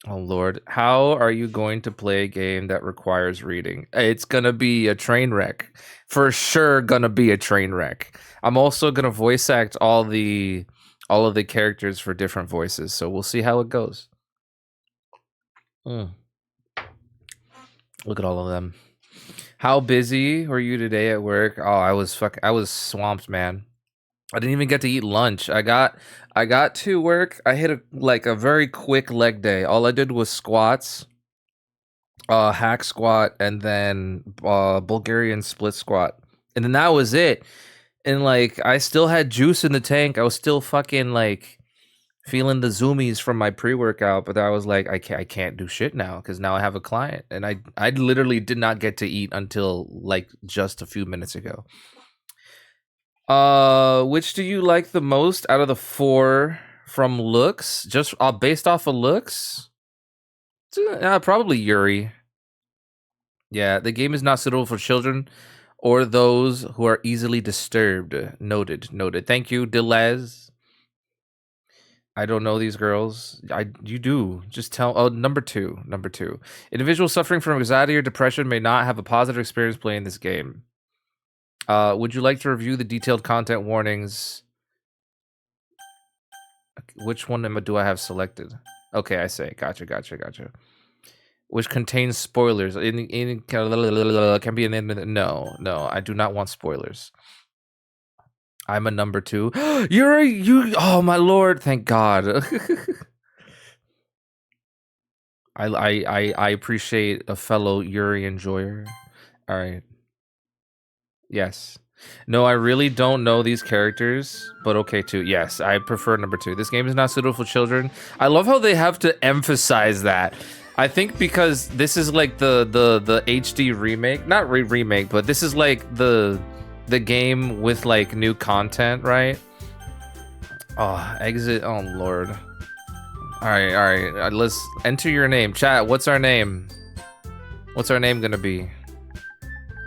Oh Lord, how are you going to play a game that requires reading? It's gonna be a train wreck. For sure gonna be a train wreck. I'm also gonna voice act all of the characters for different voices, so we'll see how it goes. Mm, look at all of them. How busy were you today at work? Oh, I was swamped, man. I didn't even get to eat lunch. I got to work. I hit a very quick leg day. All I did was squats, hack squat, and then Bulgarian split squat. And then that was it. And like I still had juice in the tank. I was still fucking like feeling the zoomies from my pre-workout, but I was like, I can't do shit now because now I have a client. And I literally did not get to eat until like just a few minutes ago. Which do you like the most out of the four from looks? Just based off of looks? Probably Yuri. Yeah, the game is not suitable for children or those who are easily disturbed. Noted, noted. Thank you, Delez. I don't know these girls. You do. Just tell. Oh, number two. Number two. Individuals suffering from anxiety or depression may not have a positive experience playing this game. Would you like to review the detailed content warnings? Which one do I have selected? Okay, I say. Gotcha, gotcha, gotcha. Which contains spoilers. Can be an no, no. I do not want spoilers. I'm a number two. You. Oh my lord! Thank God. I appreciate a fellow Yuri enjoyer. All right. Yes. No, I really don't know these characters, but okay too. Yes, I prefer number two. This game is not suitable for children. I love how they have to emphasize that. I think because this is like the HD remake, not remake, but this is like the game with like new content, right? Oh, exit. Oh Lord. All right. Let's enter your name. Chat. What's our name? What's our name gonna be?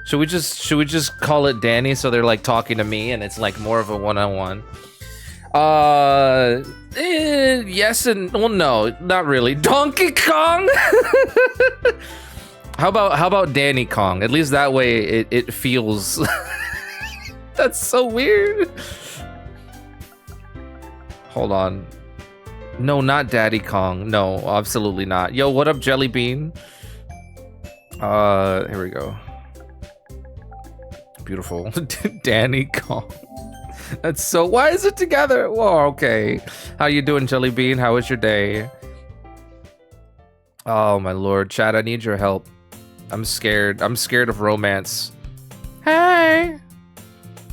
Should we just call it Danny so they're like talking to me and it's like more of a one-on-one? Yes and well, no, not really. Donkey Kong. How about Danny Kong? At least that way it feels. That's so weird. Hold on. No, not Daddy Kong. No, absolutely not. Yo, what up, Jelly Bean? Here we go. Beautiful. Danny Kong. That's so. Why is it together? Whoa, okay. How you doing, Jelly Bean? How was your day? Oh my lord, Chad, I need your help. I'm scared. I'm scared of romance. Hey,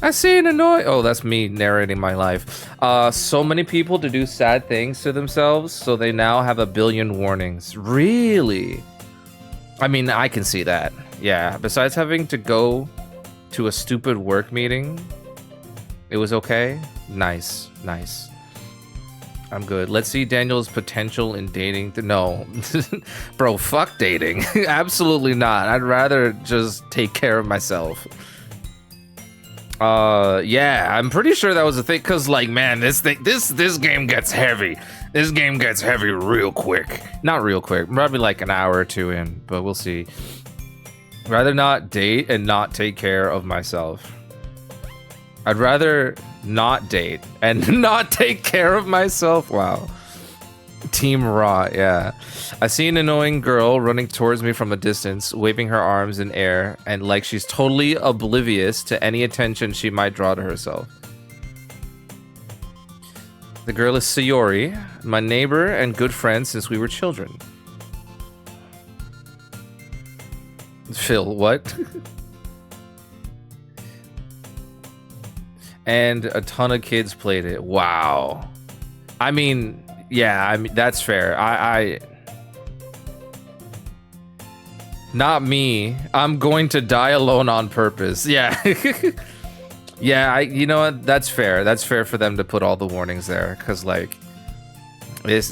I see an annoy. Oh, that's me narrating my life. So many people to do sad things to themselves, so they now have a billion warnings. Really? I mean, I can see that. Yeah. Besides having to go to a stupid work meeting, it was okay. Nice. I'm good. Let's see Daniel's potential in dating. No, bro, fuck dating. Absolutely not. I'd rather just take care of myself. Yeah, I'm pretty sure that was a thing. Cause like, man, this game gets heavy. This game gets heavy real quick. Not real quick. Probably like an hour or two in, but we'll see. Rather not date and not take care of myself. I'd rather not date and not take care of myself. Wow. Team Raw, yeah. I see an annoying girl running towards me from a distance, waving her arms in air, and like she's totally oblivious to any attention she might draw to herself. The girl is Sayori, my neighbor and good friend since we were children. Phil, what? And a ton of kids played it. Wow. I mean, yeah, I mean that's fair. I not me. I'm going to die alone on purpose. Yeah. Yeah, you know what? That's fair. That's fair for them to put all the warnings there, because like it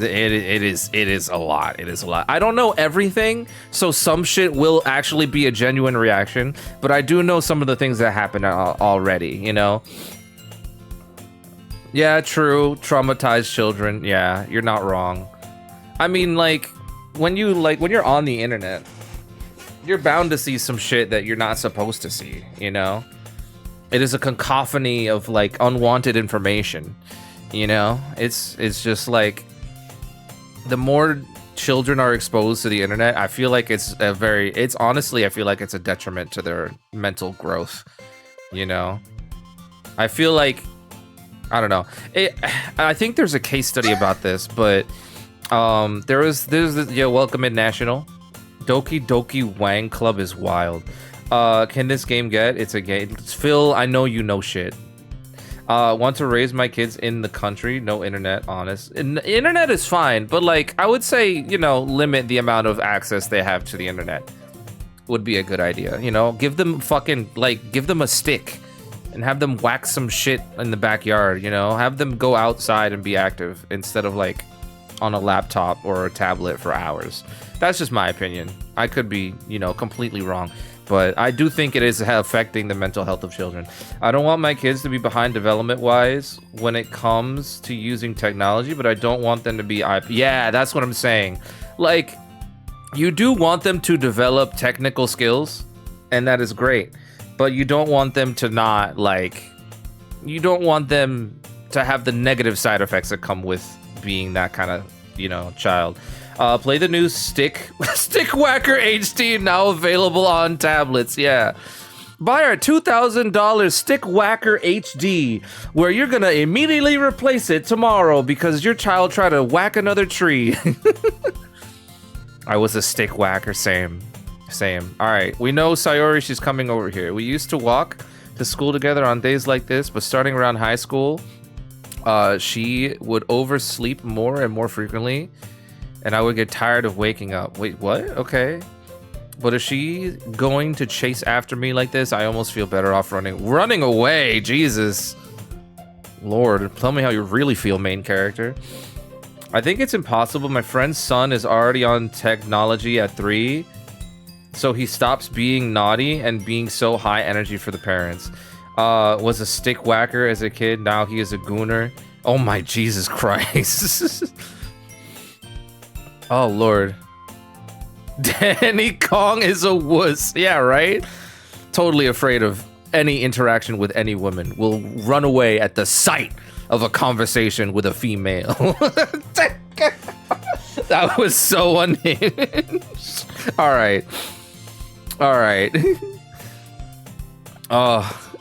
is a lot. It is a lot. I don't know everything, so some shit will actually be a genuine reaction, but I do know some of the things that happen already, you know? Yeah, true. Traumatized children. Yeah, you're not wrong. I mean, like, when you're on the internet, you're bound to see some shit that you're not supposed to see, you know? It is a cacophony of like unwanted information, you know? It's just like the more children are exposed to the internet, I feel like honestly, I feel like it's a detriment to their mental growth, you know? I feel like, I don't know. I think there's a case study about this, but there's this, welcome in National. Doki Doki Wang Club is wild. Can this game get? It's a game. Phil, I know you know shit. Want to raise my kids in the country? No internet, honest. Internet is fine, but like I would say, you know, limit the amount of access they have to the internet. Would be a good idea. You know, give them give them a stick and have them whack some shit in the backyard, you know? Have them go outside and be active instead of like on a laptop or a tablet for hours. That's just my opinion. I could be, you know, completely wrong, but I do think it is affecting the mental health of children. I don't want my kids to be behind development-wise when it comes to using technology, but I don't want them to be Yeah, that's what I'm saying. Like, you do want them to develop technical skills, and that is great, but you don't want them to not, like, you don't want them to have the negative side effects that come with being that kind of, you know, child. Play the new Stick Whacker HD, now available on tablets. Yeah, buy our $2,000 Stick Whacker HD, where you're gonna immediately replace it tomorrow because your child tried to whack another tree. I was a stick whacker, same. All right, we know Sayori, she's coming over here. We used to walk to school together on days like this, but starting around high school, she would oversleep more and more frequently, and I would get tired of waking up. Wait, what? Okay. But is she going to chase after me like this? I almost feel better off running away. Jesus. Lord, tell me how you really feel, main character. I think it's impossible. My friend's son is already on technology at 3, so he stops being naughty and being so high energy for the parents. Was a stick whacker as a kid. Now he is a gooner. Oh my Jesus Christ. Oh Lord. Danny Kong is a wuss. Yeah, right? Totally afraid of any interaction with any woman. Will run away at the sight of a conversation with a female. That was so unhinged. Alright.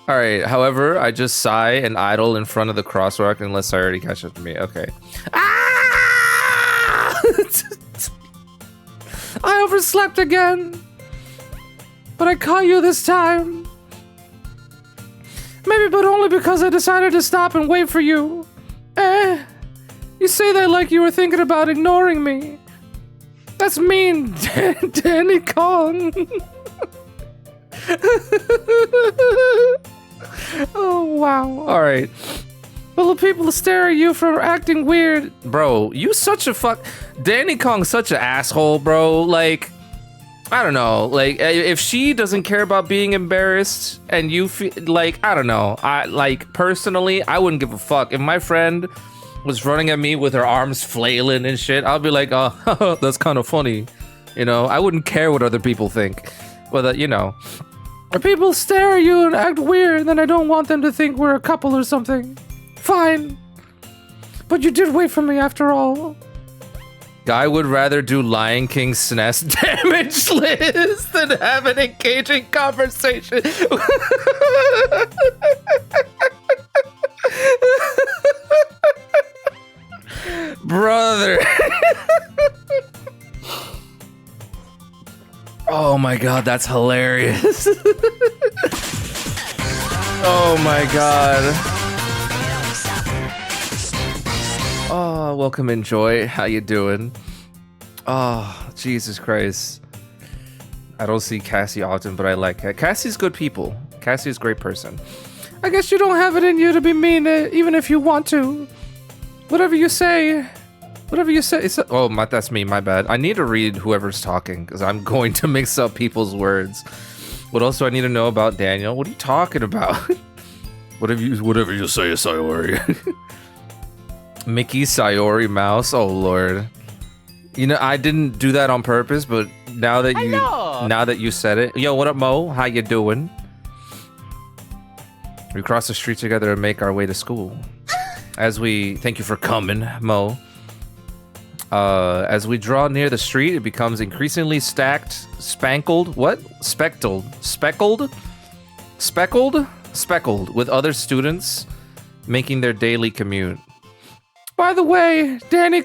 Alright, however, I just sigh and idle in front of the crosswalk unless I already catch up to me. Okay. Ah! I overslept again. But I caught you this time. Maybe, but only because I decided to stop and wait for you. You say that like you were thinking about ignoring me. That's mean, Danny Kong. Oh, wow. Alright. Well, the people stare at you for acting weird. Bro, you such a Danny Kong's such an asshole, bro. Like, I don't know. Like, if she doesn't care about being embarrassed and you feel like, I don't know. Personally, I wouldn't give a fuck. If my friend was running at me with her arms flailing and shit, I'll be like, oh, that's kind of funny. You know, I wouldn't care what other people think. But, you know. If people stare at you and act weird, then I don't want them to think we're a couple or something. Fine. But you did wait for me after all. Guy would rather do Lion King SNES damage list than have an engaging conversation. Brother. Oh my god, that's hilarious. Oh my god. Oh, welcome in, Joy. How you doing? Oh, Jesus Christ. I don't see Cassie often, but I like her. Cassie's good people. Cassie's a great person. I guess you don't have it in you to be mean, even if you want to. Whatever you say. Oh, that's me, my bad. I need to read whoever's talking, because I'm going to mix up people's words. What else do I need to know about Daniel? What are you talking about? Whatever you say, Sayori. Mickey Sayori Mouse. Oh, Lord. You know, I didn't do that on purpose, but now that you said it, yo, what up, Mo? How you doing? We cross the street together and make our way to school. Thank you for coming, Mo. As we draw near the street, it becomes increasingly speckled with other students making their daily commute. By the way, Danny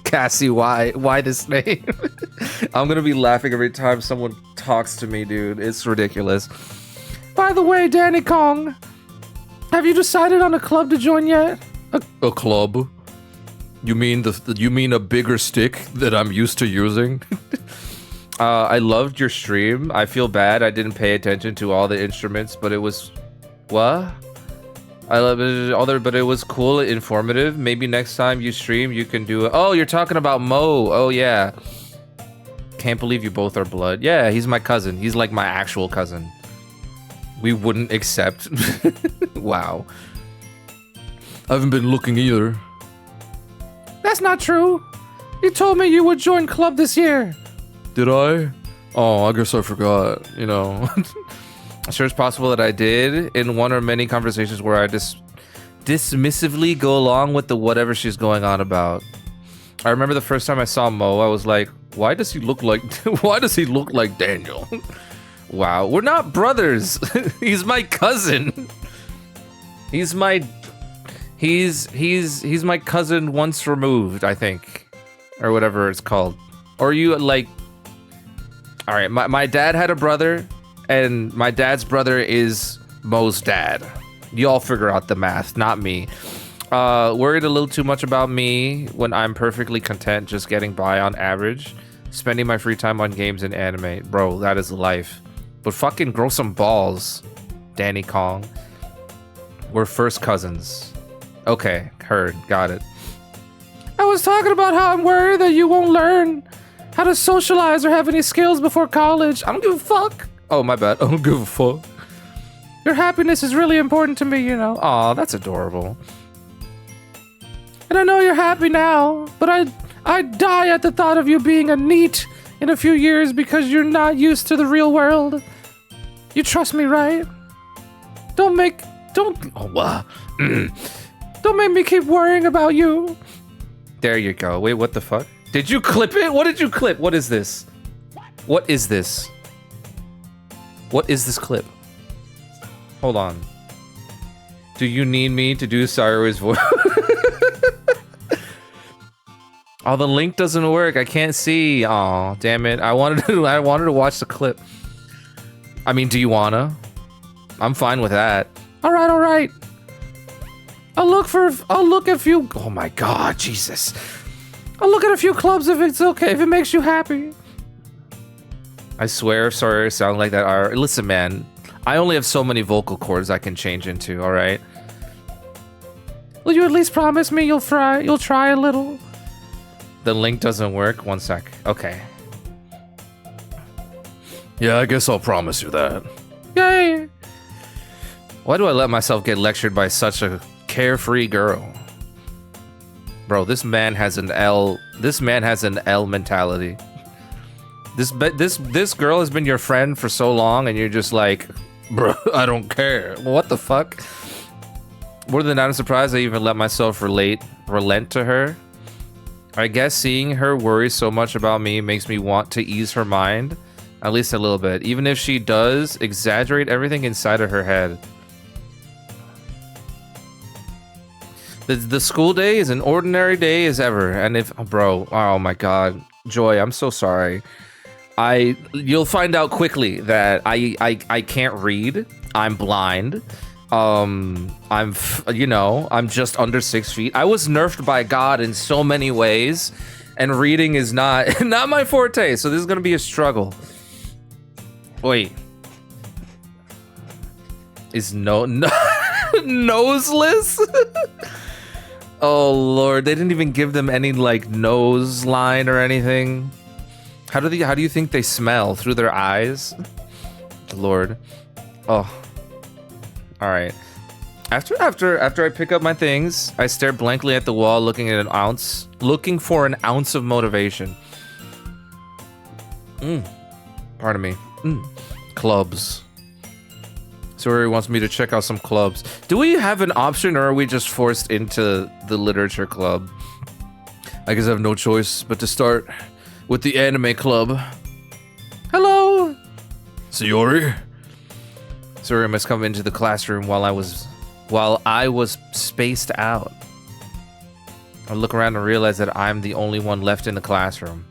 Cassie, why this name? I'm gonna be laughing every time someone talks to me, dude. It's ridiculous. By the way, Danny Kong, have you decided on a club to join yet? A club? You mean a bigger stick that I'm used to using? I loved your stream. I feel bad I didn't pay attention to all the instruments, but it was what? I love it, but it was cool and informative. Maybe next time you stream, you can do it. Oh, you're talking about Mo. Oh, yeah. Can't believe you both are blood. Yeah, he's my cousin. He's like my actual cousin. We wouldn't accept. Wow. I haven't been looking either. That's not true. You told me you would join club this year. Did I? Oh, I guess I forgot, you know. Sure, it's possible that I did in one or many conversations where I just dismissively go along with the whatever she's going on about. I remember the first time I saw Mo, I was like, why does he look like Daniel? Wow, we're not brothers. He's my cousin. He's my cousin once removed, I think, or whatever it's called. Or you like, all right, my dad had a brother, and my dad's brother is Mo's dad. Y'all figure out the math, not me. Worried a little too much about me when I'm perfectly content just getting by on average. Spending my free time on games and anime. Bro, that is life. But fucking grow some balls, Danny Kong. We're first cousins. Okay, heard, got it. I was talking about how I'm worried that you won't learn how to socialize or have any skills before college. I don't give a fuck. Oh, my bad. I don't give a fuck. Your happiness is really important to me, you know. Aw, that's adorable. And I know you're happy now, but I'd die at the thought of you being a NEET in a few years because you're not used to the real world. You trust me, right? Don't make me keep worrying about you. There you go. Wait, what the fuck? Did you clip it? What did you clip? What is this? What is this? What is this clip? Hold on. Do you need me to do Cyrus' voice? Oh, the link doesn't work. I can't see. Oh, damn it. I wanted to watch the clip. I mean, do you wanna? I'm fine with that. All right. I'll look at a few. Oh my God, Jesus. I'll look at a few clubs if it's okay, if it makes you happy. I swear, sorry, sound like that. Listen, man, I only have so many vocal cords I can change into. All right. Will you at least promise me you'll try a little? The link doesn't work. One sec. Okay. Yeah, I guess I'll promise you that. Yay! Why do I let myself get lectured by such a carefree girl? Bro, this man has an L mentality. This girl has been your friend for so long, and you're just like, bro, I don't care. What the fuck? More than that, I'm surprised I even let myself relent to her. I guess seeing her worry so much about me makes me want to ease her mind, at least a little bit, even if she does exaggerate everything inside of her head. The school day is an ordinary day as ever, and bro, oh my God, Joy, I'm so sorry. You'll find out quickly that I can't read. I'm blind. I'm just under 6 feet. I was nerfed by God in so many ways, and reading is not my forte. So this is gonna be a struggle. Wait, is noseless? Oh Lord, they didn't even give them any like nose line or anything. How do you think they smell? Through their eyes? Lord. Oh. All right. After I pick up my things, I stare blankly at the wall, looking at an ounce Looking for an ounce of motivation. Pardon me. Clubs. Suri wants me to check out some clubs. Do we have an option, or are we just forced into the literature club? I guess I have no choice but to start with the anime club. Hello! Sayori? Suri must come into the classroom while I was spaced out. I look around and realize that I'm the only one left in the classroom.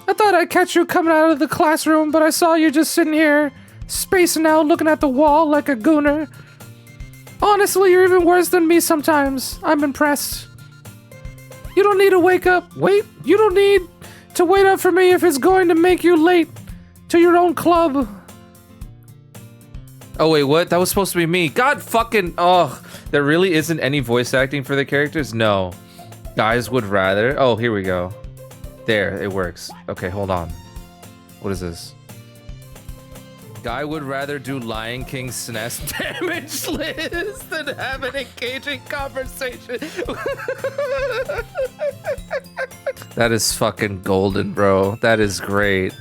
I thought I'd catch you coming out of the classroom, but I saw you just sitting here, spacing out, looking at the wall like a gooner. Honestly, you're even worse than me sometimes. I'm impressed. You don't need to wake up. Wait, you don't need to wait up for me if it's going to make you late to your own club. Oh wait, what? That was supposed to be me. God fucking, oh, there really isn't any voice acting for the characters? No. Guys would rather. Oh, here we go. There, it works. Okay, hold on. What is this? Guy would rather do Lion King SNES damage list than have an engaging conversation. That is fucking golden, bro. That is great.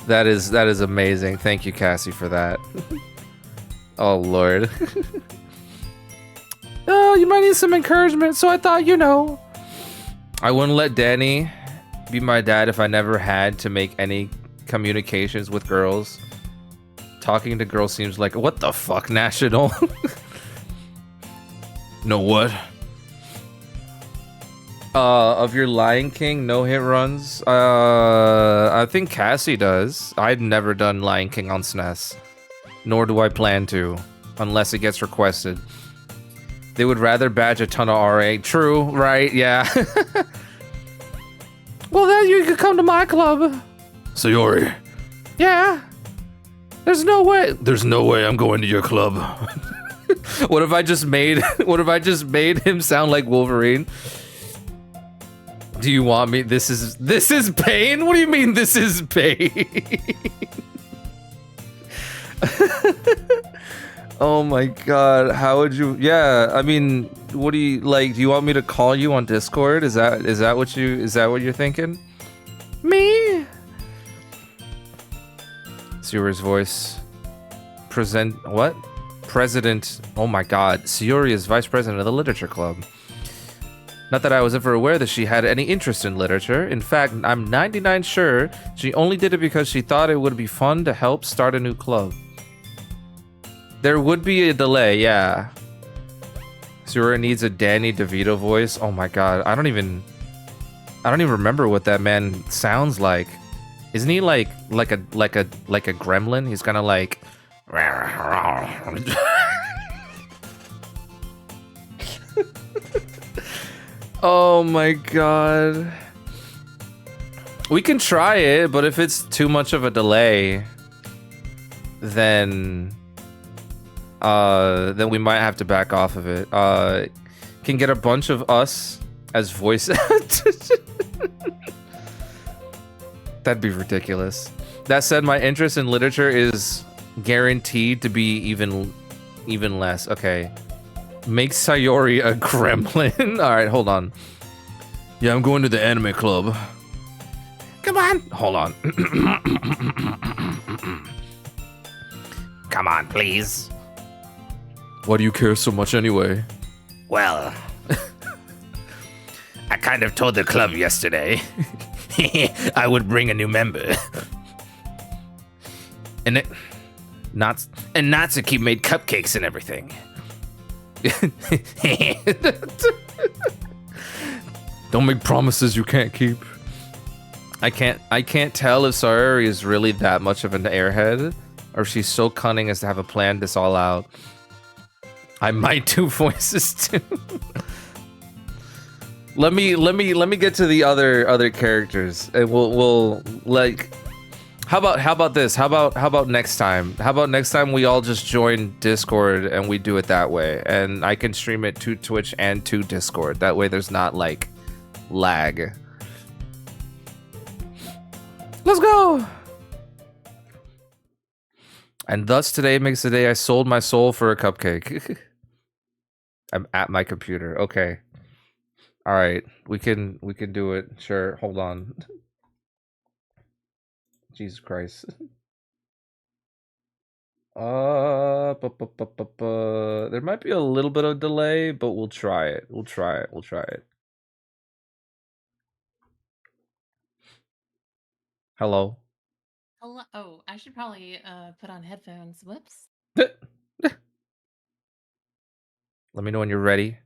That is amazing. Thank you, Cassie, for that. Oh, Lord. Oh, you might need some encouragement, so I thought, you know. I wouldn't let Danny be my dad if I never had to make any communications with girls. Talking to girls seems like, what the fuck, national? No what? Of your Lion King no-hit runs, I think Cassie does. I've never done Lion King on SNES. Nor do I plan to, unless it gets requested. They would rather badge a ton of RA. True, right? Yeah. Well, then you could come to my club. Sayori. Yeah. There's no way. There's no way I'm going to your club. What if I just made him sound like Wolverine? Do you want me? This is pain? What do you mean this is pain? Oh my god, how would you? Yeah, I mean, what do you like? Do you want me to call you on Discord? Is that what you're thinking? Me? Sayori's voice. President. Oh my god, Sayori is vice president of the literature club. Not that I was ever aware that she had any interest in literature. In fact, I'm 99% sure she only did it because she thought it would be fun to help start a new club. There would be a delay, yeah. Sayori needs a Danny DeVito voice. Oh my god, I don't even remember what that man sounds like. Isn't he like a gremlin? He's kind of like. Oh my god. We can try it, but if it's too much of a delay, then we might have to back off of it. Can get a bunch of us as voice actors. That'd be ridiculous. That said, my interest in literature is guaranteed to be even less. Okay. Make Sayori a gremlin. All right, hold on. Yeah, I'm going to the anime club. Come on. Hold on. Come on, please. Why do you care so much anyway? Well, I kind of told the club yesterday I would bring a new member. And Natsuki made cupcakes and everything. Don't make promises you can't keep. I can't tell if Sayori is really that much of an airhead, or if she's so cunning as to have a plan this all out. I might do voices too. Let me get to the other characters, and we'll like. How about this? How about next time? How about next time we all just join Discord and we do it that way, and I can stream it to Twitch and to Discord. That way there's not like lag. Let's go. And thus today makes the day I sold my soul for a cupcake. I'm at my computer. Okay. All right, we can do it. Sure. Hold on. Jesus Christ. There might be a little bit of delay, but we'll try it. We'll try it. We'll try it. Hello. Hello. Oh, I should probably put on headphones. Whoops. Let me know when you're ready.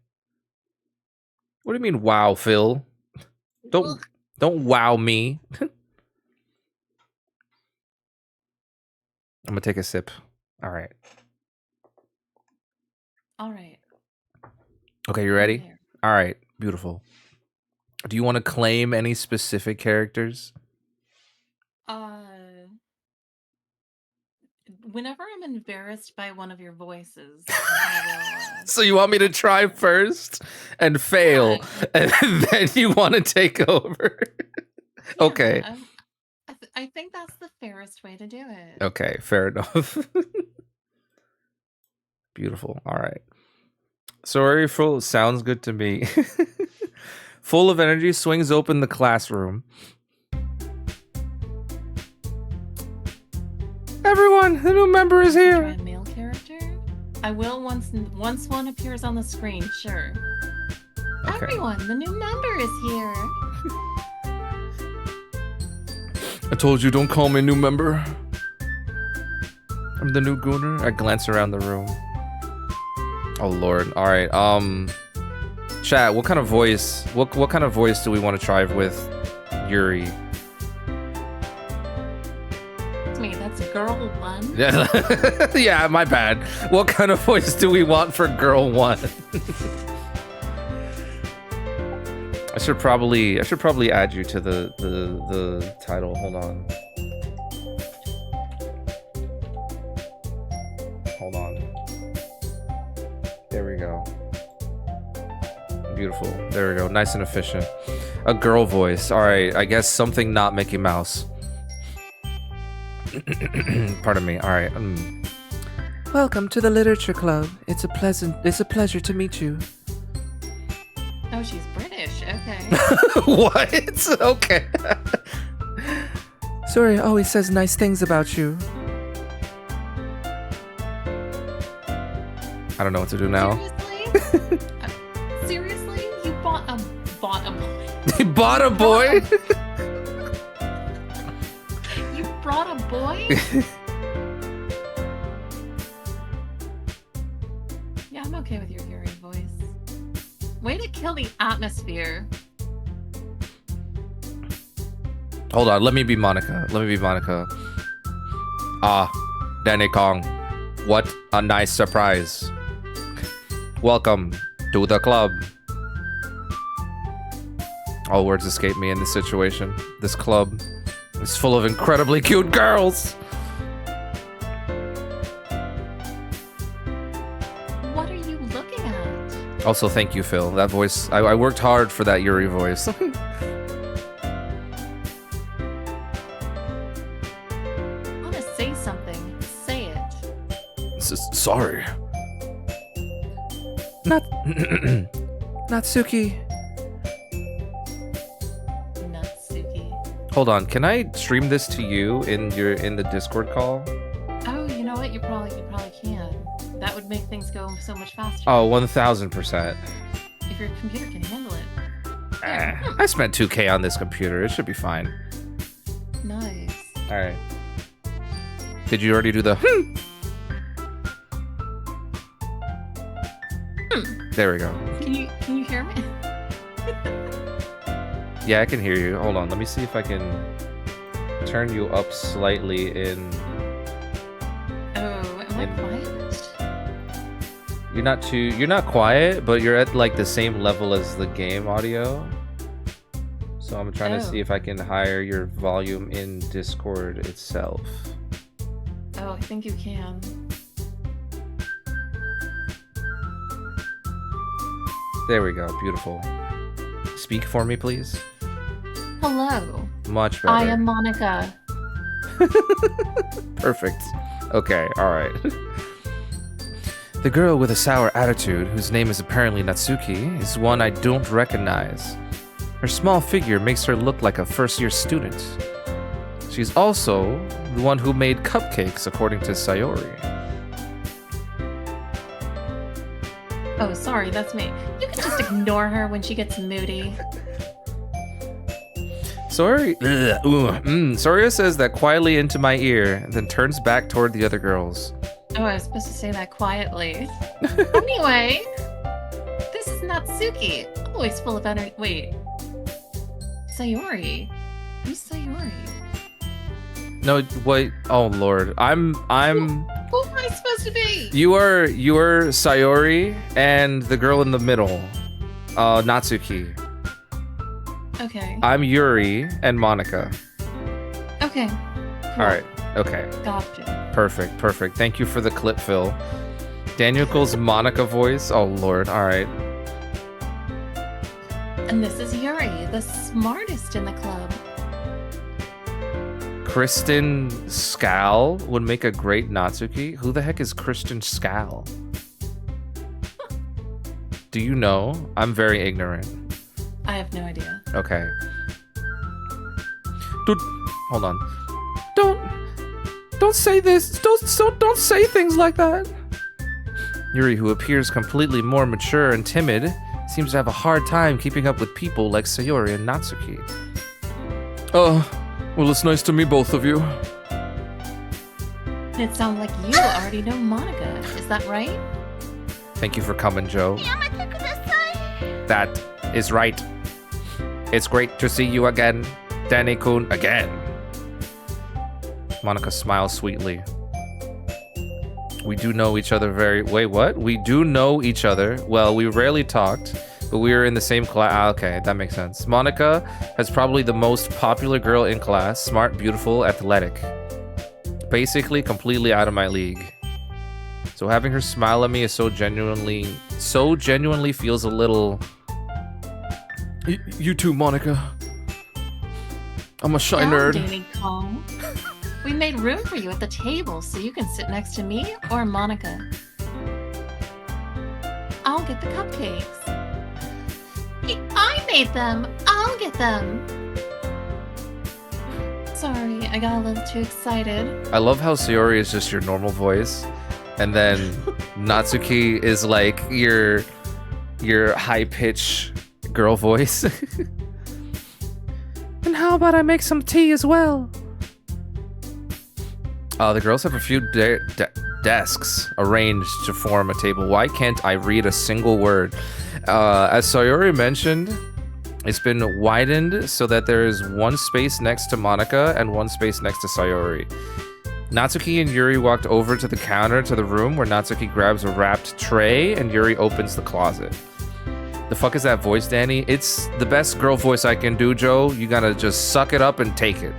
What do you mean, wow, Phil? Don't wow me. I'm gonna take a sip. All right. All right. Okay, you ready? All right, beautiful. Do you want to claim any specific characters? Whenever I'm embarrassed by one of your voices, I will, So you want me to try first and fail, and then you want to take over? Yeah, okay. I think that's the fairest way to do it. Okay, fair enough. Beautiful. All right. So are you full? Sounds good to me. Full of energy, swings open the classroom. Everyone, the new member is here. Try a male character? I will once one appears on the screen, sure. Okay. Everyone, the new member is here. I told you, don't call me new member. I'm the new gooner. I glance around the room. Oh lord. All right. Chat. What kind of voice? What kind of voice do we want to try with Yuri? Me. That's girl 1. Yeah. Yeah. My bad. What kind of voice do we want for girl 1? I should probably add you to the title. Hold on. Hold on. There we go. Beautiful. There we go. Nice and efficient. A girl voice. All right. I guess something not Mickey Mouse. Pardon me. All right. Welcome to the Literature Club. It's a pleasure to meet you. Oh, she's British. Okay. What? Okay. Sorry, always says nice things about you. I don't know what to do now. Seriously? Seriously? You bought a boy? You bought a boy? You brought a boy? Yeah, I'm okay with your Yuri voice. Way to kill the atmosphere. Hold on, let me be Monica. Ah, Danny Kong. What a nice surprise. Welcome to the club. All words escape me in this situation. This club is full of incredibly cute girls. What are you looking at? Also, thank you, Phil. That voice, I worked hard for that Yuri voice. I want to say something. Say it. Sorry. Natsuki. Hold on, can I stream this to you in the Discord call? Oh, you know what? You probably can. That would make things go so much faster. Oh, 1000%. If your computer can handle it. I spent 2K on this computer. It should be fine. Nice. All right. Did you already do the? There we go. Can you hear me? Yeah, I can hear you. Hold on. Let me see if I can turn you up slightly in. Oh, am I quiet? You're not quiet, but you're at like the same level as the game audio. So I'm trying to see if I can higher your volume in Discord itself. Oh, I think you can. There we go. Beautiful. Speak for me, please. Hello. Much better. I am Monica. Perfect. Okay, all right. The girl with a sour attitude, whose name is apparently Natsuki, is one I don't recognize. Her small figure makes her look like a first-year student. She's also the one who made cupcakes, according to Sayori. Oh, sorry, that's me. You can just ignore her when she gets moody. Soria says that quietly into my ear, then turns back toward the other girls. Oh, I was supposed to say that quietly. Anyway, this is Natsuki. Always full of energy. Wait. Sayori. Who's Sayori? No, wait. Oh Lord, I'm. Who am I supposed to be? You are Sayori and the girl in the middle, Natsuki. Okay. I'm Yuri and Monica. Okay. Cool. All right. Okay. Gotcha. Perfect. Thank you for the clip, Phil. Daniel calls Monica voice. Oh Lord. All right. And this is Yuri, the smartest in the club. Kristen Skal would make a great Natsuki. Who the heck is Kristen Skal? Do you know? I'm very ignorant. I have no idea. Okay. Dude, hold on. Don't say this. Don't say things like that. Yuri, who appears completely more mature and timid, seems to have a hard time keeping up with people like Sayori and Natsuki. Well, it's nice to meet both of you. It sounds like you already know Monica. Is that right? Thank you for coming, Joe. That is right. It's great to see you again, Danny-kun, again. Monica smiles sweetly. We do know each other Wait, what? We do know each other. Well, we rarely talked, but we were in the same class. Okay, that makes sense. Monica has probably the most popular girl in class. Smart, beautiful, athletic. Basically, completely out of my league. So having her smile at me is so genuinely feels a little... You too, Monica. I'm a shy nerd. Danny, calm. We made room for you at the table so you can sit next to me or Monica. I'll get the cupcakes. I made them. I'll get them. Sorry, I got a little too excited. I love how Sayori is just your normal voice, and then Natsuki is like your high-pitched girl voice. And how about I make some tea as well? The girls have a few desks arranged to form a table. Why can't I read a single word? As Sayori mentioned, it's been widened so that there is one space next to Monica and one space next to Sayori. Natsuki and Yuri walked over to the counter to the room where Natsuki grabs a wrapped tray and Yuri opens the closet. The fuck is that voice, Danny? It's the best girl voice I can do, Joe. You gotta just suck it up and take it.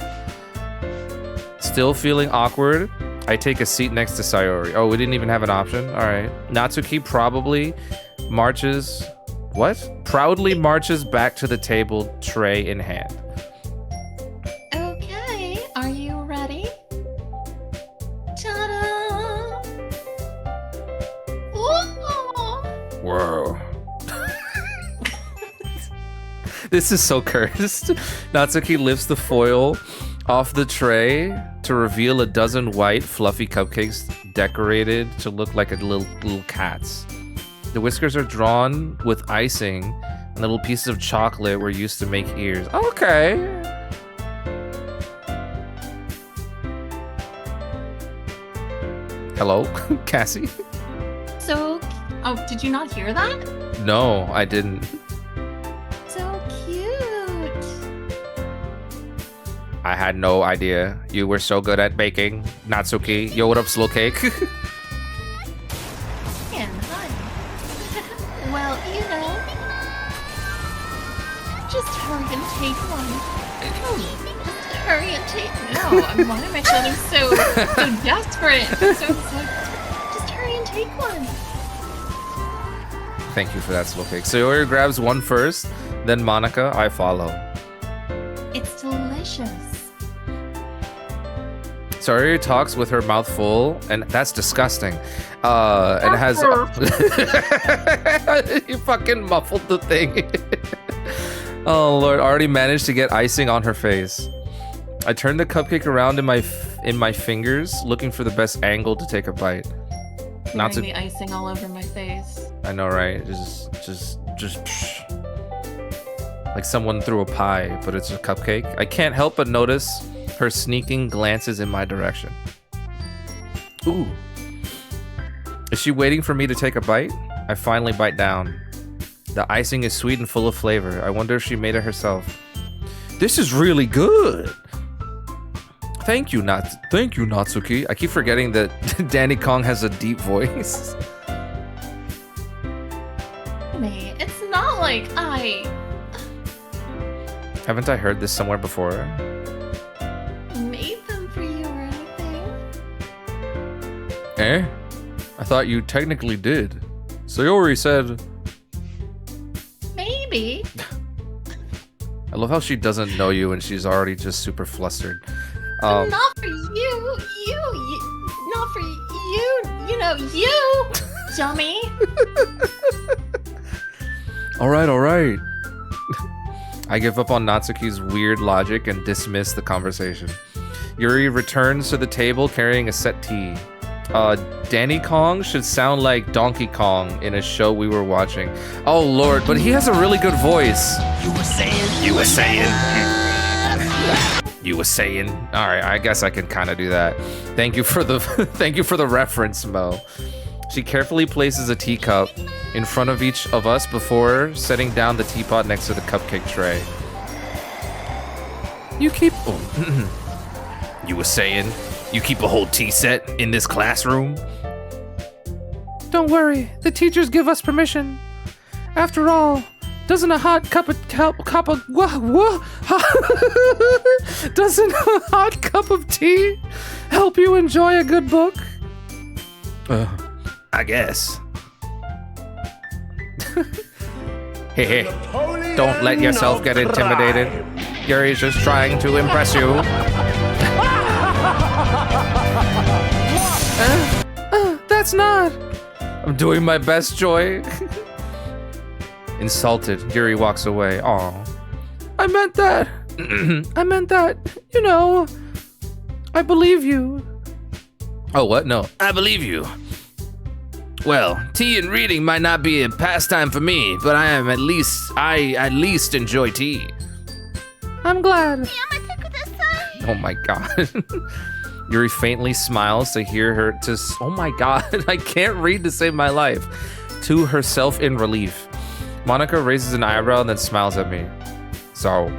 Still feeling awkward, I take a seat next to Sayori. Oh, we didn't even have an option? Alright. Natsuki proudly marches back to the table, tray in hand. Okay, are you ready? Ta-da! Whoa. This is so cursed. Natsuki lifts the foil off the tray to reveal a dozen white, fluffy cupcakes decorated to look like little cats. The whiskers are drawn with icing, and little pieces of chocolate were used to make ears. Okay. Hello, Cassie? So, oh, did you not hear that? No, I didn't. So cute. I had no idea you were so good at baking, Natsuki. Yo, what up, slow cake? And hi. Well, you know, just hurry and take one. Just hurry and take. No, why am I sounding so desperate? So just hurry and take one. Thank you for that, slow cake. Sayori grabs one first, then Monica. I follow. It's delicious. Sayori talks with her mouth full, and that's disgusting. And has you fucking muffled the thing. Oh lord, already managed to get icing on her face. I turned the cupcake around in my fingers, looking for the best angle to take a bite. Not to the icing all over my face. I know, right? Just like someone threw a pie, but it's a cupcake. I can't help but notice her sneaking glances in my direction. Ooh. Is she waiting for me to take a bite? I finally bite down. The icing is sweet and full of flavor. I wonder if she made it herself. This is really good. Thank you, Natsuki. I keep forgetting that Danny Kong has a deep voice. It's not like I... Haven't I heard this somewhere before? Made them for you or anything. Eh? I thought you technically did. Sayori said... Maybe. I love how she doesn't know you and she's already just super flustered. Not for you. Not for you. You know, you, dummy. All right. I give up on Natsuki's weird logic and dismiss the conversation. Yuri returns to the table carrying a set tea. Danny Kong should sound like Donkey Kong in a show we were watching. Oh lord, but he has a really good voice. You were saying. All right, I guess I can kind of do that. Thank you for the reference, Mo. She carefully places a teacup in front of each of us before setting down the teapot next to the cupcake tray. You were saying you keep a whole tea set in this classroom? Don't worry, the teachers give us permission. After all, doesn't a hot cup of tea help you enjoy a good book? I guess. Hey, don't let yourself get intimidated. Yuri's just trying to impress you. That's not. I'm doing my best, Joy. Insulted, Yuri walks away. Aw. I meant that. You know. I believe you. Oh, what? No. I believe you. Well, tea and reading might not be a pastime for me, but I at least enjoy tea. I'm glad. Oh my god. Yuri faintly smiles to hear her oh my god, I can't read to save my life. To herself in relief. Monica raises an eyebrow and then smiles at me. So,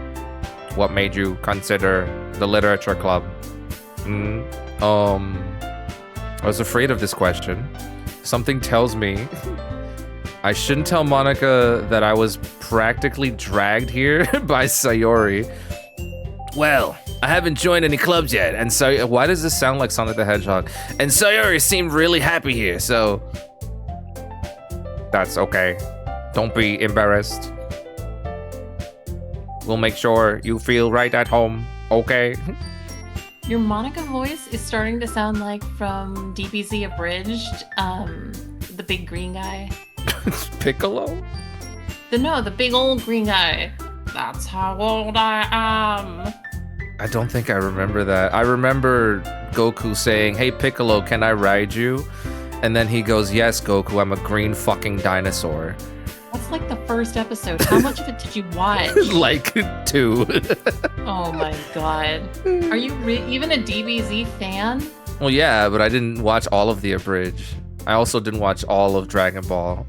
what made you consider the literature club? I was afraid of this question. Something tells me I shouldn't tell Monica that I was practically dragged here by Sayori. Well, I haven't joined any clubs yet, and so why does this sound like Sonic the Hedgehog? And Sayori seemed really happy here, so that's okay. Don't be embarrassed. We'll make sure you feel right at home, okay? Your Monica voice is starting to sound like from DBZ Abridged, the big green guy. Piccolo? The big old green guy. That's how old I am. I don't think I remember that. I remember Goku saying, "Hey Piccolo, can I ride you?" And then he goes, "Yes, Goku, I'm a green fucking dinosaur." That's like the first episode. How much of it did you watch? Like 2. Oh my god. Are you even a DBZ fan? Well, yeah, but I didn't watch all of the Abridged. I also didn't watch all of Dragon Ball.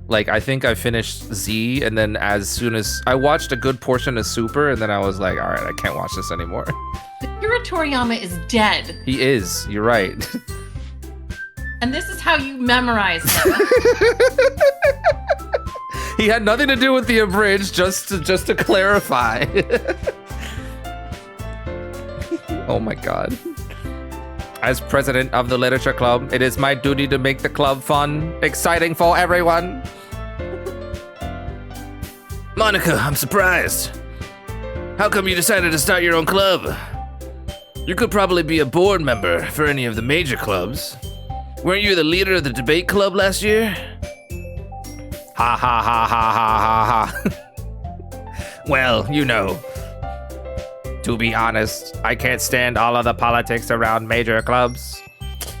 Like, I think I finished Z, and then as soon as I watched a good portion of Super, and then I was like, all right, I can't watch this anymore. Akira Toriyama is dead. He is, you're right. And this is how you memorize him. He had nothing to do with the Abridged, just to clarify. Oh my god. As president of the literature club, it is my duty to make the club fun, exciting for everyone. Monica, I'm surprised. How come you decided to start your own club? You could probably be a board member for any of the major clubs. Weren't you the leader of the debate club last year? Ha ha ha ha ha ha ha. Well, you know. To be honest, I can't stand all of the politics around major clubs.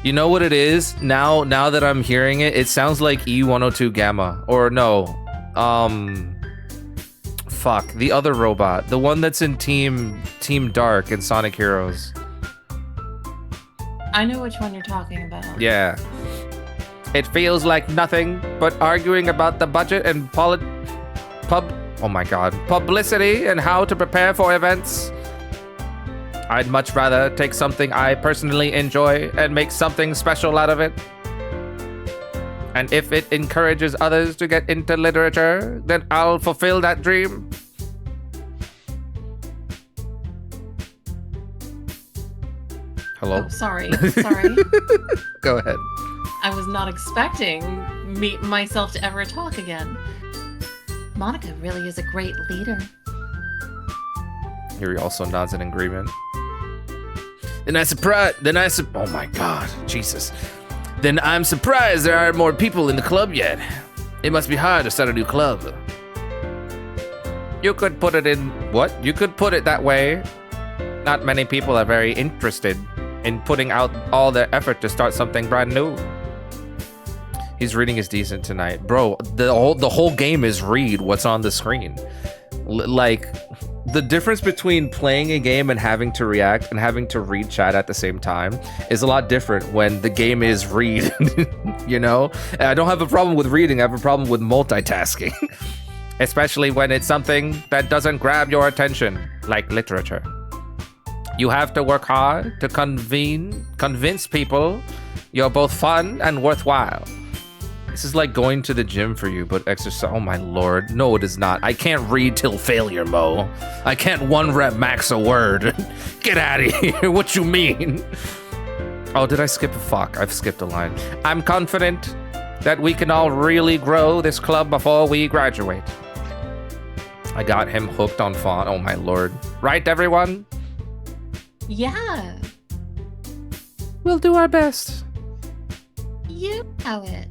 You know what it is? Now that I'm hearing it, it sounds like E102 Gamma. Or no. Fuck, the other robot. The one that's in Team Dark in Sonic Heroes. I know which one you're talking about. Yeah. It feels like nothing but arguing about the budget and publicity and how to prepare for events. I'd much rather take something I personally enjoy and make something special out of it. And if it encourages others to get into literature, then I'll fulfill that dream. Hello? Oh, sorry. Go ahead. I was not expecting myself to ever talk again. Monica really is a great leader. Yuri also nods in agreement. Oh my god, Jesus. Then I'm surprised there aren't more people in the club yet. It must be hard to start a new club. You could put it that way. Not many people are very interested in putting out all their effort to start something brand new. His reading is decent tonight. Bro, the whole game is read what's on the screen. Like, the difference between playing a game and having to react and having to read chat at the same time is a lot different when the game is read, you know? And I don't have a problem with reading, I have a problem with multitasking. Especially when it's something that doesn't grab your attention, like literature. You have to work hard to convince people you're both fun and worthwhile. This is like going to the gym for you, but exercise. Oh my lord. No, it is not. I can't read till failure, Mo. I can't 1-rep max a word. Get out of here. What you mean? Oh, did I skip a fuck? I've skipped a line. I'm confident that we can all really grow this club before we graduate. I got him hooked on font. Oh my lord. Right, everyone? Yeah. We'll do our best. You know it.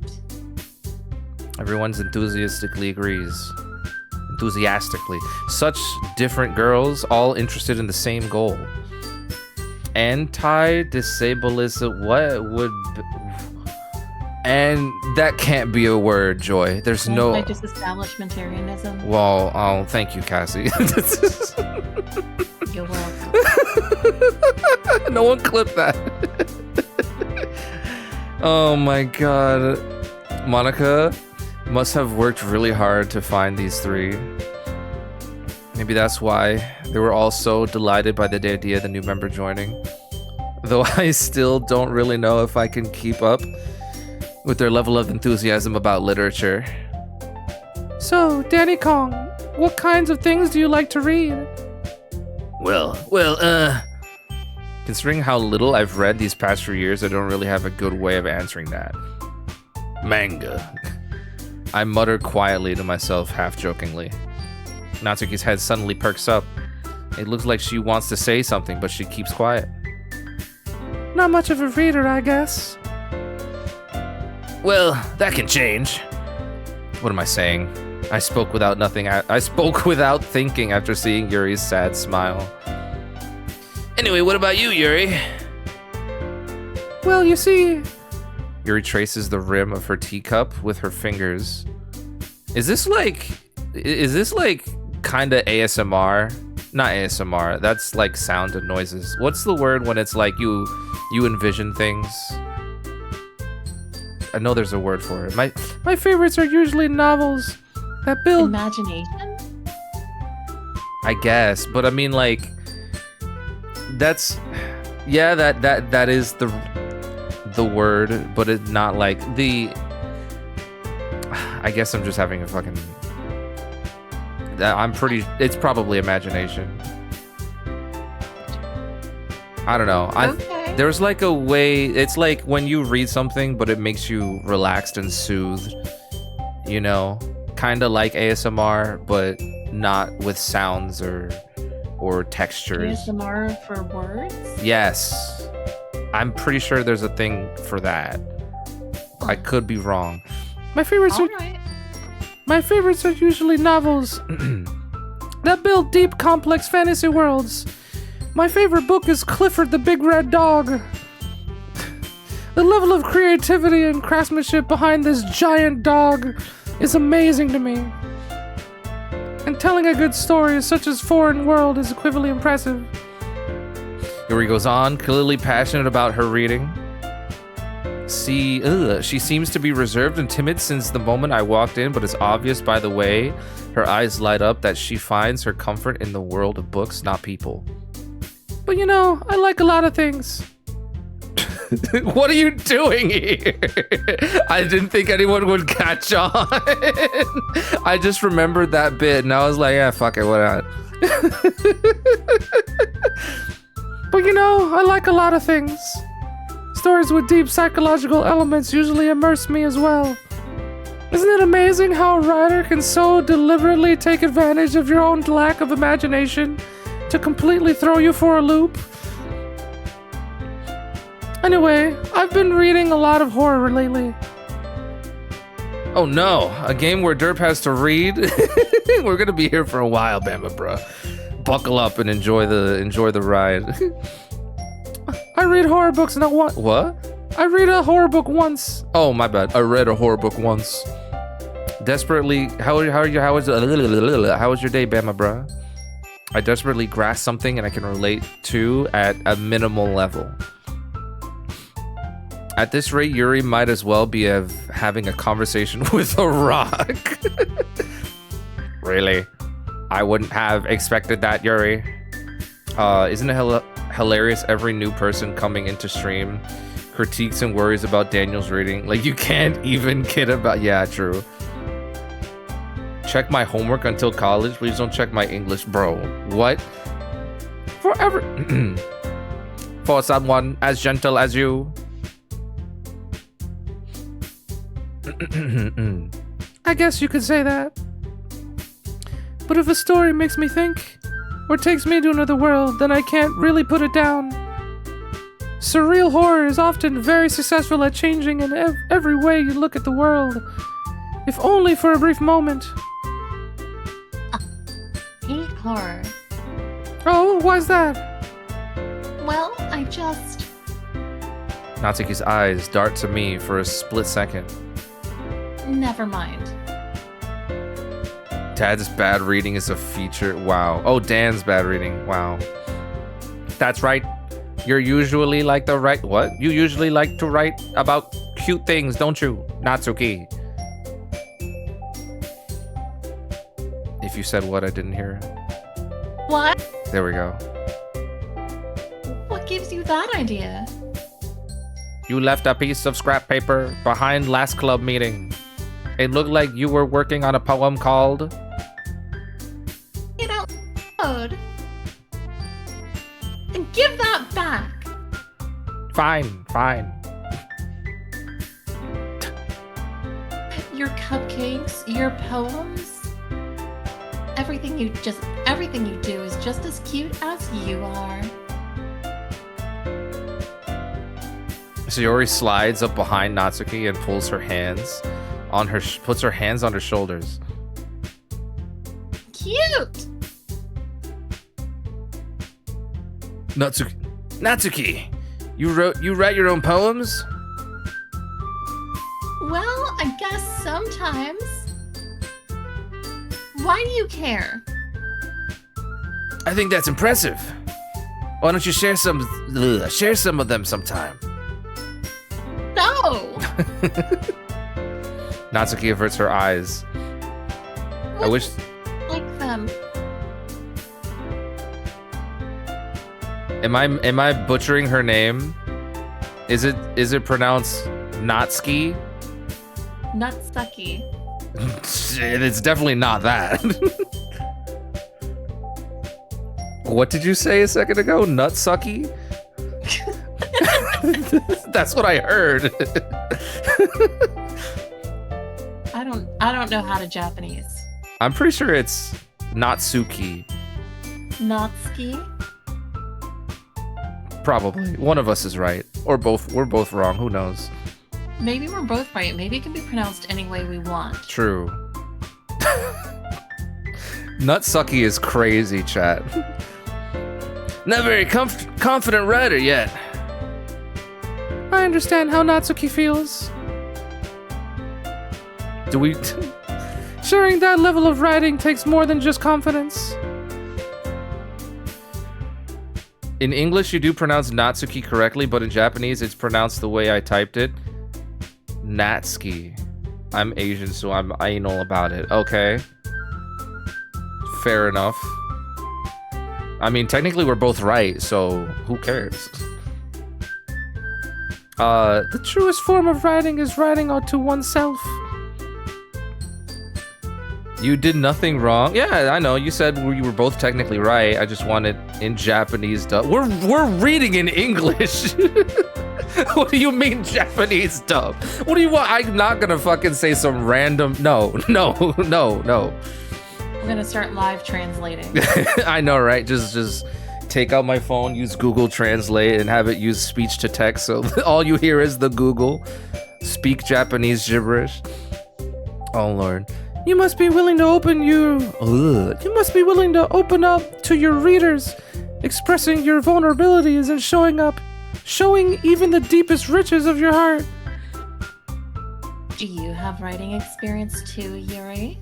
Everyone's enthusiastically agrees. Enthusiastically. Such different girls, all interested in the same goal. Anti-disableism. What would... And that can't be a word, Joy. There's no... Anti-disestablishmentarianism. Well, oh, thank you, Cassie. You're welcome. No one clipped that. Oh my god. Monica must have worked really hard to find these three. Maybe that's why they were all so delighted by the idea of the new member joining. Though I still don't really know if I can keep up with their level of enthusiasm about literature. So, Danny Kong, what kinds of things do you like to read? Well, considering how little I've read these past few years, I don't really have a good way of answering that. Manga. I mutter quietly to myself, half-jokingly. Natsuki's head suddenly perks up. It looks like she wants to say something, but she keeps quiet. Not much of a reader, I guess. Well, that can change. What am I saying? I spoke without thinking after seeing Yuri's sad smile. Anyway, what about you, Yuri? Well, you see... Yuri traces the rim of her teacup with her fingers. Is this like kinda ASMR? Not ASMR, that's like sound and noises. What's the word when it's like you envision things? I know there's a word for it. My favorites are usually novels that build... Imagination? I guess, but I mean like... That's... Yeah, that is the word, but it's not like the... I guess I'm just having a fucking... It's probably imagination. I don't know. Okay. There's like a way... It's like when you read something, but it makes you relaxed and soothed. You know? Kind of like ASMR, but not with sounds or or textures. ASMR for words? Yes. I'm pretty sure there's a thing for that. I could be wrong. My favorites are usually novels that build deep, complex fantasy worlds. My favorite book is Clifford the Big Red Dog. The level of creativity and craftsmanship behind this giant dog is amazing to me. And telling a good story such as Foreign World is equivalently impressive. Yuri goes on, clearly passionate about her reading. She seems to be reserved and timid since the moment I walked in, but it's obvious by the way her eyes light up that she finds her comfort in the world of books, not people. But you know, I like a lot of things. What are you doing here? I didn't think anyone would catch on. I just remembered that bit and I was like, yeah, fuck it, what not? But you know, I like a lot of things. Stories with deep psychological elements usually immerse me as well. Isn't it amazing how a writer can so deliberately take advantage of your own lack of imagination to completely throw you for a loop? Anyway, I've been reading a lot of horror lately. Oh no, a game where Derp has to read? We're gonna be here for a while, Bama bro. Buckle up and enjoy the ride. I read horror books not once. What? I read a horror book once. Oh, my bad. I read a horror book once. Desperately, how was your day, Bama bro? I desperately grasp something and I can relate to at a minimal level. At this rate, Yuri might as well be having a conversation with a rock. Really? I wouldn't have expected that, Yuri. Isn't it hilarious every new person coming into stream critiques and worries about Daniel's reading? Like, you can't even kid about... Yeah, true. Check my homework until college. Please don't check my English, bro. What? For someone as gentle as you. I guess you could say that. But if a story makes me think, or takes me to another world, then I can't really put it down. Surreal horror is often very successful at changing in every way you look at the world, if only for a brief moment. Hate horror. Oh, why's that? Well, I just... Natsuki's eyes dart to me for a split second. Never mind. Dad's bad reading is a feature. Wow. Oh, Dan's bad reading. Wow. That's right. You're usually like the right... What? You usually like to write about cute things, don't you, Natsuki? If you said what, I didn't hear it. What? There we go. What gives you that idea? You left a piece of scrap paper behind last club meeting. It looked like you were working on a poem called... Get out loud. And give that back. Fine, fine. Your cupcakes, your poems, everything you do is just as cute as you are. Shiori slides up behind Natsuki and pulls her hands on her, puts her hands on her shoulders. Cute. Natsuki, you write your own poems? Well, I guess sometimes. Why do you care? I think that's impressive. Why don't you share some of them sometime? No. Natsuki averts her eyes. I wish... Like them. Am I butchering her name? Is it pronounced Natsuki? Nutsucky. It's definitely not that. What did you say a second ago? Nutsucky? That's what I heard. I don't know how to Japanese. I'm pretty sure it's Natsuki. Natsuki? Probably. One of us is right. Or both. We're both wrong. Who knows? Maybe we're both right. Maybe it can be pronounced any way we want. True. Nutsucky is crazy, chat. Not very confident writer yet. I understand how Natsuki feels. Do we... Sharing that level of writing takes more than just confidence. In English, you do pronounce Natsuki correctly, but in Japanese, it's pronounced the way I typed it. Natsuki. I'm Asian, so I'm anal about it. Okay. Fair enough. I mean, technically, we're both right, so who cares? The truest form of writing is writing out to oneself. You did nothing wrong. Yeah, I know. You said you were both technically right. I just want it in Japanese dub. We're reading in English. What do you mean Japanese dub? What do you want? I'm not gonna fucking say some random. No. We're gonna start live translating. I know, right? Just take out my phone, use Google Translate, and have it use speech to text. So all you hear is the Google. Speak Japanese gibberish. Oh Lord. You must be willing to You must be willing to open up to your readers, expressing your vulnerabilities and showing even the deepest riches of your heart. Do you have writing experience too, Yuri?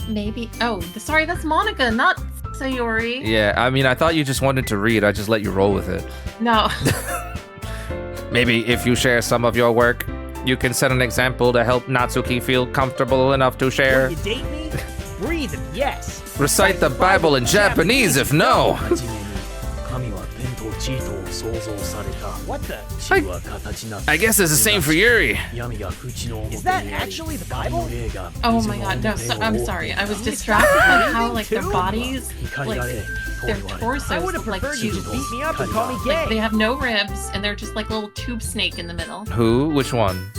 Maybe. Oh, sorry, that's Monica, not Sayori. Yeah, I mean, I thought you just wanted to read. I just let you roll with it. No. Maybe if you share some of your work, you can set an example to help Natsuki feel comfortable enough to share. Will you date me? Breathe if yes. Recite the Bible in Japanese if no. What the? I guess it's the same for Yuri. Is that actually the Bible? Oh my god, no, I'm sorry. I was distracted by how, like, their bodies, like, their torsos I would have look like preferred you tubes. to beat me up and call me Like, they gay. have no ribs, and they're just like a little tube snake in the middle. Who? Which one?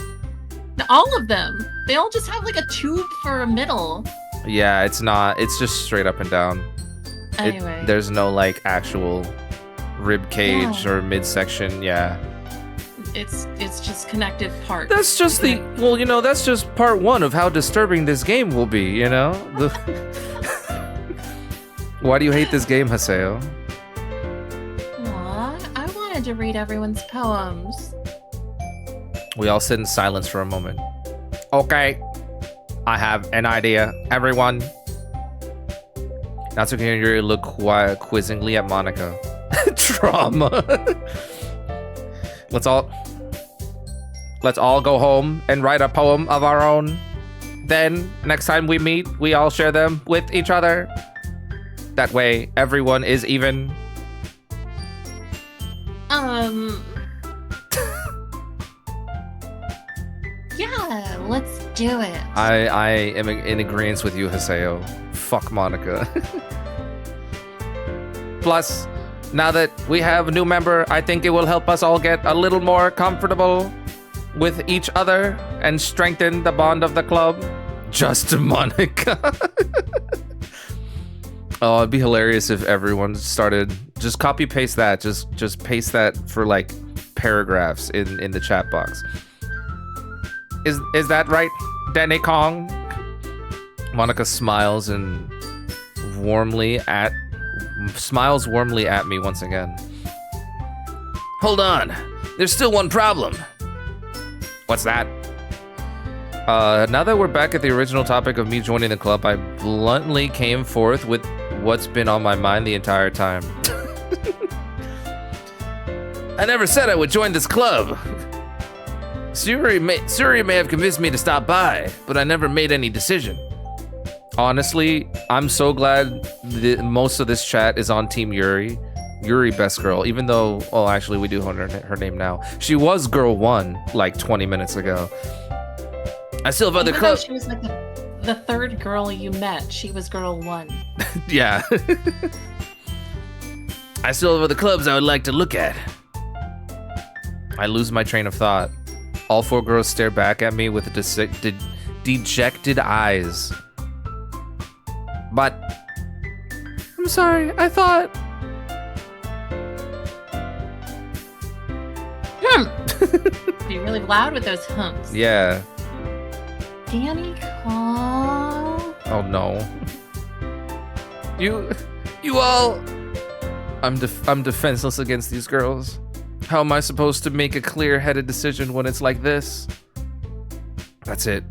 All of them. They all just have, like, a tube for a middle. Yeah, it's not. It's just straight up and down. Anyway. There's no, like, actual rib cage or midsection. Yeah. It's just connective parts. That's just well, you know, that's just part one of how disturbing this game will be, you know? Why do you hate this game, Haseo? Aw, I wanted to read everyone's poems. We all sit in silence for a moment. Okay, I have an idea, everyone. Natsuki and Yuri look quizzingly at Monica. Trauma. Let's all go home and write a poem of our own. Then, next time we meet, we all share them with each other. That way, everyone is even. Yeah, let's do it. I am in agreement with you, Haseo. Fuck Monica. Plus, now that we have a new member, I think it will help us all get a little more comfortable with each other and strengthen the bond of the club. Just Monica. Oh, it'd be hilarious if everyone started just copy paste that. Just paste that for like paragraphs in the chat box. Is that right, Danny Kong? Monica smiles warmly at me once again. Hold on, there's still one problem. What's that? Now that we're back at the original topic of me joining the club, I bluntly came forth with what's been on my mind the entire time. I never said I would join this club. Suri may have convinced me to stop by, but I never made any decision. Honestly, I'm so glad that most of this chat is on Team Yuri. Yuri best girl, even though, well, actually we do her name now. She was girl 1 like 20 minutes ago. I still have other clubs. She was like the third girl you met. She was girl 1. Yeah. I still have other clubs I would like to look at. I lose my train of thought. All 4 girls stare back at me with dejected eyes. But I'm sorry, I thought. Be really loud with those humps. Yeah. Danny Kong. Oh no. You all. I'm defenseless against these girls. How am I supposed to make a clear-headed decision when it's like this? That's it.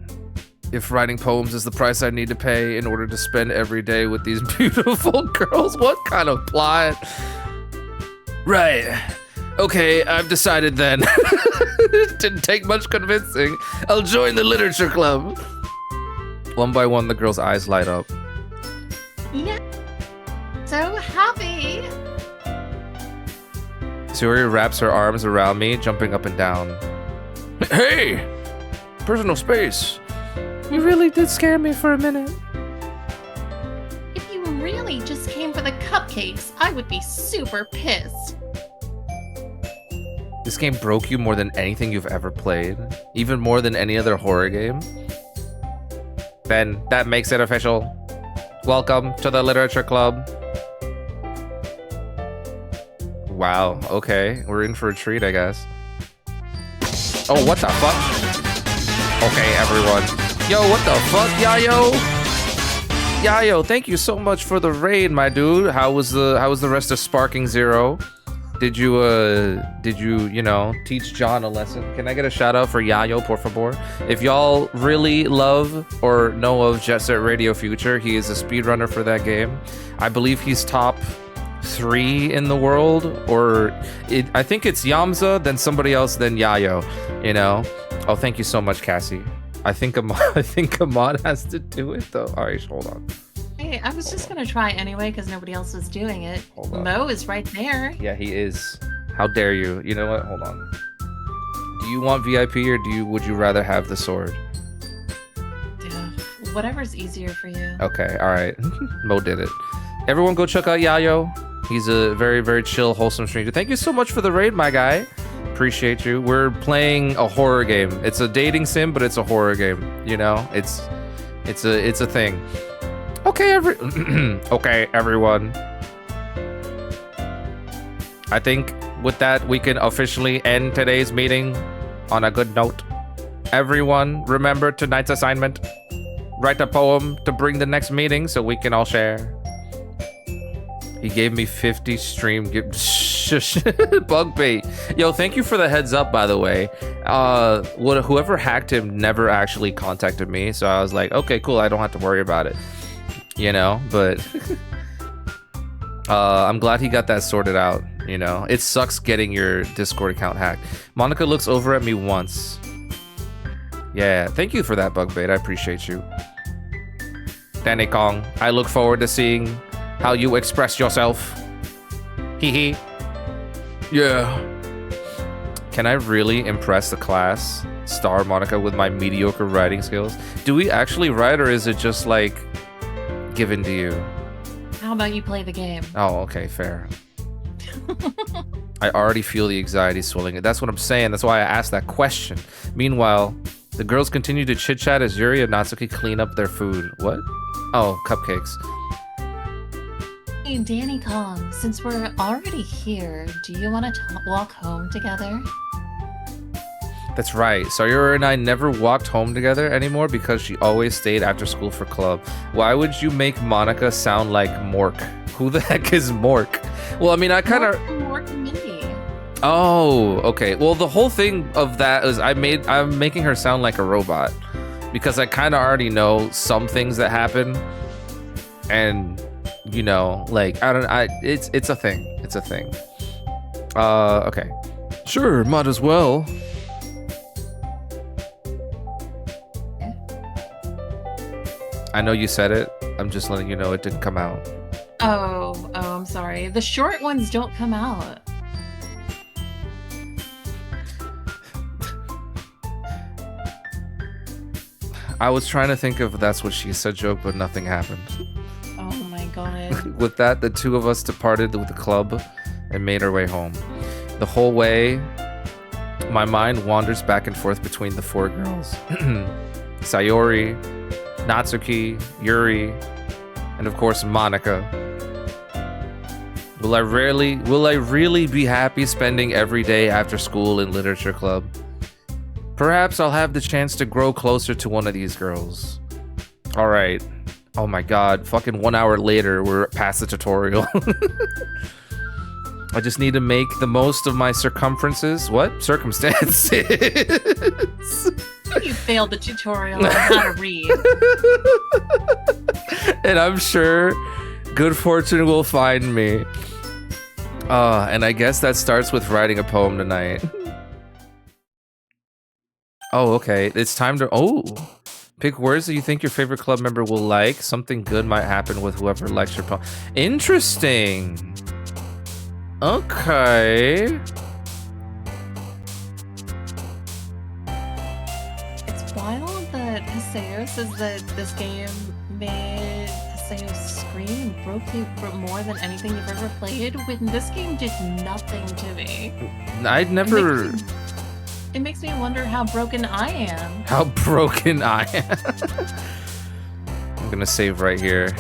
If writing poems is the price I need to pay in order to spend every day with these beautiful girls, what kind of plot? Right. Okay, I've decided then. Didn't take much convincing. I'll join the literature club. One by one, the girl's eyes light up. Yeah. So happy. Suri wraps her arms around me, jumping up and down. Hey! Personal space. You really did scare me for a minute. If you really just came for the cupcakes, I would be super pissed. This game broke you more than anything you've ever played, even more than any other horror game. Then that makes it official. Welcome to the literature club. Wow, okay. We're in for a treat, I guess. Oh, what the fuck? Okay, everyone. Yo, what the fuck, Yayo? Yayo, thank you so much for the raid, my dude. How was the rest of Sparking Zero? Did you, you know, teach John a lesson? Can I get a shout out for Yayo, por favor? If y'all really love or know of Jet Set Radio Future, he is a speedrunner for that game. I believe he's top 3 in the world, or I think it's Yamza, then somebody else, then Yayo, you know? Oh, thank you so much, Cassie. I think Ahmad has to do it, though. All right, hold on. Hey, I was just gonna try anyway because nobody else was doing it. Hold on. Mo is right there. Yeah, he is. How dare you? You know what? Hold on. Do you want VIP or would you rather have the sword? Whatever's easier for you. Okay, all right. Mo did it. Everyone go check out Yayo. He's a very, very chill, wholesome stranger. Thank you so much for the raid, my guy. Appreciate you. We're playing a horror game. It's a dating sim, but it's a horror game. You know, it's a thing. Okay, okay, everyone. I think with that, we can officially end today's meeting on a good note. Everyone, remember tonight's assignment. Write a poem to bring the next meeting so we can all share. He gave me 50 stream bug bait. Yo, thank you for the heads up, by the way. Whoever hacked him never actually contacted me, so I was like, okay, cool, I don't have to worry about it. You know, but I'm glad he got that sorted out, you know. It sucks getting your Discord account hacked. Monica looks over at me once. Yeah, thank you for that, bug bait. I appreciate you. Danny Kong, I look forward to seeing how you express yourself. Hee hee. Yeah. Can I really impress the class, Star Monica, with my mediocre writing skills? Do we actually write, or is it just like given to you? How about you play the game? Oh, okay, fair. I already feel the anxiety swelling. That's what I'm saying. That's why I asked that question. Meanwhile, the girls continue to chit-chat as Yuri and Natsuki clean up their food. What? Oh, cupcakes. Hey, Danny Kong, since we're already here, do you want to walk home together? That's right. Sayori and I never walked home together anymore because she always stayed after school for club. Why would you make Monica sound like Mork? Who the heck is Mork? Well, I mean, I kind of... Mork and Mindy. Oh, okay. Well, the whole thing of that is I'm making her sound like a robot because I kind of already know some things that happen, and you know, like it's a thing. It's a thing. Okay. Sure, might as well. I know you said it. I'm just letting you know it didn't come out. Oh, I'm sorry. The short ones don't come out. I was trying to think of that's what she said joke, but nothing happened. Oh my god. With that, the two of us departed with the club and made our way home. The whole way, my mind wanders back and forth between the 4 girls. Sayori, Natsuki, Yuri, And of course, Monica. Will I really be happy spending every day after school in literature club? Perhaps I'll have the chance to grow closer to one of these girls. All right. Oh my god, fucking 1 hour later, we're past the tutorial. I just need to make the most of my circumstances. What? Circumstances. You failed the tutorial on how to read. And I'm sure good fortune will find me. And I guess that starts with writing a poem tonight. Oh, okay. It's time to... Oh! Pick words that you think your favorite club member will like. Something good might happen with whoever likes your poem. Interesting! Okay. It's wild that Haseo says that this game made Haseo scream and broke you for more than anything you've ever played, when this game did nothing to me. I'd never... It makes me wonder how broken I am. How broken I am. I'm gonna save right here.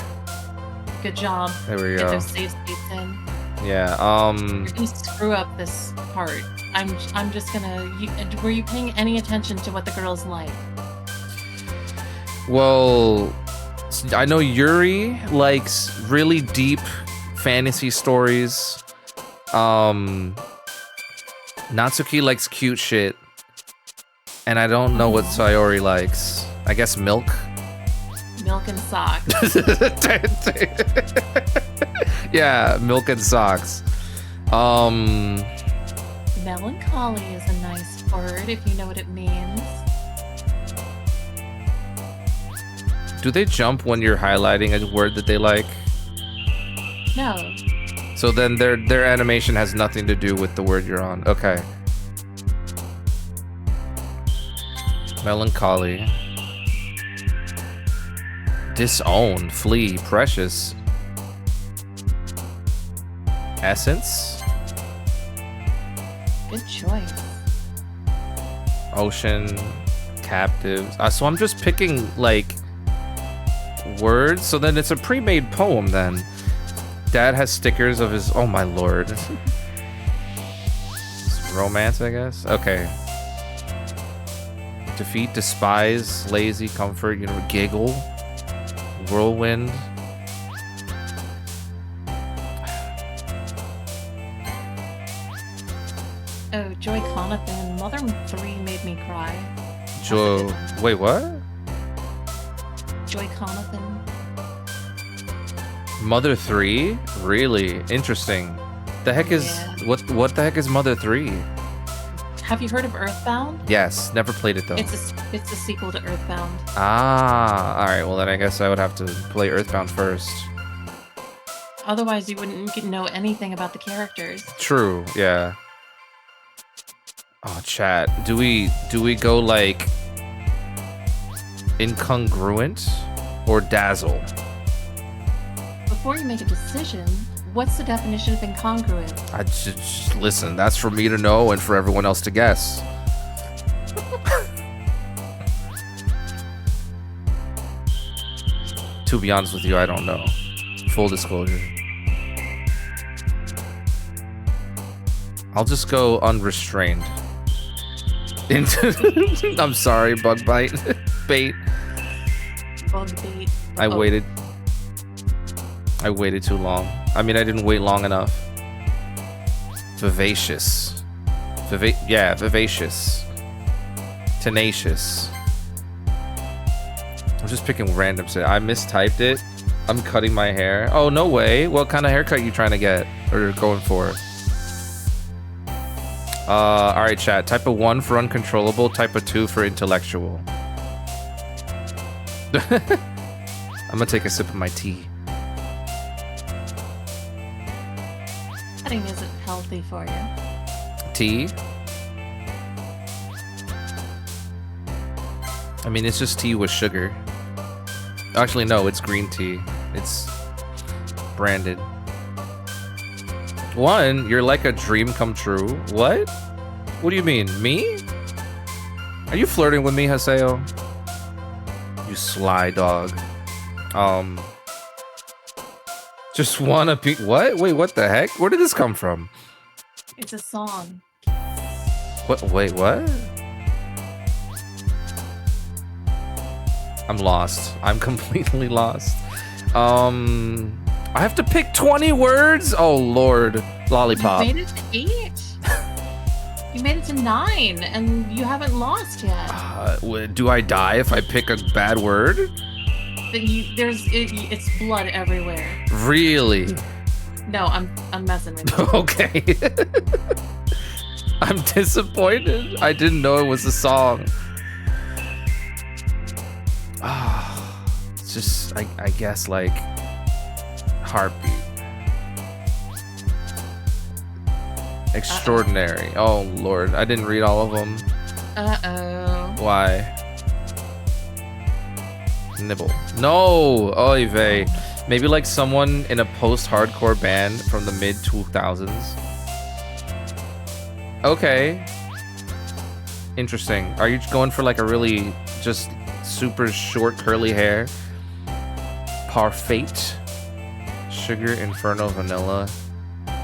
Good job. There we Get go. those save states in. Yeah, You're gonna screw up this part. I'm just gonna... were you paying any attention to what the girls like? well, I know Yuri likes really deep fantasy stories. Natsuki likes cute shit. And I don't know what Sayori likes. I guess milk? Milk and socks. Yeah, milk and socks. Melancholy is a nice word, if you know what it means. Do they jump when you're highlighting a word that they like? No. So then their animation has nothing to do with the word you're on. Okay. Melancholy. Disowned. Flee. Precious. Essence. Good choice. Ocean. Captives. So I'm just picking like words. So then it's a pre-made poem then. Dad has stickers of his... Oh my lord. It's romance, I guess? Okay. Defeat, despise, lazy, comfort, you know, giggle, whirlwind. Oh, Joy Conathan. Mother 3 made me cry. Joe... Wait, what? Joy Conathan. Mother 3? Really? Interesting. The heck is... Yeah. What the heck is Mother 3? Have you heard of Earthbound? Yes, never played it though. It's a sequel to Earthbound. Ah, alright, well then I guess I would have to play Earthbound first. Otherwise, you wouldn't know anything about the characters. True, yeah. Oh, chat. Do we go like incongruent or dazzle? Before you make a decision, what's the definition of incongruent? I just listen. That's for me to know and for everyone else to guess. To be honest with you, I don't know. Full disclosure. I'll just go unrestrained. Into I'm sorry, bug bite. Bait. Bug bait. I Oh. waited too long. I mean, I didn't wait long enough. Vivacious. Vivacious. Tenacious. I'm just picking random shit. I mistyped it. I'm cutting my hair. Oh, no way. What kind of haircut you trying to get? Or going for? Alright, chat. Type of 1 for uncontrollable. Type of 2 for intellectual. I'm gonna take a sip of my tea. Cutting isn't healthy for you. Tea? I mean, it's just tea with sugar. Actually, no, it's green tea. It's branded. 1, you're like a dream come true. What? What do you mean? Me? Are you flirting with me, Haseo? You sly dog. Just wanna be what? Wait, what the heck? Where did this come from? It's a song. What? Wait, what? I'm lost. I'm completely lost. I have to pick 20 words? Oh, Lord. Lollipop. You made it to 8. You made it to 9, and you haven't lost yet. Do I die if I pick a bad word? But it's blood everywhere. Really? No, I'm messing with you. Okay. I'm disappointed. I didn't know it was a song. It's just, I guess, like, heartbeat. Extraordinary. Oh, Lord. I didn't read all of them. Uh-oh. Why? Nibble. No! Oy vey. Maybe like someone in a post-hardcore band from the mid-2000s. Okay. Interesting. Are you going for like a really just super short curly hair? Parfait. Sugar, Inferno, Vanilla.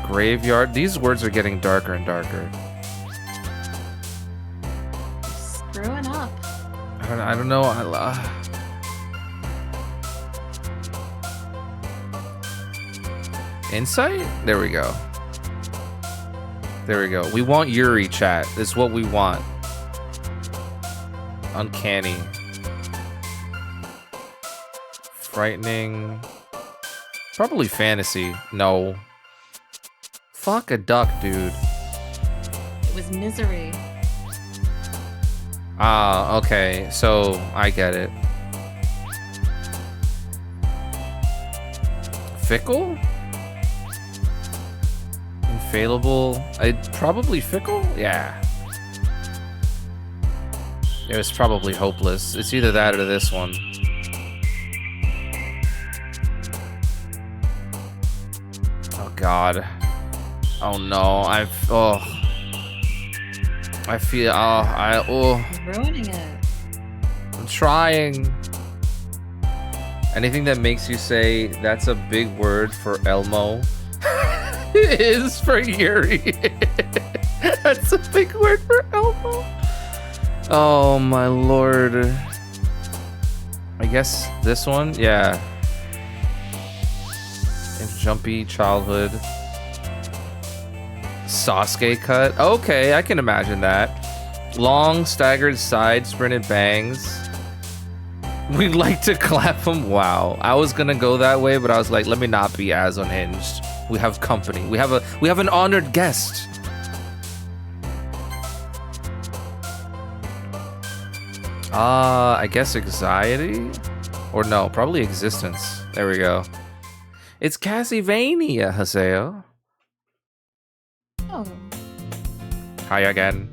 Graveyard. These words are getting darker and darker. Screwing up. I don't know. Insight? There we go. There we go. We want Yuri, chat. It's what we want. Uncanny. Frightening. Probably fantasy. No. Fuck a duck, dude. It was misery. Ah, okay. So, I get it. Fickle? Infallible? Probably fickle? Yeah. It was probably hopeless. It's either that or this one. Oh God. Oh no. I feel. You're ruining it. I'm trying. Anything that makes you say that's a big word for Elmo is for Yuri. That's a big word for Elmo. Oh my Lord. I guess this one? Yeah. Jumpy childhood. Sasuke cut? Okay, I can imagine that. Long, staggered side, sprinted bangs. We like to clap them. Wow. I was gonna go that way, but I was like, let me not be as unhinged. We have company. We have an honored guest. I guess anxiety? Or no, probably existence. There we go. It's Castlevania, Haseo. Oh. Hi again.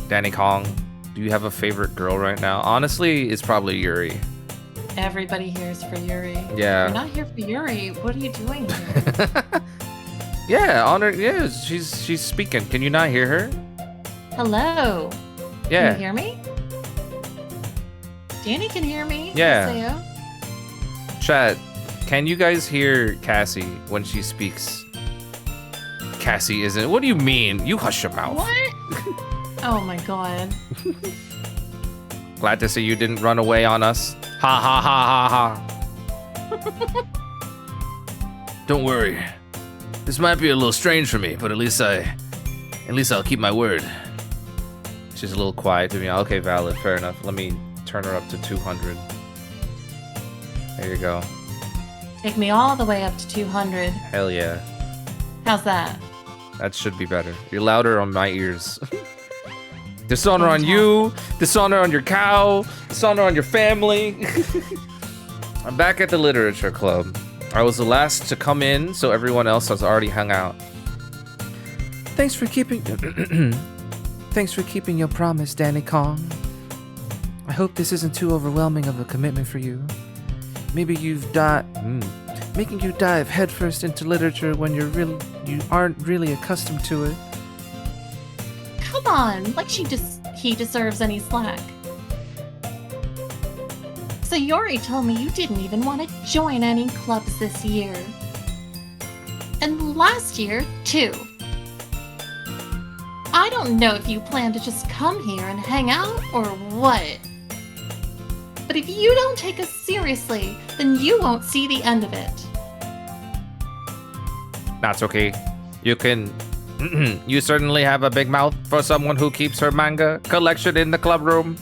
Danny Kong. Do you have a favorite girl right now? Honestly, it's probably Yuri. Everybody here is for Yuri. Yeah. You're not here for Yuri. What are you doing here? Yeah, honor. Yeah, she's speaking. Can you not hear her? Hello. Yeah. Can you hear me? Danny can hear me. Yeah. Haseo. Chat, can you guys hear Cassie when she speaks? Cassie isn't. What do you mean? You hush your mouth. What? Oh my God. Glad to see you didn't run away on us. Ha ha ha ha ha. Don't worry. This might be a little strange for me, but at least I'll keep my word. She's a little quiet to me. Okay, valid. Fair enough. Let me turn her up to 200. There you go. Take me all the way up to 200. Hell yeah. How's that? That should be better. You're louder on my ears. Dishonor on you. Dishonor on your cow. Dishonor on your family. I'm back at the literature club. I was the last to come in, so everyone else has already hung out. Thanks for keeping your promise, Danny Kong. I hope this isn't too overwhelming of a commitment for you. Maybe making you dive headfirst into literature when you aren't really accustomed to it. Come on, like he deserves any slack. Sayori told me you didn't even want to join any clubs this year. And last year, too. I don't know if you plan to just come here and hang out or what. But if you don't take us seriously, then you won't see the end of it. That's okay. You can... you certainly have a big mouth for someone who keeps her manga collection in the club room.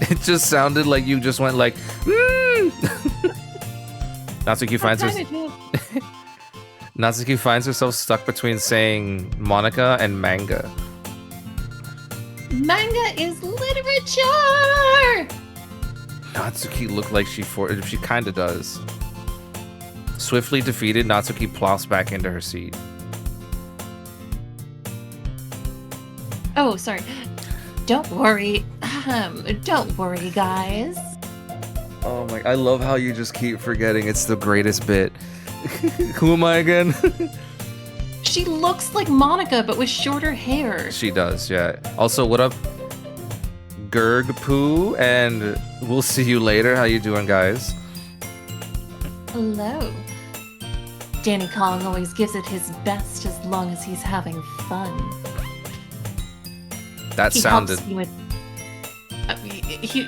It just sounded like you just went like, Natsuki finds Natsuki finds herself stuck between saying Monica and manga. Manga is literature! Natsuki looked like she kind of does. Swiftly defeated, Natsuki plops back into her seat. Oh, sorry. Don't worry. Don't worry, guys. Oh my, I love how you just keep forgetting it's the greatest bit. Who am I again? She looks like Monica, but with shorter hair. She does, yeah. Also, what up, Gerg Poo, and we'll see you later. How you doing, guys? Hello. Danny Kong always gives it his best as long as he's having fun. That sounded... Helps me with...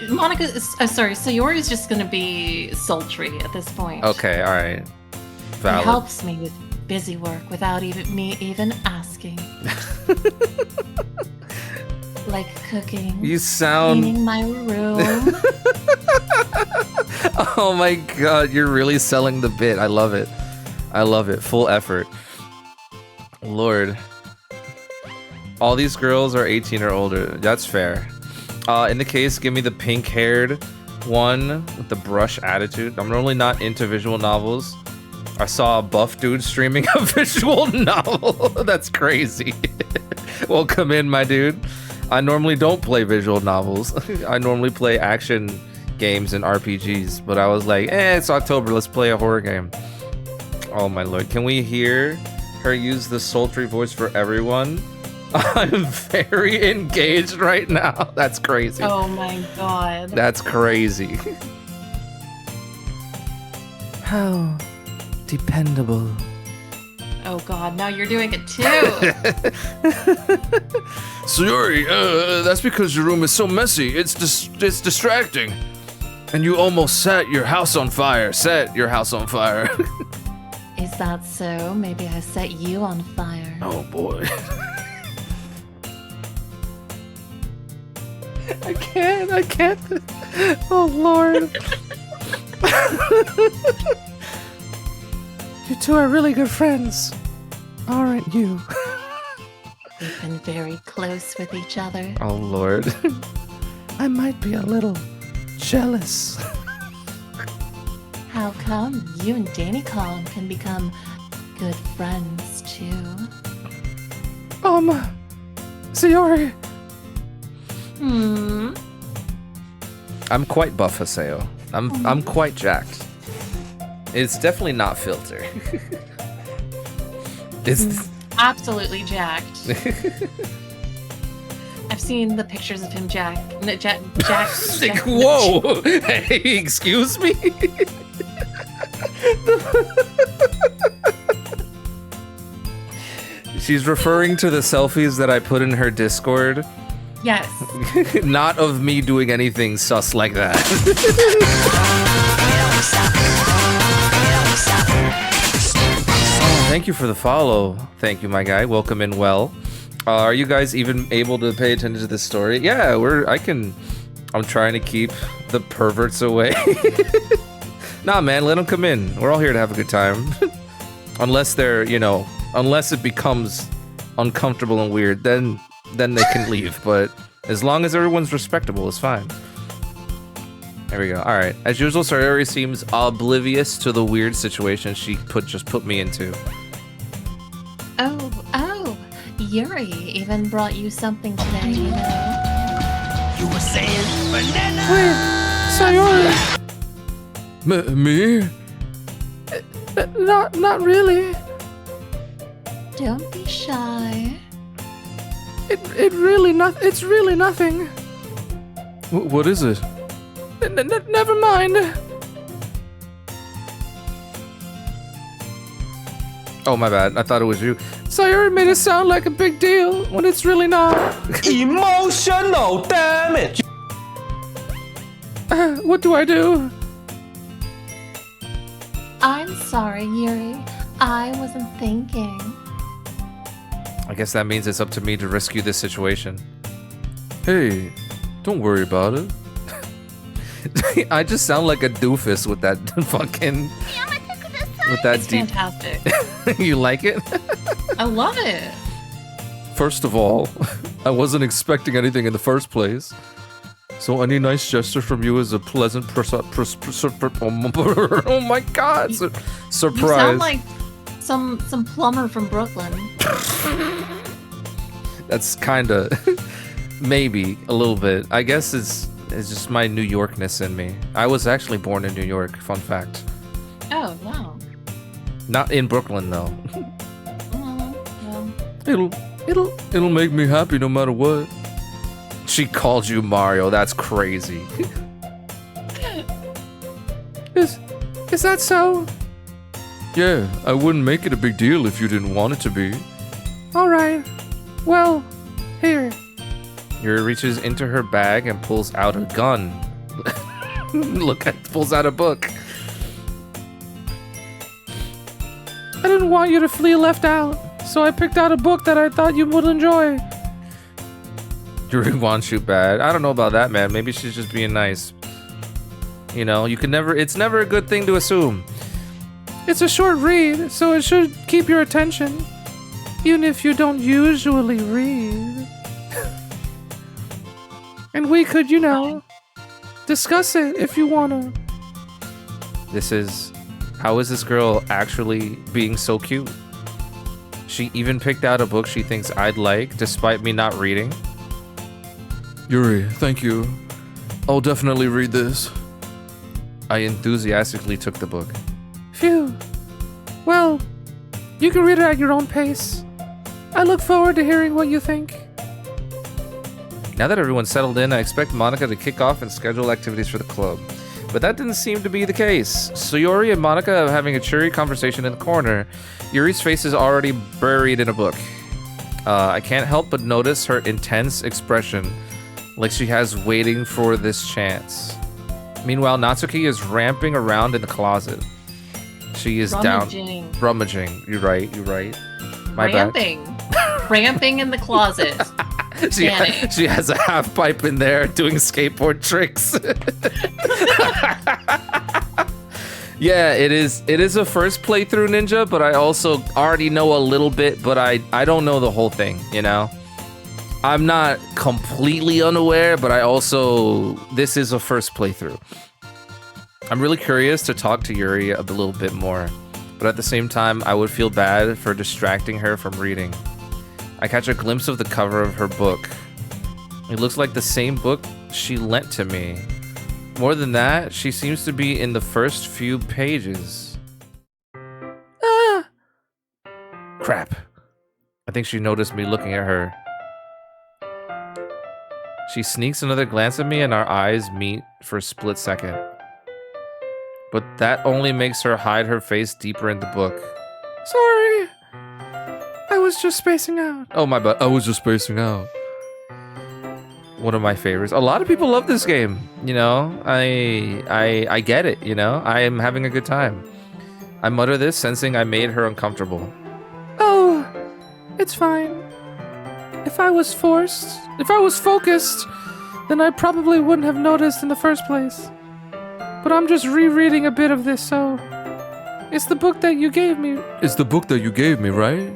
Monica is... sorry, Sayori's just gonna be sultry at this point. Okay, alright. Valid. He helps me with busy work without me even asking. Like cooking. You sound... Cleaning my room. Oh my god, you're really selling the bit. I love it. I love it. Full effort. Lord. All these girls are 18 or older. That's fair. In the case, give me the pink-haired one with the brush attitude. I'm normally not into visual novels. I saw a buff dude streaming a visual novel. That's crazy. Welcome in, my dude. I normally don't play visual novels. I normally play action games and RPGs, but I was like, it's October, let's play a horror game. Oh my lord, can we hear her use the sultry voice for everyone? I'm very engaged right now. That's crazy. Oh my god. That's crazy. How dependable. Oh god, now you're doing it too. Sayori, that's because your room is so messy. It's distracting. And you almost set your house on fire. Set your house on fire. Is that so? Maybe I set you on fire. Oh boy. I can't. Oh lord. You two are really good friends, aren't you? We've been very close with each other. Oh lord. I might be a little jealous. How come you and Danny Kong can become good friends too? Sayori. Hmm. I'm quite buff, Haseo. I'm quite jacked. It's definitely not filter. It's absolutely jacked. I've seen the pictures of him jacked. like, whoa! Hey, excuse me. She's referring to the selfies that I put in her Discord. Yes. Not of me doing anything sus like that. Oh, thank you for the follow. Thank you, my guy. Welcome in well. Are you guys even able to pay attention to this story? Yeah, I'm trying to keep the perverts away. Nah, man, let them come in. We're all here to have a good time. Unless they're, unless it becomes uncomfortable and weird, then they can leave. But as long as everyone's respectable, it's fine. There we go. All right. As usual, Sayori seems oblivious to the weird situation she just put me into. Oh, Yuri even brought you something today, you know. You were saying banana. Wait, Sayori. Me? Not really. Don't be shy. It's really nothing. What is it? Never mind. Oh, my bad. I thought it was you. Sayuri made it sound like a big deal when it's really not. Emotional damage. What do I do? I'm sorry, Yuri. I wasn't thinking. I guess that means it's up to me to rescue this situation. Hey, don't worry about it. I just sound like a doofus with that fucking... With that It's deep... fantastic. You like it? I love it. First of all, I wasn't expecting anything in the first place. So any nice gesture from you is a pleasant oh my god, surprise. You sound like some plumber from Brooklyn. That's kinda maybe a little bit. I guess it's just my New Yorkness in me. I was actually born in New York, fun fact. Oh, wow. Not in Brooklyn though. Well. It'll make me happy no matter what. She called you Mario. That's crazy. Is that so? Yeah, I wouldn't make it a big deal if you didn't want it to be. All right. Well, here. Yuri reaches into her bag and pulls out a gun. Pulls out a book. I didn't want you to feel left out, so I picked out a book that I thought you would enjoy. Yuri wants you bad. I don't know about that, man. Maybe she's just being nice. You know, it's never a good thing to assume. It's a short read, so it should keep your attention. Even if you don't usually read. And we could, discuss it if you wanna. How is this girl actually being so cute? She even picked out a book she thinks I'd like, despite me not reading. Yuri, thank you. I'll definitely read this. I enthusiastically took the book. Phew. Well, you can read it at your own pace. I look forward to hearing what you think. Now that everyone's settled in, I expect Monica to kick off and schedule activities for the club. But that didn't seem to be the case. So Yuri and Monica are having a cheery conversation in the corner. Yuri's face is already buried in a book. I can't help but notice her intense expression, like she has waiting for this chance. Meanwhile, Natsuki is ramping around in the closet. She is rummaging. You're right. My Ramping. Ramping in the closet. She has a half pipe in there doing skateboard tricks. Yeah, it is a first playthrough ninja, but I also already know a little bit, but I don't know the whole thing, I'm not completely unaware, but this is a first playthrough. I'm really curious to talk to Yuri a little bit more, but at the same time, I would feel bad for distracting her from reading. I catch a glimpse of the cover of her book. It looks like the same book she lent to me. More than that, she seems to be in the first few pages. Ah! Crap. I think she noticed me looking at her. She sneaks another glance at me and our eyes meet for a split second. But that only makes her hide her face deeper in the book. Sorry. I was just spacing out. Oh, my bad. I was just spacing out. One of my favorites. A lot of people love this game. I get it, I am having a good time. I mutter this, sensing I made her uncomfortable. Oh, it's fine. If I was focused, then I probably wouldn't have noticed in the first place. But I'm just rereading a bit of this, so... It's the book that you gave me. It's the book that you gave me, right?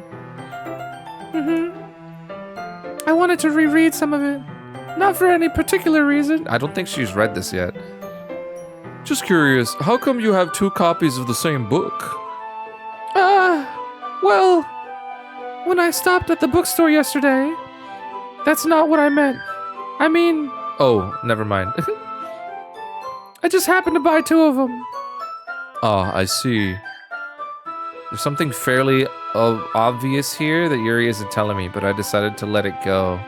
Mm-hmm. I wanted to reread some of it. Not for any particular reason. I don't think she's read this yet. Just curious, how come you have 2 copies of the same book? Well, when I stopped at the bookstore yesterday, that's not what I meant. I mean... Oh, never mind. I just happened to buy 2 of them. Ah, I see. There's something fairly obvious here that Yuri isn't telling me, but I decided to let it go.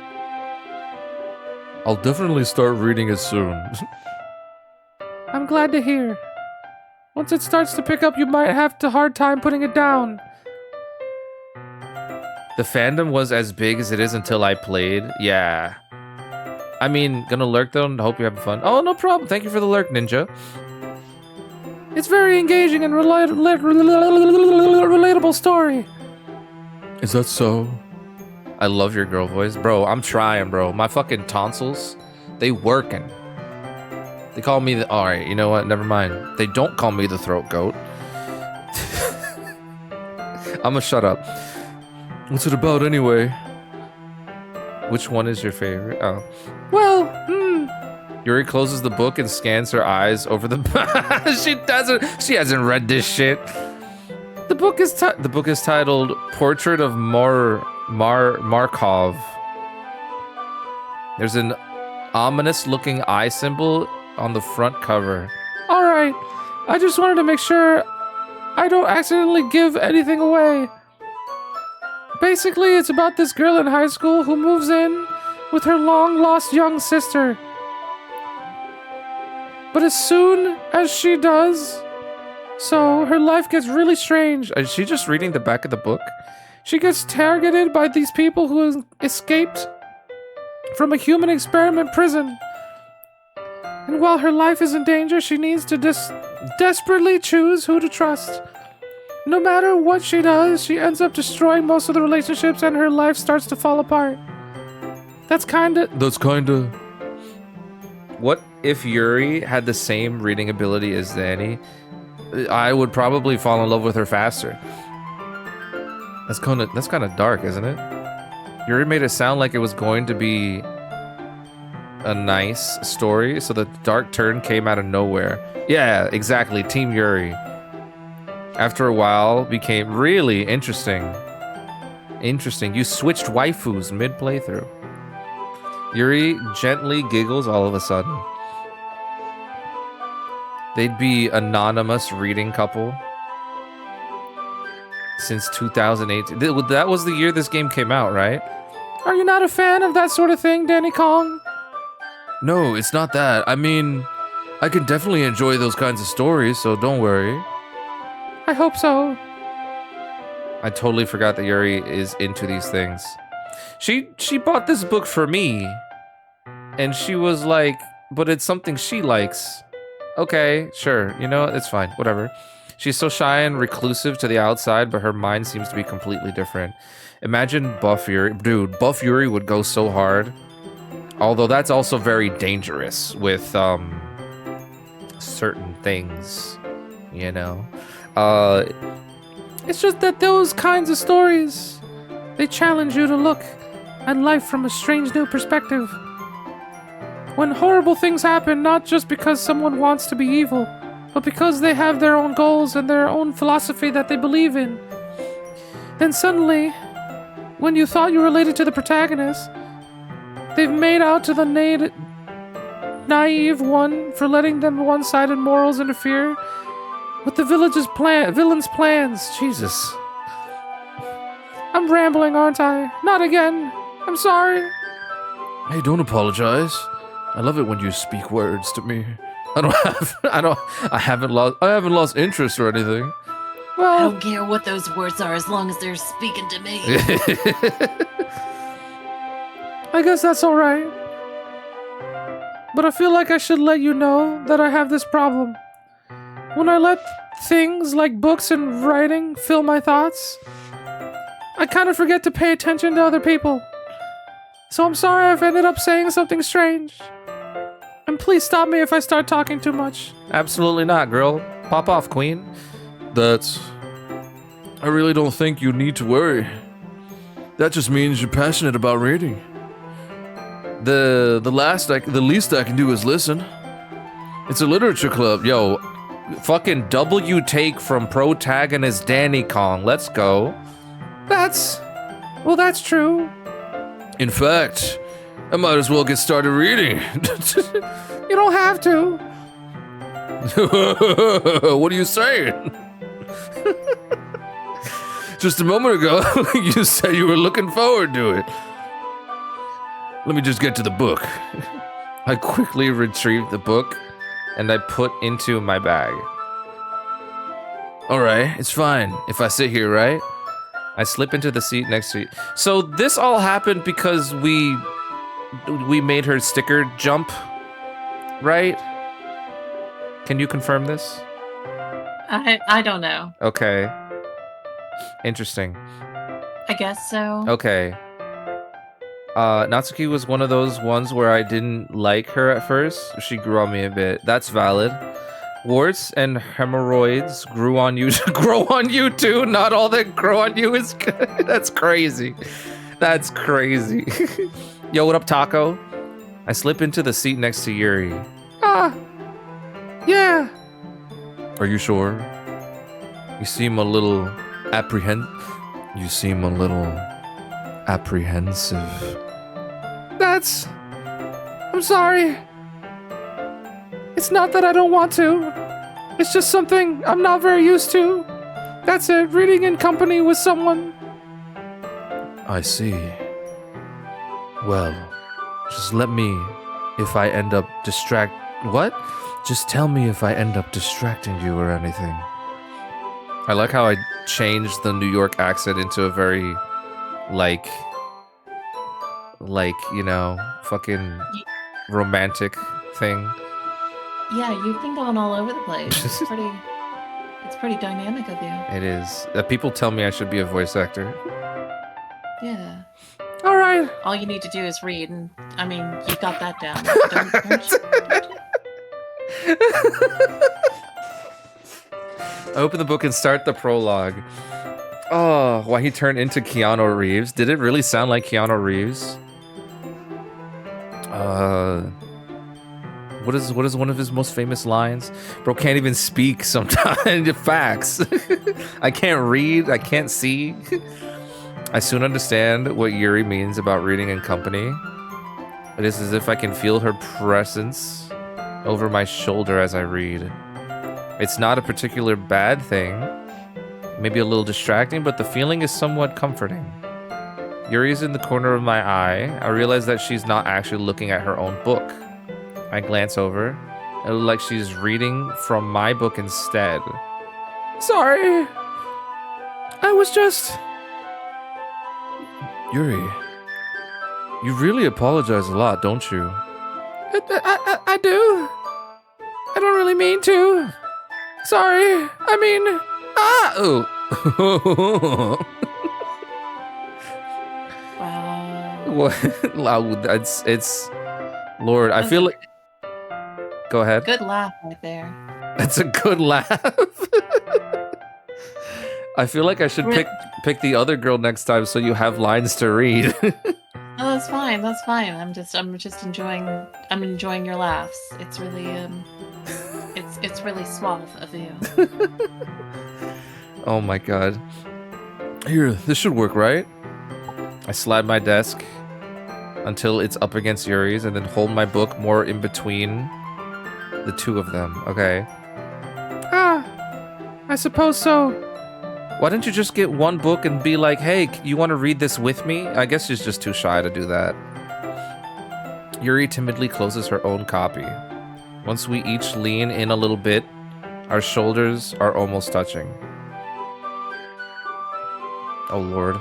I'll definitely start reading it soon. I'm glad to hear. Once it starts to pick up, you might have a hard time putting it down. The fandom was as big as it is until I played. Yeah. I mean, gonna lurk though, and hope you're having fun. Oh, no problem. Thank you for the lurk, Ninja. It's very engaging and relatable story. Is that so? I love your girl voice. Bro, I'm trying, bro. My fucking tonsils, they working. They call me the... Alright, you know what? Never mind. They don't call me the throat goat. I'ma shut up. What's it about anyway? Which one is your favorite? Oh. Well, Yuri closes the book and scans her eyes over the... She hasn't read this shit. The book is titled Portrait of Markov. There's an ominous-looking eye symbol on the front cover. All right, I just wanted to make sure I don't accidentally give anything away. Basically, it's about this girl in high school who moves in with her long-lost young sister. But as soon as she does, so her life gets really strange. Is she just reading the back of the book? She gets targeted by these people who escaped from a human experiment prison. And while her life is in danger, she needs to desperately choose who to trust. No matter what she does, she ends up destroying most of the relationships and her life starts to fall apart. That's kinda... What if Yuri had the same reading ability as Danny? I would probably fall in love with her faster. That's kind of dark, isn't it? Yuri made it sound like it was going to be a nice story, so the dark turn came out of nowhere. Yeah, exactly. Team Yuri. After a while, became really interesting. Interesting. You switched waifus mid-playthrough. Yuri gently giggles all of a sudden. They'd be anonymous reading couple since 2018. That was the year this game came out, right? Are you not a fan of that sort of thing, Danny Kong? No, it's not that. I mean, I can definitely enjoy those kinds of stories, so don't worry. I hope so. I totally forgot that Yuri is into these things. She bought this book for me, and she was like, but it's something she likes. Okay, sure, you know, it's fine, whatever. She's so shy and reclusive to the outside, but her mind seems to be completely different. Imagine Buff Yuri. Dude, Buff Yuri would go so hard. Although that's also very dangerous with certain things, you know. It's just that those kinds of stories, they challenge you to look at life from a strange new perspective. When horrible things happen, not just because someone wants to be evil, but because they have their own goals and their own philosophy that they believe in. Then suddenly, when you thought you related to the protagonist, they've made out to the naive one for letting them one-sided morals interfere with the villain's plans. Jesus. I'm rambling, aren't I? Not again. I'm sorry. Hey, don't apologize. I love it when you speak words to me. I haven't lost interest or anything. Well, I don't care what those words are as long as they're speaking to me. I guess that's all right. But I feel like I should let you know that I have this problem. When I let things like books and writing fill my thoughts, I kind of forget to pay attention to other people. So I'm sorry I've ended up saying something strange. And please stop me if I start talking too much. Absolutely not, girl. Pop off, queen. I really don't think you need to worry. That just means you're passionate about reading. The least I can do is listen. It's a literature club. Yo, fucking W take from protagonist Danny Kong. Let's go. That's true. In fact, I might as well get started reading. You don't have to. What are you saying? Just a moment ago, you said you were looking forward to it. Let me just get to the book. I quickly retrieved the book and I put into my bag. All right, it's fine if I sit here, right? I slip into the seat next to you. So this all happened because we made her sticker jump, right? Can you confirm this? I don't know. Okay. Interesting. I guess so. Okay. Natsuki was one of those ones where I didn't like her at first. She grew on me a bit. That's valid. Warts and hemorrhoids grew on you. Grow on you too. Not all that grow on you is good. That's crazy. That's crazy. Yo, what up, Taco? I slip into the seat next to Yuri. Yeah. Are you sure? You seem a little apprehensive. I'm sorry. It's not that I don't want to. It's just something I'm not very used to. That's it, reading in company with someone. I see. Well, just let me, if I end up What? Just tell me if I end up distracting you or anything. I like how I changed the New York accent into a very, like, you know, fucking romantic thing. Yeah, you've been going all over the place. It's pretty dynamic of you. It is. People tell me I should be a voice actor. Yeah. All right. All you need to do is read, and I mean, you got that down. Don't you? I open the book and start the prologue. Oh, why he turned into Keanu Reeves. Did it really sound like Keanu Reeves? What is one of his most famous lines? Bro can't even speak sometimes. Facts. I can't read. I can't see. I soon understand what Yuri means about reading in company. It is as if I can feel her presence over my shoulder as I read. It's not a particular bad thing. Maybe a little distracting, but the feeling is somewhat comforting. Yuri's in the corner of my eye. I realize that she's not actually looking at her own book. I glance over. It looks like she's reading from my book instead. Sorry. I was just... Yuri, you really apologize a lot, don't you? I do. I don't really mean to. Sorry. I mean... Oh. Wow. What? Loud. It's... Lord, I feel like... Go ahead. Good laugh right there. That's a good laugh. I feel like I should pick the other girl next time so you have lines to read. Oh, that's fine. That's fine. I'm just enjoying your laughs. It's really it's really suave of you. Oh my god. Here, this should work, right? I slide my desk until it's up against Yuri's and then hold my book more in between the two of them. Okay. I suppose so. Why don't you just get one book and be like, hey, you want to read this with me? I guess she's just too shy to do that. Yuri timidly closes her own copy. Once we each lean in a little bit, our shoulders are almost touching. Oh, Lord.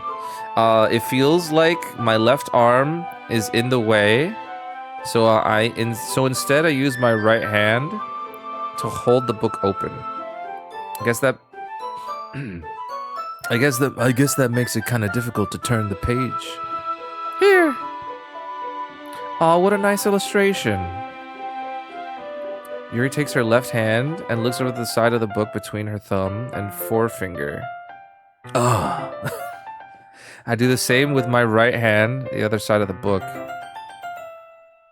It feels like my left arm is in the way, so instead I use my right hand to hold the book open. I guess that makes it kind of difficult to turn the page. Here. Aw, what a nice illustration. Yuri takes her left hand and looks over the side of the book between her thumb and forefinger. Ah. I do the same with my right hand, the other side of the book.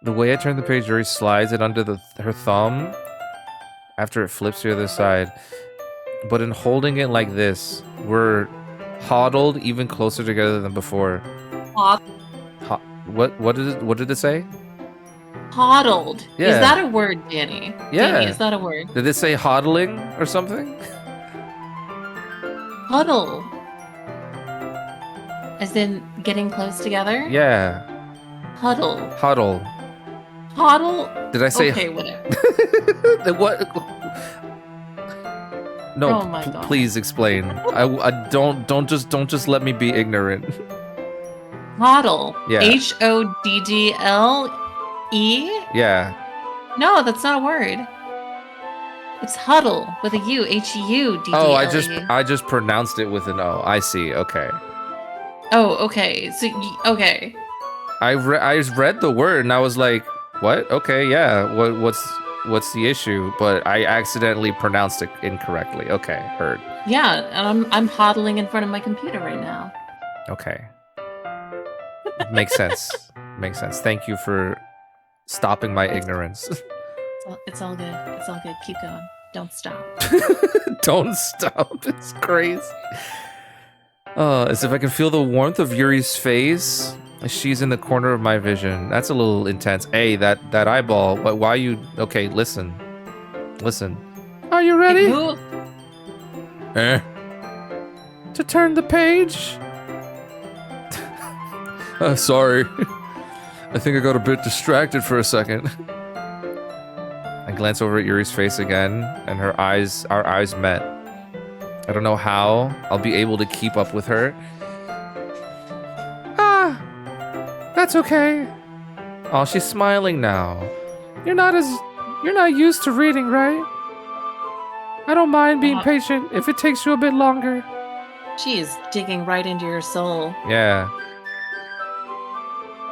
The way I turn the page, Yuri slides it under her thumb after it flips to the other side. But in holding it like this, we're huddled even closer together than before. What did it say? Huddled. Yeah. Is that a word, Danny? Yeah. Danny, is that a word? Did it say hodling or something? Huddle. As in getting close together? Yeah. Huddle. Huddle. Huddle? Did I say Okay, whatever. what? No, Oh my God. please explain. I don't just let me be ignorant. Hoddle. Yeah. Hoddle-E? Yeah. No, that's not a word. It's huddle with a U. H-U-D-D-L-E. Oh, I just pronounced it with an O. I see. Okay. Oh, okay. So, okay. I read the word and I was like, what? Okay, yeah. What's the issue? But I accidentally pronounced it incorrectly. Okay, heard. Yeah, and I'm hodling in front of my computer right now. Okay. Makes sense. Makes sense. Thank you for stopping my ignorance. It's all good. It's all good. Keep going. Don't stop. Don't stop. It's crazy. As if I can feel the warmth of Yuri's face. She's in the corner of my vision. That's a little intense. Hey, that eyeball. Why you? Okay, listen. Listen. Are you ready? To turn the page? Sorry. I think I got a bit distracted for a second. I glance over at Yuri's face again, and our eyes met. I don't know how I'll be able to keep up with her. Ah, that's okay. Oh, she's smiling now. You're not used to reading, right? I don't mind being patient if it takes you a bit longer. She is digging right into your soul. Yeah.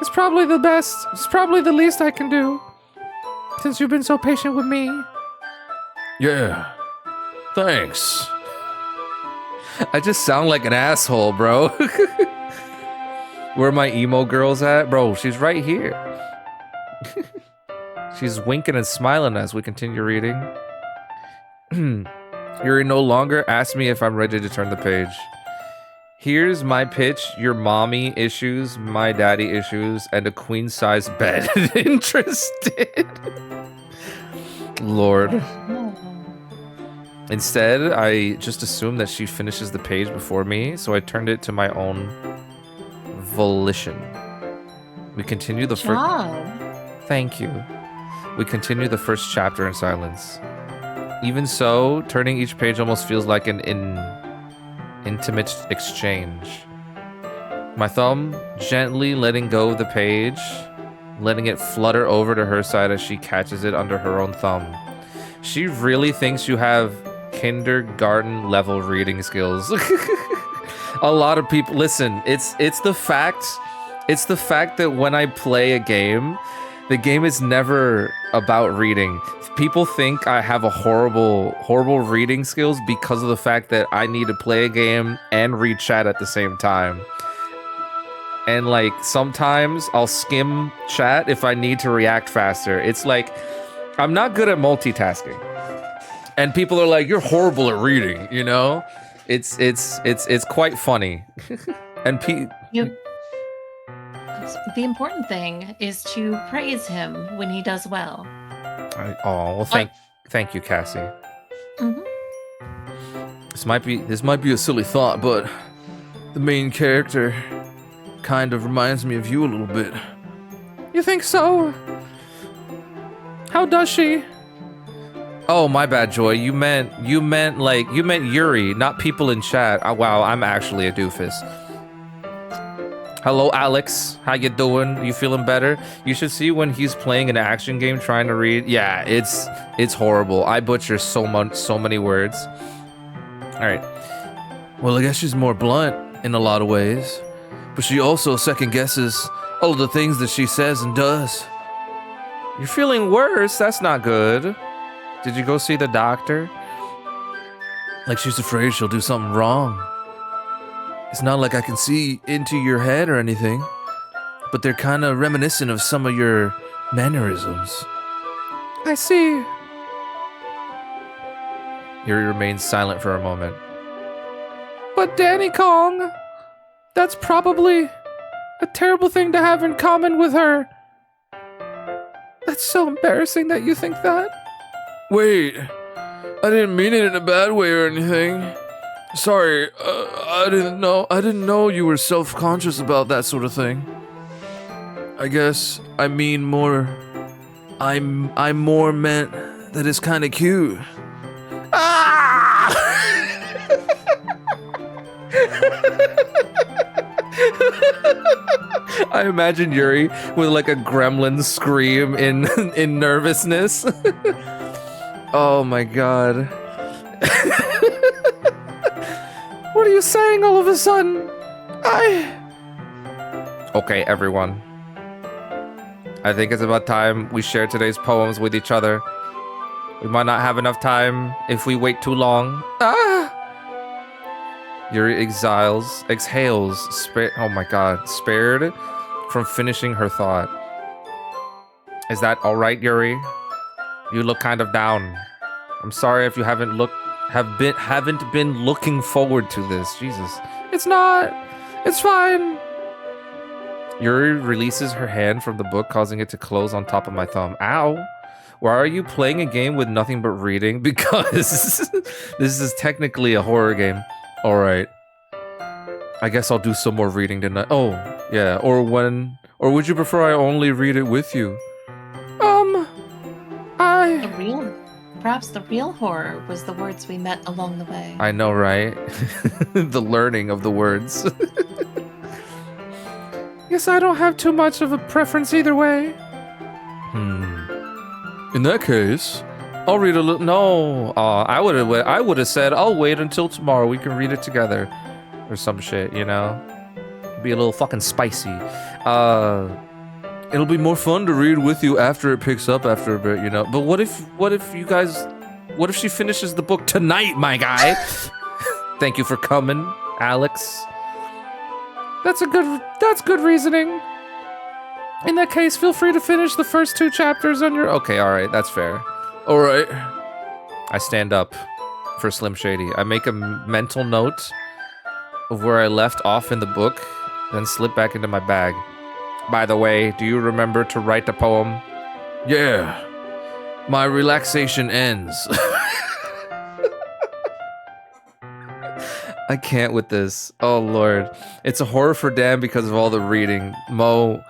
It's probably the best. It's probably the least I can do. Since you've been so patient with me. Yeah. Thanks. I just sound like an asshole, bro. Where are my emo girls at? Bro, she's right here. She's winking and smiling as we continue reading. Yuri no longer asks me if I'm ready to turn the page. Here's my pitch, your mommy issues, my daddy issues, and a queen-size bed. Interested? Lord. Instead, I just assumed that she finishes the page before me, so I turned it to my own volition. We continue the first... Thank you. We continue the first chapter in silence. Even so, turning each page almost feels like an intimate exchange. My thumb gently letting go of the page, letting it flutter over to her side as she catches it under her own thumb. She really thinks you have kindergarten level reading skills. A lot of people listen, it's the fact that when I play a game, the game is never about reading. People think I have a horrible reading skills because of the fact that I need to play a game and read chat at the same time. And like sometimes I'll skim chat if I need to react faster. It's like I'm not good at multitasking. And people are like, "You're horrible at reading," you know? It's quite funny. And the important thing is to praise him when he does well. Thank you, Cassie. Mm-hmm. This might be a silly thought, but the main character kind of reminds me of you a little bit. You think so? How does she? Oh, my bad, Joy. You meant Yuri, not people in chat. Oh, wow, I'm actually a doofus. Hello, Alex. How you doing? You feeling better? You should see when he's playing an action game trying to read. Yeah, it's horrible. I butcher so many words. All right. Well, I guess she's more blunt in a lot of ways, but she also second guesses all of the things that she says and does. You're feeling worse? That's not good. Did you go see the doctor? Like she's afraid she'll do something wrong. It's not like I can see into your head or anything, but they're kind of reminiscent of some of your mannerisms. I see. Yuri remains silent for a moment. But Danny Kong, that's probably a terrible thing to have in common with her. That's so embarrassing that you think that. Wait, I didn't mean it in a bad way or anything. Sorry, I didn't know you were self-conscious about that sort of thing. I guess I mean more. I more meant that it's kind of cute. Ah! I imagine Yuri with like a gremlin scream in nervousness. Oh my god. What are you saying all of a sudden? Okay, everyone. I think it's about time we share today's poems with each other. We might not have enough time if we wait too long. Yuri exhales, oh my god, spared from finishing her thought. Is that alright, Yuri? You look kind of down. I'm sorry if you haven't been looking forward to this. Jesus. It's not. It's fine. Yuri releases her hand from the book, causing it to close on top of my thumb. Ow. Why are you playing a game with nothing but reading? Because this is technically a horror game. Alright. I guess I'll do some more reading tonight. Oh, yeah. Or would you prefer I only read it with you? Perhaps the real horror was the words we met along the way. I know, right? The learning of the words. Guess I don't have too much of a preference either way. In that case, I'll read a little. No, I would have said I'll wait until tomorrow. We can read it together, or some shit. You know, be a little fucking spicy. It'll be more fun to read with you after it picks up after a bit. You know, but what if she finishes the book tonight, my guy? Thank you for coming, Alex. That's good reasoning. In that case, feel free to finish the first 2 chapters on your... Okay, alright, that's fair. Alright. I stand up for Slim Shady. I make a mental note of where I left off in the book, then slip back into my bag. By the way, do you remember to write the poem? Yeah. My relaxation ends. I can't with this. Oh, Lord. It's a horror for Dan because of all the reading. Mo...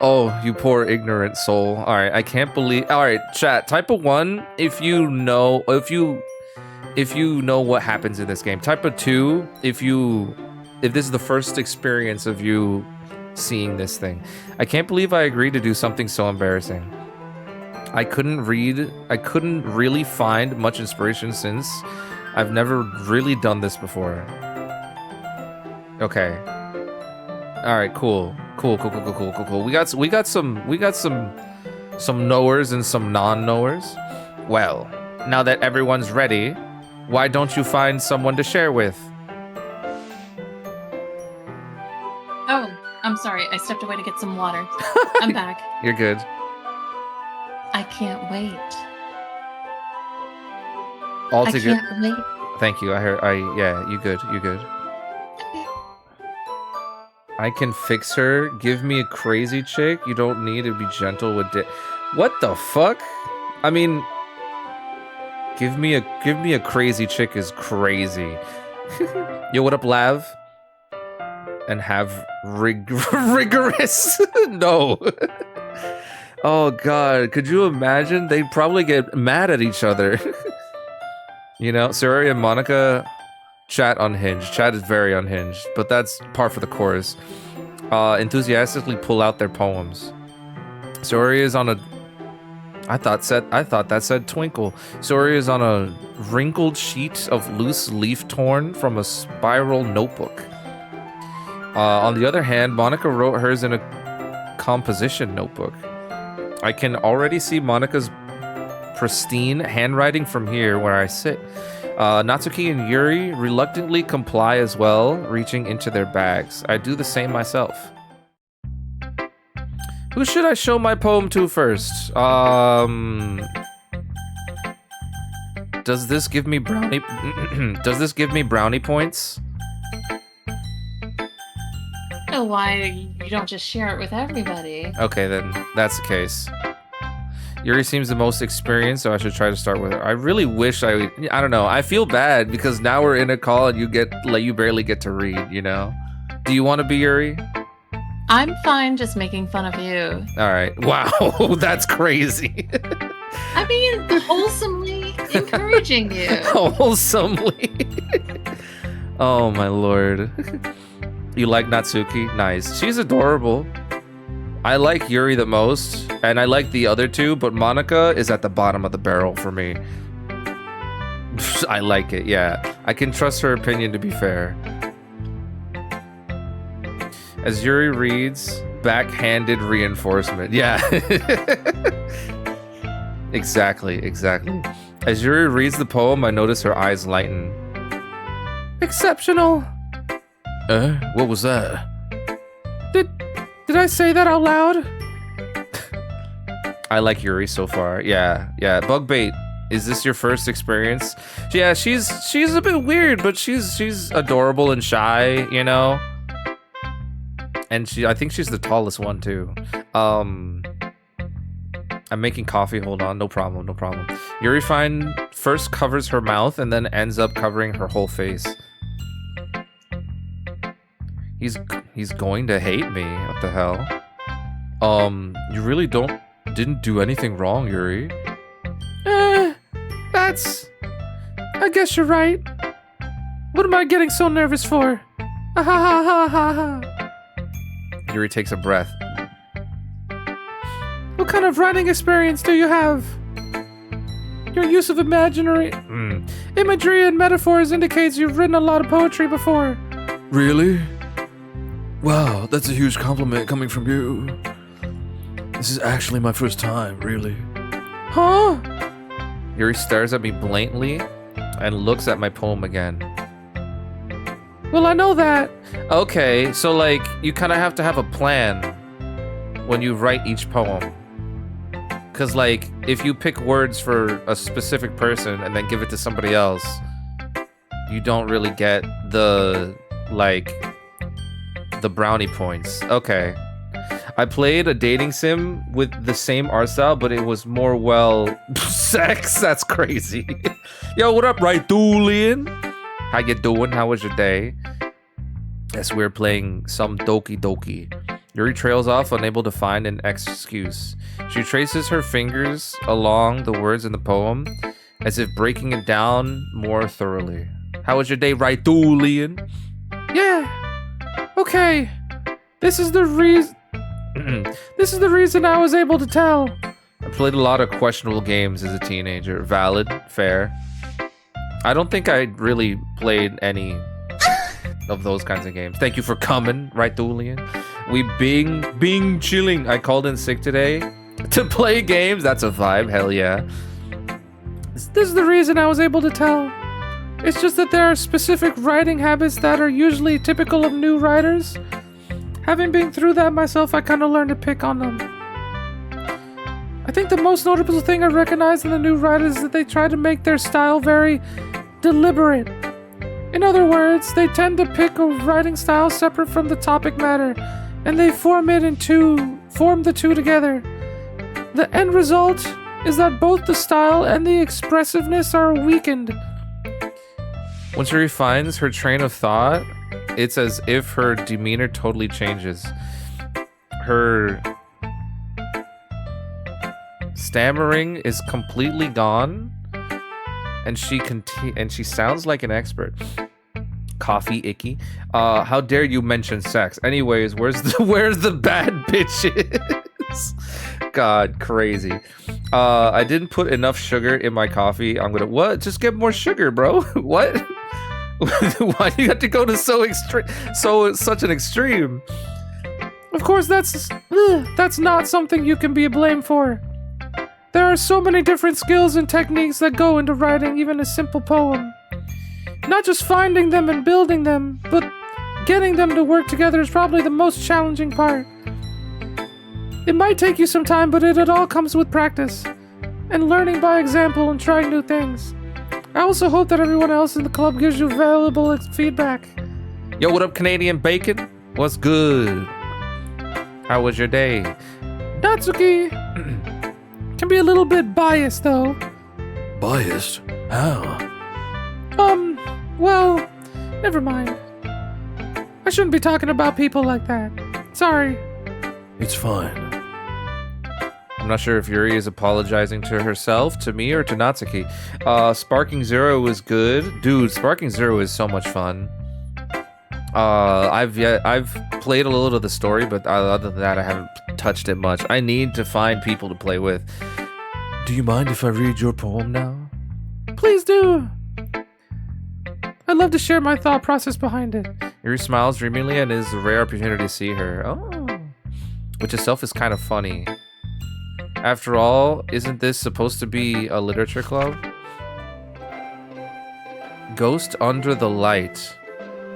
Oh, you poor ignorant soul. Alright, I can't believe... Alright, chat, type a 1 if you know what happens in this game. Type a 2 if this is the first experience of you seeing this thing. I can't believe I agreed to do something so embarrassing. I couldn't really find much inspiration since I've never really done this before. Okay. Alright, cool. Cool. We got some knowers and some non-knowers. Well, now that everyone's ready, why don't you find someone to share with? Oh, I'm sorry. I stepped away to get some water. I'm back. You're good. I can't wait. All I together. can't wait. Thank you. Yeah, you good. I can fix her. Give me a crazy chick. You don't need to be gentle with What the fuck? I mean, give me a crazy chick is crazy. Yo, what up, Lav? And have rigorous? No. Oh god, could you imagine? They'd probably get mad at each other. You know, Suri and Monica. Chat unhinged. Chat is very unhinged, but that's par for the course. Enthusiastically pull out their poems. Suri is on a... I thought that said twinkle. Suri is on a wrinkled sheet of loose leaf torn from a spiral notebook. On the other hand, Monica wrote hers in a composition notebook. I can already see Monica's pristine handwriting from here where I sit. Natsuki and Yuri reluctantly comply as well, reaching into their bags. I do the same myself. Who should I show my poem to first? Does this give me brownie? Does this give me brownie points? Oh, why you don't just share it with everybody? Okay, then that's the case. Yuri seems the most experienced, so I should try to start with her. I really wish I don't know. I feel bad because now we're in a call and you barely get to read, you know? Do you want to be Yuri? I'm fine just making fun of you. All right. Wow, that's crazy. I mean, wholesomely encouraging you. Wholesomely. Oh my lord. You like Natsuki? Nice. She's adorable. I like Yuri the most, and I like the other two, but Monica is at the bottom of the barrel for me. I like it, yeah. I can trust her opinion to be fair. As Yuri reads, backhanded reinforcement. Yeah. Exactly. As Yuri reads the poem, I notice her eyes lighten. Exceptional. What was that? Did I say that out loud? I like Yuri so far. Yeah. Bugbait, is this your first experience? Yeah, she's a bit weird, but she's adorable and shy, you know? And I think she's the tallest one too. I'm making coffee. Hold on, no problem. Yuri first covers her mouth and then ends up covering her whole face. He's going to hate me. What the hell? You really didn't do anything wrong, Yuri. I guess you're right. What am I getting so nervous for? Ha ha ha ha ha. Yuri takes a breath. What kind of writing experience do you have? Your use of imaginary imagery and metaphors indicates you've written a lot of poetry before. Really? Wow, that's a huge compliment coming from you. This is actually my first time, really. Huh? Yuri stares at me blatantly and looks at my poem again. Well, I know that. Okay, so like, you kind of have to have a plan when you write each poem. Because like, if you pick words for a specific person and then give it to somebody else, you don't really get the brownie points. Okay. I played a dating sim with the same art style, but it was more, sex? That's crazy. Yo, what up, right, Julian? How you doing? How was your day? Yes, we're playing some Doki Doki. Yuri trails off, unable to find an excuse. She traces her fingers along the words in the poem, as if breaking it down more thoroughly. How was your day, right, Julian? Yeah. Okay. This is the reason I was able to tell. I played a lot of questionable games as a teenager. Valid, fair. I don't think I really played any of those kinds of games. Thank you for coming, right, Julian? We being chilling. I called in sick today to play games. That's a vibe, hell yeah. This is the reason I was able to tell. It's just that there are specific writing habits that are usually typical of new writers. Having been through that myself, I kind of learned to pick on them. I think the most notable thing I recognize in the new writers is that they try to make their style very deliberate. In other words, they tend to pick a writing style separate from the topic matter, and they form the two together. The end result is that both the style and the expressiveness are weakened. Once Yuri finds her train of thought, it's as if her demeanor totally changes. Her stammering is completely gone, and she sounds like an expert. Coffee icky. How dare you mention sex? Anyways, where's the bad bitches? God, crazy. I didn't put enough sugar in my coffee. I'm gonna what? Just get more sugar, bro. What? Why do you have to go to such an extreme? Of course, that's not something you can be blamed for. There are so many different skills and techniques that go into writing even a simple poem. Not just finding them and building them, but getting them to work together is probably the most challenging part. It might take you some time, but it all comes with practice and learning by example and trying new things. I also hope that everyone else in the club gives you valuable feedback. Yo, what up, Canadian Bacon? What's good? How was your day? Natsuki! Can be a little bit biased, though. Biased? How? Well, never mind. I shouldn't be talking about people like that. Sorry. It's fine. I'm not sure if Yuri is apologizing to herself, to me, or to Natsuki. Sparking Zero was good. Dude, Sparking Zero is so much fun. I've played a little of the story, but other than that, I haven't touched it much. I need to find people to play with. Do you mind if I read your poem now? Please do. I'd love to share my thought process behind it. Yuri smiles dreamily and it is a rare opportunity to see her. Oh. Which itself is kind of funny. After all, isn't this supposed to be a literature club? Ghost Under the Light.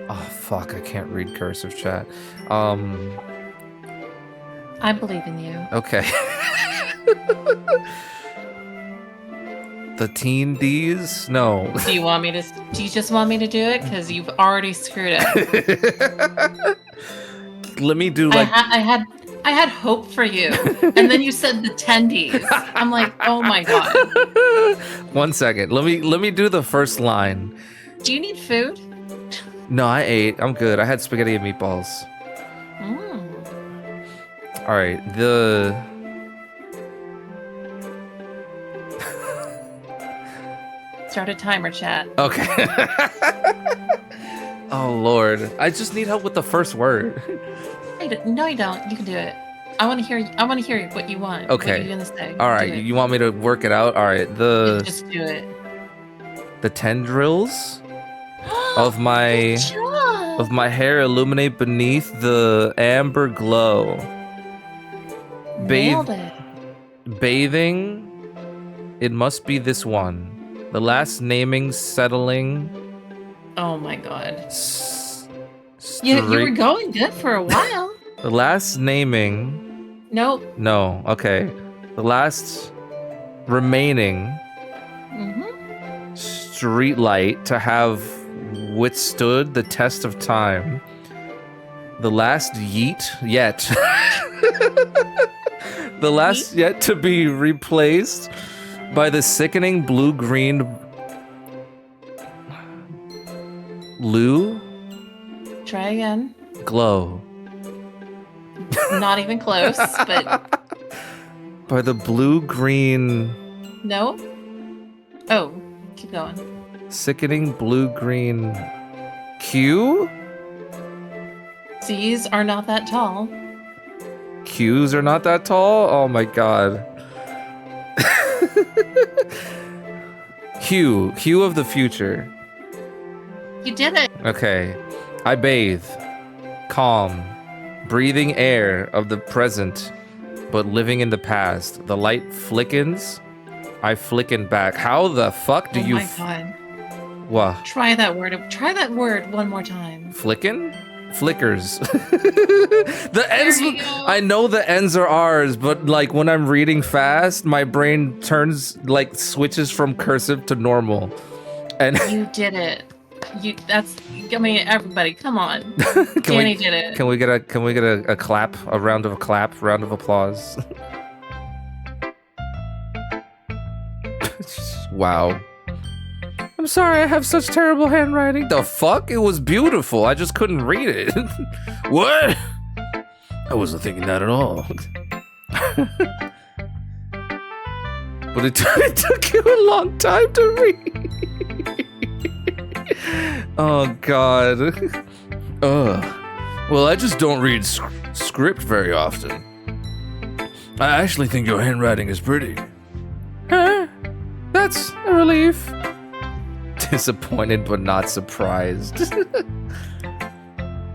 Oh, fuck, I can't read cursive chat. I believe in you. Okay. The Teen D's? No. Do you want me to? Do you just want me to do it? Because you've already screwed up. Let me do like. I had hope for you, and then you said the tendies. I'm like, oh my god. 1 second. Let me do the first line. Do you need food? No, I ate. I'm good. I had spaghetti and meatballs. All right. Start a timer, chat. Okay. Oh Lord, I just need help with the first word. No, you don't. You can do it. I want to hear. I want to hear what you want. Okay. What are you gonna say? All right. You want me to work it out? All right. Just do it. The tendrils of my hair illuminate beneath the amber glow. Nailed it. Bathing. It must be this one. The last naming settling. Oh my god. You were going good for a while. The last naming. Nope. No. Okay. The last remaining street light to have withstood the test of time. The last yeet yet. The last yet to be replaced by the sickening blue-green Lou? Try again. Glow. Not even close, but... By the blue-green... No? Oh, keep going. Sickening blue-green... Q? C's are not that tall. Q's are not that tall? Oh my god. Hue of the future. You did it. Okay. I bathe. Calm. Breathing air of the present, but living in the past. The light flickens. I flicken back. How the fuck do you... Oh my god. What? Try that word. Try that word one more time. Flicken? Flickers. The ends. I know the ends are R's, but like when I'm reading fast, my brain switches from cursive to normal. And you did it. I mean, everybody, come on. Danny did it. Can we get a clap, a round of applause? Wow. I'm sorry, I have such terrible handwriting. The fuck? It was beautiful. I just couldn't read it. What? I wasn't thinking that at all. But it took you a long time to read. Oh, God. Well, I just don't read script very often. I actually think your handwriting is pretty. Huh? That's a relief. Disappointed but not surprised.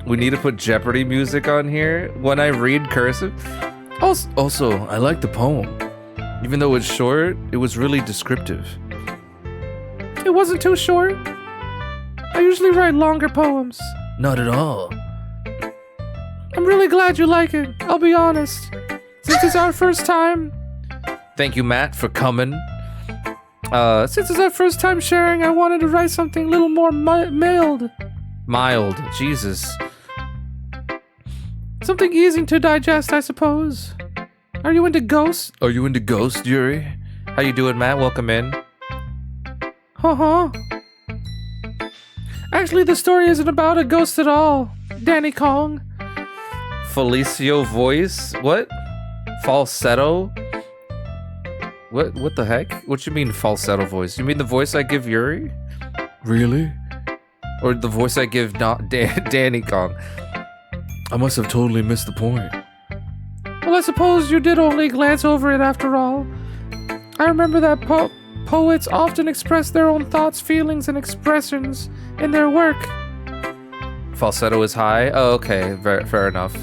We need to put Jeopardy music on here when I read cursive. Also, I like the poem. Even though it's short, it was really descriptive. It wasn't too short. I usually write longer poems. Not at all. I'm really glad you like it, I'll be honest. Since it's our first time... Thank you, Matt, for coming. Since it's our first time sharing, I wanted to write something a little more mild. Mild, Jesus. Something easy to digest, I suppose. Are you into ghosts? Are you into ghosts, Yuri? How you doing, Matt? Welcome in. Actually, the story isn't about a ghost at all, Danny Kong. Felicio voice? What? Falsetto? What the heck? What you mean falsetto voice? You mean the voice I give Yuri? Really? Or the voice I give Danny Kong? I must have totally missed the point. Well, I suppose you did only glance over it after all. I remember that poets often express their own thoughts, feelings, and expressions in their work. Falsetto is high? Oh, okay. Fair enough.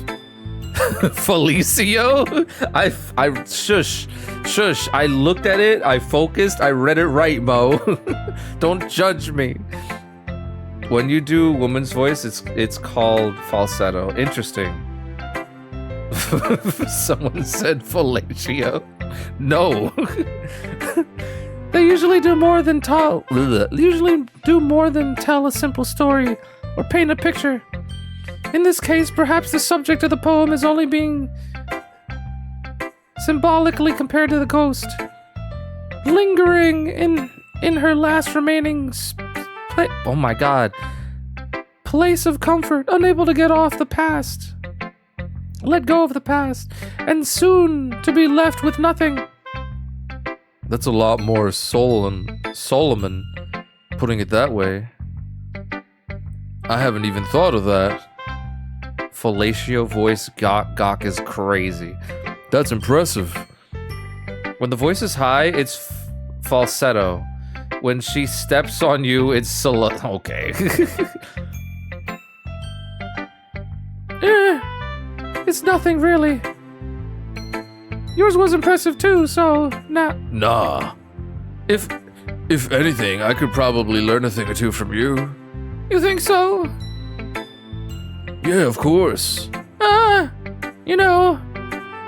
Felicio? I shush. I looked at it, I focused, I read it right, Mo. Don't judge me. When you do woman's voice, it's called falsetto. Interesting. Someone said fellatio. No. They usually do more than tell a simple story or paint a picture. In this case, perhaps the subject of the poem is only being symbolically compared to the ghost, lingering in her last remaining oh my god. place of comfort, unable to get off the past, let go of the past, and soon to be left with nothing. That's a lot more Solomon, putting it that way. I haven't even thought of that. Fellatio voice gawk is crazy. That's impressive. When the voice is high, it's falsetto. When she steps on you, it's solo. Okay. It's nothing really. Yours was impressive too, so Nah. If anything, I could probably learn a thing or two from you. You think so? Yeah, of course. You know,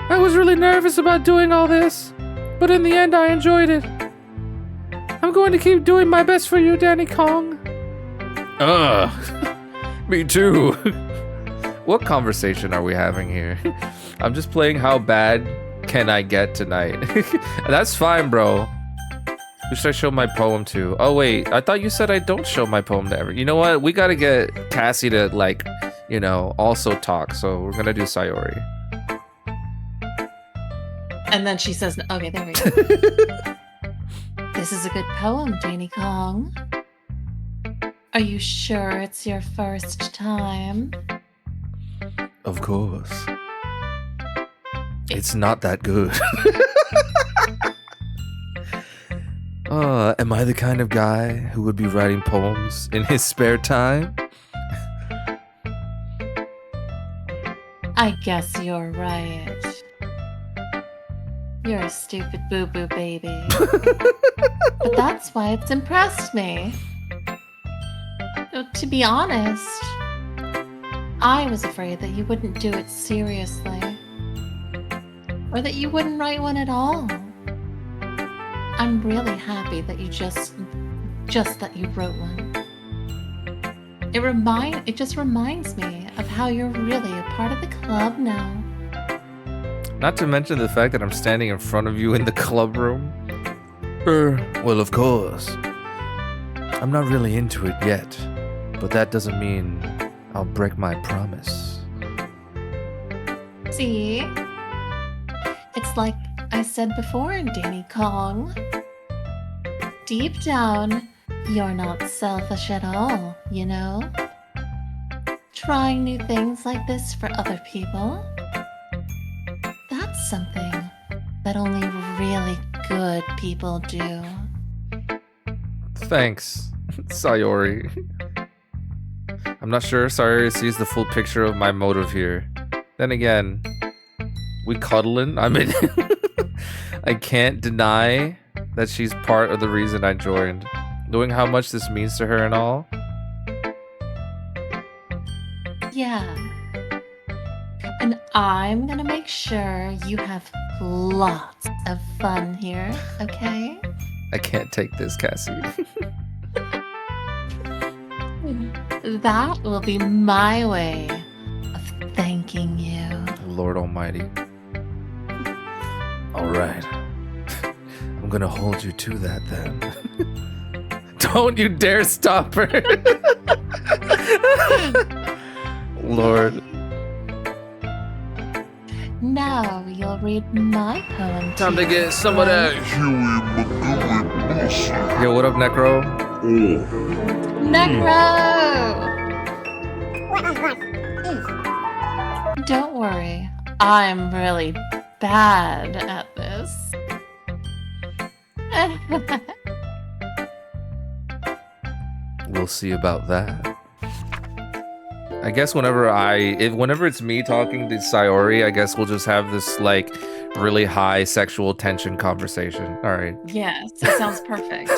I was really nervous about doing all this, but in the end I enjoyed it. I'm going to keep doing my best for you, Danny Kong. Me too. What conversation are we having here? I'm just playing how bad can I get tonight. That's fine, bro. Who should I show my poem to? Oh wait, I thought you said I don't show my poem to everyone. You know what? We gotta get Cassie to like, you know, also talk. So we're gonna do Sayori. And then she says, okay, there we go. This is a good poem, Danny Kong. Are you sure it's your first time? Of course. It's not that good. Am I the kind of guy who would be writing poems in his spare time? I guess you're right. You're a stupid boo-boo baby. But that's why it's impressed me. To be honest, I was afraid that you wouldn't do it seriously. Or that you wouldn't write one at all. I'm really happy that you just that you wrote one. It just reminds me of how you're really a part of the club now. Not to mention the fact that I'm standing in front of you in the club room. Well, of course. I'm not really into it yet, but that doesn't mean I'll break my promise. See? It's like I said before, Danny Kong. Deep down, you're not selfish at all, you know? Trying new things like this for other people. That's something that only really good people do. Thanks, Sayori. I'm not sure Sayori sees the full picture of my motive here. Then again, we cuddling. I mean, I can't deny that she's part of the reason I joined. Knowing how much this means to her and all. Yeah. And I'm gonna make sure you have lots of fun here, okay? I can't take this, Cassie. That will be my way of thanking you. Lord Almighty. All right. I'm gonna hold you to that then. Don't you dare stop her. Lord. Now you'll read my poem. Time to you, get some of right? that. Yo, what up, Necro? Necro! Don't worry, I'm really bad at this. We'll see about that. I guess whenever it's me talking to Sayori, I guess we'll just have this like really high sexual tension conversation. All right. Yes, it sounds perfect.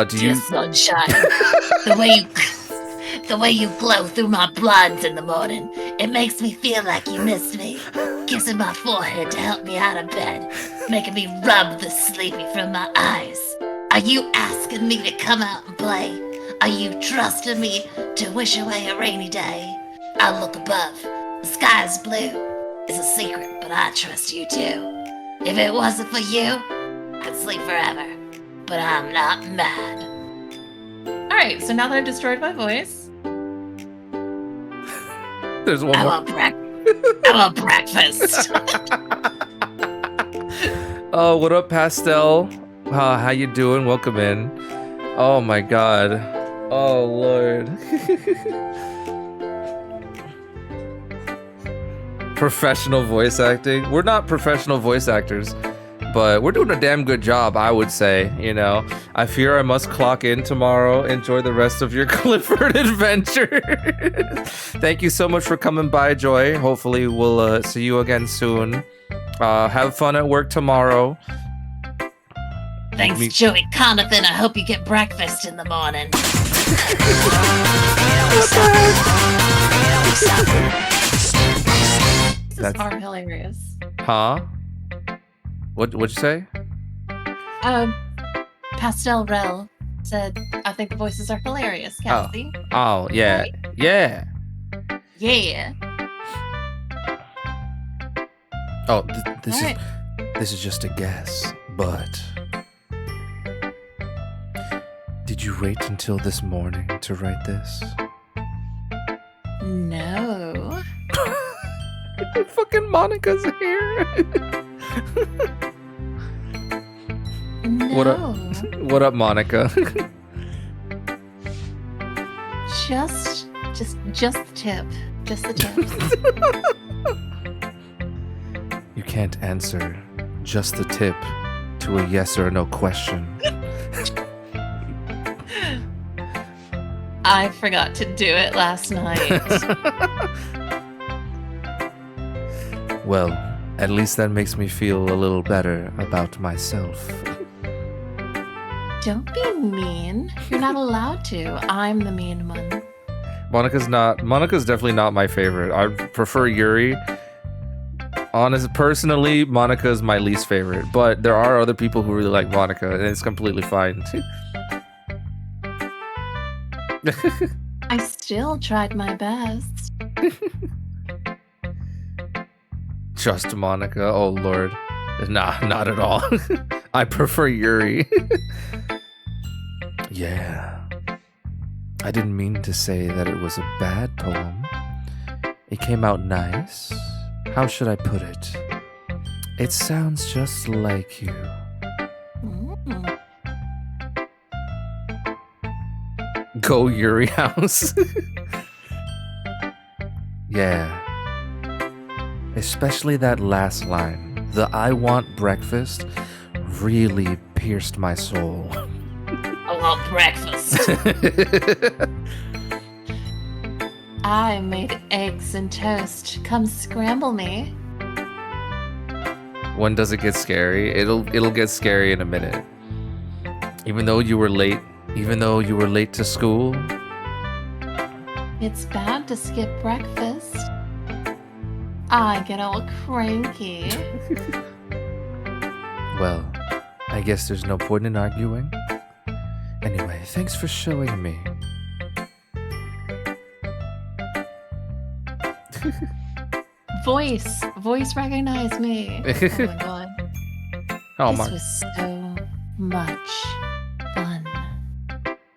Do you? Dear sunshine, the way you glow through my blinds in the morning, it makes me feel like you missed me. Kissing my forehead to help me out of bed, making me rub the sleepy from my eyes. Are you asking me to come out and play? Are you trusting me to wish away a rainy day? I look above. The sky is blue. It's a secret, but I trust you too. If it wasn't for you, I'd sleep forever. But I'm not mad. Alright, so now that I've destroyed my voice, There's one I more. want breakfast. Oh, what up, Pastel? How you doing? Welcome in. Oh my God. Oh Lord. Professional voice acting. We're not professional voice actors, but we're doing a damn good job, I would say. You know, I fear I must clock in tomorrow. Enjoy the rest of your Clifford adventure. Thank you so much for coming by, Joy. Hopefully we'll see you again soon. Have fun at work tomorrow. Thanks, Joey Conathan. I hope you get breakfast in the morning. this is far hilarious. Huh? What'd you say? Pastel Rel said, I think the voices are hilarious, Cassie. Oh, yeah. Right? Yeah. Yeah. Oh, this All right. this is just a guess, but did you wait until this morning to write this? No. Fucking Monica's here. No. What up? What up, Monica? Just the tip. Just the tip. You can't answer just the tip to a yes or no question. I forgot to do it last night. Well, at least that makes me feel a little better about myself. Don't be mean. You're not allowed to. I'm the mean one. Monica's definitely not my favorite. I prefer Yuri. Personally, Monica's my least favorite, but there are other people who really like Monica, and it's completely fine. I still tried my best. Just Monica? Oh lord. Nah, not at all. I prefer Yuri. Yeah. I didn't mean to say that it was a bad poem. It came out nice. How should I put it? It sounds just like you. Mm. Go Yuri house. Yeah. Especially that last line. The I want breakfast really pierced my soul. I want breakfast. I made eggs and toast. Come scramble me. When does it get scary? It'll get scary in a minute. Even though you were late to school. It's bad to skip breakfast. I get all cranky. Well, I guess there's no point in arguing. Anyway, thanks for showing me. Voice recognize me. Oh my god. Oh This my. was so much fun.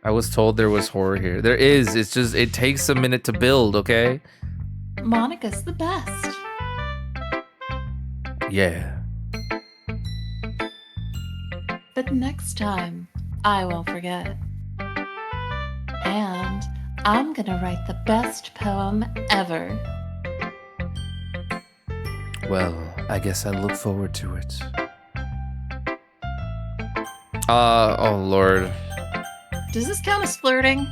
I was told there was horror here. There is. It's just, it takes a minute to build, okay? Monica's the best. Yeah. But next time, I won't forget. And I'm gonna write the best poem ever. Well, I guess I look forward to it. Oh lord. Does this count as flirting?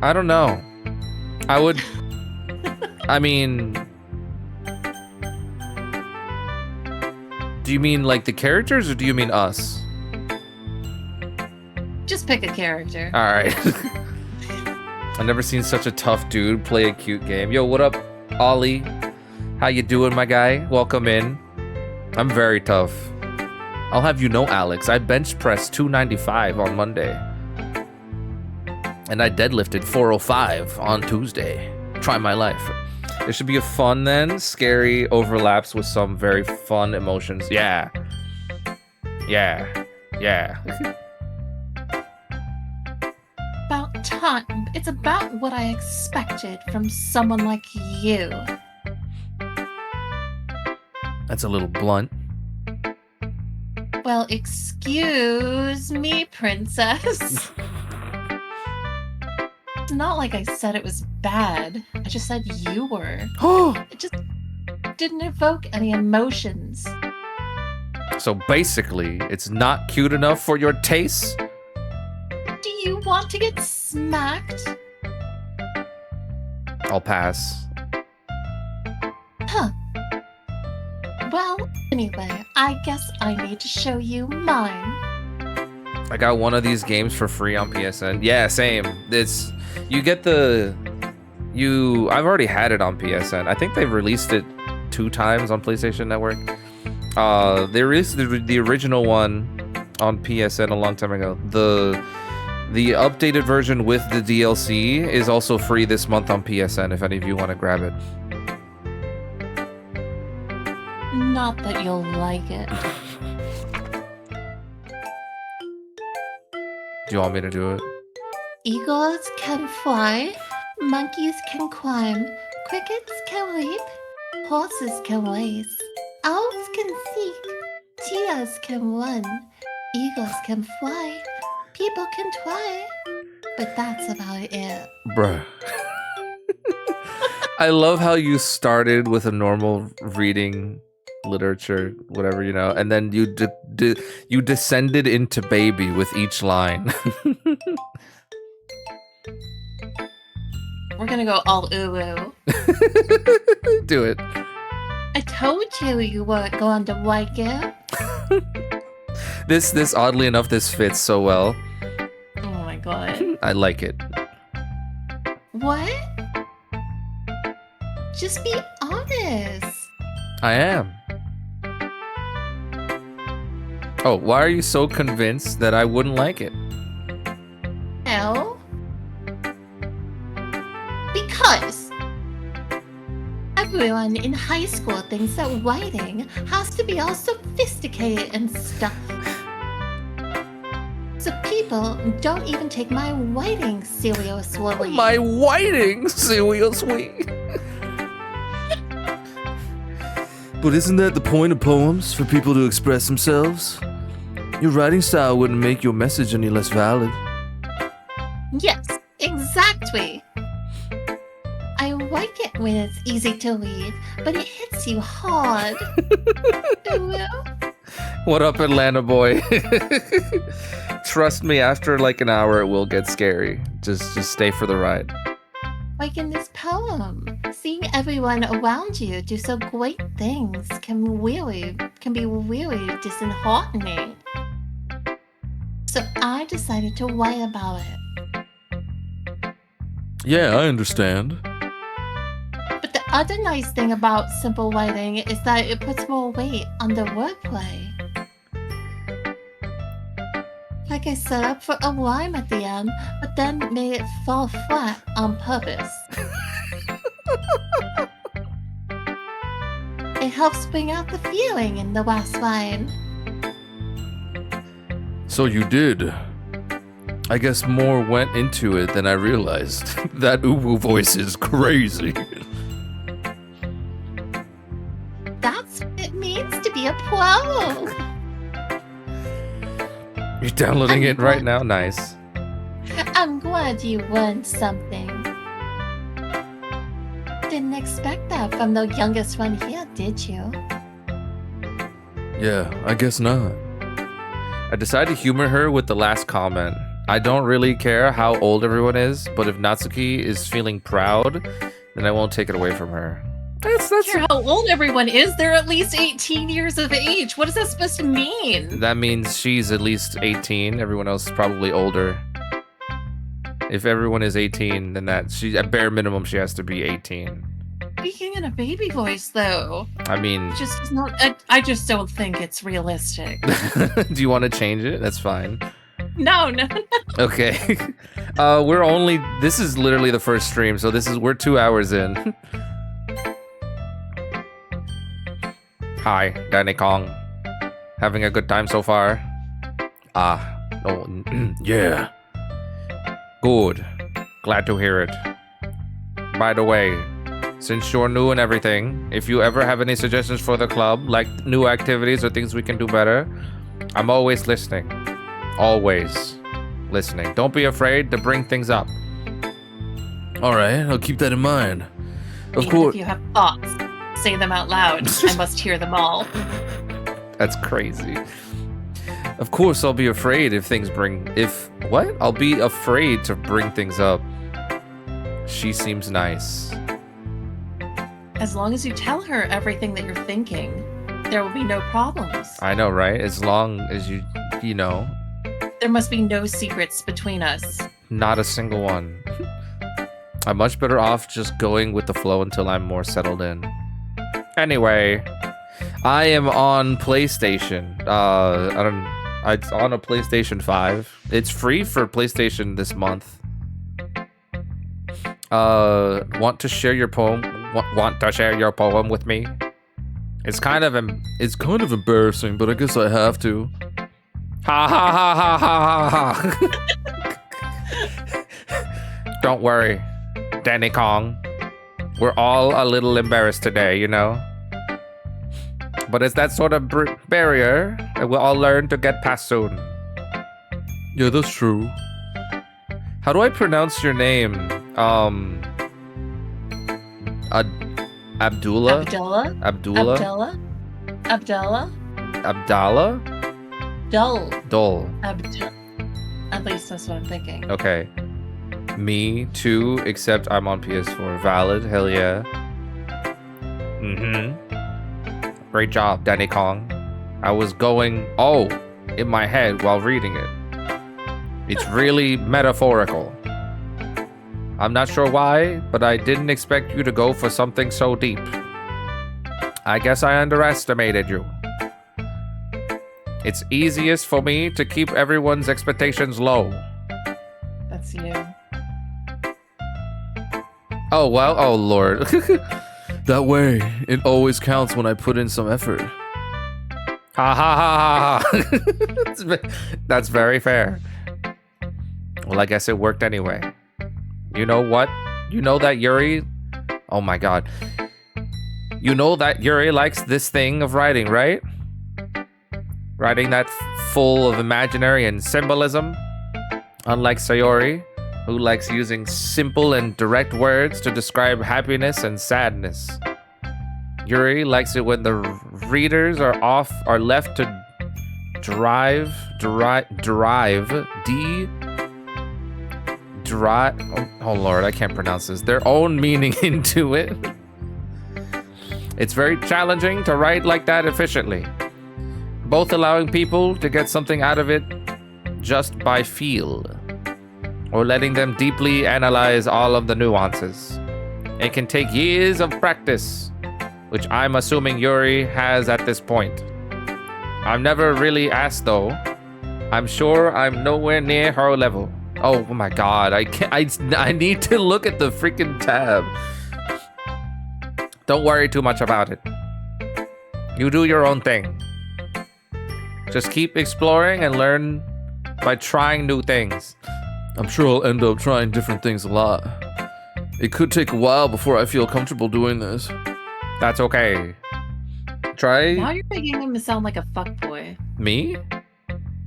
I don't know. I would. I mean. Do you mean like the characters or do you mean us? Just pick a character. Alright. I've never seen such a tough dude play a cute game. Yo, what up, Ollie? How you doing, my guy? Welcome in. I'm very tough. I'll have you know, Alex, I bench pressed 295 on Monday. And I deadlifted 405 on Tuesday. Try my life. It should be a fun then. Scary overlaps with some very fun emotions. Yeah. Yeah. Yeah. About time. It's about what I expected from someone like you. That's a little blunt. Well, excuse me, princess. It's not like I said it was bad. I just said you were. It just didn't evoke any emotions. So basically, it's not cute enough for your taste? Do you want to get smacked? I'll pass. Huh. Well, anyway, I guess I need to show you mine. I got one of these games for free on PSN. Yeah, same. It's you get the I've already had it on PSN. I think they've released it 2 times on PlayStation Network. They released the original one on PSN a long time ago. The updated version with the DLC is also free this month on PSN if any of you want to grab it. Not that you'll like it. Do you want me to do it? Eagles can fly, monkeys can climb, crickets can leap, horses can race, owls can seek, cheetahs can run, eagles can fly, people can try, but that's about it. Bruh. I love how you started with a normal reading literature, whatever, you know, and then you descended into baby with each line. We're gonna go all ooh. Do it. I told you you weren't going to like it. This oddly enough, this fits so well. Oh my god. I like it. What? Just be honest. I am. Oh, why are you so convinced that I wouldn't like it? No. Because everyone in high school thinks that writing has to be all sophisticated and stuff. So people don't even take my writing seriously. My whiting, seriously. But isn't that the point of poems? For people to express themselves? Your writing style wouldn't make your message any less valid. Yes, exactly. I like it when it's easy to read, but it hits you hard. What up, Atlanta boy? Trust me, after like an hour, it will get scary. Just stay for the ride. Like in this poem, seeing everyone around you do so great things can be really disheartening. So I decided to write about it. Yeah, I understand. But the other nice thing about simple writing is that it puts more weight on the wordplay. Like I set up for a rhyme at the end, but then made it fall flat on purpose. It helps bring out the feeling in the last line. So you did. I guess more went into it than I realized. That uwu voice is crazy. That's what it means to be a pro. You're downloading it right now? Nice. I'm glad you learned something. Didn't expect that from the youngest one here, did you? Yeah, I guess not. I decided to humor her with the last comment. I don't really care how old everyone is, but if Natsuki is feeling proud, then I won't take it away from her. That's care how old everyone is. They're at least 18 years of age. What is that supposed to mean? That means she's at least 18. Everyone else is probably older. If everyone is 18, then she at bare minimum she has to be 18. Speaking in a baby voice, though. I mean, just is not. I just don't think it's realistic. Do you want to change it? That's fine. No. Okay. We're only. This is literally the first stream, so we're 2 hours in. Hi, Danny Kong. Having a good time so far? Yeah. Good. Glad to hear it. By the way, since you're new and everything, if you ever have any suggestions for the club, like new activities or things we can do better, I'm always listening. Always listening. Don't be afraid to bring things up. Alright, I'll keep that in mind. Of Even course. if you have thoughts, say them out loud. I must hear them all. That's crazy. Of course, I'll be afraid I'll be afraid to bring things up. She seems nice. As long as you tell her everything that you're thinking, there will be no problems. I know, right? As long as you know. There must be no secrets between us. Not a single one. I'm much better off just going with the flow until I'm more settled in. Anyway, I am on PlayStation. It's on a PlayStation 5. It's free for PlayStation this month. Want to share your poem? Want to share your poem with me? It's kind of embarrassing, but I guess I have to. Ha ha ha ha ha ha ha. Don't worry, Danny Kong. We're all a little embarrassed today, you know? But it's that sort of barrier that we'll all learn to get past soon. Yeah, that's true. How do I pronounce your name? Abdullah? Abdullah? Abdullah? Abdullah? Abdallah? Dol. Dol. At least that's what I'm thinking. Okay. Me too, except I'm on PS4. Valid, hell yeah. Great job, Danny Kong. I was going, in my head while reading it. It's really metaphorical. I'm not sure why, but I didn't expect you to go for something so deep. I guess I underestimated you. It's easiest for me to keep everyone's expectations low. That's you. Oh, well, oh lord. That way, it always counts when I put in some effort. Ha ha ha ha ha. That's very fair. Well, I guess it worked anyway. You know what? You know that Yuri... Oh my god. You know that Yuri likes this thing of writing, right? Writing that full of imaginary and symbolism. Unlike Sayori, who likes using simple and direct words to describe happiness and sadness. Yuri likes it when the readers are left to derive, oh lord, I can't pronounce this, their own meaning into it. It's very challenging to write like that efficiently, both allowing people to get something out of it just by feel, or letting them deeply analyze all of the nuances. It can take years of practice, which I'm assuming Yuri has at this point. I've never really asked though, I'm sure I'm nowhere near her level. Oh my god, I can't. I need to look at the freaking tab. Don't worry too much about it. You do your own thing. Just keep exploring and learn by trying new things. I'm sure I'll end up trying different things a lot. It could take a while before I feel comfortable doing this. That's okay. Try Now you're making him sound like a fuckboy. me?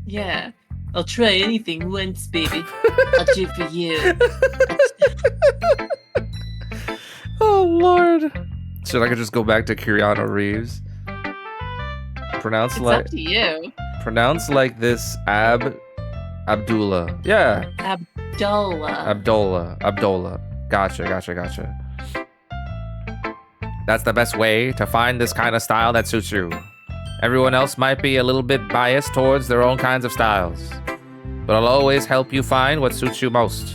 Yeah. I'll try anything once, baby. I'll do for you. Oh lord. Should I could just go back to Keanu Reeves? Pronounce It's like up to you. pronounce like this Abdullah. Yeah. Abdullah. Gotcha. That's the best way to find this kind of style that suits you. Everyone else might be a little bit biased towards their own kinds of styles, but I'll always help you find what suits you most.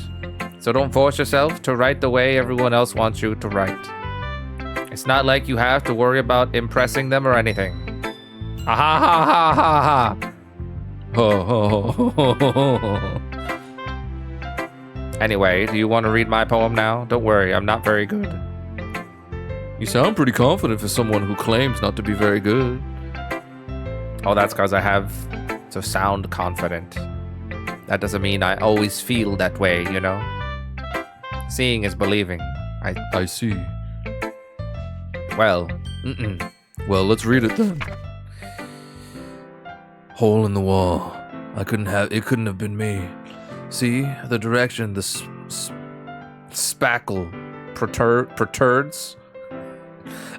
So don't force yourself to write the way everyone else wants you to write. It's not like you have to worry about impressing them or anything. Ha ha ha ha ha ha. Ho ho ho ho ho ho. Anyway, do you want to read my poem now? Don't worry, I'm not very good. You sound pretty confident for someone who claims not to be very good. Oh, that's because I have to sound confident. That doesn't mean I always feel that way, you know? Seeing is believing. I see. Well, Well, let's read it then. Hole in the wall. It couldn't have been me. See the direction the spackle perturds.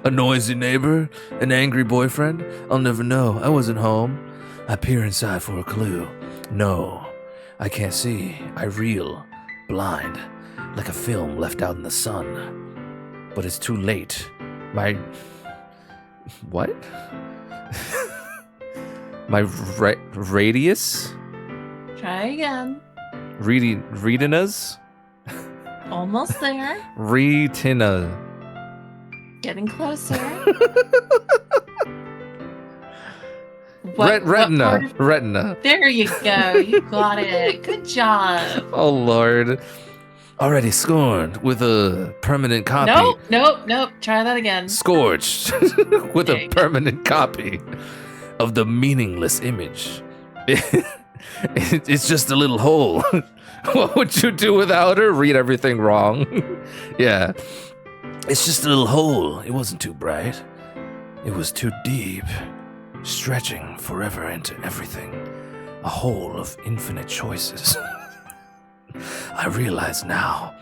A noisy neighbor, an angry boyfriend. I'll never know. I wasn't home. I peer inside for a clue. No, I can't see. I reel, blind, like a film left out in the sun. But it's too late. My what? My radius? Try again. Retinas? Almost there. Retina. Getting closer. Retina. Retina. There you go. You got it. Good job. Oh lord. Already scorned with a permanent copy. Nope. Try that again. Scorched with There a you go. permanent copy of the meaningless image. It's just a little hole. What would you do without her? Read everything wrong. Yeah. It's just a little hole. It wasn't too bright. It was too deep, stretching forever into everything. A hole of infinite choices. I realize now,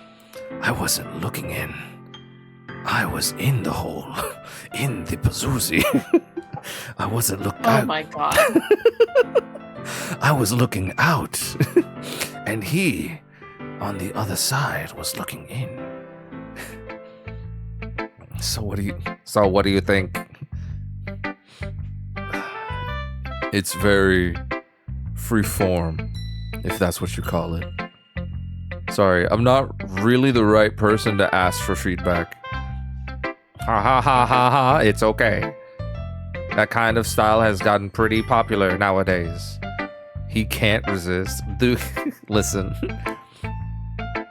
I wasn't looking in. I was in the hole, in the Pazuzi. I wasn't looking. Oh my god. I was looking out, and he, on the other side, was looking in. So what do you think? It's very free form, if that's what you call it. Sorry, I'm not really the right person to ask for feedback. Ha ha ha ha ha. It's okay. That kind of style has gotten pretty popular nowadays. He can't resist. Dude, listen.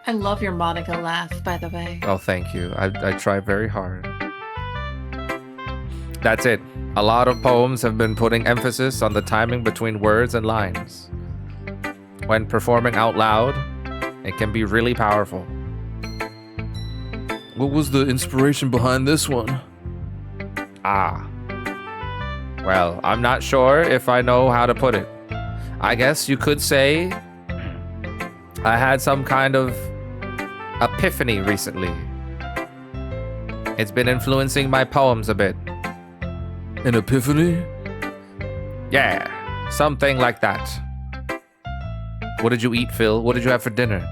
I love your Monica laugh, by the way. Oh, thank you. I try very hard. That's it. A lot of poems have been putting emphasis on the timing between words and lines. When performing out loud, it can be really powerful. What was the inspiration behind this one? Ah. Well, I'm not sure if I know how to put it. I guess you could say I had some kind of epiphany recently. It's been influencing my poems a bit. An epiphany? Yeah, something like that. What did you eat, Phil? What did you have for dinner?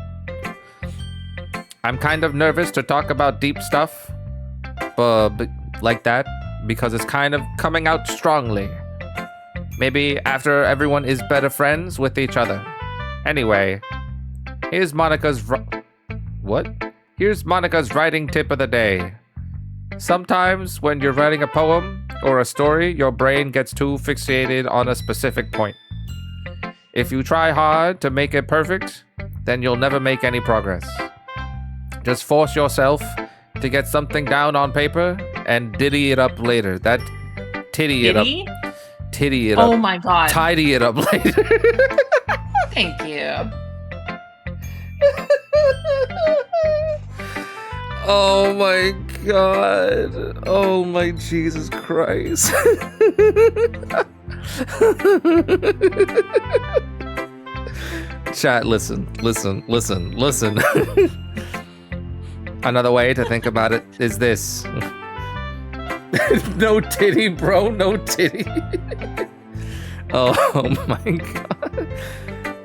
I'm kind of nervous to talk about deep stuff, but like that, because it's kind of coming out strongly. Maybe after everyone is better friends with each other. Anyway, here's Monica's Here's Monica's writing tip of the day. Sometimes when you're writing a poem or a story, your brain gets too fixated on a specific point. If you try hard to make it perfect, then you'll never make any progress. Just force yourself to get something down on paper and ditty it up later. That titty it up. Kitty? Titty it up. Oh my god. Tidy it up later. Thank you. Oh my god. Oh my Jesus Christ. Chat, listen. Another way to think about it is this. No titty, bro. No titty. Oh my god.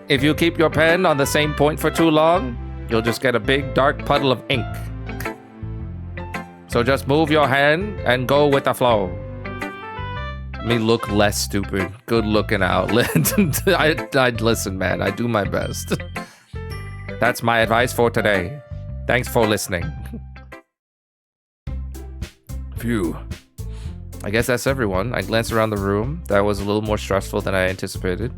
If you keep your pen on the same point for too long, you'll just get a big dark puddle of ink. So just move your hand and go with the flow. Me look less stupid. Good looking out. I'd listen, man. I do my best. That's my advice for today. Thanks for listening. Phew. I guess that's everyone. I glanced around the room. That was a little more stressful than I anticipated.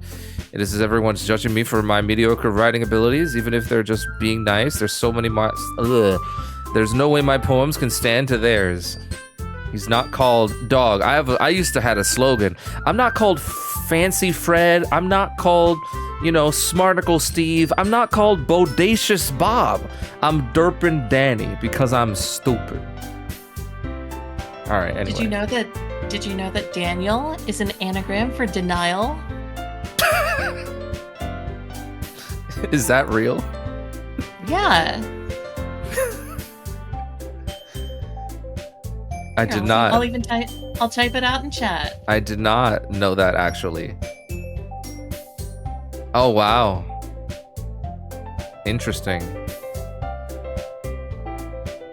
It is as everyone's judging me for my mediocre writing abilities, even if they're just being nice. There's so many There's no way my poems can stand to theirs. He's not called Dog. I used to have a slogan. I'm not called Fancy Fred. I'm not called, Smarticle Steve. I'm not called Bodacious Bob. I'm Derpin Danny because I'm stupid. All right, anyway. Did you know that Daniel is an anagram for denial? Is that real? Yeah. I did not. I'll type it out in chat. I did not know that, actually. Oh, wow. Interesting.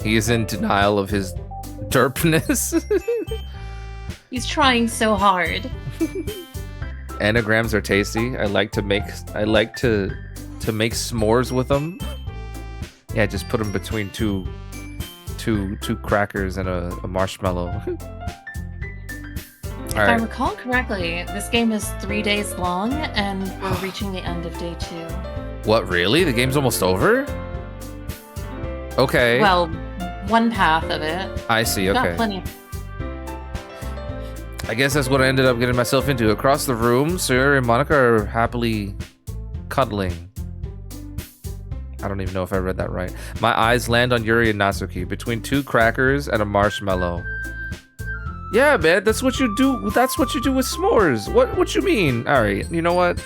He is in denial of his derpness. He's trying so hard. Anagrams are tasty. I like to make s'mores with them. Yeah, just put them between two crackers and a marshmallow. If I recall correctly, this game is 3 days long, and we're reaching the end of day 2. What, really? The game's almost over? Okay. Well, one path of it. I see, We've okay. got plenty. I guess that's what I ended up getting myself into. Across the room, Sir and Monica are happily cuddling. I don't even know if I read that right. My eyes land on Yuri and Natsuki between 2 crackers and a marshmallow. Yeah, man, that's what you do. That's what you do with s'mores. What you mean? All right, you know what?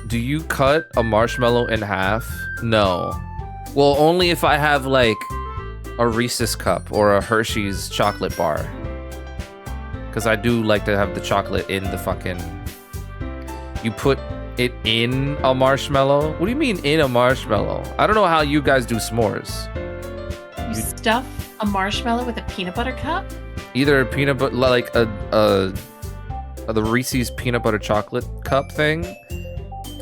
Do you cut a marshmallow in half? No. Well, only if I have like a Reese's cup or a Hershey's chocolate bar. Because I do like to have the chocolate in the fucking... You put it in a marshmallow? What do you mean in a marshmallow? I don't know how you guys do s'mores. You stuff a marshmallow with a peanut butter cup? Either peanut butter, like the Reese's peanut butter chocolate cup thing.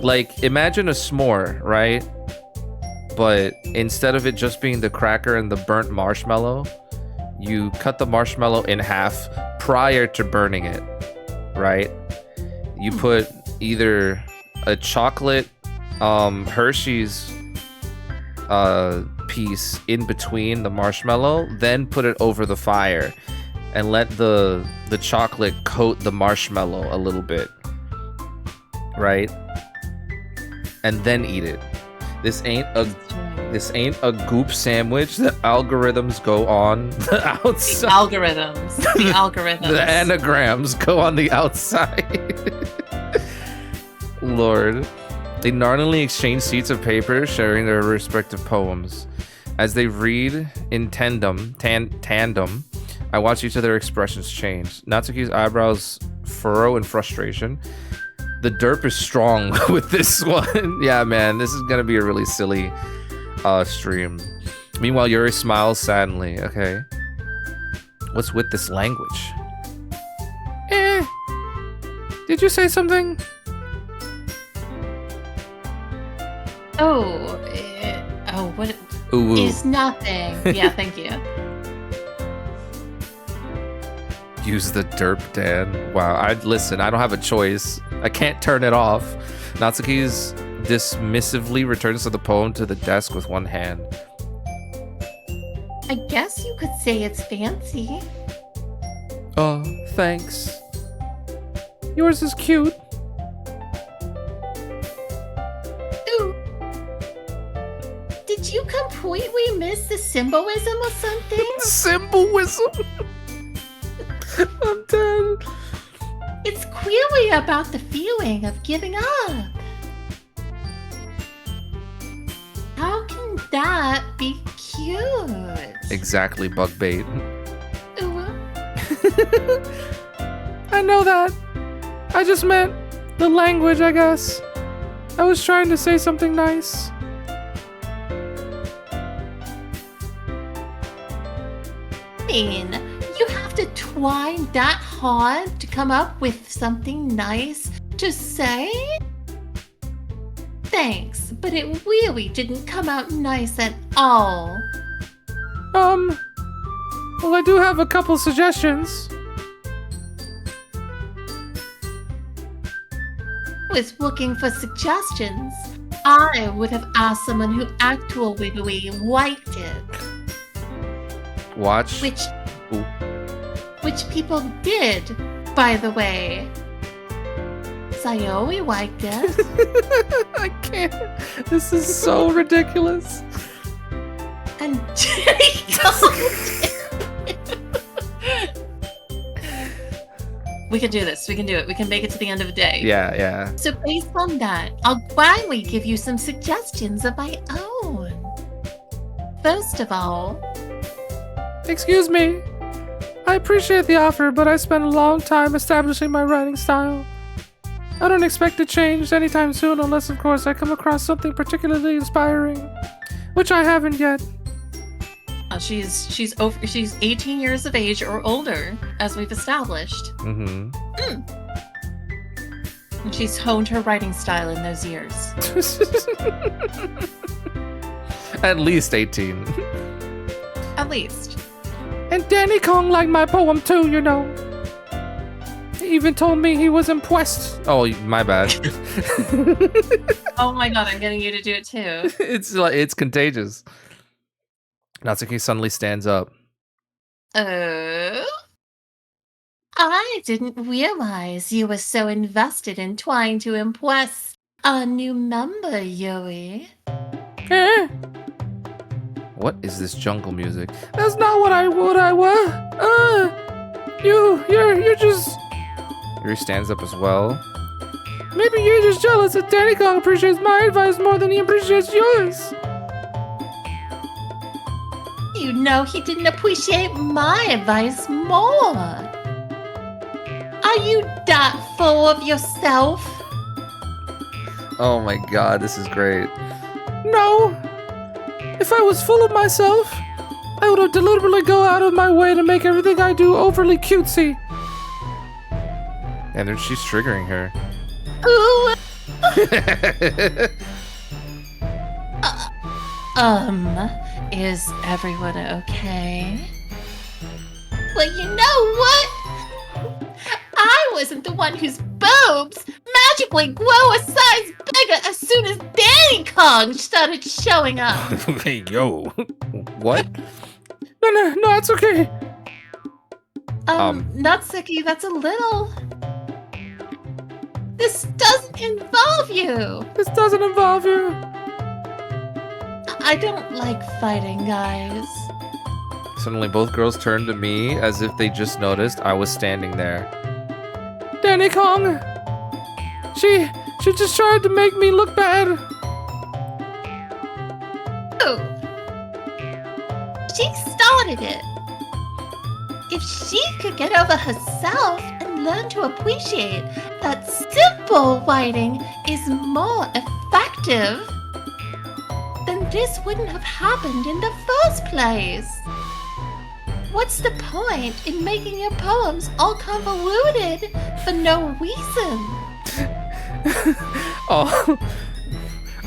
Like, imagine a s'more, right? But instead of it just being the cracker and the burnt marshmallow, you cut the marshmallow in half prior to burning it, right? You put either a chocolate Hershey's piece in between the marshmallow, then put it over the fire and let the chocolate coat the marshmallow a little bit, right? And then eat it. This ain't a goop sandwich. The algorithms go on the outside. The algorithms. The anagrams go on the outside. Lord. They gnarlingly exchange sheets of paper, sharing their respective poems. As they read in tandem, I watch each of their expressions change. Natsuki's eyebrows furrow in frustration. The derp is strong with this one. Yeah, man, this is gonna be a really silly stream. Meanwhile, Yuri smiles sadly. Okay. What's with this language? Did you say something? What? Ooh. It's nothing. Yeah, thank you. Use the derp, Dan. Wow, listen, I don't have a choice. I can't turn it off. Natsuki's dismissively returns to the poem to the desk with one hand. I guess you could say it's fancy. Oh, thanks. Yours is cute. Ooh. Did you completely miss the symbolism or something? Symbolism? I'm dead. It's clearly about the feeling of giving up. How can that be cute? Exactly, bug bait. Ooh. I know that. I just meant the language, I guess. I was trying to say something nice. I mean, you have to try that hard to come up with something nice to say? Thanks, but it really didn't come out nice at all. Well, I do have a couple suggestions. I was looking for suggestions. I would have asked someone who actually liked it. Watch. Ooh. Which people did, by the way. Sayori liked it. I can't. This is so ridiculous. And Jacob. We can do this. We can do it. We can make it to the end of the day. Yeah. So based on that, I'll gladly give you some suggestions of my own. First of all, Excuse me. I appreciate the offer, but I spent a long time establishing my writing style. I don't expect to change anytime soon unless, of course, I come across something particularly inspiring, which I haven't yet. she's 18 years of age or older, as we've established. Mm-hmm. And she's honed her writing style in those years. At least 18. At least. And Danny Kong liked my poem too, you know. He even told me he was impressed. Oh, my bad. Oh my god, I'm getting you to do it too. It's contagious. Natsuki suddenly stands up. I didn't realize you were so invested in trying to impress a new member, Yuri. Eh? What is this jungle music? That's not what I were. You're just. Yuri stands up as well. Maybe you're just jealous that Danny Kong appreciates my advice more than he appreciates yours. You know he didn't appreciate my advice more. Are you that full of yourself? Oh my god, this is great. No. If I was full of myself, I would have deliberately go out of my way to make everything I do overly cutesy. And then she's triggering her. Ooh. Is everyone okay? Well, you know what? I wasn't the one whose boobs magically grow a size bigger as soon as Danny Kong started showing up. Hey, yo. What? No, it's okay. Natsuki, that's a little... This doesn't involve you. This doesn't involve you. I don't like fighting, guys. Suddenly, both girls turned to me as if they just noticed I was standing there. Danny Kong. She just tried to make me look bad. Oh. She started it. If she could get over herself and learn to appreciate that simple writing is more effective, then this wouldn't have happened in the first place. What's the point in making your poems all convoluted for no reason?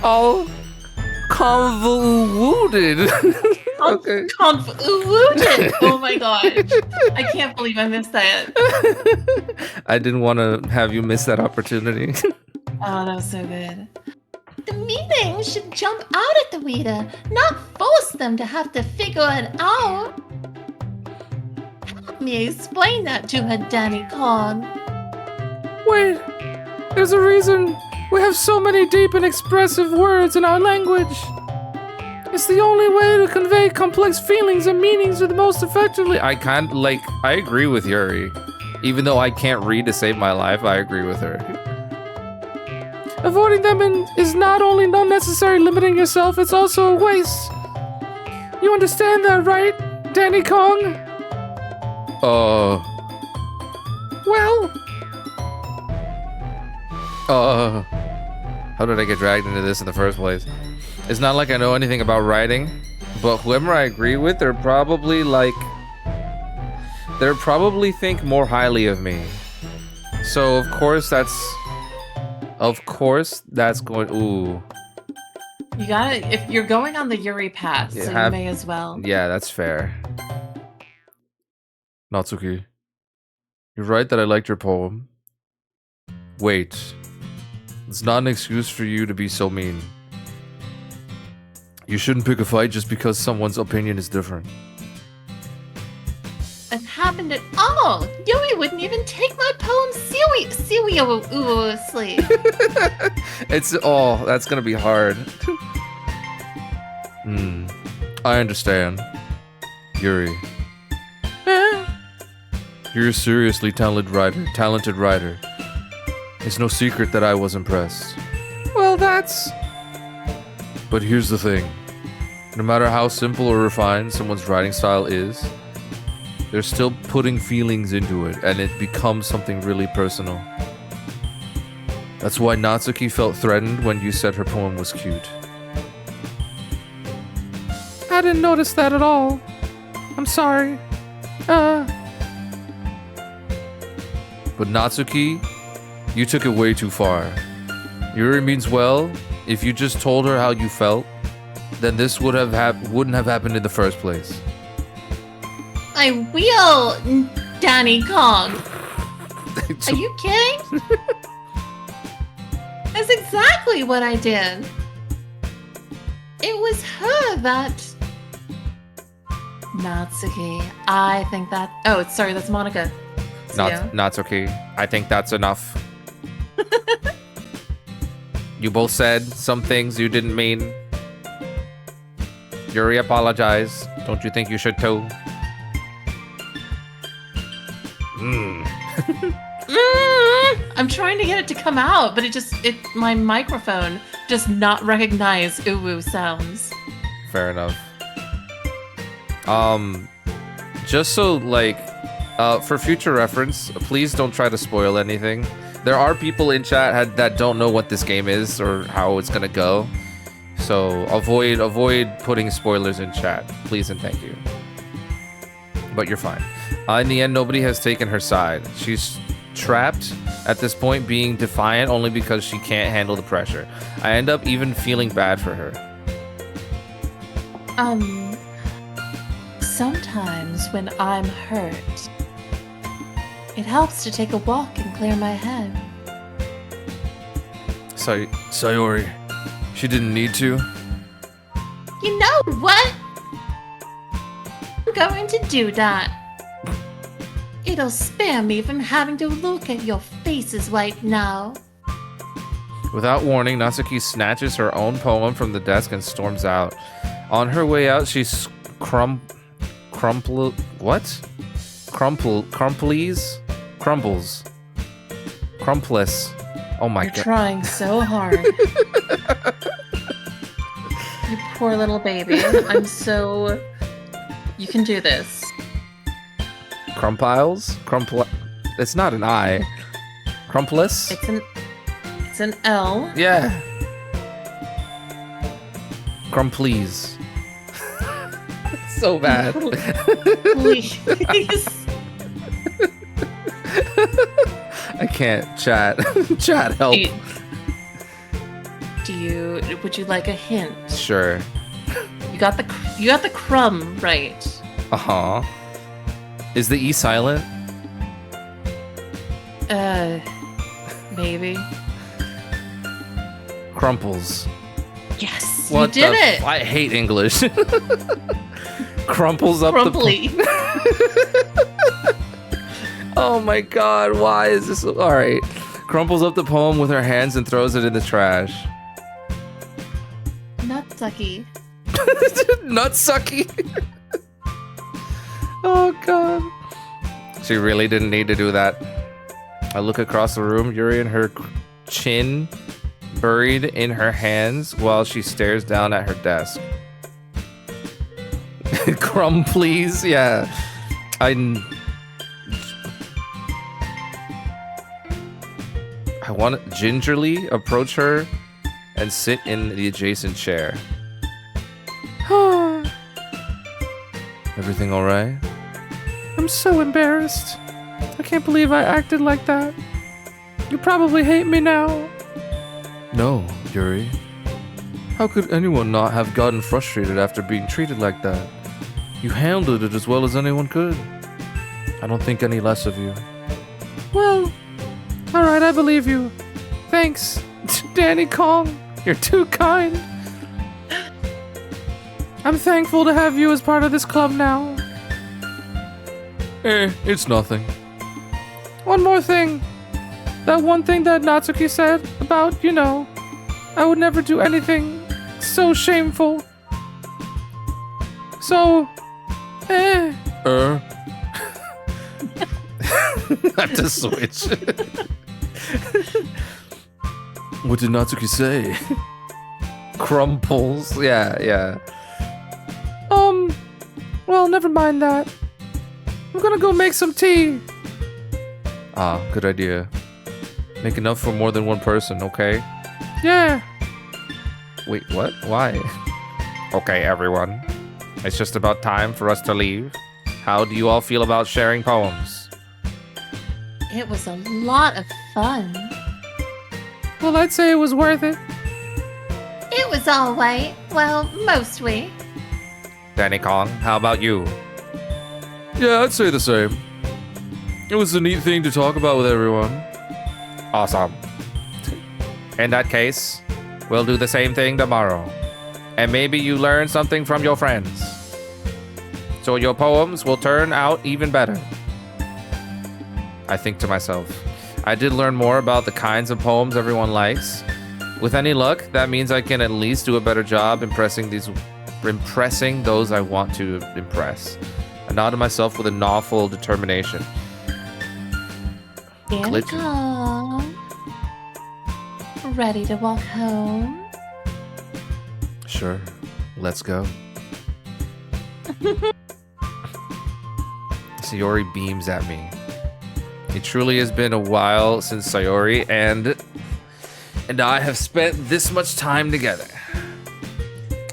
All Convoluted. Okay. Convoluted. Oh my gosh. I can't believe I missed that. I didn't want to have you miss that opportunity. Oh, that was so good. The meeting should jump out at the reader, not force them to have to figure it out. Help me explain that to her, Danny Kong. Wait, there's a reason we have so many deep and expressive words in our language. It's the only way to convey complex feelings and meanings the most effectively. I agree with Yuri. Even though I can't read to save my life, I agree with her. Avoiding them is not only unnecessary limiting yourself, it's also a waste. You understand that, right, Danny Kong? Well, How did I get dragged into this in the first place? It's not like I know anything about writing, but whoever I agree with, they're probably think more highly of me. So of course that's going. Ooh. You gotta, if you're going on the Yuri path, so you may as well. Yeah, that's fair. Natsuki, you're right that I liked your poem. Wait, it's not an excuse for you to be so mean. You shouldn't pick a fight just because someone's opinion is different. It happened at all. Yuri wouldn't even take my poem seriously. That's gonna be hard. I understand. Yuri. You're a seriously talented writer. It's no secret that I was impressed. well, that's... But here's the thing. No matter how simple or refined someone's writing style is, they're still putting feelings into it, and it becomes something really personal. That's why Natsuki felt threatened when you said her poem was cute. I didn't notice that at all. I'm sorry. But Natsuki, you took it way too far. Yuri means well. If you just told her how you felt, then this wouldn't have happened in the first place. I will, Danny Kong. Are you kidding? That's exactly what I did. It was her that... Natsuki, I think that... Oh, sorry, that's Monica. Natsuki, I think that's enough. You both said some things you didn't mean. Yuri apologized. Don't you think you should too? I'm trying to get it to come out, but my microphone does not recognize uwu sounds. Fair enough. Just so, for future reference, please don't try to spoil anything. There are people in chat that don't know what this game is or how it's gonna go. So avoid putting spoilers in chat, please and thank you. But you're fine. In the end, nobody has taken her side. She's trapped at this point, being defiant only because she can't handle the pressure. I end up even feeling bad for her. Sometimes when I'm hurt, it helps to take a walk and clear my head. Sayori, she didn't need to. You know what? I'm going to do that. It'll spare me from having to look at your faces right now. Without warning, Natsuki snatches her own poem from the desk and storms out. On her way out, she's crumbles. Oh my god. You're trying so hard. You poor little baby. You can do this. Crumpiles? It's not an I. Crumpless? It's an L. Yeah. Crumplies. So bad. Please. I can't chat. Chat, help. Would you like a hint? Sure. You got the crumb right. Uh-huh. Is the E silent? Maybe. Crumples. Yes, What you did the it. I hate English. Crumples up Crumply. Oh my god, why is this alright. Crumples up the poem with her hands and throws it in the trash. Nutsucky. Nutsucky. Oh god. She really didn't need to do that. I look across the room, Yuri and her chin buried in her hands while she stares down at her desk. Crumb, please. Yeah. I want to gingerly approach her and sit in the adjacent chair. Everything all right? I'm so embarrassed. I can't believe I acted like that. You probably hate me now. No, Yuri. How could anyone not have gotten frustrated after being treated like that? You handled it as well as anyone could. I don't think any less of you. Well, alright, I believe you. Thanks, Danny Kong. You're too kind. I'm thankful to have you as part of this club now. It's nothing. One more thing. That one thing that Natsuki said about, I would never do anything so shameful. So, I have to switch. What did Natsuki say? Crumples. Yeah. Well, never mind that. I'm gonna go make some tea. Ah, good idea. Make enough for more than one person, okay? Yeah. Wait, what? Why? Okay, everyone. It's just about time for us to leave. How do you all feel about sharing poems? It was a lot of fun. Well, I'd say it was worth it. It was all right. Well, mostly. Danny Kong, how about you? Yeah, I'd say the same. It was a neat thing to talk about with everyone. Awesome. In that case, we'll do the same thing tomorrow. And maybe you learn something from your friends. So your poems will turn out even better. I think to myself, I did learn more about the kinds of poems everyone likes. With any luck, that means I can at least do a better job impressing those I want to impress. I nodded myself with a nawful determination. Danny Glitch. Kong. Ready to walk home? Sure, let's go. Sayori beams at me. It truly has been a while since Sayori and I have spent this much time together.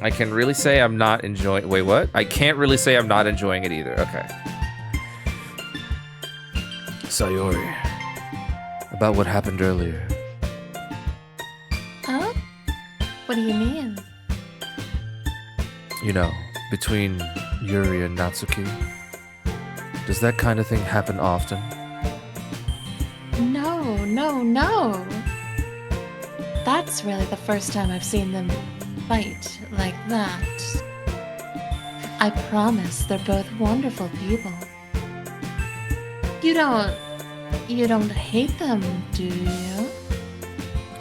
I can really say I'm not enjoying... Wait, what? I can't really say I'm not enjoying it either. Okay. Sayori, about what happened earlier. Huh? What do you mean? You know, between Yuri and Natsuki. Does that kind of thing happen often? No. That's really the first time I've seen them fight like that. I promise they're both wonderful people. You don't hate them, do you?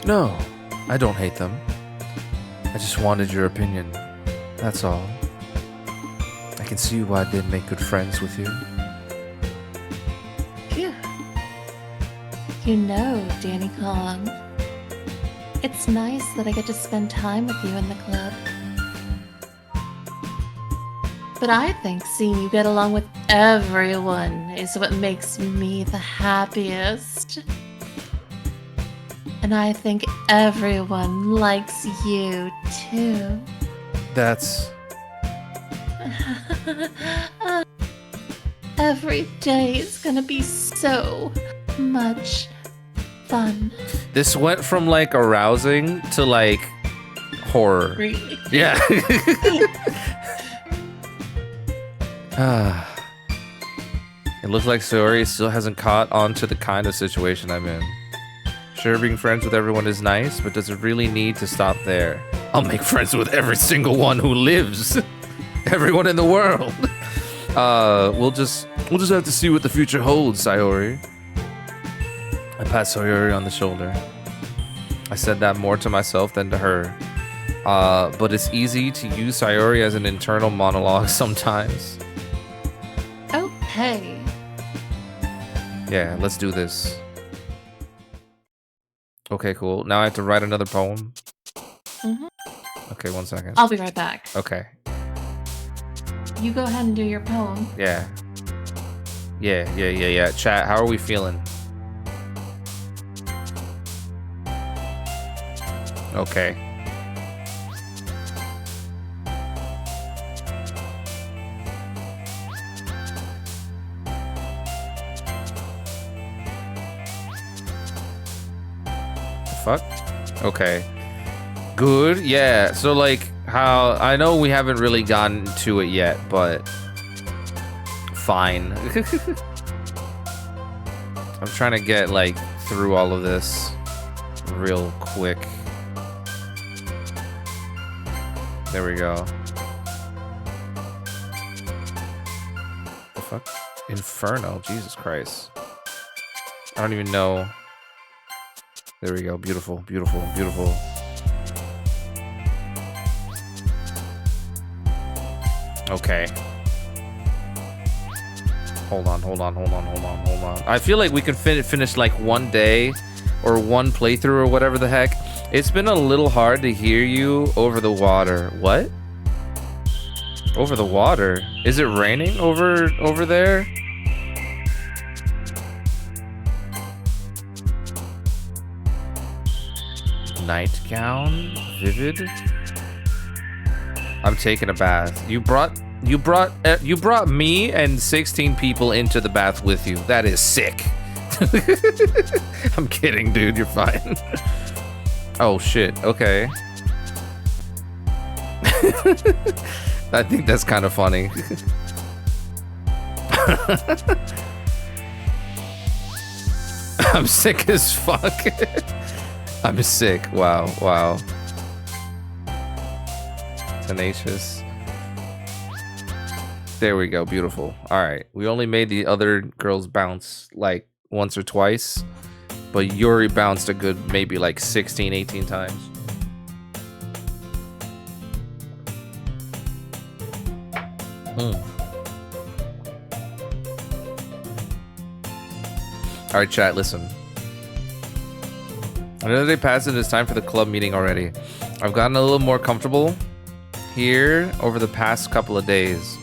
No, I don't hate them. I just wanted your opinion. That's all. I can see why they'd make good friends with you. Phew. You know, Danny Kong, it's nice that I get to spend time with you in the club. But I think seeing you get along with everyone is what makes me the happiest. And I think everyone likes you too. That's... Every day is gonna be so much fun. This went from like arousing to like horror. Really? Yeah. It looks like Sayori still hasn't caught on to the kind of situation I'm in. Sure, being friends with everyone is nice, but does it really need to stop there? I'll make friends with every single one who lives. Everyone in the world. We'll just have to see what the future holds, Sayori. I pat Sayori on the shoulder. I said that more to myself than to her. But it's easy to use Sayori as an internal monologue sometimes. Okay. Yeah, let's do this. Okay, cool. Now I have to write another poem. Okay, 1 second. I'll be right back. Okay. You go ahead and do your poem. Yeah. Yeah. Chat, how are we feeling? Okay. Fuck? Okay. Good. Yeah. So like how I know we haven't really gotten to it yet, but fine. I'm trying to get like through all of this real quick. There we go. The fuck? Inferno. Jesus Christ. I don't even know. There we go. Beautiful, beautiful, beautiful. Okay. Hold on. I feel like we can finish like one day or one playthrough or whatever the heck. It's been a little hard to hear you over the water. What? Over the water? Is it raining over there? Nightgown, vivid. I'm taking a bath. You brought me and 16 people into the bath with you. That is sick. I'm kidding, dude. You're fine. Oh shit. Okay. I think that's kind of funny. I'm sick as fuck. I'm sick. Wow. Tenacious. There we go. Beautiful. All right. We only made the other girls bounce like once or twice, but Yuri bounced a good maybe like 16, 18 times. All right, chat, listen. Another day passes and it's time for the club meeting already. I've gotten a little more comfortable here over the past couple of days.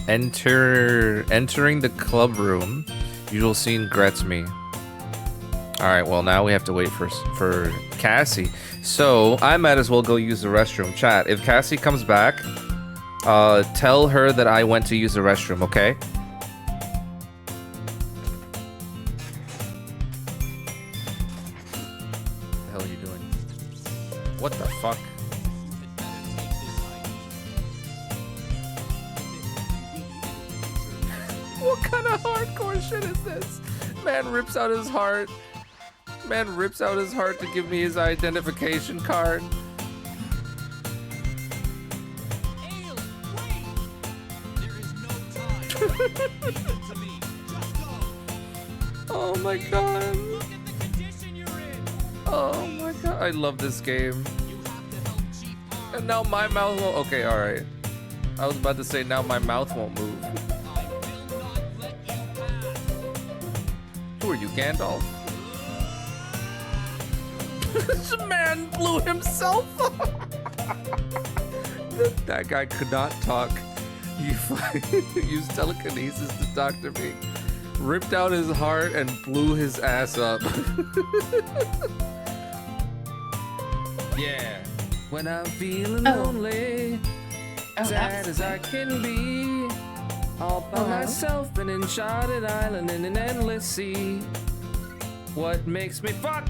Entering the club room, usual scene grets me. All right, well now we have to wait for Cassie. So I might as well go use the restroom. Chat, if Cassie comes back, tell her that I went to use the restroom, okay? What the hell are you doing? What the fuck? What kind of hardcore shit is this? Man rips out his heart. Man rips out his heart to give me his identification card. Oh my god. Oh my god. I love this game. And now my mouth won't. Okay, alright. I was about to say now my mouth won't move. Who are you, Gandalf? This man blew himself up. That guy could not talk. He used telekinesis to talk to me. Ripped out his heart and blew his ass up. Yeah. When I'm feeling lonely, sad as I can be, all by myself in Uncharted Island in an endless sea. What makes me fuck?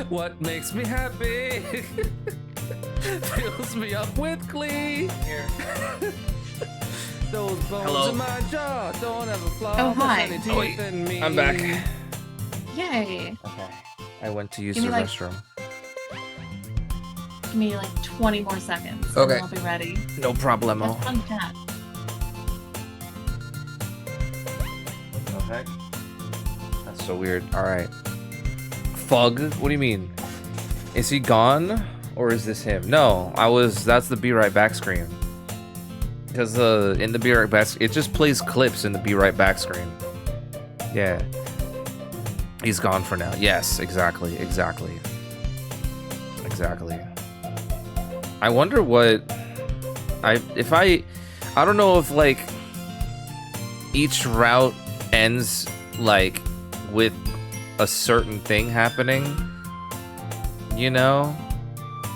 What makes me happy fills me up with glee. Here. Those bones Hello. in my jaw don't have a flaw. Oh, hi. Any teeth in me. I'm back. Yay. Okay. I went to use Give the me, like- restroom. Give me like 20 more seconds. and Okay. I'll be ready. No problemo. Have fun chat. Okay. That's so weird. All right. Fug? What do you mean? Is he gone, or is this him? No, that's the Be Right Back screen. Because in the Be Right Back, it just plays clips in the Be Right Back screen. Yeah. He's gone for now. Yes, exactly. I wonder what I don't know if like each route ends like with a certain thing happening, you know?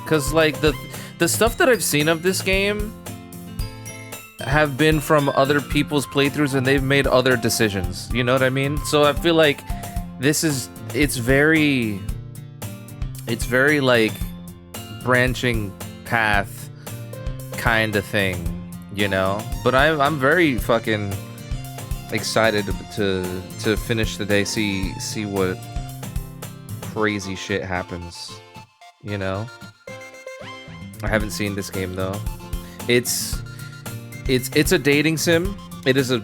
Cuz like the stuff that I've seen of this game have been from other people's playthroughs and they've made other decisions, you know what I mean? So I feel like it's very like branching path kind of thing, you know? But I'm very fucking excited to finish the day, see what crazy shit happens, you know? I haven't seen this game though. It's a dating sim. It is a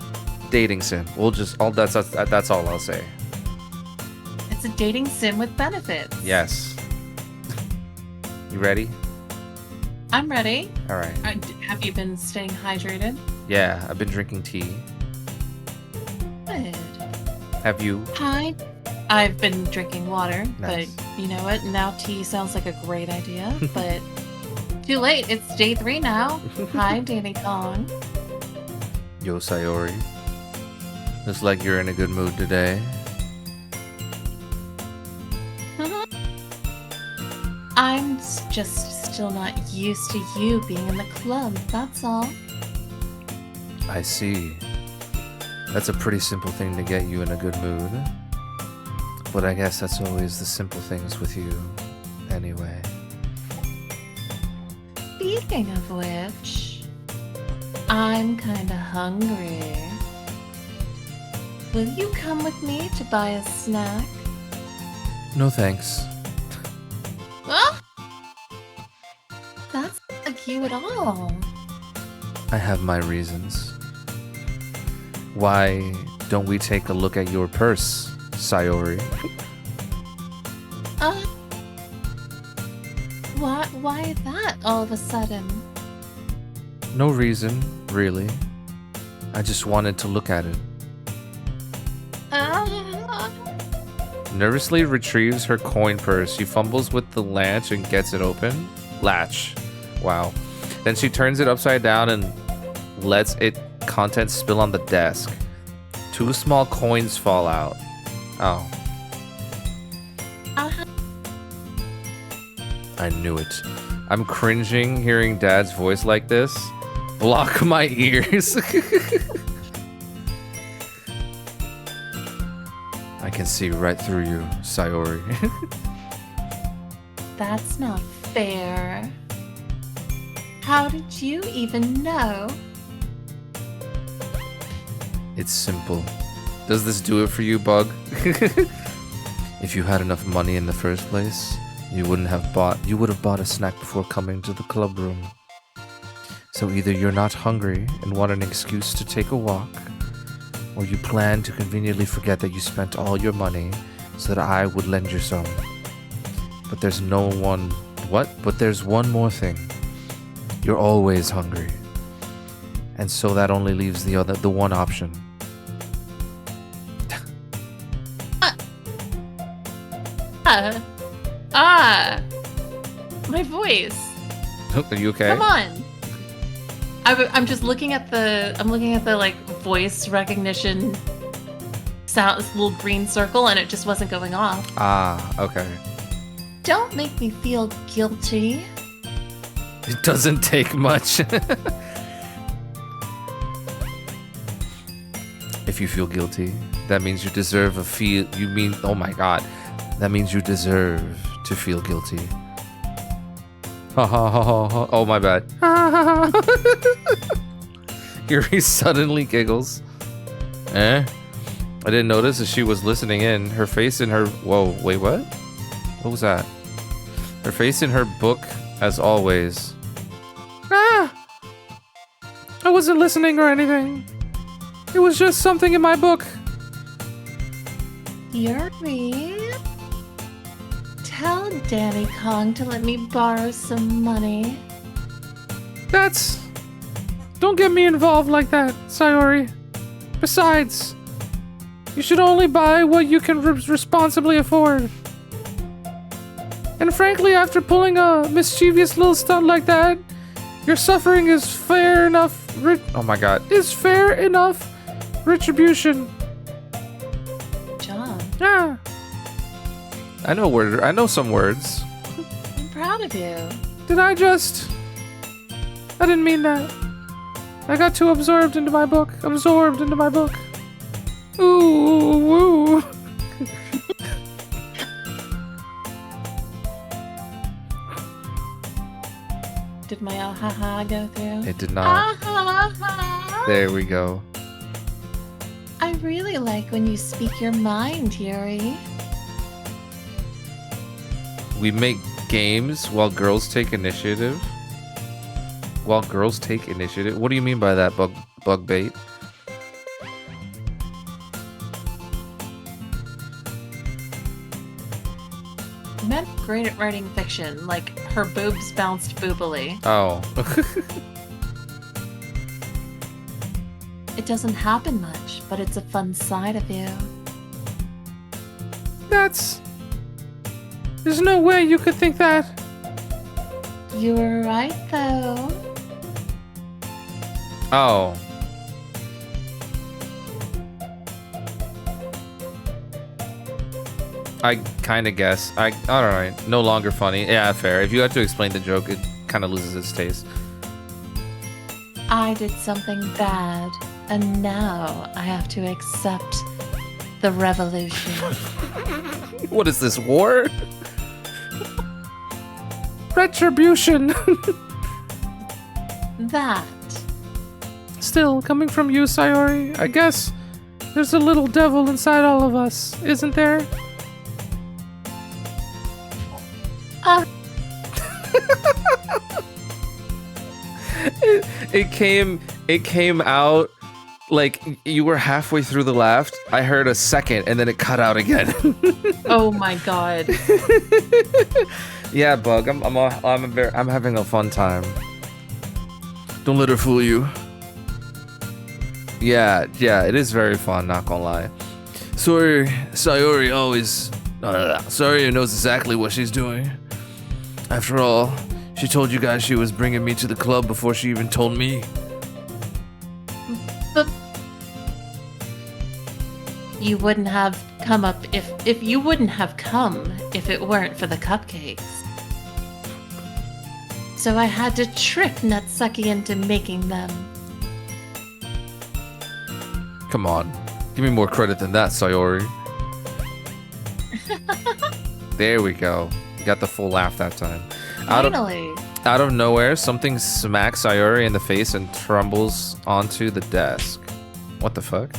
dating sim. That's all I'll say. It's a dating sim with benefits. Yes. You ready? I'm ready. All right. Have you been staying hydrated? Yeah, I've been drinking tea. Good. Have you? Hi. I've been drinking water, Nice. but you know what? Now tea sounds like a great idea, but too late. It's day 3 now. Hi, Danny Kong. Yo, Sayori. Looks like you're in a good mood today. I'm just still not used to you being in the club, that's all. I see. That's a pretty simple thing to get you in a good mood. But I guess that's always the simple things with you, anyway. Speaking of which, I'm kinda hungry. Will you come with me to buy a snack? No thanks. Ah! That's not like you at all. I have my reasons. Why don't we take a look at your purse, Sayori? Why that all of a sudden? No reason, really. I just wanted to look at it. Nervously retrieves her coin purse. She fumbles with the latch and gets it open. Latch. Wow. Then she turns it upside down and lets its contents spill on the desk. 2 small coins fall out. Oh. I knew it. I'm cringing hearing Dad's voice like this. Block my ears. I can see right through you, Sayori. That's not fair. How did you even know? It's simple. Does this do it for you, Bug? If you had enough money in the first place, you would have bought a snack before coming to the club room. So either you're not hungry and want an excuse to take a walk, or you plan to conveniently forget that you spent all your money so that I would lend you some. But there's one more thing. You're always hungry. And so that only leaves the one option. My voice. Are you okay? Come on. I'm just looking at the like voice recognition sound, this little green circle, and it just wasn't going off. Ah, okay. Don't make me feel guilty. It doesn't take much. If you feel guilty, that means you deserve oh my god. That means you deserve to feel guilty. Ha ha ha ha ha. Oh, my bad. Yuri suddenly giggles. I didn't notice that she was listening in. Her face in her... Whoa, wait, what? What was that? Her face in her book, as always. I wasn't listening or anything. It was just something in my book. Yuri, tell Danny Kong to let me borrow some money. That's... Don't get me involved like that, Sayori. Besides, you should only buy what you can responsibly afford. And frankly, after pulling a mischievous little stunt like that, your suffering is fair enough. Oh my god. Is fair enough retribution. John, Ah, I know some words. I'm proud of you. did I just... I didn't mean that. I got too absorbed into my book. Ooh, woo. Did my ah-ha-ha go through? It did not. Ah-ha-ha. There we go. I really like when you speak your mind, Yuri. We make games while girls take initiative. While girls take initiative? What do you mean by that, bug bait? Meant great at writing fiction, like her boobs bounced boobily. Oh. It doesn't happen much, but it's a fun side of you. That's... There's no way you could think that. You were right, though. Oh. I kind of guess. Alright. No longer funny. Yeah, fair. If you have to explain the joke, it kind of loses its taste. I did something bad, and now I have to accept the revolution. What is this, war? Retribution. That. Still, coming from you, Sayori, I guess there's a little devil inside all of us, isn't there? It came out like you were halfway through the laugh. I heard a second and then it cut out again. Oh my god. Yeah, Bug. I'm having a fun time. Don't let her fool you. Yeah, it is very fun, not gonna lie. Sayori always... Sayori knows exactly what she's doing. After all, she told you guys she was bringing me to the club before she even told me. But you wouldn't have come up if you wouldn't have come if it weren't for the cupcakes. So I had to trick Nutsucky into making them. Come on. Give me more credit than that, Sayori. There we go. You got the full laugh that time. Finally. Out of nowhere, something smacks Sayori in the face and tumbles onto the desk. What the fuck?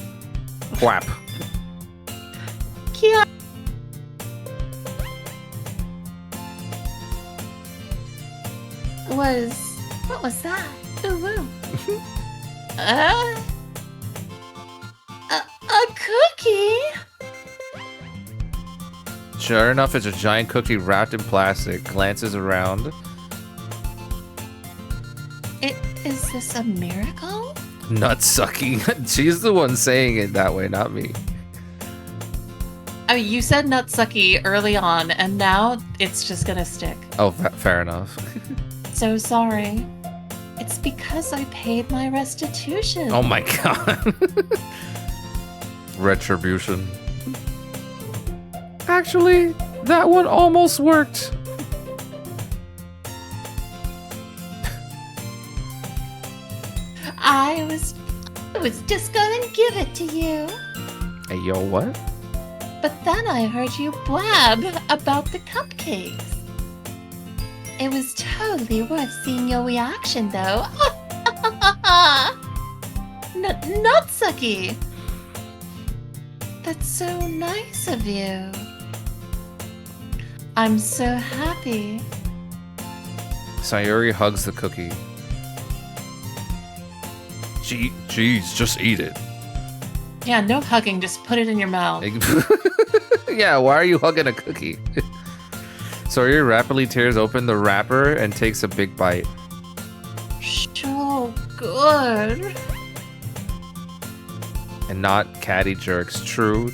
Whap. Kia. What was that? Ooh, woo. A cookie? Sure enough, it's a giant cookie wrapped in plastic. Glances around. Is this a miracle? Nutsucky. She's the one saying it that way, not me. Oh, you said Nutsucky early on, and now it's just gonna stick. Oh, fair enough. So sorry. It's because I paid my restitution. Oh my god. Retribution. Actually, that one almost worked. I was just gonna give it to you. Hey, yo, what? But then I heard you blab about the cupcakes. It was totally worth seeing your reaction, though. Nutsuki! That's so nice of you. I'm so happy. Sayori hugs the cookie. Jeez, just eat it. Yeah, no hugging, just put it in your mouth. Yeah, why are you hugging a cookie? Sayori rapidly tears open the wrapper and takes a big bite. So good. And not catty jerks. True.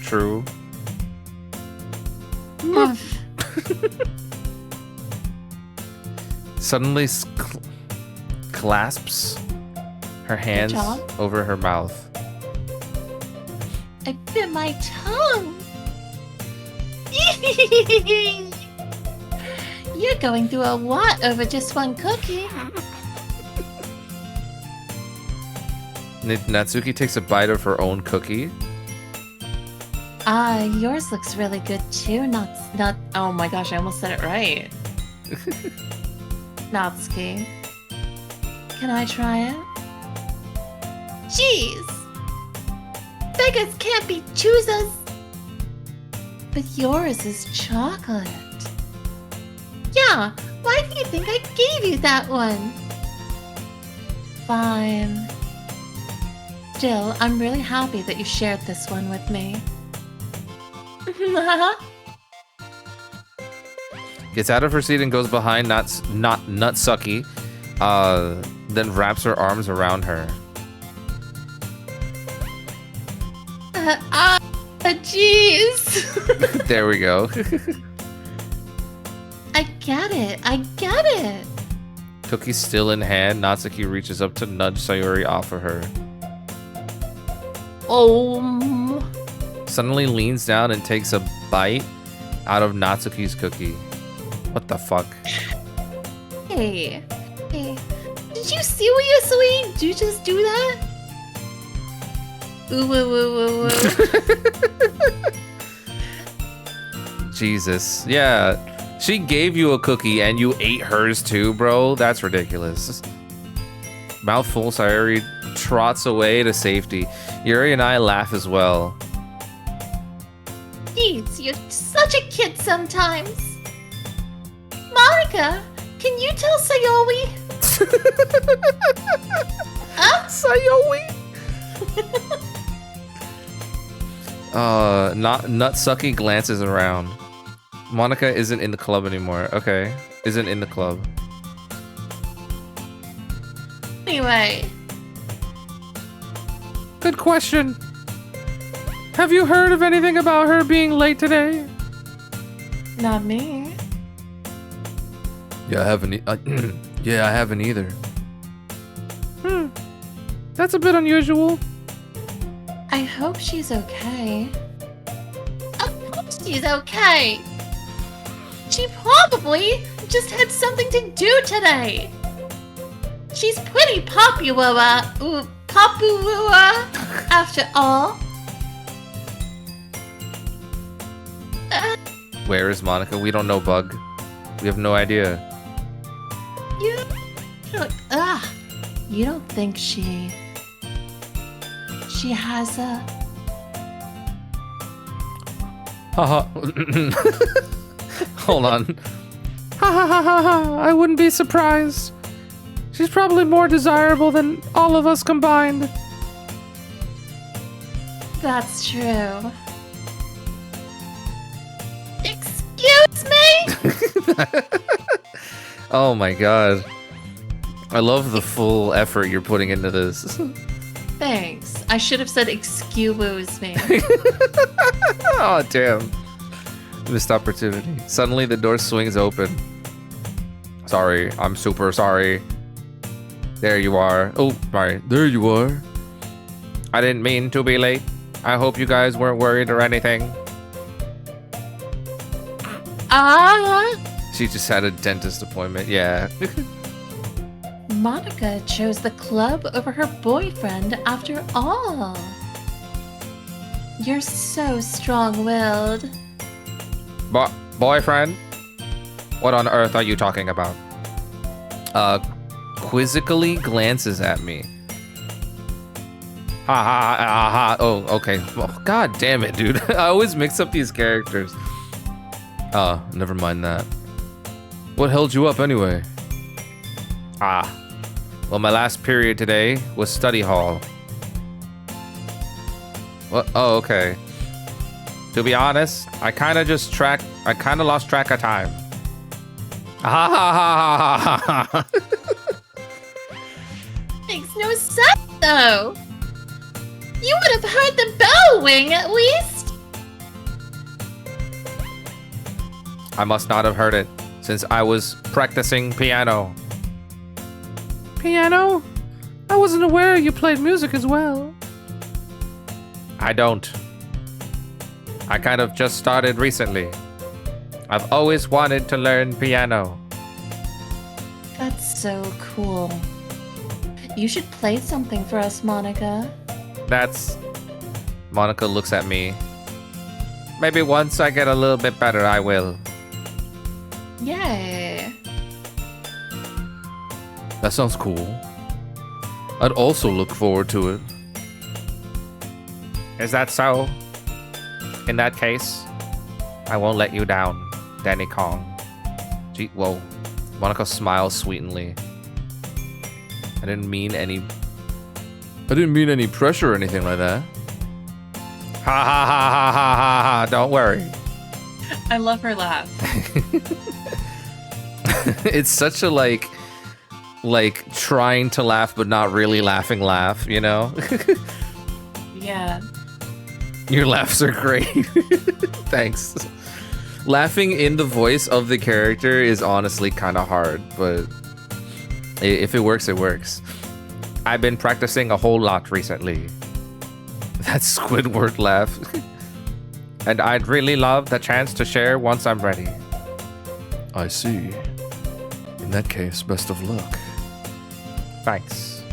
Suddenly clasps her hands over her mouth. I bit my tongue. You're going through a lot over just one cookie. Natsuki takes a bite of her own cookie. Yours looks really good too. Not. Oh my gosh, I almost said it right. Natsuki, can I try it? Jeez, beggars can't be choosers. But yours is chocolate. Yeah, why do you think I gave you that one? Fine. Jill, I'm really happy that you shared this one with me. Gets out of her seat and goes behind Nutsuki, then wraps her arms around her. Jeez. There we go. I get it. Cookie still in hand, Natsuki reaches up to nudge Sayori off of her. Suddenly leans down and takes a bite out of Natsuki's cookie. What the fuck? Hey. Did you seriously? Did you just do that? Ooh. Jesus. Yeah. She gave you a cookie and you ate hers too, bro. That's ridiculous. Mouthful, Sayori trots away to safety. Yuri and I laugh as well. Jeez, you're such a kid sometimes. Monica, can you tell Sayori? Huh? Sayori? Nutsuki glances around. Monica isn't in the club anymore. Okay. Isn't in the club. Anyway. Good question. Have you heard of anything about her being late today? Not me. Yeah, I haven't. Yeah, I haven't either. That's a bit unusual. I hope she's okay. Of course she's okay. She probably just had something to do today. She's pretty popular, after all. Where is Monica? We don't know, Bug. We have no idea. You don't think she has a... Haha. Hold on. Ha. I wouldn't be surprised. She's probably more desirable than all of us combined. That's true. Excuse me? Oh my god. I love the full effort you're putting into this. Thanks. I should have said excuse me. Oh, damn. Missed opportunity. Suddenly the door swings open. Sorry, I'm super sorry. There you are. Oh, sorry. There you are. I didn't mean to be late. I hope you guys weren't worried or anything. She just had a dentist appointment. Yeah. Monica chose the club over her boyfriend after all. You're so strong-willed. Boyfriend? What on earth are you talking about? Quizzically glances at me. Ha ha ha ha. Oh, okay. Oh, God damn it, dude. I always mix up these characters. Never mind that. What held you up anyway? Well, my last period today was study hall. What? Oh, okay. To be honest, I kind of lost track of time. Ha ha ha ha ha ha. Makes no sense, though. You would have heard the bell ring at least. I must not have heard it since I was practicing piano. Piano? I wasn't aware you played music as well. I don't. I kind of just started recently. I've always wanted to learn piano. That's so cool. You should play something for us, Monica. Monica looks at me. Maybe once I get a little bit better, I will. Yay. That sounds cool. I'd also look forward to it. Is that so? In that case, I won't let you down, Danny Kong. Gee, whoa. Monica smiles sweetly. I didn't mean any pressure or anything like that. Ha ha ha ha ha ha ha. Don't worry. I love her laugh. It's such a like trying to laugh but not really laughing laugh, you know? Yeah. Your laughs are great. Thanks. Laughing in the voice of the character is honestly kind of hard, but if it works, it works. I've been practicing a whole lot recently. That Squidward laugh. And I'd really love the chance to share once I'm ready. I see. In that case, best of luck. Thanks.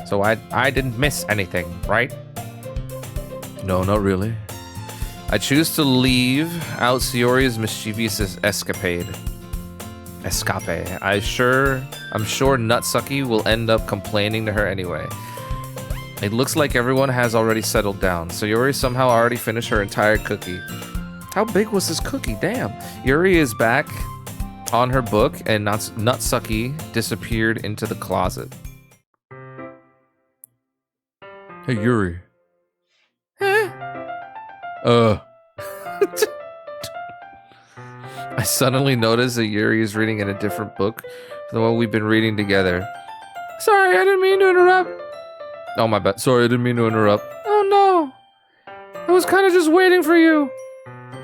So I didn't miss anything, right? No, not really. I choose to leave out Sayori's mischievous escape. I'm sure Nutsucky will end up complaining to her anyway. It looks like everyone has already settled down. Sayori somehow already finished her entire cookie. How big was this cookie? Damn. Yuri is back on her book, and Nutsucky disappeared into the closet. Hey, Yuri. I suddenly noticed that Yuri is reading in a different book from the one we've been reading together. Sorry, I didn't mean to interrupt. Oh, my bad. Sorry, I didn't mean to interrupt. Oh no. I was kind of just waiting for you.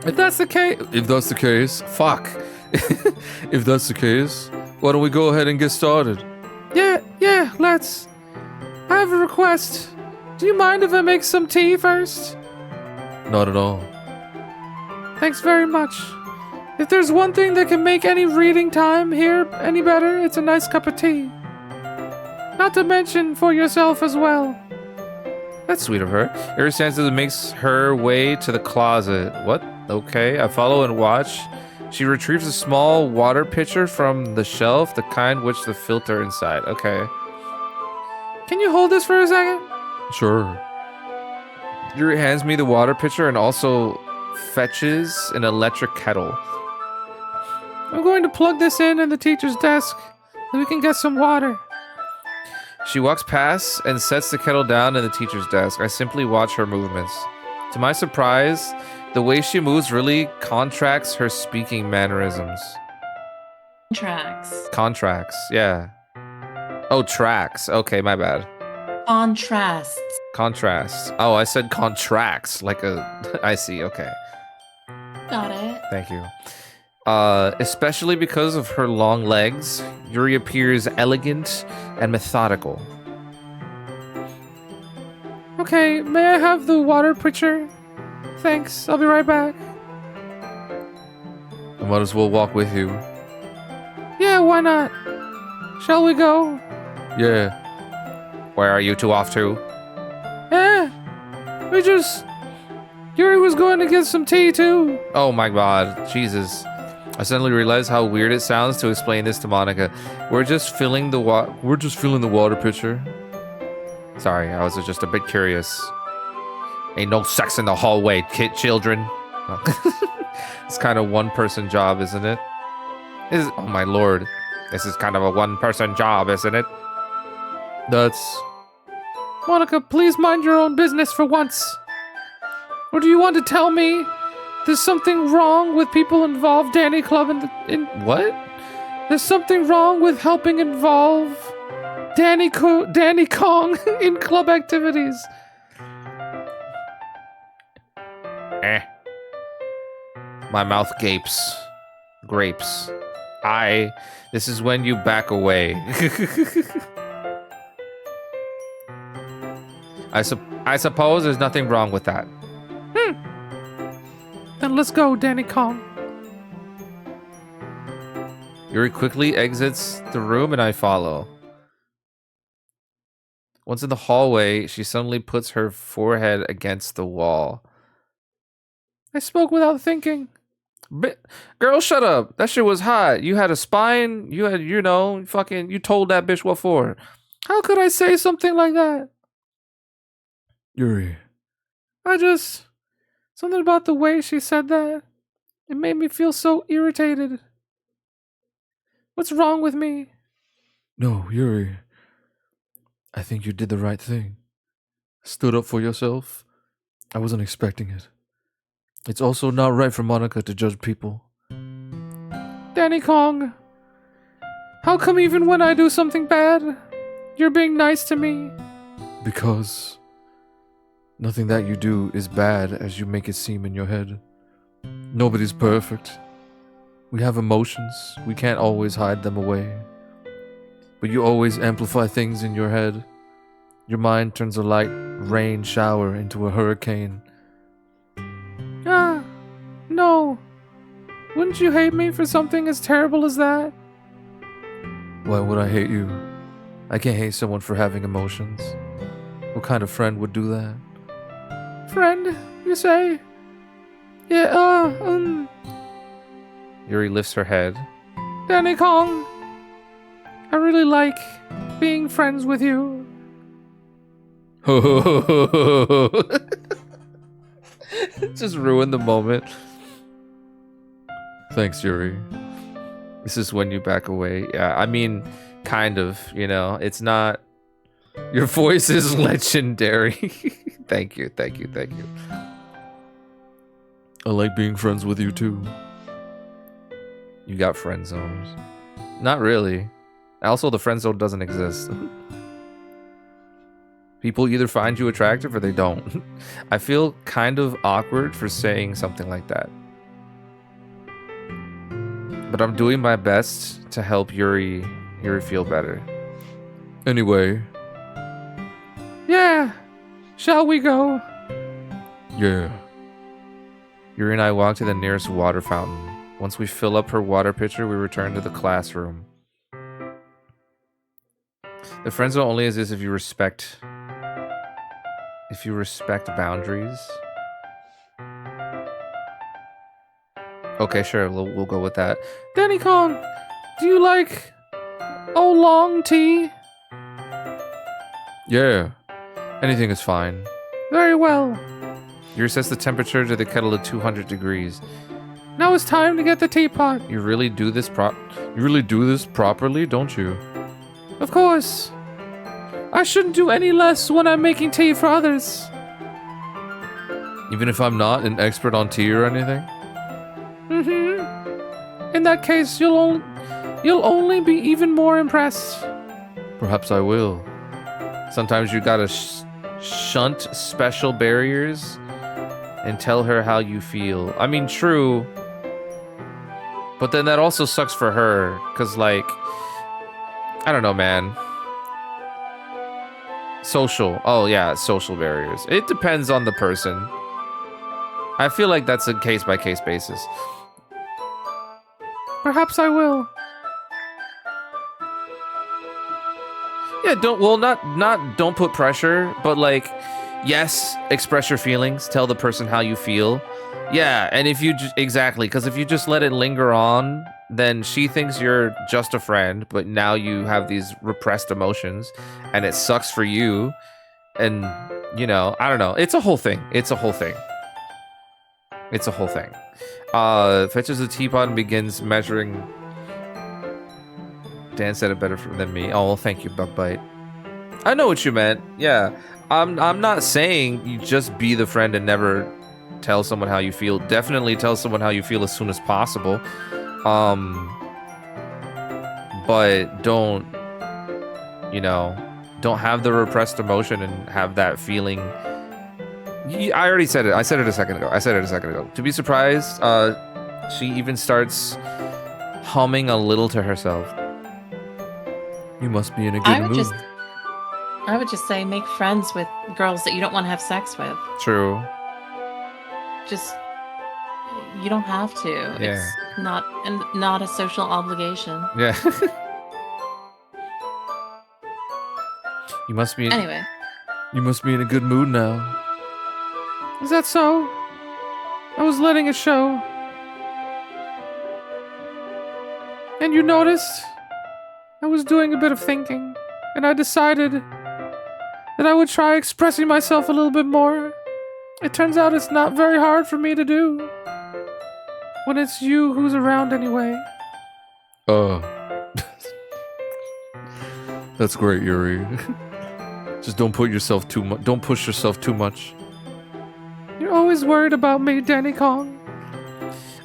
If that's the case, Fuck. If that's the case, why don't we go ahead and get started? Yeah, let's. I have a request. Do you mind if I make some tea first? Not at all. Thanks very much. If there's one thing that can make any reading time here any better, it's a nice cup of tea. Not to mention for yourself as well. That's sweet of her. Yuri stands and makes her way to the closet. What? Okay, I follow and watch. She retrieves a small water pitcher from the shelf, the kind which the filter inside. Okay. Can you hold this for a second? Sure. Yuri hands me the water pitcher and also fetches an electric kettle. I'm going to plug this in the teacher's desk, and we can get some water. She walks past and sets the kettle down in the teacher's desk. I simply watch her movements. To my surprise, the way she moves really contracts her speaking mannerisms. Contracts, yeah. Oh, tracks. Okay, my bad. Contrasts. Contrasts. Oh, I said contracts, like a... I see, okay. Got it. Thank you. Especially because of her long legs, Yuri appears elegant and methodical. Okay, may I have the water pitcher? Thanks, I'll be right back. I might as well walk with you. Yeah, why not? Shall we go? Yeah. Where are you two off to? Yeah, Yuri was going to get some tea too. Oh my god, Jesus. I suddenly realized how weird it sounds to explain this to Monica. We're just filling the water pitcher. Sorry, I was just a bit curious. Ain't no sex in the hallway, children. It's kind of one-person job, isn't it? Oh my lord. This is kind of a one-person job, isn't it? Monica, please mind your own business for once. Or do you want to tell me there's something wrong with people involved Danny Club in What? There's something wrong with helping involve Danny Kong in club activities. My mouth gapes. Grapes. This is when you back away. I suppose there's nothing wrong with that. Then let's go, Danny Kong. Yuri quickly exits the room and I follow. Once in the hallway, she suddenly puts her forehead against the wall. I spoke without thinking. Girl, shut up. That shit was hot. You had a spine. You had, you told that bitch what for. How could I say something like that? Yuri. Something about the way she said that. It made me feel so irritated. What's wrong with me? No, Yuri. I think you did the right thing. Stood up for yourself. I wasn't expecting it. It's also not right for Monica to judge people. Danny Kong, how come even when I do something bad, you're being nice to me? Because nothing that you do is bad as you make it seem in your head. Nobody's perfect. We have emotions. We can't always hide them away. But you always amplify things in your head. Your mind turns a light rain shower into a hurricane. No. Wouldn't you hate me for something as terrible as that? Why would I hate you? I can't hate someone for having emotions. What kind of friend would do that? Friend, you say? Yeah, Yuri lifts her head. Danny Kong, I really like being friends with you. Just ruin the moment. Thanks, Yuri. This is when you back away. Yeah, I mean, kind of, it's not. Your voice is legendary. Thank you. I like being friends with you too. You got friend zones. Not really. Also, the friend zone doesn't exist. People either find you attractive or they don't. I feel kind of awkward for saying something like that. But I'm doing my best to help Yuri feel better. Anyway. Yeah. Shall we go? Yeah. Yuri and I walk to the nearest water fountain. Once we fill up her water pitcher, we return to the classroom. The friend zone only exists if you respect boundaries. Okay, sure, we'll go with that. Danny Kong, do you like oolong tea? Yeah. Anything is fine. Very well. Yuri sets the temperature to the kettle at 200 degrees. Now it's time to get the teapot. You really do this properly, don't you? Of course. I shouldn't do any less when I'm making tea for others. Even if I'm not an expert on tea or anything? Mm-hmm. In that case, you'll only be even more impressed. Perhaps I will. Sometimes you gotta shunt special barriers and tell her how you feel. I mean, true. But then that also sucks for her. Because, I don't know, man. Social. Oh, yeah, social barriers. It depends on the person. I feel like that's a case-by-case basis. Perhaps I will. Yeah, don't put pressure, but Yes, express your feelings. Tell the person how you feel. Yeah, and if you exactly, because if you just let it linger on, then she thinks you're just a friend, but now you have these repressed emotions, and it sucks for you. And you know, I don't know. It's a whole thing. It's a whole thing. It's a whole thing. Fetches a teapot and begins measuring. Dan said it better than me. Oh, well, thank you, Bugbite. I know what you meant. Yeah, I'm not saying you just be the friend and never tell someone how you feel. Definitely tell someone how you feel as soon as possible. But don't, you know, don't have the repressed emotion and have that feeling. I already said it. I said it a second ago. To be surprised, she even starts humming a little to herself. You must be in a good mood. I would just say make friends with girls that you don't want to have sex with. True. Just, you don't have to. Yeah. It's not a social obligation. Yeah. You must be. Anyway. You must be in a good mood now. Is that so? I was letting it show. And you noticed? I was doing a bit of thinking, and I decided that I would try expressing myself a little bit more. It turns out it's not very hard for me to do. When it's you who's around anyway. That's great, Yuri. Just don't put yourself too much. Don't push yourself too much. You're always worried about me, Danny Kong.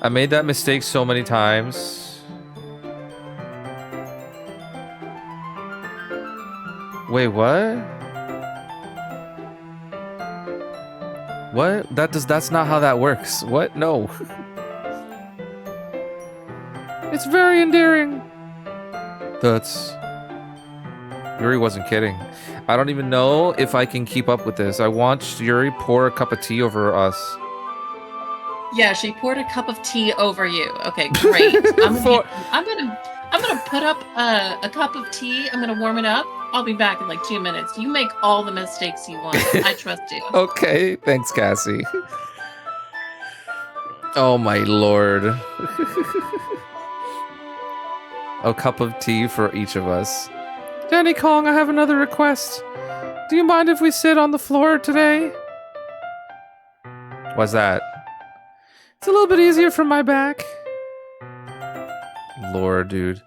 I made that mistake so many times. Wait, what? What? That's not how that works. What? No. It's very endearing. Yuri wasn't kidding. I don't even know if I can keep up with this. I watched Yuri pour a cup of tea over us. Yeah, she poured a cup of tea over you. Okay, great. I'm gonna put up a cup of tea. I'm gonna warm it up. I'll be back in like 2 minutes. You make all the mistakes you want. I trust you. Okay, thanks, Cassie. Oh my lord. A cup of tea for each of us. Danny Kong, I have another request. Do you mind if we sit on the floor today? What's that? It's a little bit easier for my back. Lord, dude.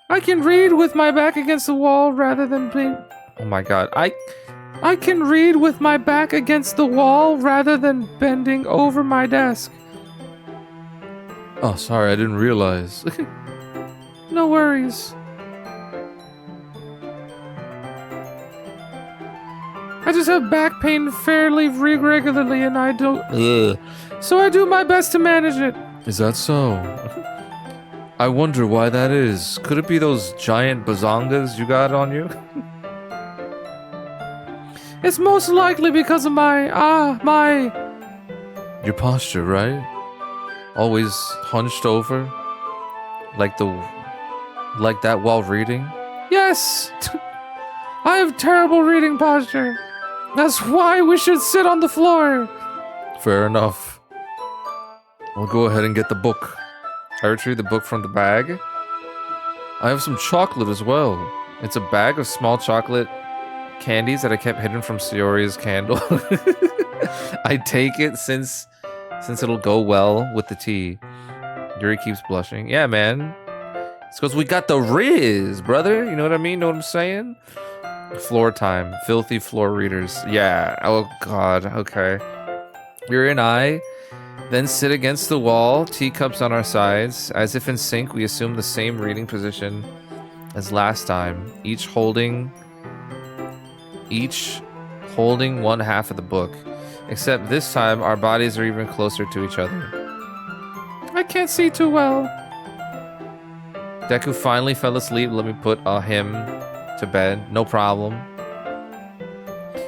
I can read with my back against the wall rather than being... Oh my god. I can read with my back against the wall rather than bending over my desk. Oh, sorry, I didn't realize. No worries. I just have back pain fairly regularly and I don't... Ugh. So I do my best to manage it. Is that so? I wonder why that is. Could it be those giant bazongas you got on you? It's most likely because of my... Your posture, right? Always hunched over? Like that while reading? Yes! I have terrible reading posture. That's why we should sit on the floor. Fair enough. I'll go ahead and get the book. I retrieved the book from the bag. I have some chocolate as well. It's a bag of small chocolate candies that I kept hidden from Sayori's candle. I take it since it'll go well with the tea. Yuri keeps blushing. Yeah, man. It's because we got the Riz, brother. You know what I mean? Know what I'm saying? Floor time. Filthy floor readers. Yeah. Oh, God. Okay. Yuri and I then sit against the wall, teacups on our sides. As if in sync, we assume the same reading position as last time, each holding one half of the book. Except this time, our bodies are even closer to each other. I can't see too well. Deku finally fell asleep. Let me put him to bed. No problem.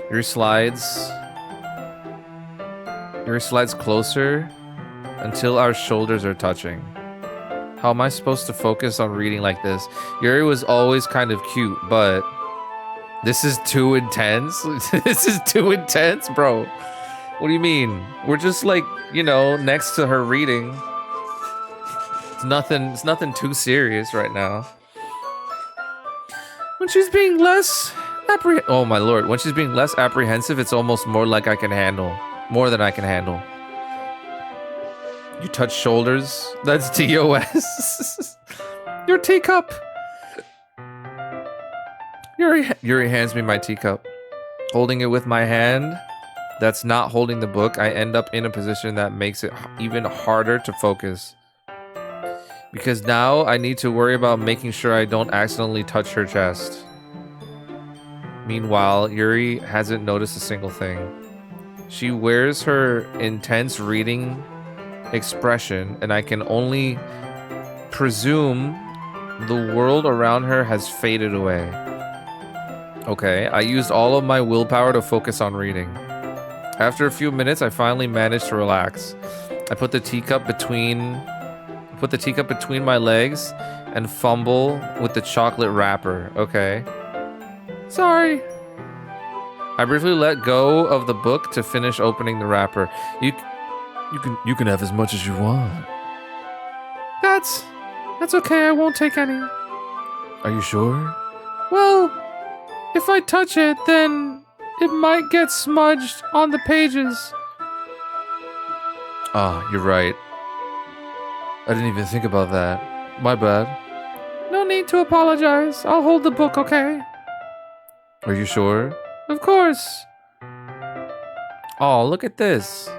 Yuri slides closer until our shoulders are touching. How am I supposed to focus on reading like this? Yuri was always kind of cute, but This is too intense. This is too intense, bro. What do you mean? We're just like, you know, next to her reading. It's nothing too serious right now. When she's being less Oh my lord, when she's being less apprehensive, it's almost more like I can handle. More than I can handle. You touch shoulders? That's TOS. Your teacup. Yuri hands me my teacup. Holding it with my hand, that's not holding the book. I end up in a position that makes it even harder to focus. Because now I need to worry about making sure I don't accidentally touch her chest. Meanwhile, Yuri hasn't noticed a single thing. She wears her intense reading expression, and I can only presume the world around her has faded away. Okay, I used all of my willpower to focus on reading. After a few minutes, I finally managed to relax. I put the teacup between my legs and fumble with the chocolate wrapper. Okay. Sorry. I briefly let go of the book to finish opening the wrapper. You can have as much as you want. That's okay. I won't take any. Are you sure? Well, if I touch it, then it might get smudged on the pages. Ah, you're right. I didn't even think about that. My bad. No need to apologize. I'll hold the book, okay? Are you sure? Of course. Oh, look at this.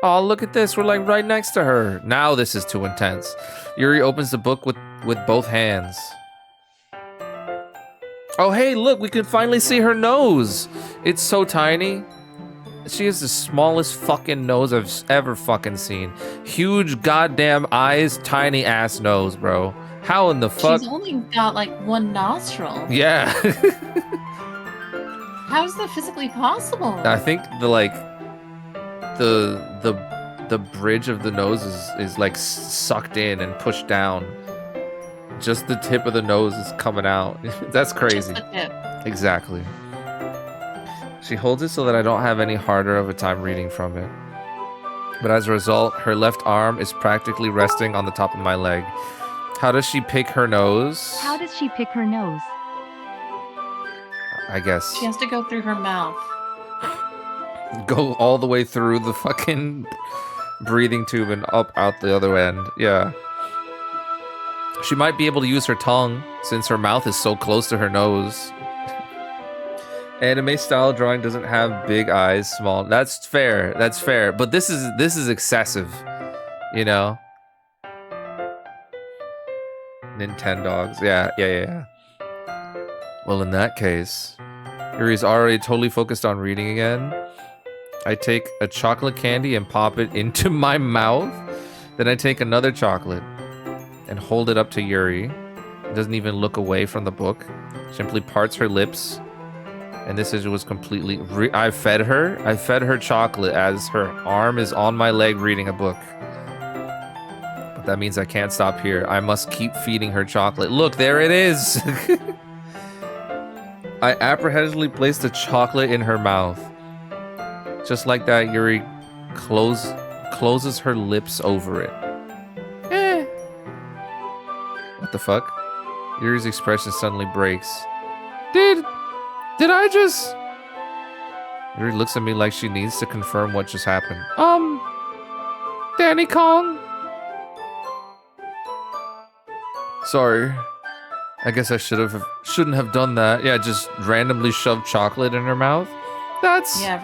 Oh, look at this. We're like right next to her. Now this is too intense. Yuri opens the book with both hands. Oh, hey, look, we can finally see her nose. It's so tiny. She has the smallest fucking nose I've ever fucking seen. Huge goddamn eyes, tiny ass nose, bro. How in the fuck? She's only got like one nostril. Yeah. How is that physically possible? I think the bridge of the nose is like sucked in and pushed down. Just the tip of the nose is coming out. That's crazy. Just the tip. Exactly. She holds it so that I don't have any harder of a time reading from it. But as a result, her left arm is practically resting on the top of my leg. How does she pick her nose? How does she pick her nose? I guess. She has to go through her mouth. Go all the way through the fucking breathing tube and up out the other end. Yeah. She might be able to use her tongue since her mouth is so close to her nose. Anime style drawing doesn't have big eyes, small. That's fair. That's fair. But this is excessive. You know? Nintendogs. Yeah. Well, in that case, Yuri's already totally focused on reading again. I take a chocolate candy and pop it into my mouth. Then I take another chocolate and hold it up to Yuri. Doesn't even look away from the book. Simply parts her lips. And this was completely... I fed her chocolate as her arm is on my leg reading a book. But that means I can't stop here. I must keep feeding her chocolate. Look, there it is! I apprehensively placed the chocolate in her mouth. Just like that, Yuri closes her lips over it. What the fuck? Yuri's expression suddenly breaks. Did I just... Yuri looks at me like she needs to confirm what just happened. Danny Kong? Sorry. I guess I shouldn't have done that. Yeah, just randomly shoved chocolate in her mouth. That's... Yeah,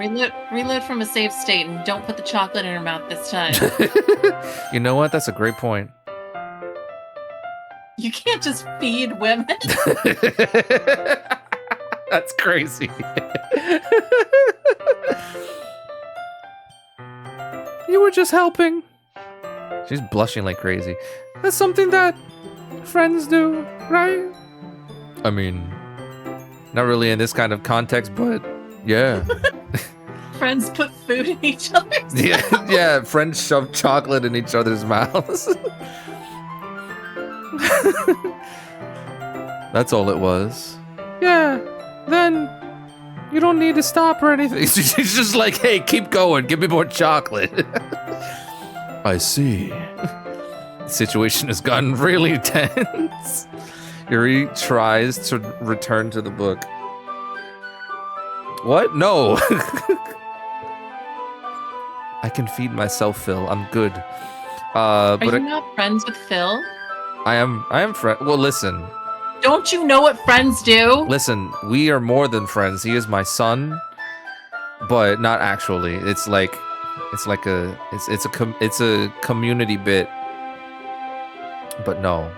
reload from a safe state and don't put the chocolate in her mouth this time. You know what? That's a great point. You can't just feed women. That's crazy. You were just helping. She's blushing like crazy. That's something that friends do, right? I mean, not really in this kind of context, but yeah. Friends put food in each other's mouths. Yeah, friends shove chocolate in each other's mouths. That's all it was. Yeah. then you don't need to stop or anything. He's just like, hey, keep going. Give me more chocolate. I see. The situation has gotten really tense. Yuri tries to return to the book. What? No. I can feed myself, Phil. I'm good. Are But you not friends with Phil? I am friend. Well, listen. Don't you know what friends do? Listen, we are more than friends. He is my son, but not actually. It's a community bit. But no.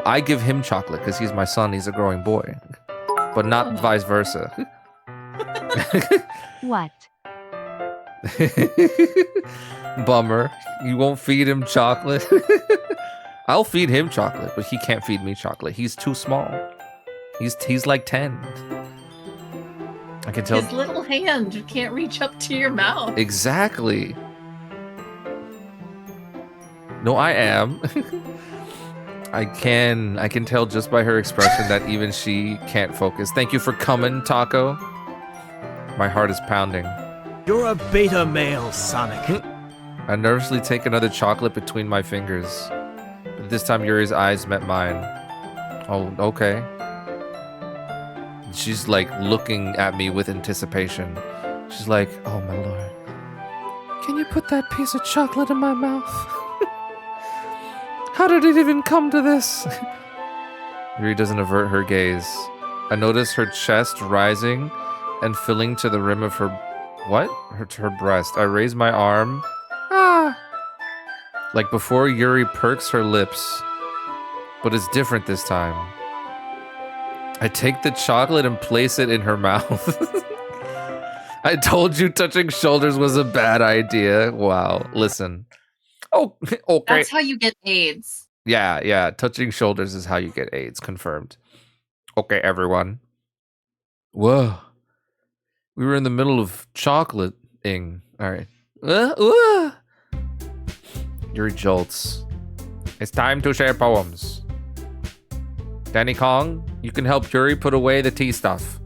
I give him chocolate because he's my son. He's a growing boy, but not vice versa. What? Bummer. You won't feed him chocolate. I'll feed him chocolate, but he can't feed me chocolate. He's too small. He's like 10. I can tell. His little hand can't reach up to your mouth. Exactly. No, I am. I can tell just by her expression that even she can't focus. Thank you for coming, Taco. My heart is pounding. You're a beta male, Sonic. I nervously take another chocolate between my fingers. But this time Yuri's eyes met mine. Oh, okay. She's like looking at me with anticipation. She's like, oh my lord. Can you put that piece of chocolate in my mouth? How did it even come to this? Yuri doesn't avert her gaze. I notice her chest rising and filling to the rim of her... What? Her breast. I raise my arm. Ah, Like before, Yuri perks her lips. But it's different this time. I take the chocolate and place it in her mouth. I told you touching shoulders was a bad idea. Wow. Listen. Oh, okay. That's how you get AIDS. Yeah. Touching shoulders is how you get AIDS. Confirmed. Okay, everyone. Whoa. We were in the middle of chocolating. All right. Yuri jolts. It's time to share poems. Danny Kong, you can help Yuri put away the tea stuff.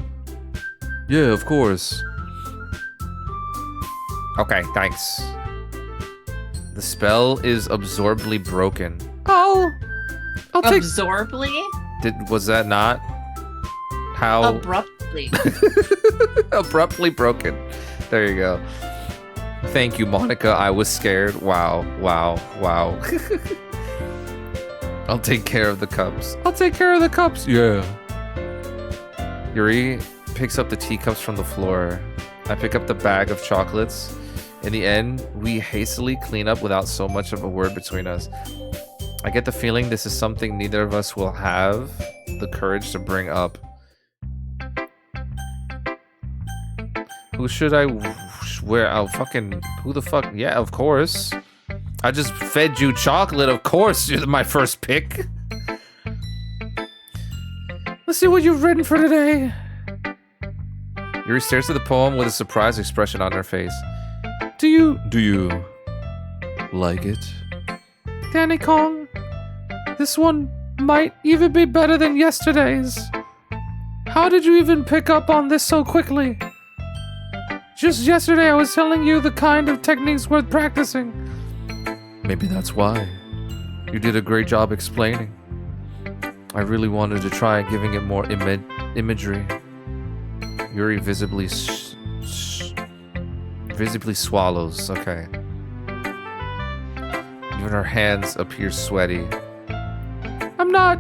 Yeah, of course. Okay, thanks. The spell is absorbedly broken. I'll take. Absorbly? Was that not how Abruptly. abruptly broken? There you go. Thank you, Monica. I was scared. Wow. I'll take care of the cups. I'll take care of the cups. Yeah. Yuri picks up the teacups from the floor. I pick up the bag of chocolates. In the end, we hastily clean up without so much of a word between us. I get the feeling this is something neither of us will have the courage to bring up. Who should I swear? I'll fucking... Who the fuck? Yeah, of course. I just fed you chocolate. Of course, you're my first pick. Let's see what you've written for today. Yuri stares at the poem with a surprised expression on her face. Do you, Like it? Danny Kong? This one might even be better than yesterday's. How did you even pick up on this so quickly? Just yesterday I was telling you the kind of techniques worth practicing. Maybe that's why. You did a great job explaining. I really wanted to try giving it more imagery. Yuri visibly swallows. Okay. Even her hands appear sweaty. I'm not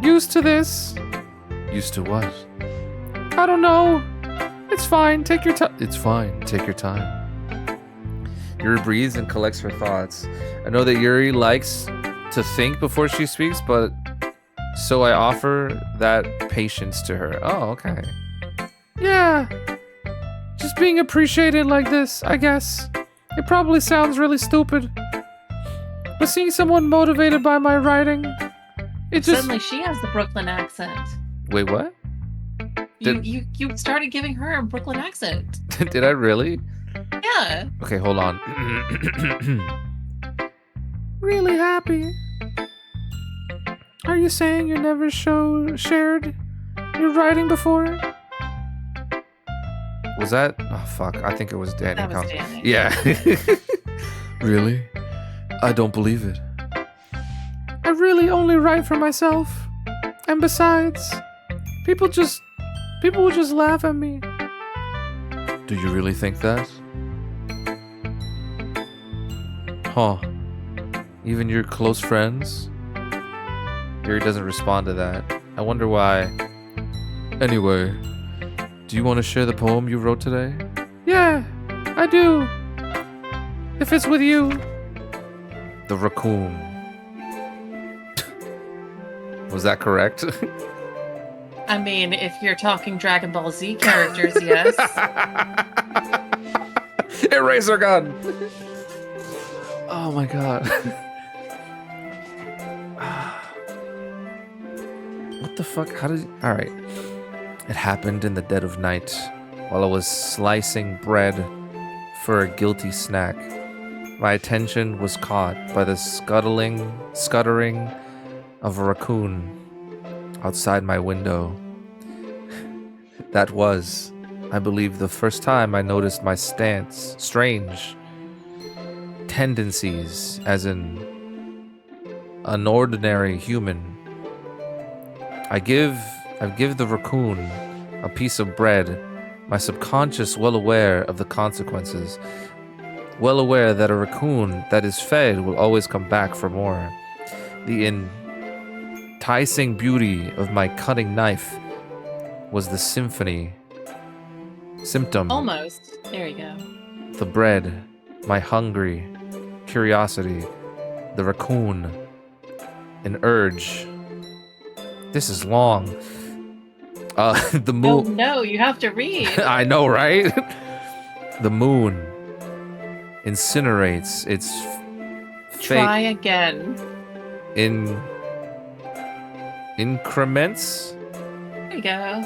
used to this. Used to what? I don't know. It's fine. Take your time. It's fine. Take your time. Yuri breathes and collects her thoughts. I know that Yuri likes to think before she speaks, but so I offer that patience to her. Oh, okay. Yeah. Just being appreciated like this, I guess. It probably sounds really stupid. But seeing someone motivated by my writing, it just... Suddenly she has the Brooklyn accent. Wait, what? You started giving her a Brooklyn accent. Did I really? Yeah. Okay, hold on. Really happy. Are you saying you never shared your writing before? Was that? Oh fuck! I think it was Danny. That was Danny. Yeah. Really? I don't believe it. I really only write for myself. And besides, people will just laugh at me. Do you really think that? Huh. Even your close friends? Gary doesn't respond to that. I wonder why. Anyway, do you want to share the poem you wrote today? Yeah, I do. If it's with you. The raccoon. Was that correct? I mean, if you're talking Dragon Ball Z characters, yes. Eraser gun! Oh my god. What the fuck? How did... Alright. It happened in the dead of night, while I was slicing bread for a guilty snack. My attention was caught by the scuttering of a raccoon outside my window. That was, I believe, the first time I noticed my strange tendencies as an ordinary human. I give the raccoon a piece of bread, my subconscious well aware of the consequences, well aware that a raccoon that is fed will always come back for more. The enticing beauty of my cutting knife was the symptom. Almost. There you go. The bread, my hungry curiosity, the raccoon, an urge. This is long. The Oh moon. no, you have to read. I know, right? The moon incinerates its Try again. increments. There you go.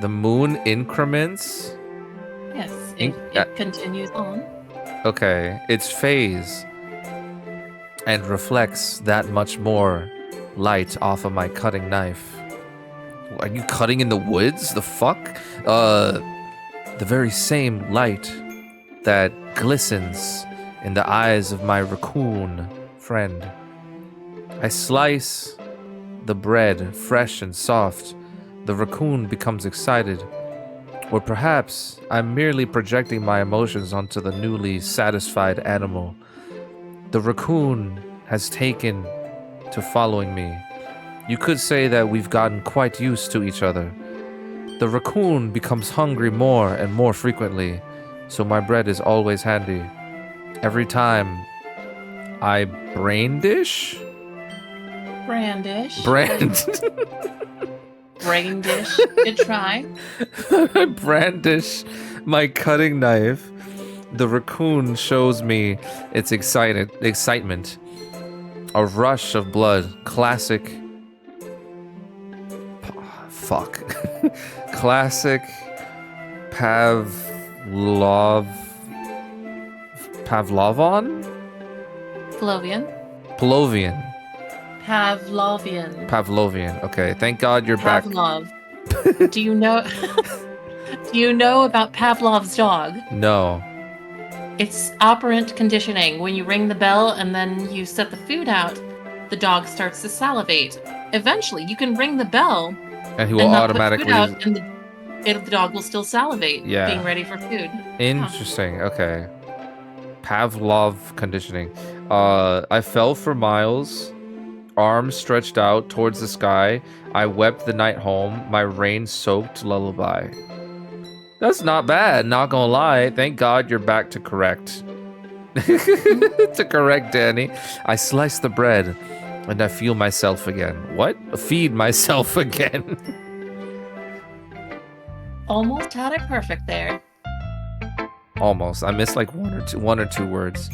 The moon increments. Yes, In- it continues on. Okay, its phase and reflects that much more light off of my cutting knife. Are you cutting in the woods? The fuck? The very same light that glistens in the eyes of my raccoon friend. I slice the bread fresh and soft. The raccoon becomes excited. Or perhaps I'm merely projecting my emotions onto the newly satisfied animal. The raccoon has taken to following me. You could say that we've gotten quite used to each other. The raccoon becomes hungry more and more frequently, so my bread is always handy. Every time I brandish? Brandish. Brandish. Good try. I brandish my cutting knife. The raccoon shows me its excitement. A rush of blood. Classic. Fuck. Classic Pavlovian? Pavlovian. Pavlovian. Pavlovian. Pavlovian. Okay, thank God you're back. Pavlov. Do you know? Do you know about Pavlov's dog? No. It's operant conditioning. When you ring the bell and then you set the food out, the dog starts to salivate. Eventually, you can ring the bell And he will and not automatically. put food out, and the dog will still salivate, Yeah. being ready for food. Interesting. Okay. Pavlov conditioning. I fell for miles, arms stretched out towards the sky. I wept the night home, my rain-soaked lullaby. That's not bad, not gonna lie. Thank God you're back to correct. To correct, Danny. I slice the bread, and I feel myself again. What? Feed myself again. Almost had it perfect there. Almost. I missed like one or two words.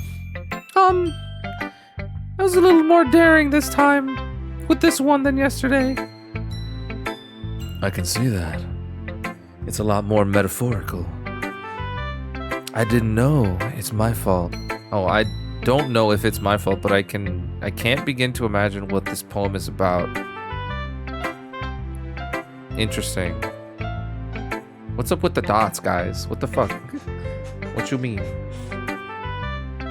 I was a little more daring this time with this one than yesterday. I can see that. It's a lot more metaphorical. I didn't know. It's my fault. Oh, I don't know if it's my fault, but I can't begin to imagine what this poem is about. Interesting. What's up with the dots, guys? What the fuck? What you mean?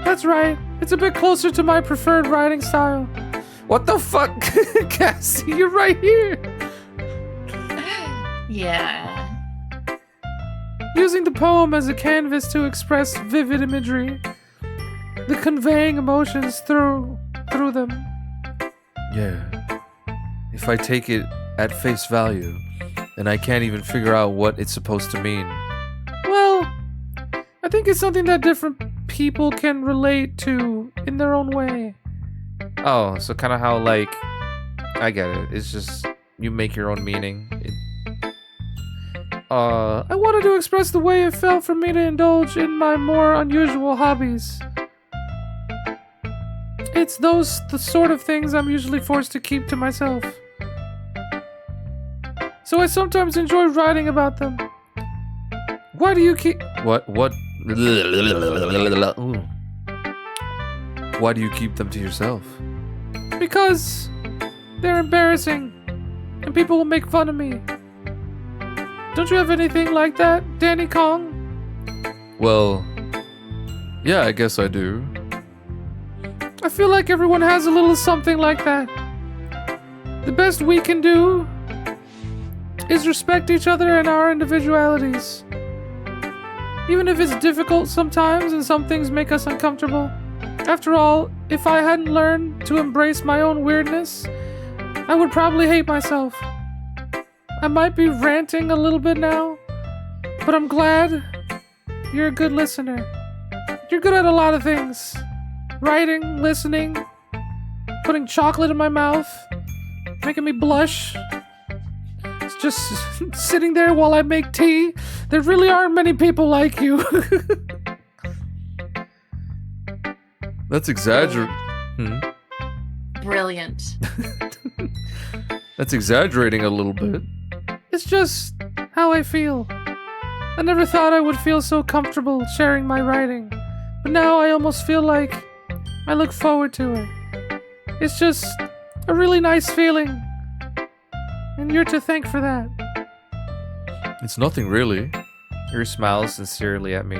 That's right. It's a bit closer to my preferred writing style. What the fuck? Cassie, you're right here. Yeah. Using the poem as a canvas to express vivid imagery. The conveying emotions through them. Yeah. If I take it at face value, then I can't even figure out what it's supposed to mean. Well, I think it's something that different people can relate to in their own way. Oh, so kind of how, like, I get it. It's just you make your own meaning. I wanted to express the way it felt for me to indulge in my more unusual hobbies. It's the sort of things I'm usually forced to keep to myself. So I sometimes enjoy writing about them. Why do you keep... What? Ooh. Why do you keep them to yourself? Because they're embarrassing, and people will make fun of me. Don't you have anything like that, Danny Kong? Well, yeah, I guess I do. I feel like everyone has a little something like that. The best we can do is respect each other and our individualities. Even if it's difficult sometimes and some things make us uncomfortable. After all, if I hadn't learned to embrace my own weirdness, I would probably hate myself. I might be ranting a little bit now, but I'm glad you're a good listener. You're good at a lot of things. Writing, listening, putting chocolate in my mouth, making me blush. It's just sitting there while I make tea. There really aren't many people like you. That's exagger. Brilliant. That's exaggerating a little bit. It's just how I feel. I never thought I would feel so comfortable sharing my writing, but now I almost feel like I look forward to it. It's just a really nice feeling, and you're to thank for that. It's nothing really. Your smile sincerely at me.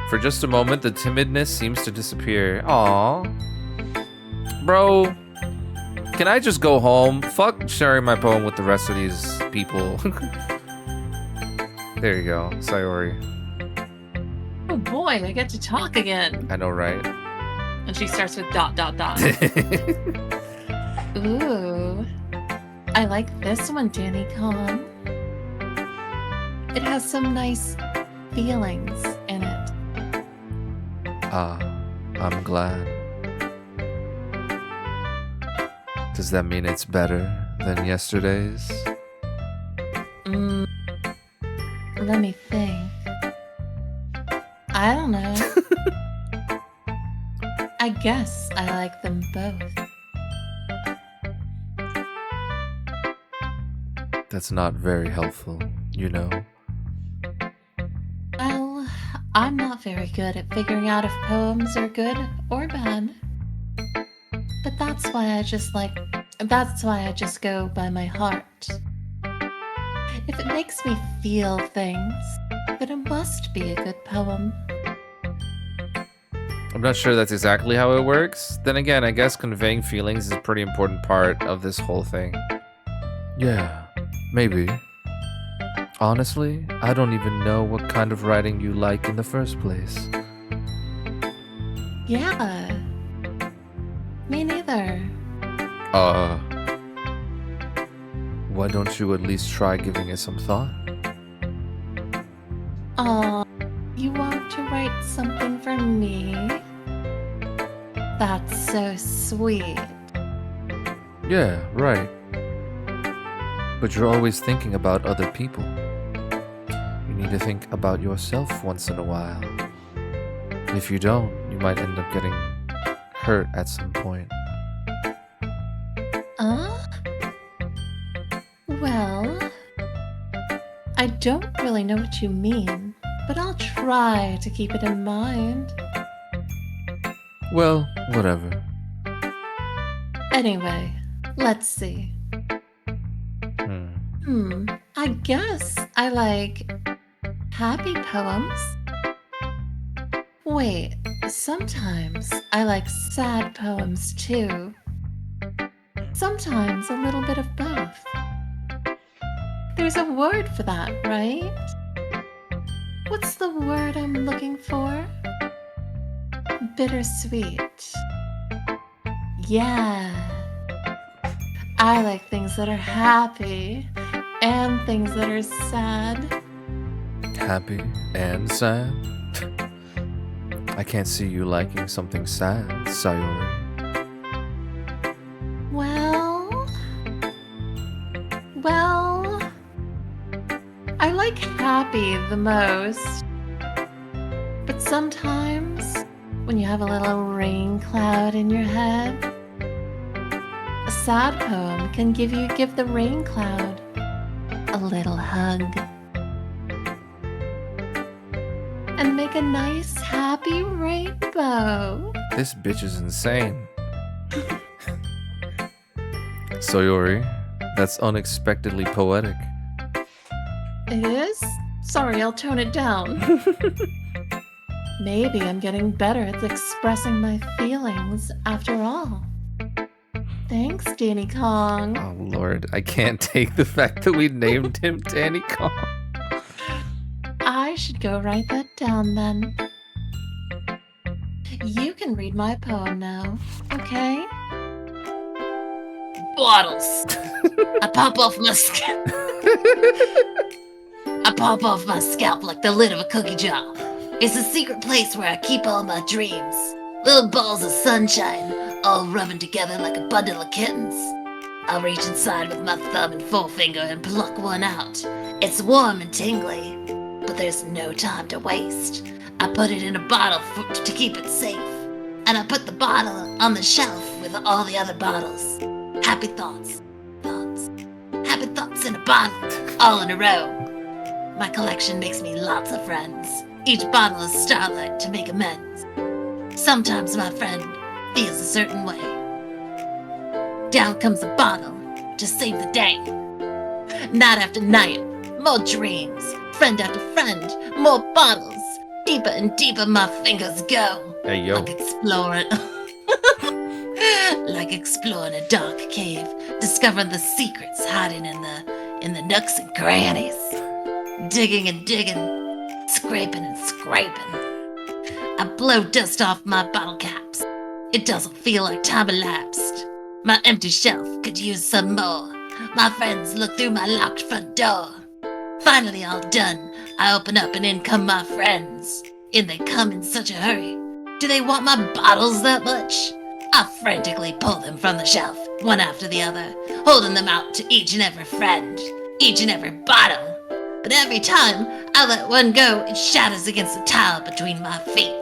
For just a moment, the timidness seems to disappear. Aww. Bro, can I just go home? Fuck sharing my poem with the rest of these people. There you go, Sayori. Oh boy, I get to talk again. I know, right? And she starts with ... Ooh. I like this one, Danny Kong. It has some nice feelings in it. Ah, I'm glad. Does that mean it's better than yesterday's? Let me think. I don't know. I guess I like them both. That's not very helpful, you know. Well, I'm not very good at figuring out if poems are good or bad. But that's why I just go by my heart. If it makes me feel things, then it must be a good poem. I'm not sure that's exactly how it works. Then again, I guess conveying feelings is a pretty important part of this whole thing. Yeah, maybe. Honestly, I don't even know what kind of writing you like in the first place. Yeah. Me neither. Why don't you at least try giving it some thought? Aw, you want to write something for me? That's so sweet. Yeah, right. But you're always thinking about other people. You need to think about yourself once in a while. If you don't, you might end up getting hurt at some point. Well, I don't really know what you mean, but I'll try to keep it in mind. Well, whatever. Anyway, let's see. I guess I like Happy poems? Wait, sometimes I like sad poems too. Sometimes a little bit of both. There's a word for that, right? What's the word I'm looking for? Bittersweet. Yeah. I like things that are happy and things that are sad. Happy and sad? I can't see you liking something sad, Sayori. Well, I like happy the most. But sometimes, when you have a little rain cloud in your head, a sad poem can give the rain cloud a little hug. And make a nice happy rainbow. This bitch is insane. Sayori, that's unexpectedly poetic. It is? Sorry, I'll tone it down. Maybe I'm getting better at expressing my feelings after all. Thanks, Danny Kong. Oh lord, I can't take the fact that we named him Danny Kong. I should go write that down then. You can read my poem now, okay? Bottles. I pop off my scalp like the lid of a cookie jar. It's a secret place where I keep all my dreams. Little balls of sunshine, all rubbing together like a bundle of kittens. I'll reach inside with my thumb and forefinger and pluck one out. It's warm and tingly, but there's no time to waste. I put it in a bottle to keep it safe, and I put the bottle on the shelf with all the other bottles. Happy thoughts, happy thoughts in a bottle, all in a row. My collection makes me lots of friends. Each bottle is starlight to make amends. Sometimes my friend feels a certain way. Down comes a bottle to save the day. Night after night, more dreams. Friend after friend, more bottles. Deeper and deeper my fingers go. Hey yo. Like exploring a dark cave, discovering the secrets hiding in the nooks and crannies. Digging and digging, scraping and scraping. I blow dust off my bottle caps. It doesn't feel like time elapsed. My empty shelf could use some more. My friends look through my locked front door. Finally all done, I open up and in come my friends. In they come in such a hurry. Do they want my bottles that much? I frantically pull them from the shelf, one after the other, holding them out to each and every friend, each and every bottle. But every time I let one go, it shatters against the tile between my feet.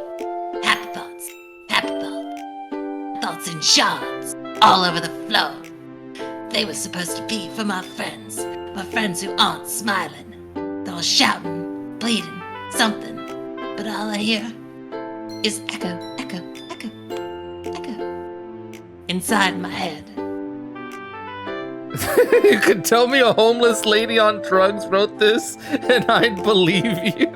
Happy thoughts, thoughts in shards, all over the floor. They were supposed to be for my friends who aren't smiling. They're all shouting, bleeding, something, but all I hear is echo, echo, echo, echo, inside my head. You could tell me a homeless lady on drugs wrote this, and I'd believe you.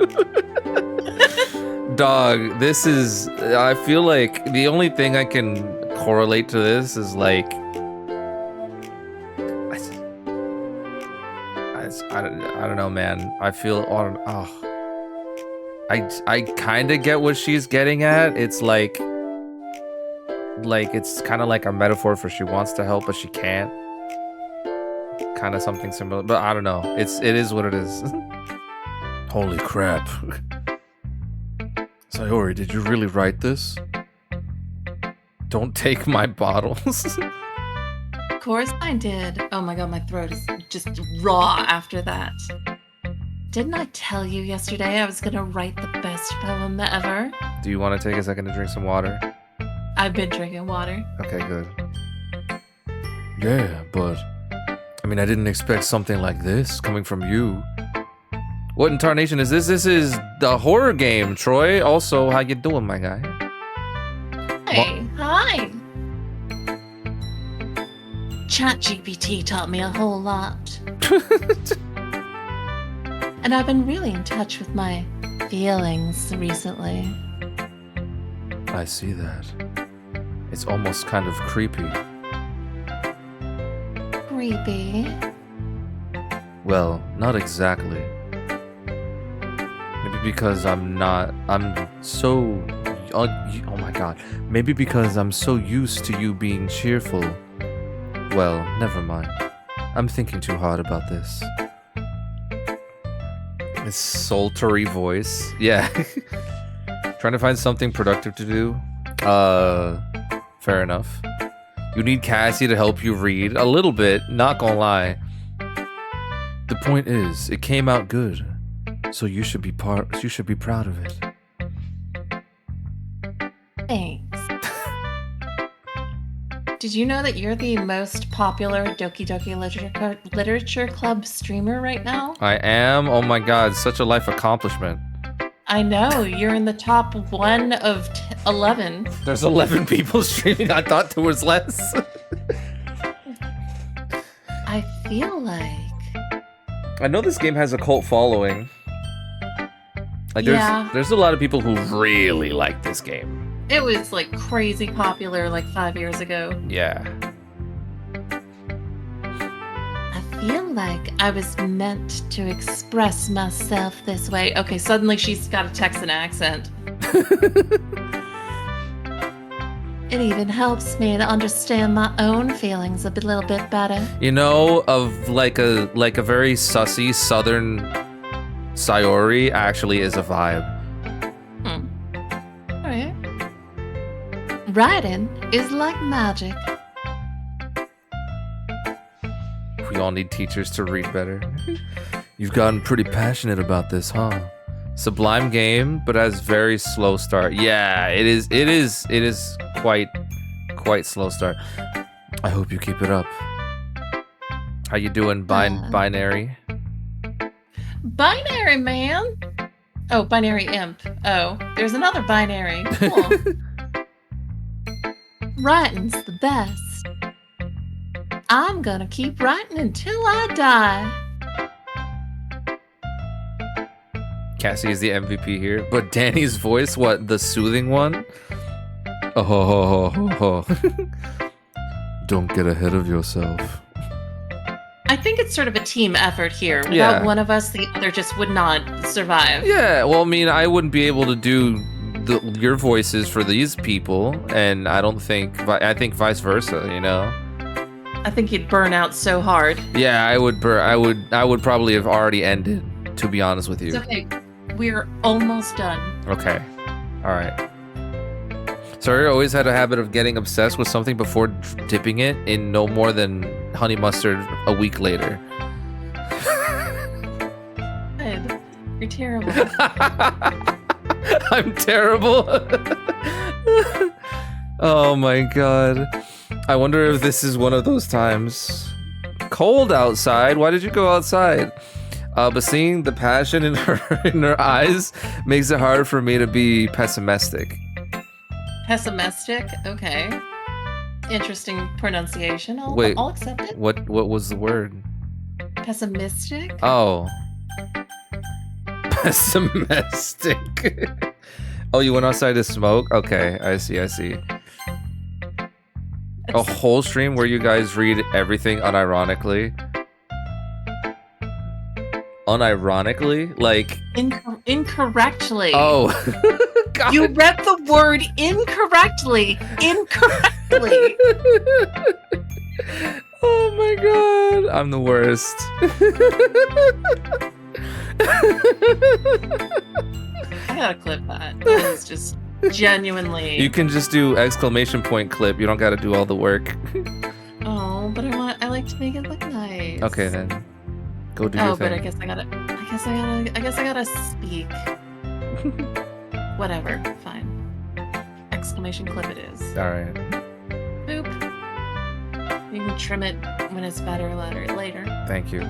Dog, this is... I feel like the only thing I can correlate to this is like... I don't know, man. I feel... I kind of get what she's getting at. It's like it's kind of like a metaphor for she wants to help, but she can't. Kind of something similar, but I don't know. It is what it is. Holy crap. Sayori, did you really write this? Don't take my bottles. Of course I did. Oh my god, my throat is just raw after that. Didn't I tell you yesterday I was gonna write the best poem ever? Do you want to take a second to drink some water? I've been drinking water. Okay, good. Yeah, but... I mean, I didn't expect something like this coming from you. What in tarnation is this? This is the horror game, Troy. Also, how you doing, my guy? Hey, hi. ChatGPT taught me a whole lot. And I've been really in touch with my feelings recently. I see that. It's almost kind of creepy. Creepy. Well, not exactly. Maybe because I'm so... Oh my god. Maybe because I'm so used to you being cheerful. Well, never mind. I'm thinking too hard about this. His sultry voice. Yeah. Trying to find something productive to do. Fair enough. You need Cassie to help you read. A little bit, not gonna lie. The point is, it came out good. So you should be proud of it. Thanks. Did you know that you're the most popular Doki Doki Literature Club streamer right now? I am? Oh my god, such a life accomplishment. I know, you're in the top 1 of 11. There's 11 people streaming. I thought there was less. I feel like... I know this game has a cult following. Like there's a lot of people who really like this game. It was like crazy popular like 5 years ago. Yeah. I feel like I was meant to express myself this way. Okay, suddenly she's got a Texan accent. It even helps me to understand my own feelings a little bit better. You know, of like a very sussy southern Sayori actually is a vibe. Alright. Writing is like magic. We all need teachers to read better. You've gotten pretty passionate about this, huh? Sublime game, but has very slow start. Yeah, it is quite slow start. I hope you keep it up. How you doing, binary? Binary man? Oh, binary imp. Oh, there's another binary. Cool. Writing's the best. I'm gonna keep writing until I die. Cassie is the MVP here, but Danny's voice, what, the soothing one? Oh, don't get ahead of yourself. I think it's sort of a team effort here. Without one of us, the other just would not survive. Yeah, well, I mean, I wouldn't be able to do your voices for these people, and I think vice versa, you know? I think you'd burn out so hard. Yeah, I would probably have already ended, to be honest with you. It's okay. We're almost done. Okay. All right. Sorry, I always had a habit of getting obsessed with something before dipping it in no more than honey mustard a week later. Good. You're terrible. I'm terrible. Oh my god. I wonder if this is one of those times. Cold outside. Why did you go outside? But seeing the passion in her eyes makes it hard for me to be pessimistic. Pessimistic? Okay. Interesting pronunciation. I'll accept it. What was the word? Pessimistic? Oh. Pessimistic. Oh, you went outside to smoke? Okay, I see. A whole stream where you guys read everything unironically? Unironically? Like... Incorrectly. Oh. God. You read the word incorrectly. Incorrectly. Oh my god. I'm the worst. I gotta clip that. That is just genuinely... You can just do exclamation point clip. You don't gotta do all the work. Oh, but I like to make it look nice. Okay then. Go do your thing. But I guess I gotta speak. Whatever, fine. Exclamation clip it is. Alright. Boop. You can trim it when it's better later. Thank you.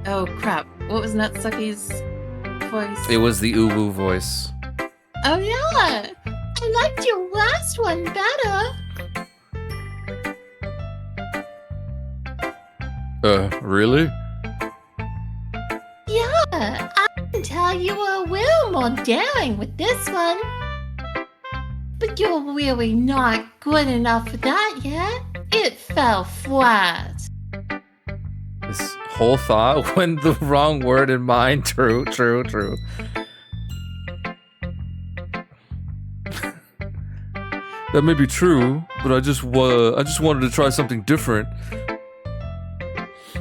Oh crap. What was Nutsucky's voice? It was the uwu voice. Oh yeah! I liked your last one better. Really? more daring with this one. But you're really not good enough for that yet. It fell flat. This whole thought went the wrong word in mind. True. That may be true, but I just wanted to try something different.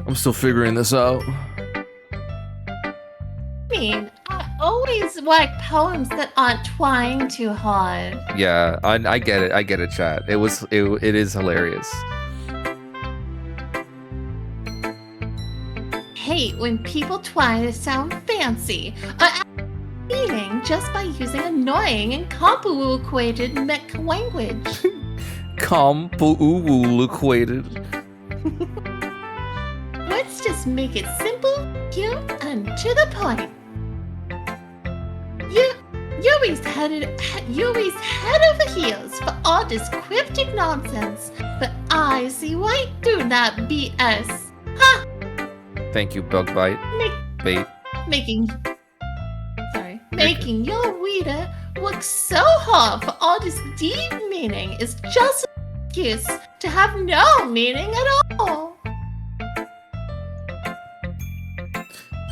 I'm still figuring this out. I always like poems that aren't trying too hard. Yeah, I get it, chat. It is hilarious. Hate when people try to sound fancy or add meaning just by using annoying and complicated language. Complicated. Let's just make it simple, cute, and to the point. Yuri's head over heels for all this cryptic nonsense, but I see right through that BS. Ha! Thank you, Bug Bite. Bait. Making your reader work so hard for all this deep meaning is just an excuse to have no meaning at all.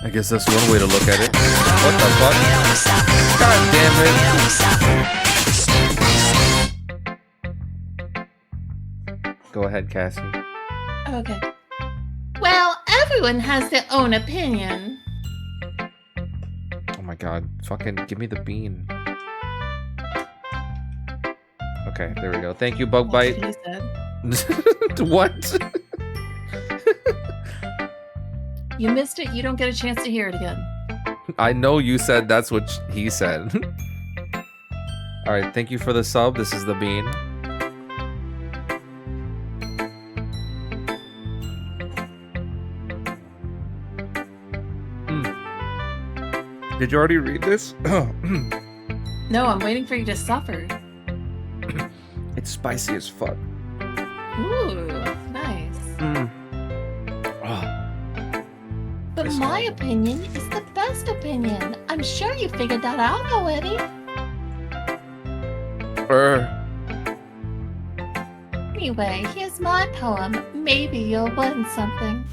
I guess that's one way to look at it. What the fuck? God damn it. Go ahead, Cassie. Okay. Well, everyone has their own opinion. Oh my god. Fucking give me the bean. Okay, there we go. Thank you, Bug Bite. That's what he said. What? You missed it. You don't get a chance to hear it again. I know you said that's what he said. Alright, thank you for the sub. This is the bean. Did you already read this? No, I'm waiting for you to suffer. It's spicy as fuck. Ooh, nice. But It's my horrible. opinion is the best opinion. I'm sure you figured that out already. Anyway, here's my poem. Maybe you'll learn something.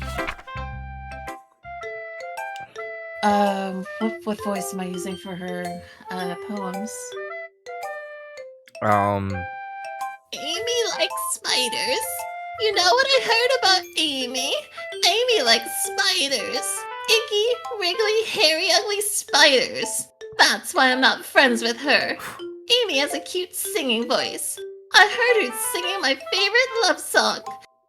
What voice am I using for her poems? Amy likes spiders. You know what I heard about Amy? Amy likes spiders. Icky, wriggly, hairy, ugly spiders. That's why I'm not friends with her. Amy has a cute singing voice. I heard her singing my favorite love song.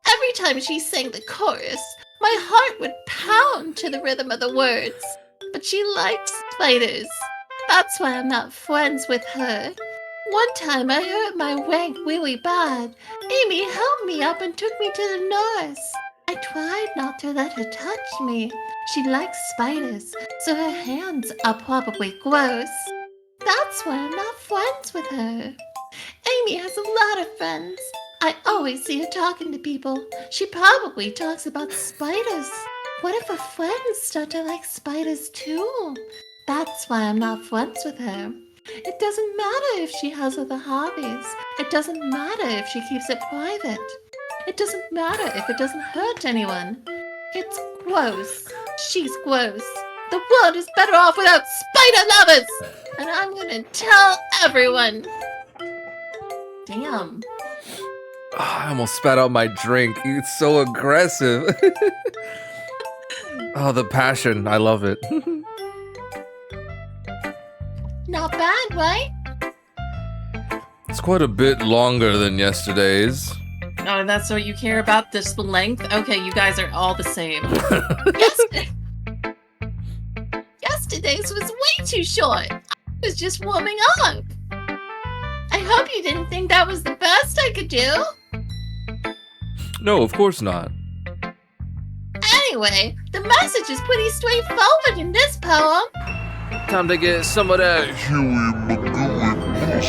Every time she sang the chorus, my heart would pound to the rhythm of the words. But she likes spiders. That's why I'm not friends with her. One time I hurt my leg really bad. Amy helped me up and took me to the nurse. I tried not to let her touch me. She likes spiders, so her hands are probably gross. That's why I'm not friends with her. Amy has a lot of friends. I always see her talking to people. She probably talks about spiders. What if her friends start to like spiders too? That's why I'm not friends with her. It doesn't matter if she has other hobbies. It doesn't matter if she keeps it private. It doesn't matter if it doesn't hurt anyone. It's gross. She's gross. The world is better off without spider lovers! And I'm gonna tell everyone. Damn. I almost spat out my drink. It's so aggressive. Oh, the passion. I love it. Not bad, right? It's quite a bit longer than yesterday's. Oh, that's what you care about? This length? Okay, you guys are all the same. Yesterday's was way too short. I was just warming up. I hope you didn't think that was the best I could do. No, of course not. Anyway, the message is pretty straightforward in this poem. Time to get some of that.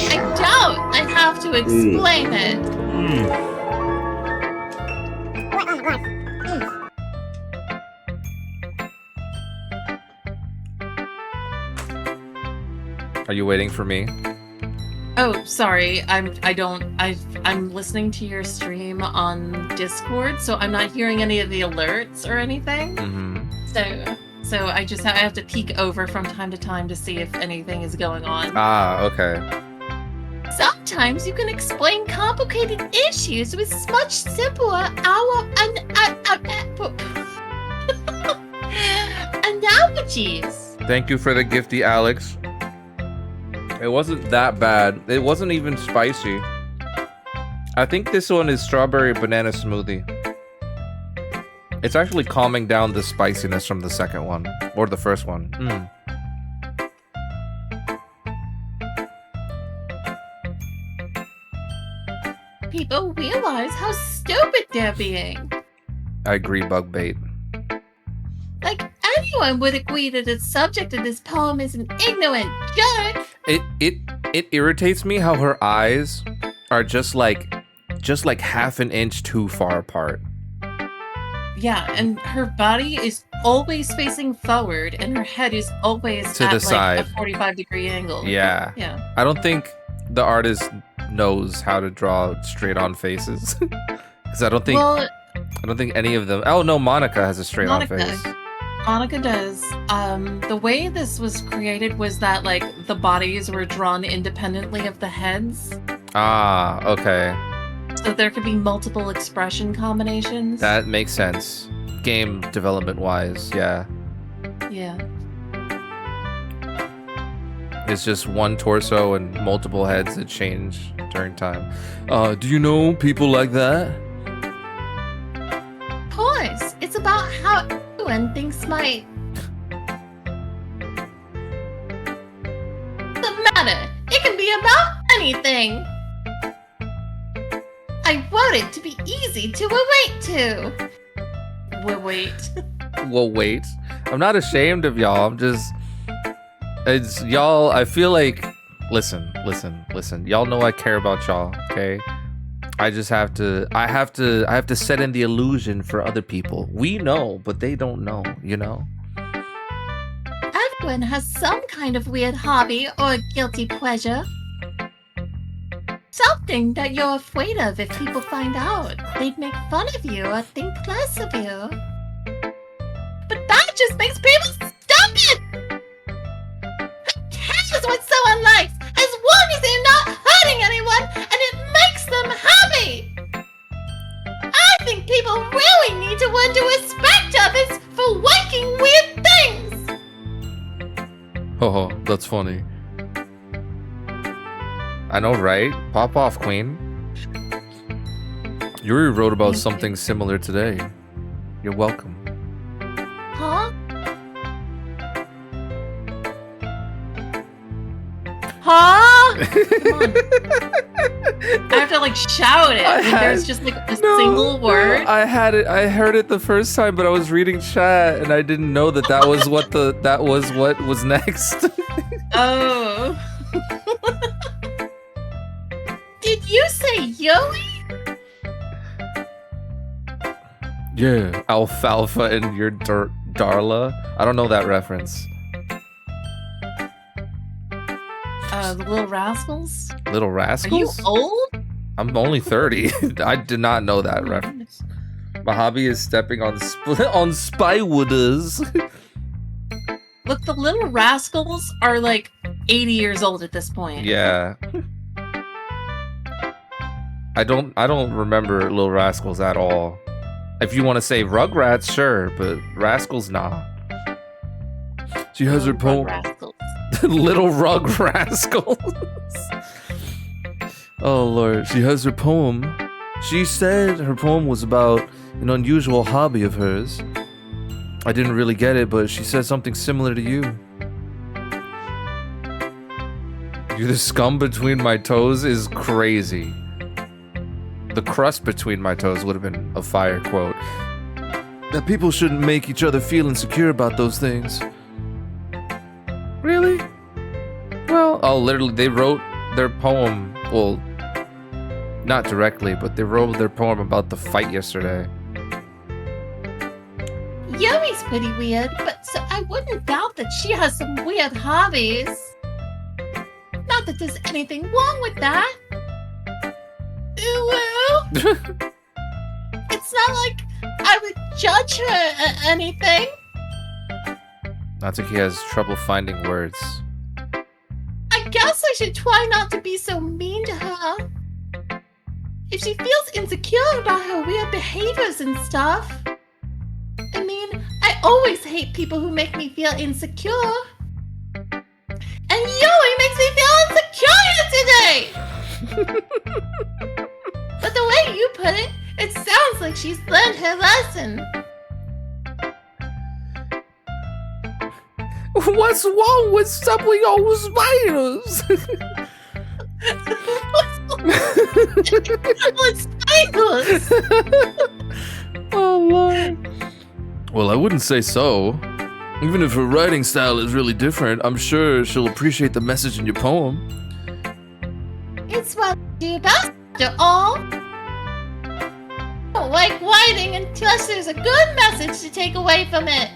I doubt I have to explain it. Are you waiting for me? Oh, sorry. I'm listening to your stream on Discord, so I'm not hearing any of the alerts or anything. So I have to peek over from time to time to see if anything is going on. Ah, okay. Sometimes you can explain complicated issues with much simpler analogies. Thank you for the gifty, Alex. It wasn't that bad. It wasn't even spicy. I think this one is strawberry banana smoothie. It's actually calming down the spiciness from the second one. Or the first one. People realize how stupid they're being. I agree, bug bait. Like, anyone would agree that the subject of this poem is an ignorant jerk. It irritates me how her eyes are just like half an inch too far apart. Yeah, and her body is always facing forward, and her head is always to at the side, a 45-degree angle. Yeah. Yeah. I don't think the artist knows how to draw straight-on faces, because I don't think any of them. Oh no, Monica has a straight-on face. Monica does. The way this was created was that like the bodies were drawn independently of the heads. Ah, okay. So there could be multiple expression combinations. That makes sense. Game development wise, yeah. Yeah. It's just one torso and multiple heads that change during time. Do you know people like that? Of course, it's about how everyone thinks might. The matter, it can be about anything. I wrote it to be easy to relate to. Wait. Well, wait. I'm not ashamed of y'all. It's y'all. I feel like, listen. Y'all know I care about y'all. Okay. I have to set in the illusion for other people. We know, but they don't know. You know. Everyone has some kind of weird hobby or guilty pleasure. Something that you're afraid of if people find out. They'd make fun of you or think less of you. But that just makes people stupid! Who cares what someone likes, as long as they're not hurting anyone and it makes them happy? I think people really need to learn to respect others for liking weird things! Oh, that's funny. I know, right? Pop off, Queen. Yuri wrote about something similar today. You're welcome. Huh? Huh? Come on. I have to like shout it. There's just like a single word. I heard it the first time, but I was reading chat and I didn't know that was what was next. Oh. Did you say Yui? Yeah, alfalfa and your Darla. I don't know that reference. The Little Rascals? Little Rascals? Are you old? I'm only 30. I did not know that reference. My hobby is stepping on spywooders. Look, the Little Rascals are like 80 years old at this point. Yeah. I don't remember Little Rascals at all. If you want to say Rugrats, sure, but Rascals, nah. She has her poem. Little Rug Rascals. Oh Lord, she has her poem. She said her poem was about an unusual hobby of hers. I didn't really get it, but she said something similar to you. You're the scum between my toes is crazy. The crust between my toes would have been a fire quote. That people shouldn't make each other feel insecure about those things. Really? Well, literally, they wrote their poem. Well, not directly, but they wrote their poem about the fight yesterday. Yumi's pretty weird, but so I wouldn't doubt that she has some weird hobbies. that there's anything wrong with that. Ooh, it's not like I would judge her or anything. Natsuki has trouble finding words. I guess I should try not to be so mean to her. If she feels insecure about her weird behaviors and stuff. I mean, I always hate people who make me feel insecure. And Yui makes me feel insecure today! But the way you put it, it sounds like she's learned her lesson. What's wrong with some of your spiders? What's spiders? Oh, Lord. Well, I wouldn't say so. Even if her writing style is really different, I'm sure she'll appreciate the message in your poem. It's what you do best, after all. I don't like writing unless there's a good message to take away from it.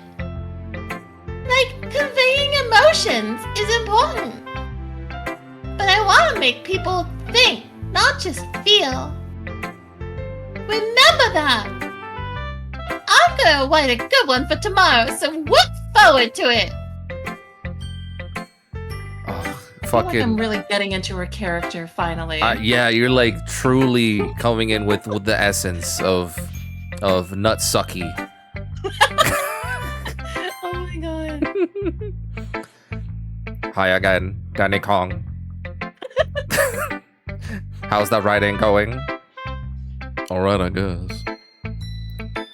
Like, conveying emotions is important. But I want to make people think, not just feel. Remember that. I'm gonna write a good one for tomorrow, so look forward to it. Oh, I feel like fucking. I'm really getting into her character finally. Yeah, you're like truly coming in with the essence of nutsucky. Oh my god. Hi again, Danny Kong. How's that writing going? Alright, I guess.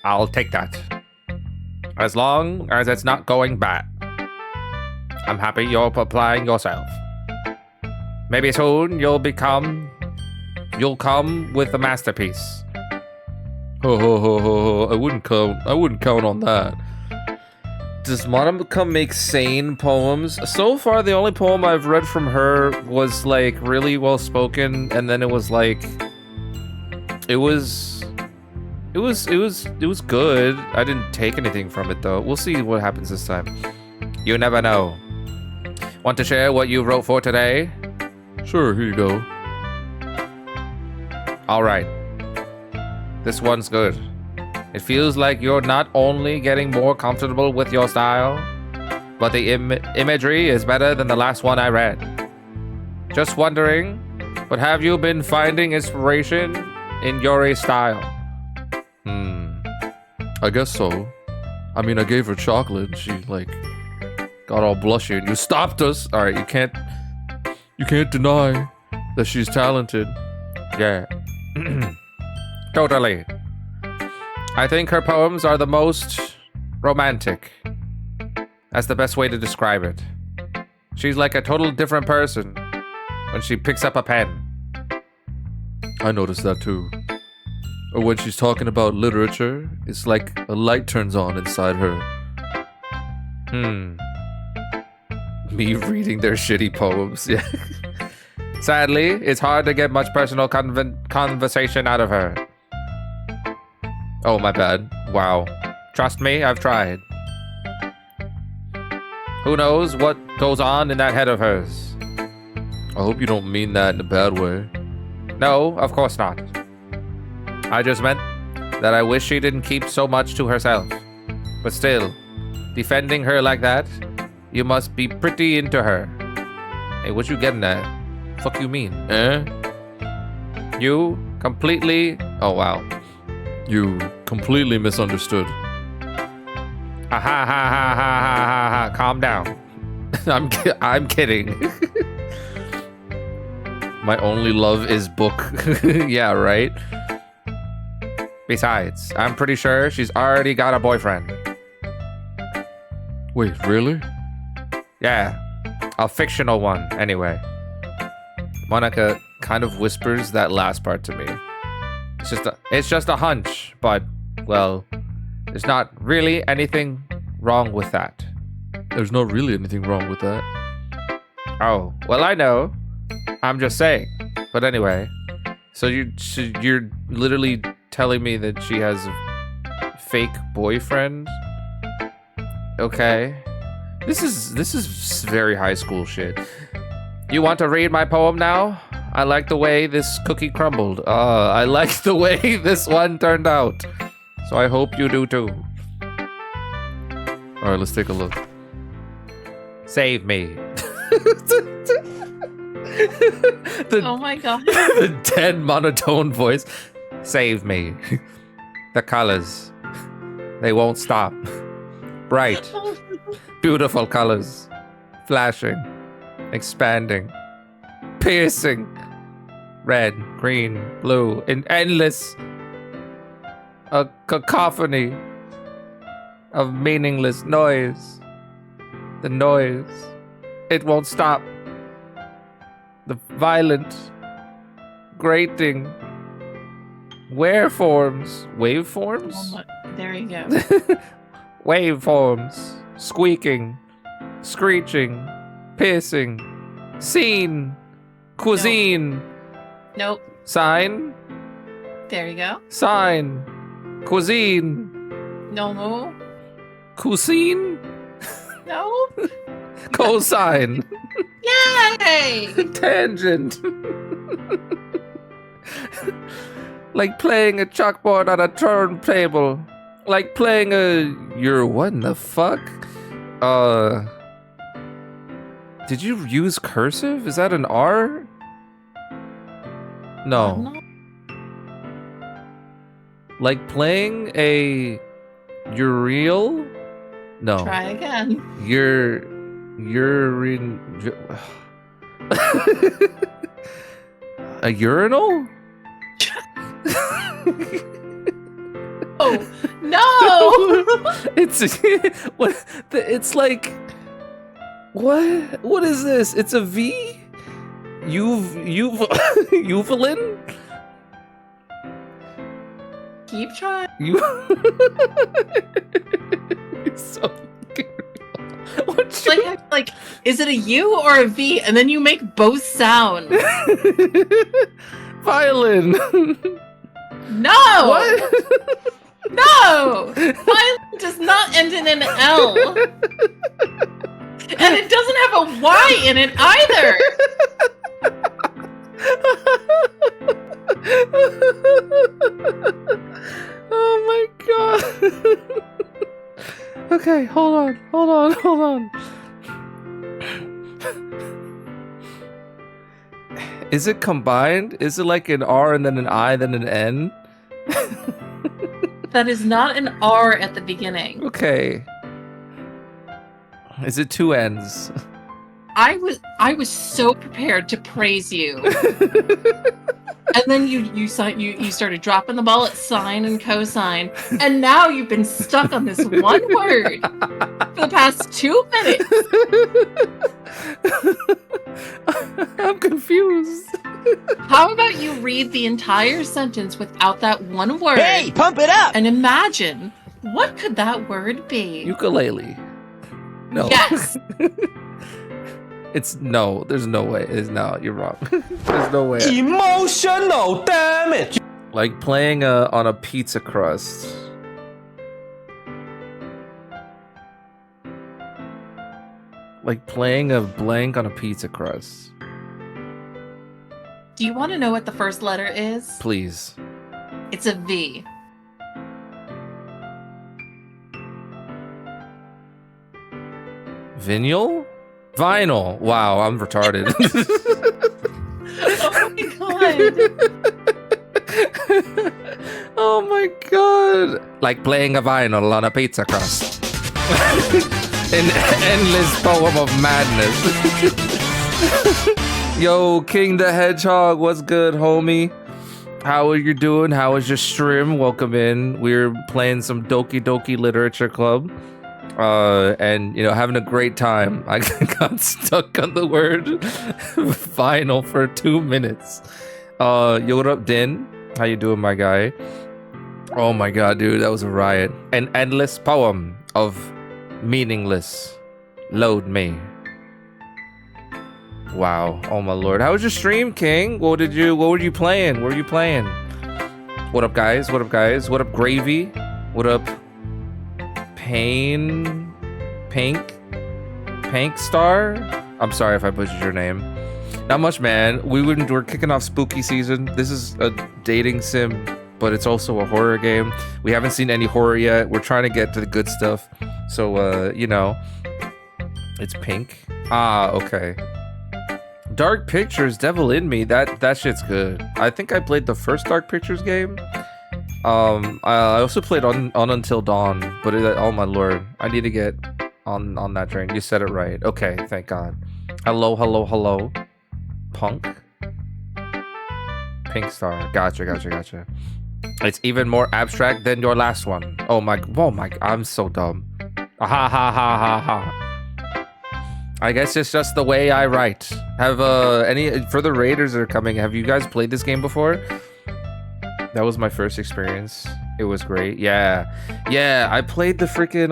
I'll take that. As long as it's not going bad. I'm happy you're applying yourself. Maybe soon you'll come with a masterpiece. Ho ho ho ho ho. I wouldn't count on that. Does Monica make sane poems? So far, the only poem I've read from her was like really well spoken, and then it was like, it was good. I didn't take anything from it though. We'll see what happens this time. You never know. Want to share what you wrote for today? Sure, here you go. All right. This one's good. It feels like you're not only getting more comfortable with your style, but the imagery is better than the last one I read. Just wondering, but have you been finding inspiration in Yuri's style? I guess so. I mean, I gave her chocolate. She, like, got all blushy and you stopped us. All right, you can't deny that she's talented. Yeah. Totally. I think her poems are the most romantic. That's the best way to describe it. She's like a total different person when she picks up a pen. I noticed that too. Or when she's talking about literature, it's like a light turns on inside her. Me reading their shitty poems. Yeah. Sadly, it's hard to get much personal conversation out of her. Oh, my bad. Wow. Trust me, I've tried. Who knows what goes on in that head of hers? I hope you don't mean that in a bad way. No, of course not. I just meant that I wish she didn't keep so much to herself. But still, defending her like that, you must be pretty into her. Hey, what you getting at? Fuck you mean? You completely... Oh, wow. You completely misunderstood. Ha ha ha ha ha ha ha. Calm down. I'm kidding. My only love is book. Yeah, right? Besides, I'm pretty sure she's already got a boyfriend. Wait, really? Yeah, a fictional one, anyway. Monica kind of whispers that last part to me. It's just a hunch, but, well, there's not really anything wrong with that. There's not really anything wrong with that. Oh, well, I know. I'm just saying. But anyway, so you're literally telling me that she has a fake boyfriend? Okay. This is very high school shit. You want to read my poem now? I like the way this cookie crumbled. I like the way this one turned out. So I hope you do too. All right, let's take a look. Save me. Oh my god. The dead monotone voice. Save me. The colors. They won't stop. Bright. Beautiful colors. Flashing. Expanding. Piercing. Red, green, blue, and endless. A cacophony of meaningless noise. The noise. It won't stop. The violent, grating, waveforms. Waveforms? Oh my, there you go. Waveforms. Squeaking. Screeching. Piercing. Scene. Cuisine. Nope. Sign. There you go. Sign. Cuisine. No. Cuisine. No. Cosine. Yay! Tangent. Like playing a chalkboard on a turntable. Like playing a... You're what in the fuck? Did you use cursive? Is that an R? No. Like playing a... You're real? No. Try again. You're in... A urinal? Oh no! It's what? It's like what? What is this? It's a V? Euvelin? Keep trying. You. It's so fucking real. What you... Like, is it a U or a V? And then you make both sound. Violin. No. What? No. Violin does not end in an L. And it doesn't have a Y in it either. Oh my god. Okay, hold on. Is it combined? Is it like an R and then an I, then an N? That is not an R at the beginning. Okay. Is it two N's? I was so prepared to praise you. And then you started dropping the ball at sine and cosine, and now you've been stuck on this one word for the past 2 minutes. I'm confused. How about you read the entire sentence without that one word? Hey, pump it up! And imagine, what could that word be? Ukulele. No. Yes. It's no. There's no way. It's no. You're wrong. There's no way. Emotional damage! Like playing on a pizza crust. Like playing a blank on a pizza crust. Do you want to know what the first letter is? Please. It's a V. Vinyl? Vinyl. Wow, I'm retarded. Oh my god. Oh my god. Like playing a vinyl on a pizza crust. An endless poem of madness. Yo, King the Hedgehog, what's good, homie? How are you doing? How is your stream? Welcome in. We're playing some Doki Doki Literature Club. And, you know, having a great time. I got stuck on the word vinyl for 2 minutes. Yo, what up, Din? How you doing, my guy? Oh my god, dude, that was a riot. An endless poem of meaningless. Load me. Wow. Oh my lord. How was your stream, King? What were you playing? What were you playing? What up, guys? What up, guys? What up, Gravy? What up, Pink Star? I'm sorry if I butchered your name. Not much, man. We're kicking off spooky season. This is a dating sim, but it's also a horror game. We haven't seen any horror yet. We're trying to get to the good stuff. So, you know, it's pink. Ah, okay. Dark Pictures, Devil in Me. That shit's good. I think I played the first Dark Pictures game. I also played on Until Dawn, but oh my lord, I need to get on that train. You said it right. Okay, thank God. Hello. Punk. Pink Star. Gotcha. It's even more abstract than your last one. Oh my, I'm so dumb. Ha. I guess it's just the way I write. Have any further raiders that are coming? Have you guys played this game before? That was my first experience. It was great. Yeah, I played the freaking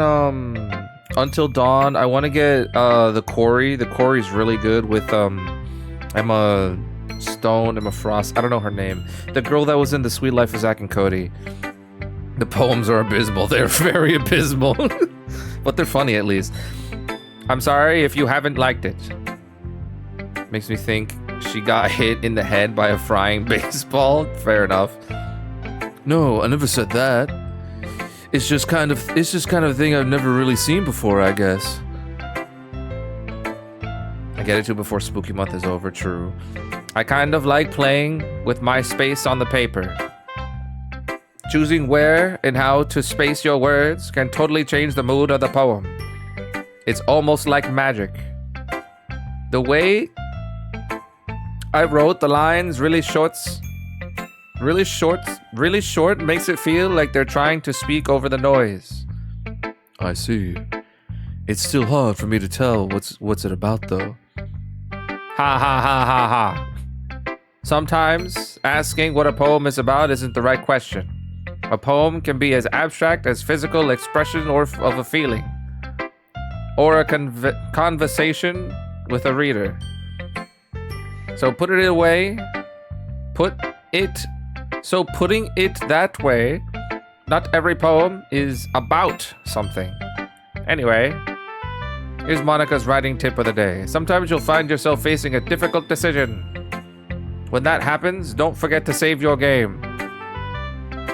Until Dawn. I want to get the Quarry. The Quarry's really good with Emma Frost. I don't know her name. The girl that was in The Sweet Life of Zack and Cody. The poems are abysmal. They're very abysmal. But they're funny at least. I'm sorry if you haven't liked it. Makes me think she got hit in the head by a frying baseball. Fair enough. No, I never said that. It's just kind of a thing I've never really seen before, I guess. I get it too before spooky month is over, true. I kind of like playing with my space on the paper. Choosing where and how to space your words can totally change the mood of the poem. It's almost like magic. The way I wrote the lines really short makes it feel like they're trying to speak over the noise. I see. It's still hard for me to tell what's it about though. Ha. Sometimes asking what a poem is about isn't the right question. A poem can be as abstract as physical expression or of a feeling, or a conversation with a reader. So putting it that way, not every poem is about something. Anyway, here's Monica's writing tip of the day. Sometimes you'll find yourself facing a difficult decision. When that happens, don't forget to save your game.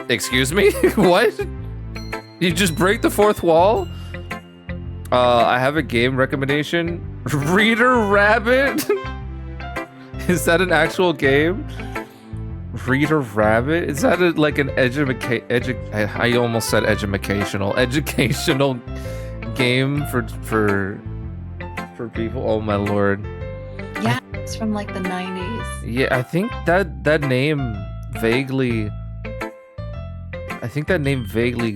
Excuse me? What? You just break the fourth wall? I have a game recommendation. Reader Rabbit? Is that an actual game? Reader Rabbit? Is that like an I almost said educational game for people? Oh my lord. Yeah, it's from like the 90s. Yeah, I think that name vaguely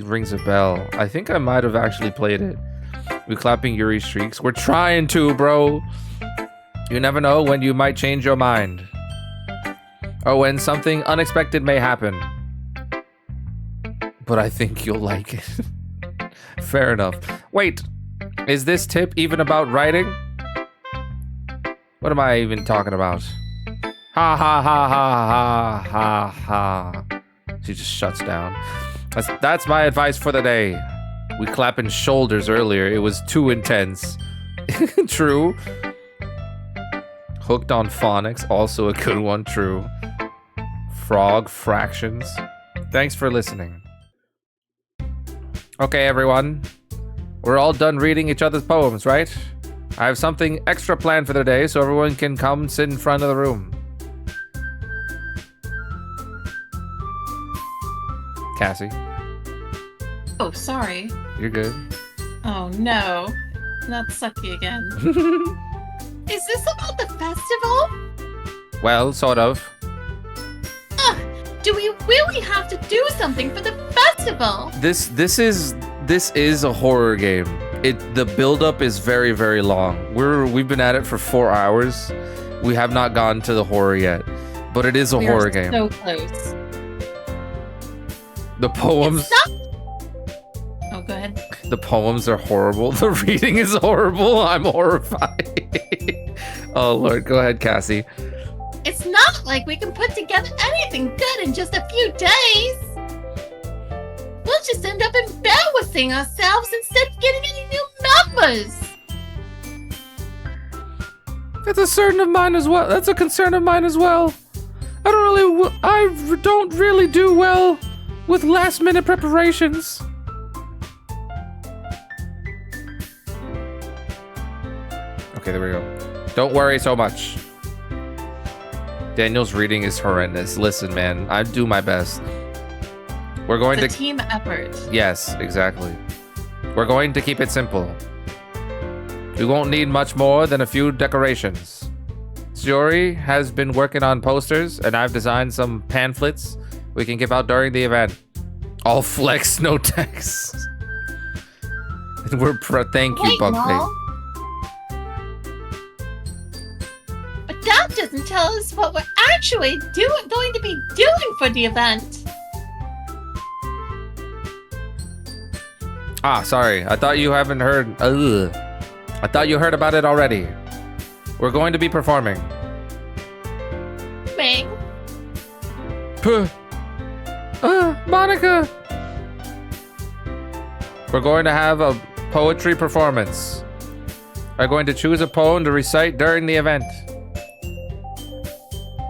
rings a bell. I think I might have actually played it. We're clapping Yuri streaks. We're trying to, bro. You never know when you might change your mind. Or when something unexpected may happen. But I think you'll like it. Fair enough. Wait, is this tip even about writing? What am I even talking about? Ha. She just shuts down. That's my advice for the day. We clapping shoulders earlier. It was too intense. True. Hooked on phonics. Also a good one. True. Frog fractions. Thanks for listening. Okay, everyone. We're all done reading each other's poems, right? I have something extra planned for the day so everyone can come sit in front of the room. Cassie. Oh, sorry. You're good. Oh no. Not sucky again. Is this about the festival? Well, sort of. Do we really have to do something for the festival? This is a horror game. The build-up is very, very long. We've been at it for 4 hours. We have not gotten to the horror yet, but it is a horror game. So close. The poems. Oh, go ahead. The poems are horrible. The reading is horrible. I'm horrified. Oh Lord, go ahead, Cassie. It's not like we can put together anything good in just a few days. We'll just end up embarrassing ourselves instead of getting any new members. That's a concern of mine as well. That's a concern of mine as well. I don't really do well with last-minute preparations. Okay, there we go. Don't worry so much. Daniel's reading is horrendous. Listen, man, I do my best. We're going It's to... a team effort. Yes, exactly. We're going to keep it simple. We won't need much more than a few decorations. Sayori has been working on posters, and I've designed some pamphlets we can give out during the event. All flex, no text. And we're thank you, Wait, Bugbait. Mom. But that doesn't tell us what we're actually going to be doing for the event. Ah, sorry. I thought you haven't heard. I thought you heard about it already. We're going to be performing. Ming. Puh. Monica. We're going to have a poetry performance. We're going to choose a poem to recite during the event.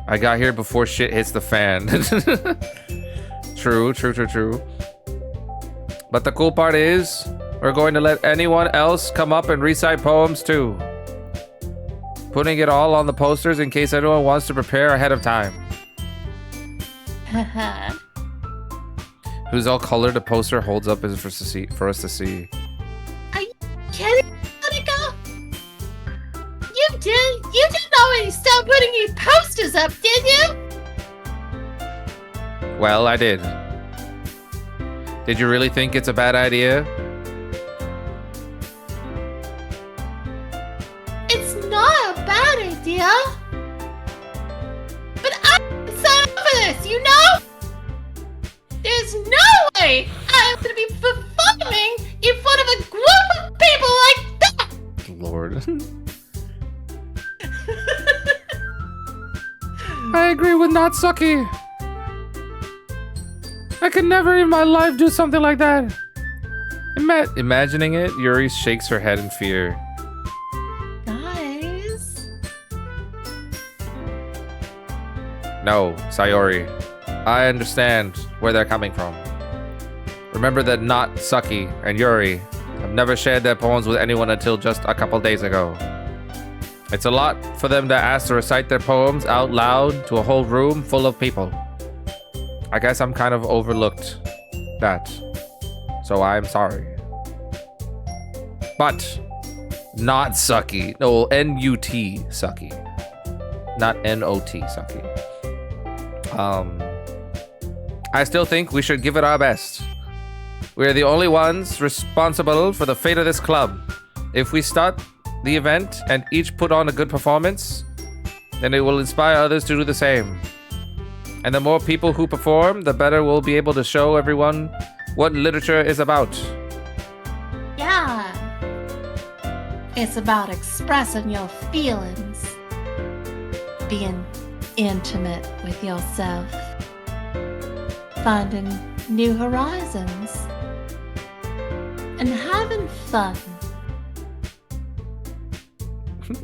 I got here before shit hits the fan. True. But the cool part is, we're going to let anyone else come up and recite poems too. Putting it all on the posters in case anyone wants to prepare ahead of time. Haha. Who's all colored a poster holds up is for us to see. Are you kidding, Monica? You didn't already start putting your posters up, did you? Well, I did. Did you really think it's a bad idea? It's not a bad idea. But I didn't sign up for this, you know? There's no way I'm gonna be performing in front of a group of people like that! Lord. I agree with Natsuki. I could never in my life do something like that. Imagining it, Yuri shakes her head in fear. Guys. No, Sayori. I understand where they're coming from. Remember that not Saki and Yuri have never shared their poems with anyone until just a couple days ago. It's a lot for them to ask to recite their poems out loud to a whole room full of people. I guess I'm kind of overlooked that. So I'm sorry. But not Saki. No, N-U-T Saki. Not N-O-T Saki. I still think we should give it our best. We're the only ones responsible for the fate of this club. If we start the event and each put on a good performance, then it will inspire others to do the same. And the more people who perform, the better we'll be able to show everyone what literature is about. Yeah. It's about expressing your feelings. Being intimate with yourself. Finding new horizons. And having fun.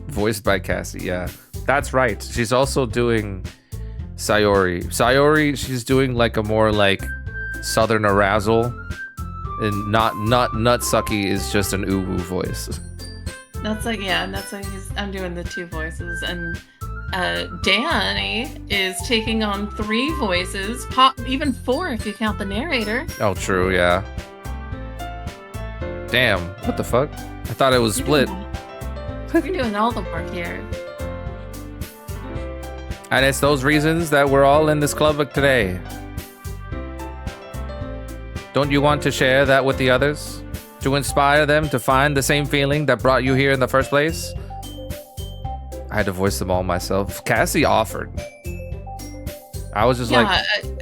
Voiced by Cassie, yeah. That's right. She's also doing Sayori. Sayori, she's doing like a more like southern arousal. And not Nutsucky is just an uwu voice. That's like, yeah, and that's like I'm doing the two voices. And Danny is taking on 3 voices, even 4 if you count the narrator. Oh, true, yeah. Damn, what the fuck? I thought it was split. We're doing all the work here. And it's those reasons that we're all in this club today. Don't you want to share that with the others? To inspire them to find the same feeling that brought you here in the first place? I had to voice them all myself. Cassie offered. I was just like...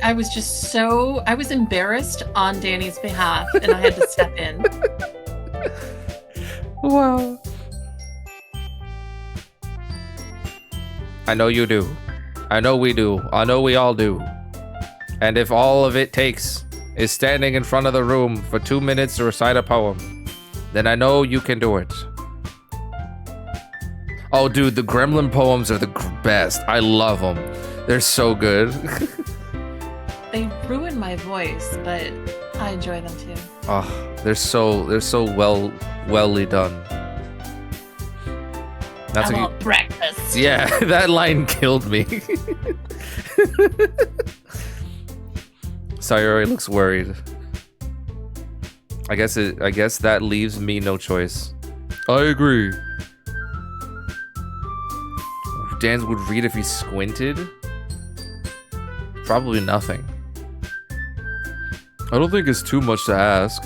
I was just so... I was embarrassed on Danny's behalf, and I had to step in. Wow. I know you do. I know we do. I know we all do. And if all of it takes is standing in front of the room for 2 minutes to recite a poem, then I know you can do it. Oh, dude, the Gremlin poems are the best. I love them. They're so good. They ruin my voice, but I enjoy them too. Oh, they're so welly done. That's I what want breakfast. yeah, that line killed me. Sayori looks worried. I guess that leaves me no choice. I agree. Dan would read if he squinted? Probably nothing. I don't think it's too much to ask.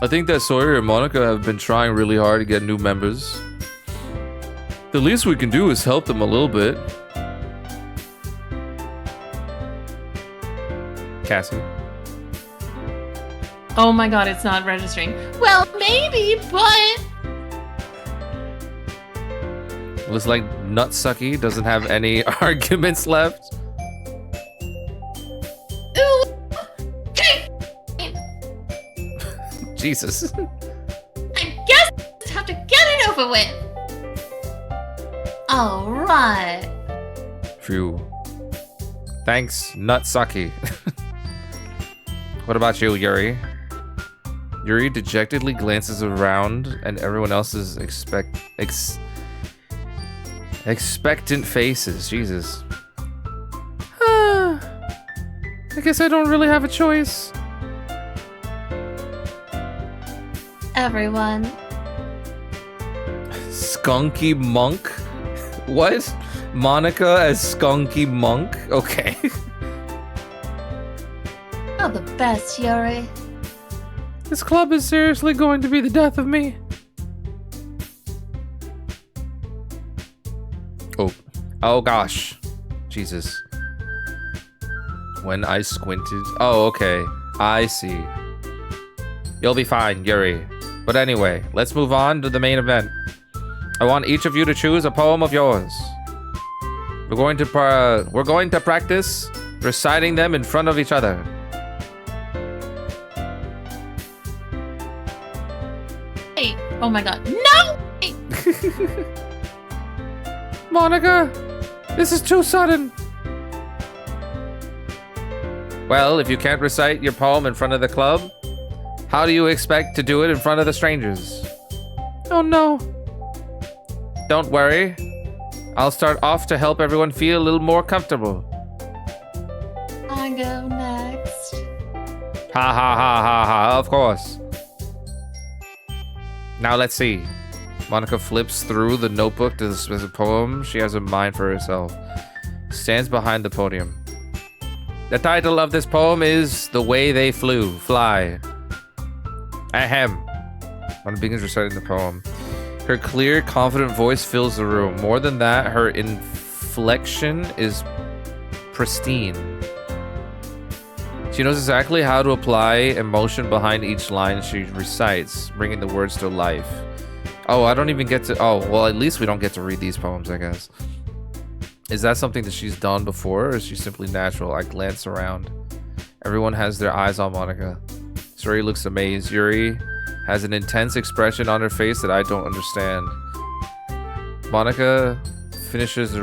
I think that Sawyer and Monica have been trying really hard to get new members. The least we can do is help them a little bit. Cassie. Oh my god, it's not registering. Well, maybe, but Looks like Nutsucky doesn't have any arguments left. ooh, Jesus. I guess I just have to get it over with. All right. Phew. Thanks, Nutsucky. What about you, Yuri? Yuri dejectedly glances around, and everyone else is expectant faces. Jesus. I guess I don't really have a choice. Everyone. Skunky Monk? What? Monica as Skunky Monk? Okay. You're the best, Yuri. This club is seriously going to be the death of me. Oh gosh. Jesus. When I squinted. Oh, okay. I see. You'll be fine, Yuri. But anyway, let's move on to the main event. I want each of you to choose a poem of yours. We're going to practice reciting them in front of each other. Hey, oh my god. No! Monica, this is too sudden. Well, if you can't recite your poem in front of the club, how do you expect to do it in front of the strangers? Oh no. Don't worry. I'll start off to help everyone feel a little more comfortable. I go next. Ha ha ha ha ha, of course. Now let's see. Monica flips through the notebook to the specific poem she has in mind for herself. Stands behind the podium. The title of this poem is The Way They Fly. Ahem. Monica begins reciting the poem. Her clear, confident voice fills the room. More than that, her inflection is pristine. She knows exactly how to apply emotion behind each line she recites, bringing the words to life. Oh, I don't even get to... Oh, well, at least we don't get to read these poems, I guess. Is that something that she's done before, or is she simply natural? I glance around. Everyone has their eyes on Monica. Suri looks amazed. Yuri has an intense expression on her face that I don't understand. Monica finishes the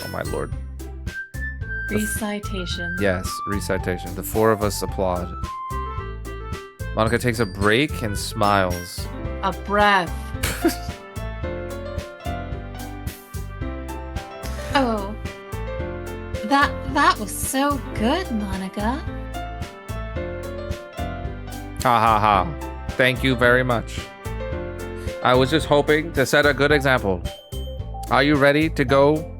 oh my lord. Recitation. Yes, recitation. The four of us applaud. Monica takes a break and smiles. A breath. Oh. That was so good, Monica. Ha ha ha. Thank you very much. I was just hoping to set a good example. Are you ready to go?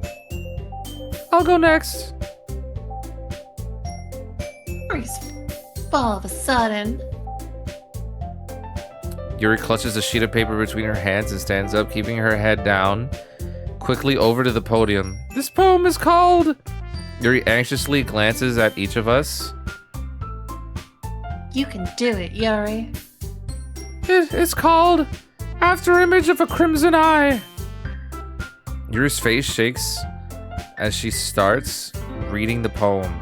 I'll go next. All of a sudden. Yuri clutches a sheet of paper between her hands and stands up, keeping her head down, quickly over to the podium. This poem is called... Yuri anxiously glances at each of us. You can do it, Yuri. It's called After Image of a Crimson Eye. Yuri's face shakes as she starts reading the poem.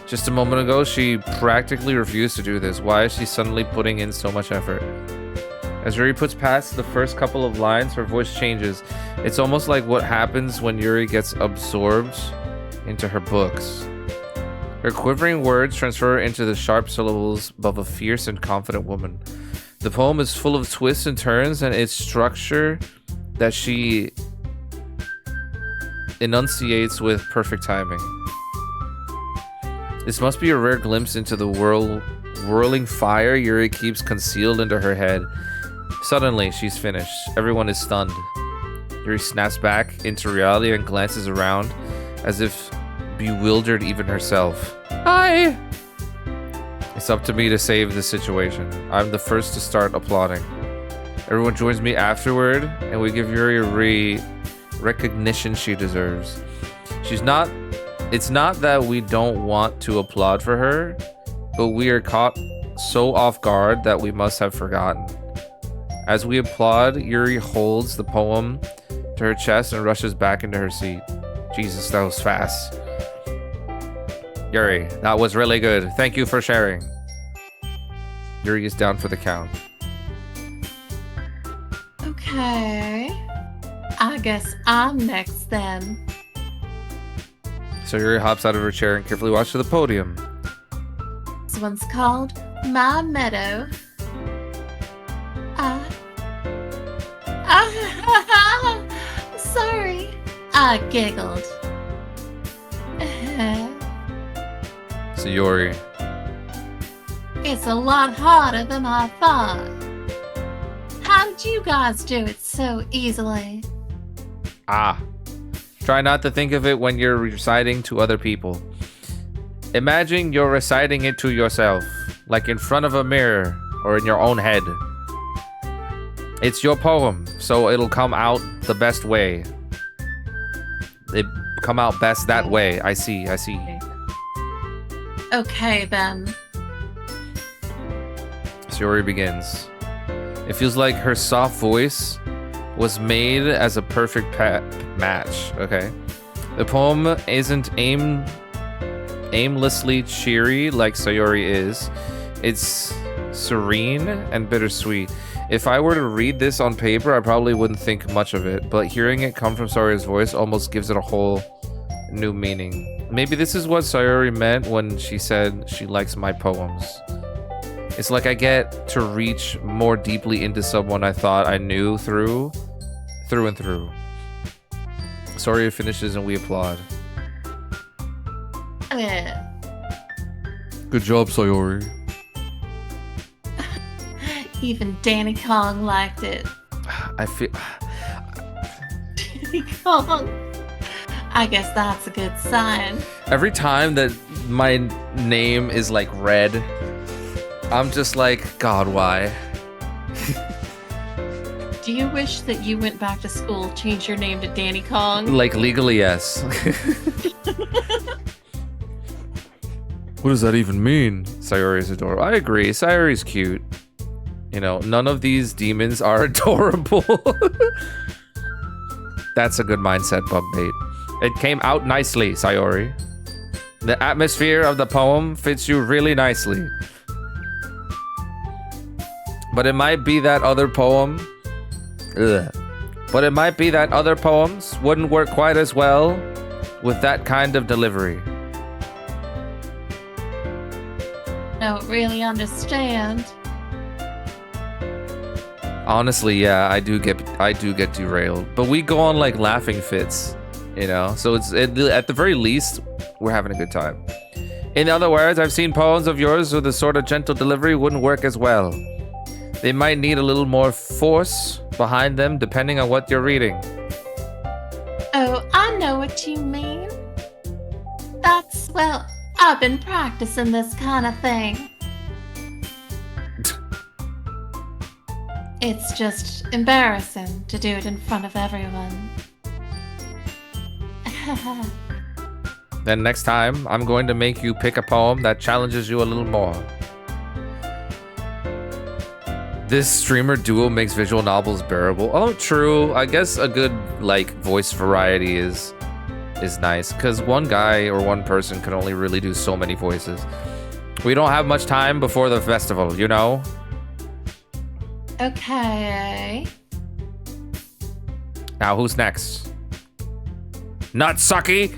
Just a moment ago, she practically refused to do this. Why is she suddenly putting in so much effort? As Yuri puts past the first couple of lines, her voice changes. It's almost like what happens when Yuri gets absorbed into her books. Her quivering words transfer into the sharp syllables of a fierce and confident woman. The poem is full of twists and turns, and its structure that she enunciates with perfect timing. This must be a rare glimpse into the whirling fire Yuri keeps concealed into her head. Suddenly, she's finished. Everyone is stunned. Yuri snaps back into reality and glances around, as if bewildered even herself. Hi! It's up to me to save the situation. I'm the first to start applauding. Everyone joins me afterward, and we give Yuri a recognition she deserves. It's not that we don't want to applaud for her, but we are caught so off guard that we must have forgotten. As we applaud, Yuri holds the poem to her chest and rushes back into her seat. Jesus, that was fast. Yuri, that was really good. Thank you for sharing. Yuri is down for the count. Okay. I guess I'm next then. So Yuri hops out of her chair and carefully walks to the podium. This one's called My Meadow. Sorry. I giggled. So Yuri, It's a lot harder than I thought. How did you guys do it so easily? try not to think of it when you're reciting to other people. Imagine you're reciting it to yourself, like in front of a mirror or in your own head. It's your poem, so it'll come out the best way. It come out best that way. I see. Okay then. Yuri begins. It feels like her soft voice was made as a perfect match. Okay. The poem isn't aimlessly cheery like Sayori is. It's serene and bittersweet. If I were to read this on paper, I probably wouldn't think much of it, but hearing it come from Sayori's voice almost gives it a whole new meaning. Maybe this is what Sayori meant when she said she likes my poems. It's like I get to reach more deeply into someone I thought I knew through and through. Sayori finishes and we applaud. Good job, Sayori. Even Danny Kong liked it. I feel... Danny Kong. I guess that's a good sign. Every time that my name is like red, I'm just like, God, why? Do you wish that you went back to school, changed your name to Danny Kong? Like, legally, yes. What does that even mean? Sayori is adorable. I agree. Sayori's cute. You know, none of these demons are adorable. That's a good mindset, bug bait. It came out nicely, Sayori. The atmosphere of the poem fits you really nicely. But it might be that other poem... But it might be that other poems wouldn't work quite as well with that kind of delivery. Don't really understand. Honestly, yeah, I do get derailed, but we go on like laughing fits, you know. So at the very least, we're having a good time. In other words, I've seen poems of yours with a sort of gentle delivery wouldn't work as well. They might need a little more force behind them, depending on what you're reading. Oh, I know what you mean. Well, I've been practicing this kind of thing. It's just embarrassing to do it in front of everyone. Then next time, I'm going to make you pick a poem that challenges you a little more. This streamer duo makes visual novels bearable. Oh, true. I guess a good like voice variety is nice, because one guy or one person can only really do so many voices. We don't have much time before the festival, you know? Okay. Now, who's next? Nutsucky!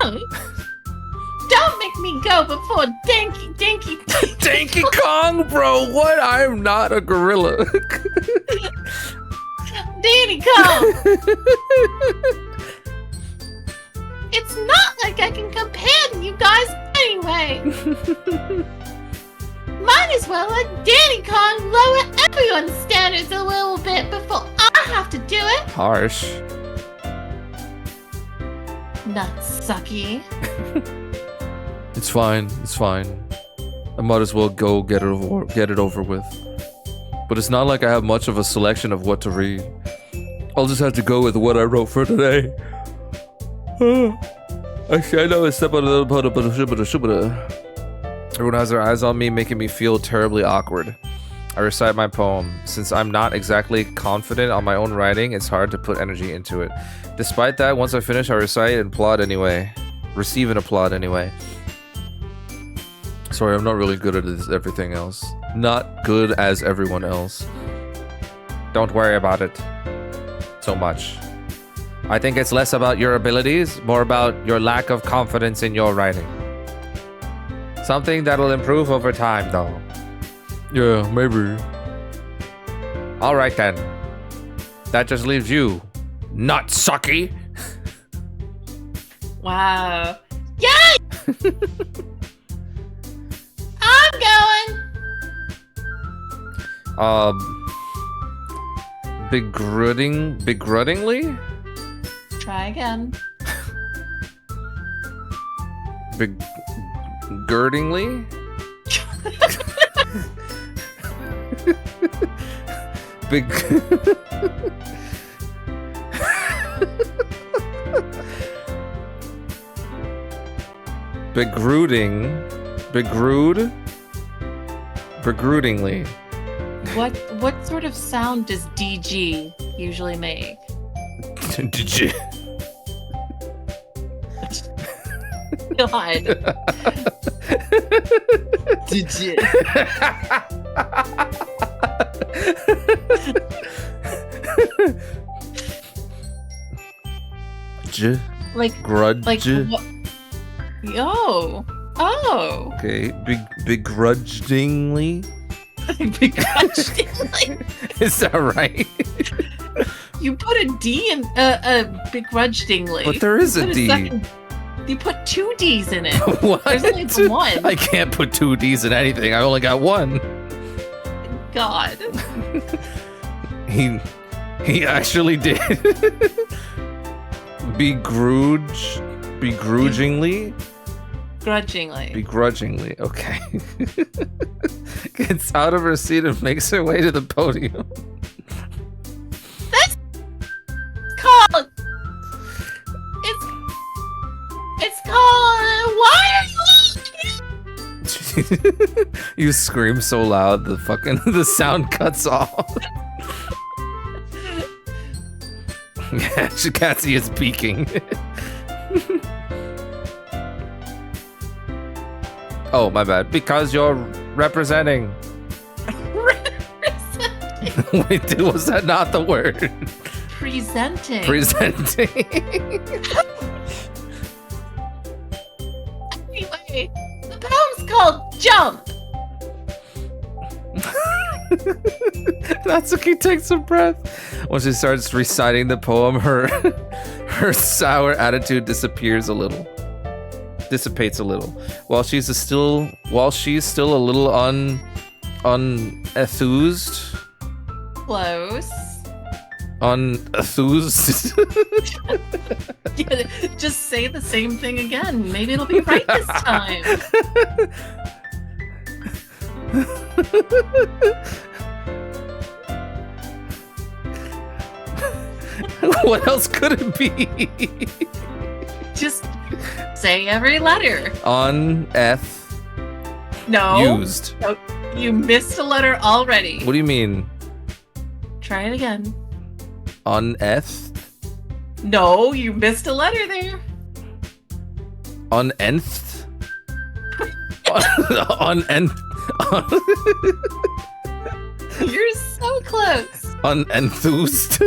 Don't make me go before Dinky. Donkey Kong, bro! What? I'm not a gorilla. Danny Kong! It's not like I can compare to you guys anyway. Might as well let Danny Kong lower everyone's standards a little bit before I have to do it. Harsh. Nutsucky. It's fine. It's fine. I might as well go get it over with. But it's not like I have much of a selection of what to read. I'll just have to go with what I wrote for today. Actually, I know I step on a little bit. Everyone has their eyes on me, making me feel terribly awkward. I recite my poem. Since I'm not exactly confident on my own writing, it's hard to put energy into it. Despite that, once I finish, I recite and applaud anyway. Receive and applaud anyway. Sorry, I'm not really good at everything else. Not good as everyone else. Don't worry about it so much. I think it's less about your abilities, more about your lack of confidence in your writing. Something that'll improve over time, though. Yeah, maybe. Alright then. That just leaves you, Nutsucky. Wow. Yay! I'm going. Begrudgingly? Try again. Girdingly? Big. Begrudingly. What sort of sound does DG usually make? Did you? God. Did you? Like grudge. Like what? Oh. Okay, begrudgingly. Begrudgingly. Is that right? You put a D in begrudgingly. But there is a D. You put 2 D's in it. What? There's only the one. I can't put 2 D's in anything. I only got one. God. He actually did. Begrudgingly. Begrudgingly. Okay. Gets out of her seat and makes her way to the podium. That's called. It's called. Why are you? You scream so loud, the sound cuts off. Yeah, Shikatsu is peeking. Oh, my bad. Because you're representing. Wait, was that not the word? Presenting. Anyway, the poem's called Jump. Natsuki takes a breath. When she starts reciting the poem, her sour attitude dissipates a little. While she's still a little unenthused. Close. Unenthused. Yeah, just say the same thing again. Maybe it'll be right this time. What else could it be? Just say every letter. Used. No, you missed a letter already. What do you mean? Try it again. Uneth? No, you missed a letter there. Unenth? down. You're so close. Unenthused.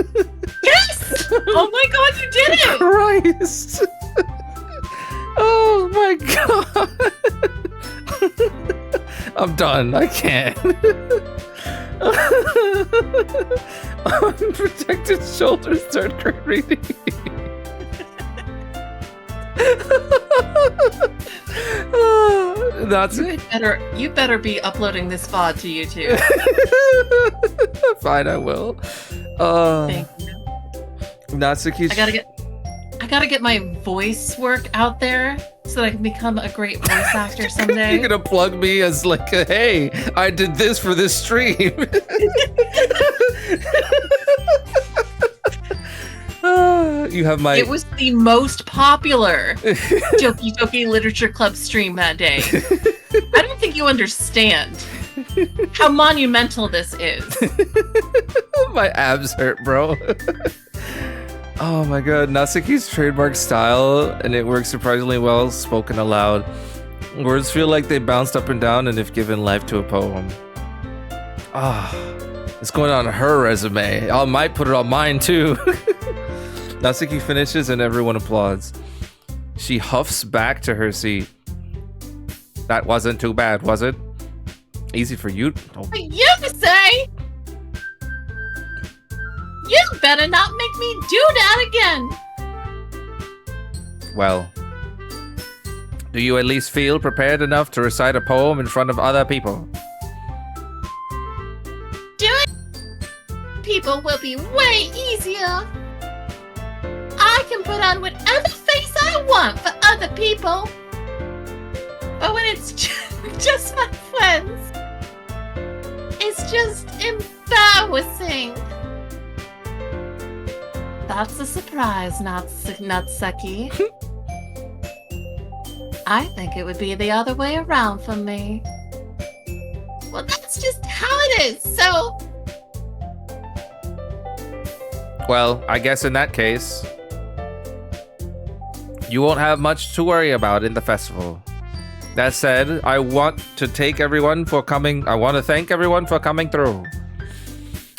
Yes! Oh my god, you did it! Christ. Oh my god. I'm done. I can't. Unprotected shoulders, third grade reading. That's You better be uploading this VOD to YouTube. fine. I will. Thank you. Natsuki's. I gotta get my voice work out there so that I can become a great voice actor someday. You're gonna plug me as like, hey, I did this for this stream. You have my. It was the most popular Doki Doki Literature Club stream that day. I don't think you understand how monumental this is. My abs hurt, bro. Oh my god, Natsuki's trademark style, and it works surprisingly well spoken aloud. Words feel like they bounced up and down and if given life to a poem. It's going on her resume. I might put it on mine too. Natsuki finishes and everyone applauds. She huffs back to her seat. That wasn't too bad, was it? Easy for you. Oh. You say? You better not make me do that again. Well, do you at least feel prepared enough to recite a poem in front of other people? Doing people will be way easier. I can put on whatever face I want for other people. But when it's just my friends, it's just embarrassing. That's a surprise, Natsuki. I think it would be the other way around for me. Well, that's just how it is, so... Well, I guess in that case, you won't have much to worry about in the festival. That said, I want to thank everyone for coming through.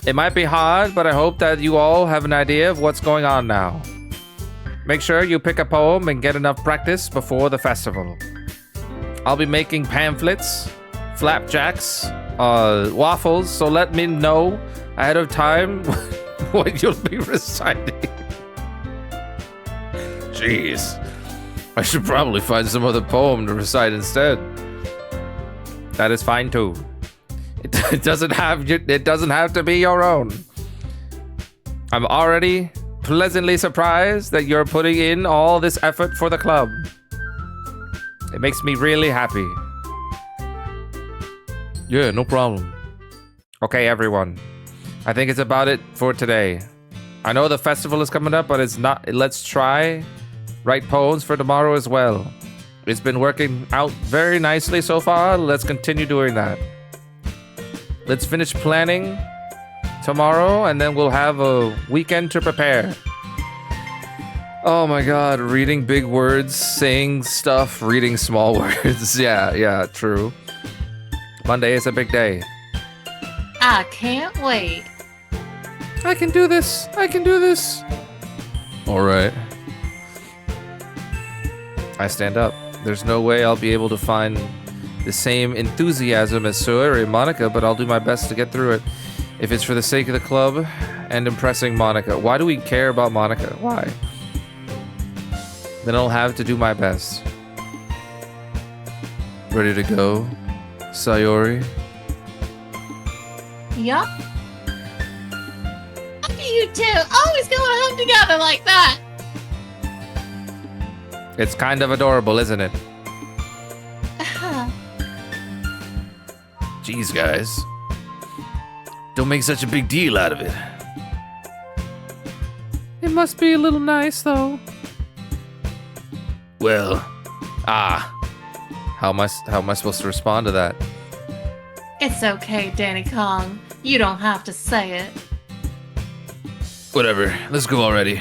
It might be hard, but I hope that you all have an idea of what's going on now. Make sure you pick a poem and get enough practice before the festival. I'll be making pamphlets, flapjacks, waffles, so let me know ahead of time what you'll be reciting. Jeez. I should probably find some other poem to recite instead. That is fine too. It doesn't have to be your own. I'm already pleasantly surprised that you're putting in all this effort for the club. It makes me really happy. Yeah, no problem. Okay, everyone. I think it's about it for today. I know the festival is coming up, but it's not. Let's try write poems for tomorrow as well. It's been working out very nicely so far. Let's continue doing that. Let's finish planning tomorrow, and then we'll have a weekend to prepare. Oh my god, reading big words, saying stuff, reading small words. Yeah, true. Monday is a big day. I can't wait. I can do this. I can do this. Alright. I stand up. There's no way I'll be able to find the same enthusiasm as Sayori and Monica, but I'll do my best to get through it. If it's for the sake of the club and impressing Monica. Why do we care about Monica? Why? Then I'll have to do my best. Ready to go, Sayori? Yup. Look at you two, always going home together like that. It's kind of adorable, isn't it? Jeez, guys. Don't make such a big deal out of it. It must be a little nice, though. Well, how am I supposed to respond to that? It's okay, Danny Kong. You don't have to say it. Whatever, let's go already.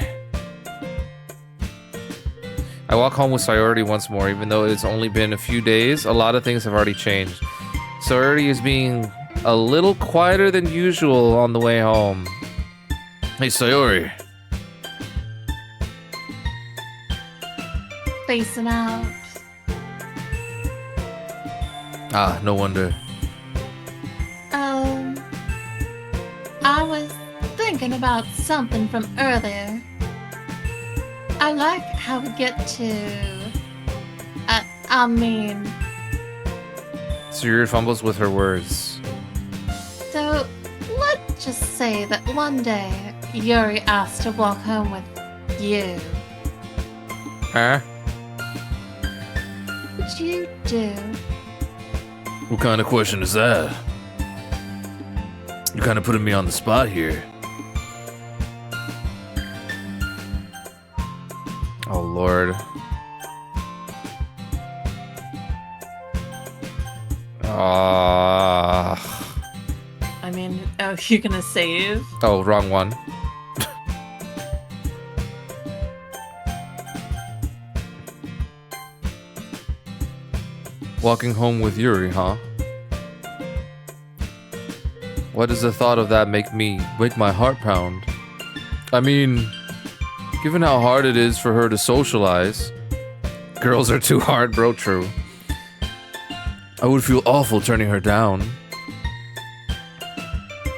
I walk home with Sayori once more, even though it's only been a few days. A lot of things have already changed. Sayori is being a little quieter than usual on the way home. Hey, Sayori. Facing out. Ah, no wonder. I was thinking about something from earlier. I like how we get to... I mean... Sayori fumbles with her words. So, let's just say that one day, Yuri asked to walk home with you. Huh? Would you do? What kind of question is that? You're kind of putting me on the spot here. Oh, Lord. I mean, oh, you're gonna save? Oh, wrong one. Walking home with Yuri, huh? Why does the thought of that make my heart pound? I mean, given how hard it is for her to socialize, girls are too hard, bro, true. I would feel awful turning her down.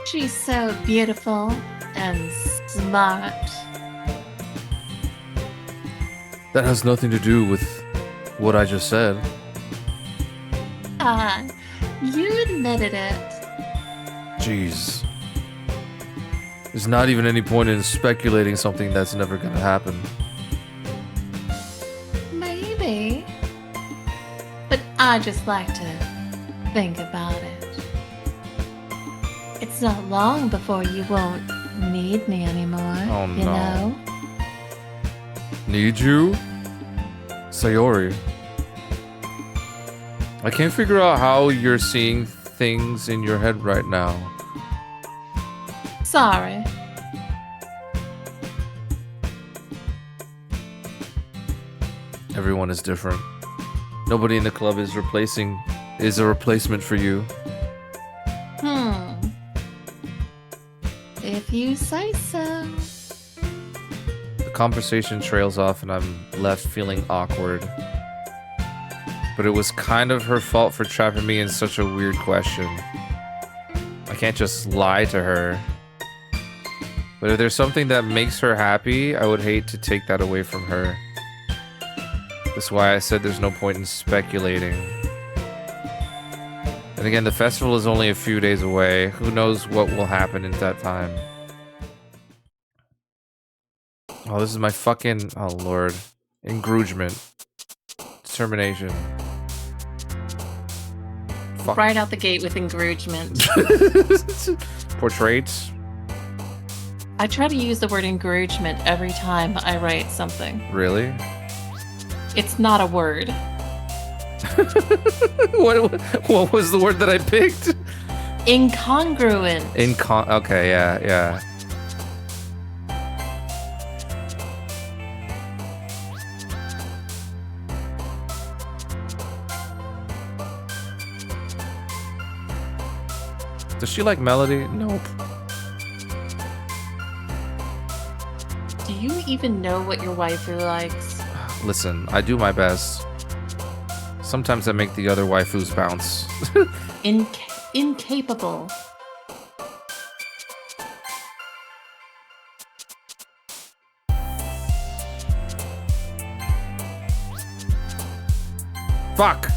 She's so beautiful and smart. That has nothing to do with what I just said. You admitted it. Jeez. There's not even any point in speculating something that's never gonna happen. Maybe. But I just like to think about it. It's not long before you won't need me anymore, Oh, you no. know? Need you? Sayori. I can't figure out how you're seeing things in your head right now. Sorry. Everyone is different. Nobody in the club is a replacement for you. If you say so. The conversation trails off and I'm left feeling awkward. But it was kind of her fault for trapping me in such a weird question. I can't just lie to her. But if there's something that makes her happy, I would hate to take that away from her. That's why I said there's no point in speculating. And again, the festival is only a few days away. Who knows what will happen in that time? Oh, this is my fucking... Oh, Lord. Engagement. Determination. Fuck. Right out the gate with engagement. Portraits. I try to use the word engagement every time I write something. Really? It's not a word. What was the word that I picked? Incongruent. Okay, yeah. Does she like melody? Nope. Do you even know what your waifu likes? Listen, I do my best. Sometimes I make the other waifus bounce. Incapable. Fuck!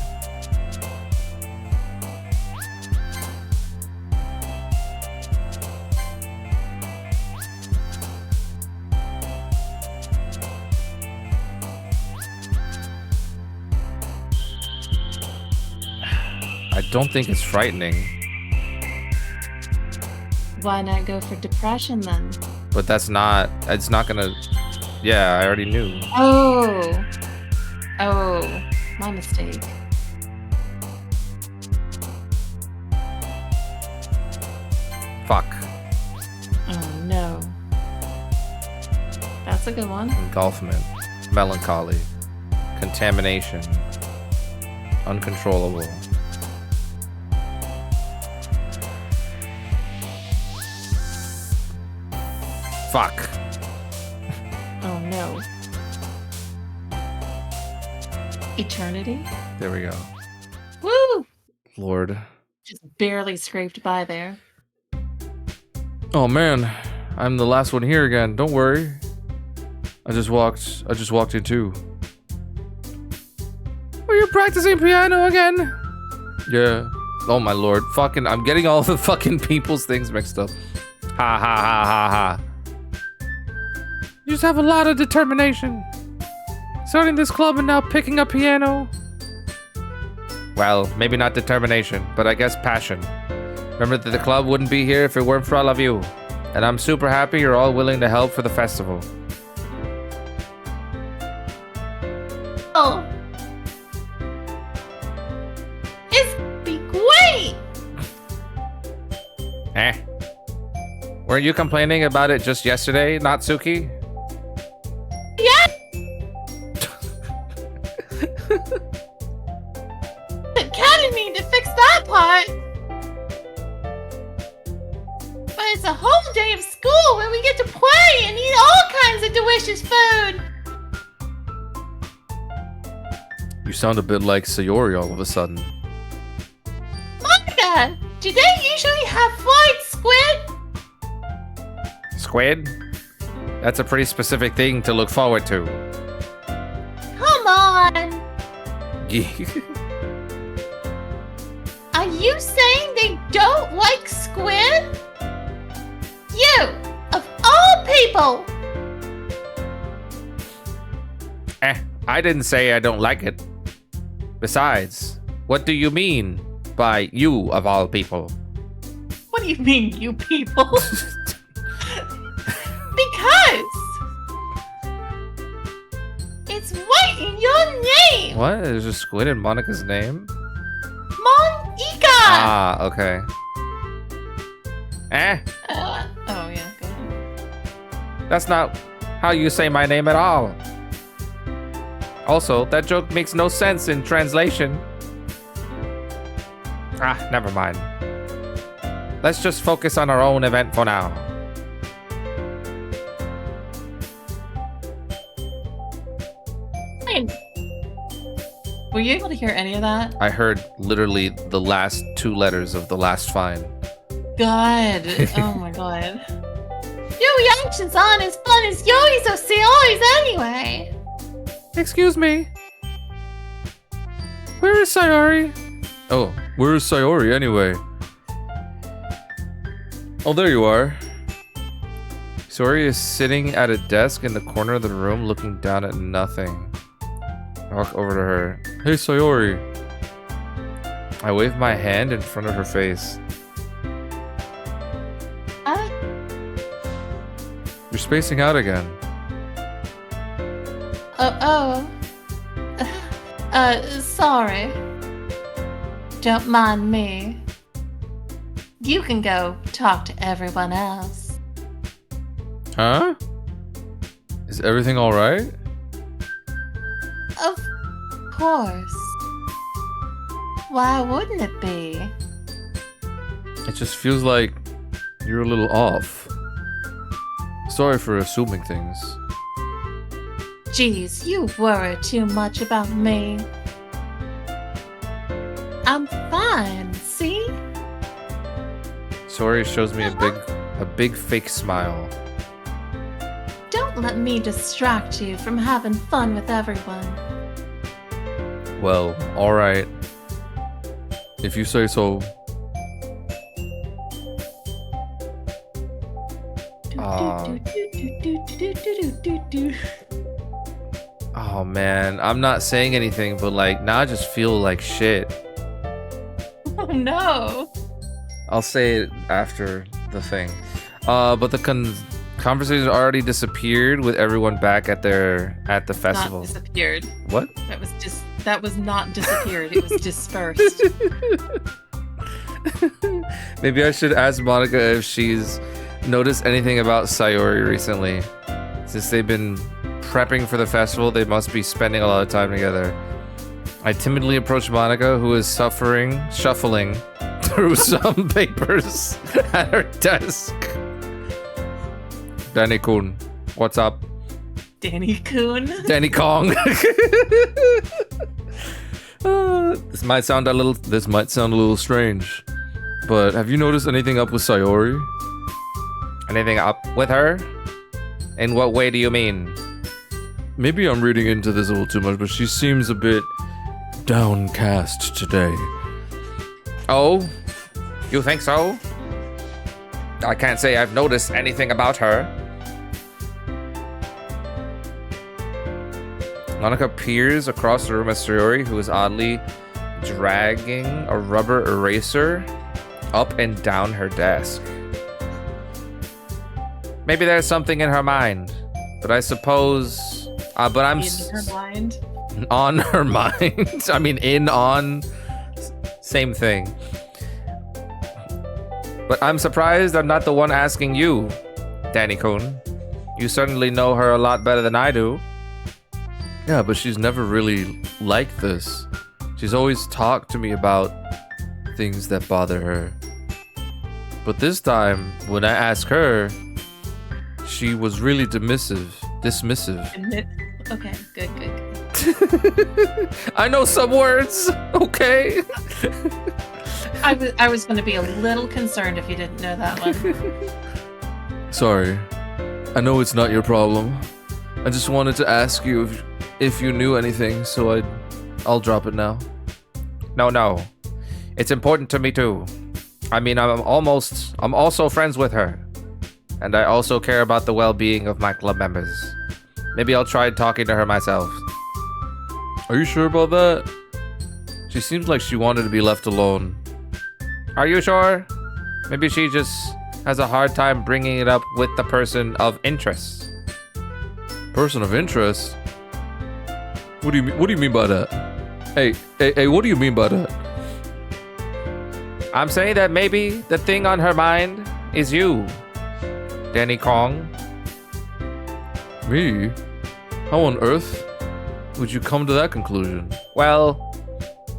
I don't think it's frightening. Why not go for depression then? But it's not gonna... Yeah, I already knew. Oh, my mistake. Fuck. Oh no. That's a good one. Engulfment. Melancholy. Contamination. Uncontrollable. Fuck. Oh no. Eternity? There we go. Woo! Lord. Just barely scraped by there. Oh man, I'm the last one here again. Don't worry. I just walked in too. Are you practicing piano again? Yeah. Oh my lord. Fucking, I'm getting all the fucking people's things mixed up. Ha ha ha ha ha. You just have a lot of determination. Starting this club and now picking up piano. Well, maybe not determination, but I guess passion. Remember that the club wouldn't be here if it weren't for all of you. And I'm super happy you're all willing to help for the festival. Oh. It's be great. Eh. Weren't you complaining about it just yesterday, Natsuki? Yeah. The academy to fix that part. But it's a whole day of school where we get to play and eat all kinds of delicious food. You sound a bit like Sayori all of a sudden. Monica, do they usually have fried squid? Squid? That's a pretty specific thing to look forward to. Come on. Yeah. Are you saying they don't like squid? You, of all people. I didn't say I don't like it. Besides, what do you mean by you of all people? What do you mean, you people? Because it's right in your name. What? There's a squid in Monica's name? Monica. Ah, okay. Oh yeah, go ahead. That's not how you say my name at all. Also, that joke makes no sense in translation. Ah, never mind. Let's just focus on our own event for now. Fine. Were you able to hear any of that? I heard literally the last 2 letters of the last fine. God. Oh my god. Your reactions aren't as fun as yours or Sayori's anyway. Excuse me. Where is Sayori? Oh, where's Sayori anyway? Oh, there you are. Sayori is sitting at a desk in the corner of the room looking down at nothing. I walk over to her. Hey, Sayori. I wave my hand in front of her face. You're spacing out again. Sorry. Don't mind me. You can go talk to everyone else. Huh? Is everything alright? Of course. Why wouldn't it be? It just feels like you're a little off. Sorry for assuming things. Jeez, you worry too much about me. I'm fine, see? Sayori shows me a big fake smile. Don't let me distract you from having fun with everyone. Well, alright. If you say so. Oh man, I'm not saying anything, but like now I just feel like shit. Oh no. I'll say it after the thing. But the conversation already disappeared with everyone back at the festival. Not disappeared. What? That was not disappeared. It was dispersed. Maybe I should ask Monica if she's noticed anything about Sayori recently. Since they've been prepping for the festival, they must be spending a lot of time together. I timidly approach Monica, who is shuffling through some papers at her desk. Danny Kun. What's up? Danny Coon. Danny Kong. This might sound a little strange, but have you noticed anything up with Sayori? Anything up with her? In what way do you mean? Maybe I'm reading into this a little too much, but she seems a bit downcast today. Oh, you think so? I can't say I've noticed anything about her. Monica peers across the room at Sayori, who is oddly dragging a rubber eraser up and down her desk. Maybe there's something in her mind, but I suppose... but I'm... In her mind. On her mind. I mean, on... Same thing. But I'm surprised I'm not the one asking you, Danny Kun. You certainly know her a lot better than I do. Yeah, but she's never really like this. She's always talked to me about things that bother her. But this time, when I asked her, she was really dismissive. Okay, good. I know some words, okay? I was going to be a little concerned if you didn't know that one. Sorry. I know it's not your problem. I just wanted to ask you if you knew anything, so I'll drop it now. No. It's important to me too. I mean, I'm also friends with her. And I also care about the well-being of my club members. Maybe I'll try talking to her myself. Are you sure about that? She seems like she wanted to be left alone. Are you sure? Maybe she just has a hard time bringing it up with the person of interest. Person of interest? What do you mean by that? Hey, what do you mean by that? I'm saying that maybe the thing on her mind is you, Danny Kong. Me? How on earth would you come to that conclusion? Well,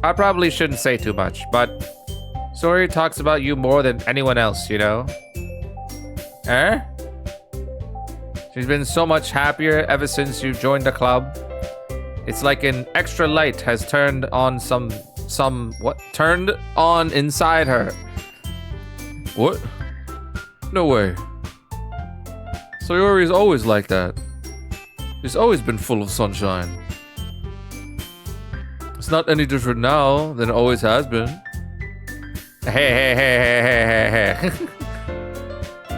I probably shouldn't say too much, but Sayori talks about you more than anyone else, you know? She's been so much happier ever since you joined the club. It's like an extra light has turned on turned on inside her. What? No way. Sayori's always like that. She's always been full of sunshine. It's not any different now than it always has been. Hey.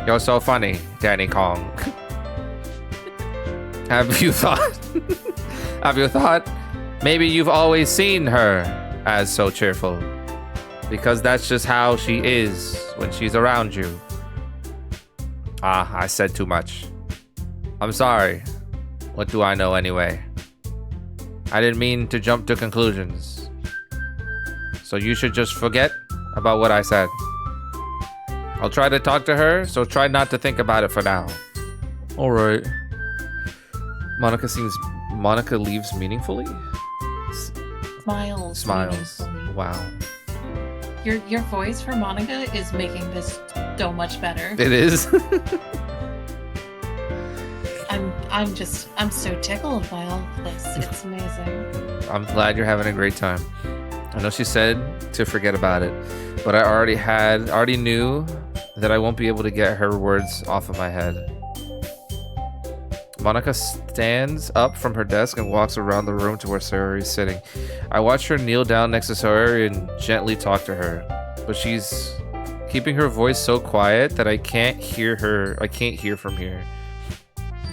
You're so funny, Danny Kong. Have you thought maybe you've always seen her as so cheerful? Because that's just how she is when she's around you. I said too much. I'm sorry. What do I know anyway? I didn't mean to jump to conclusions. So you should just forget about what I said. I'll try to talk to her, so try not to think about it for now. Alright. Monica leaves meaningfully? Smiles. Smiles. Wow. Your voice for Monica is making this so much better. It is. I'm so tickled by all of this. It's amazing. I'm glad you're having a great time. I know she said to forget about it, but I already knew that I won't be able to get her words off of my head. Monica stands up from her desk and walks around the room to where Sayori is sitting. I watch her kneel down next to Sayori and gently talk to her, but she's keeping her voice so quiet that I can't hear her. I can't hear from here.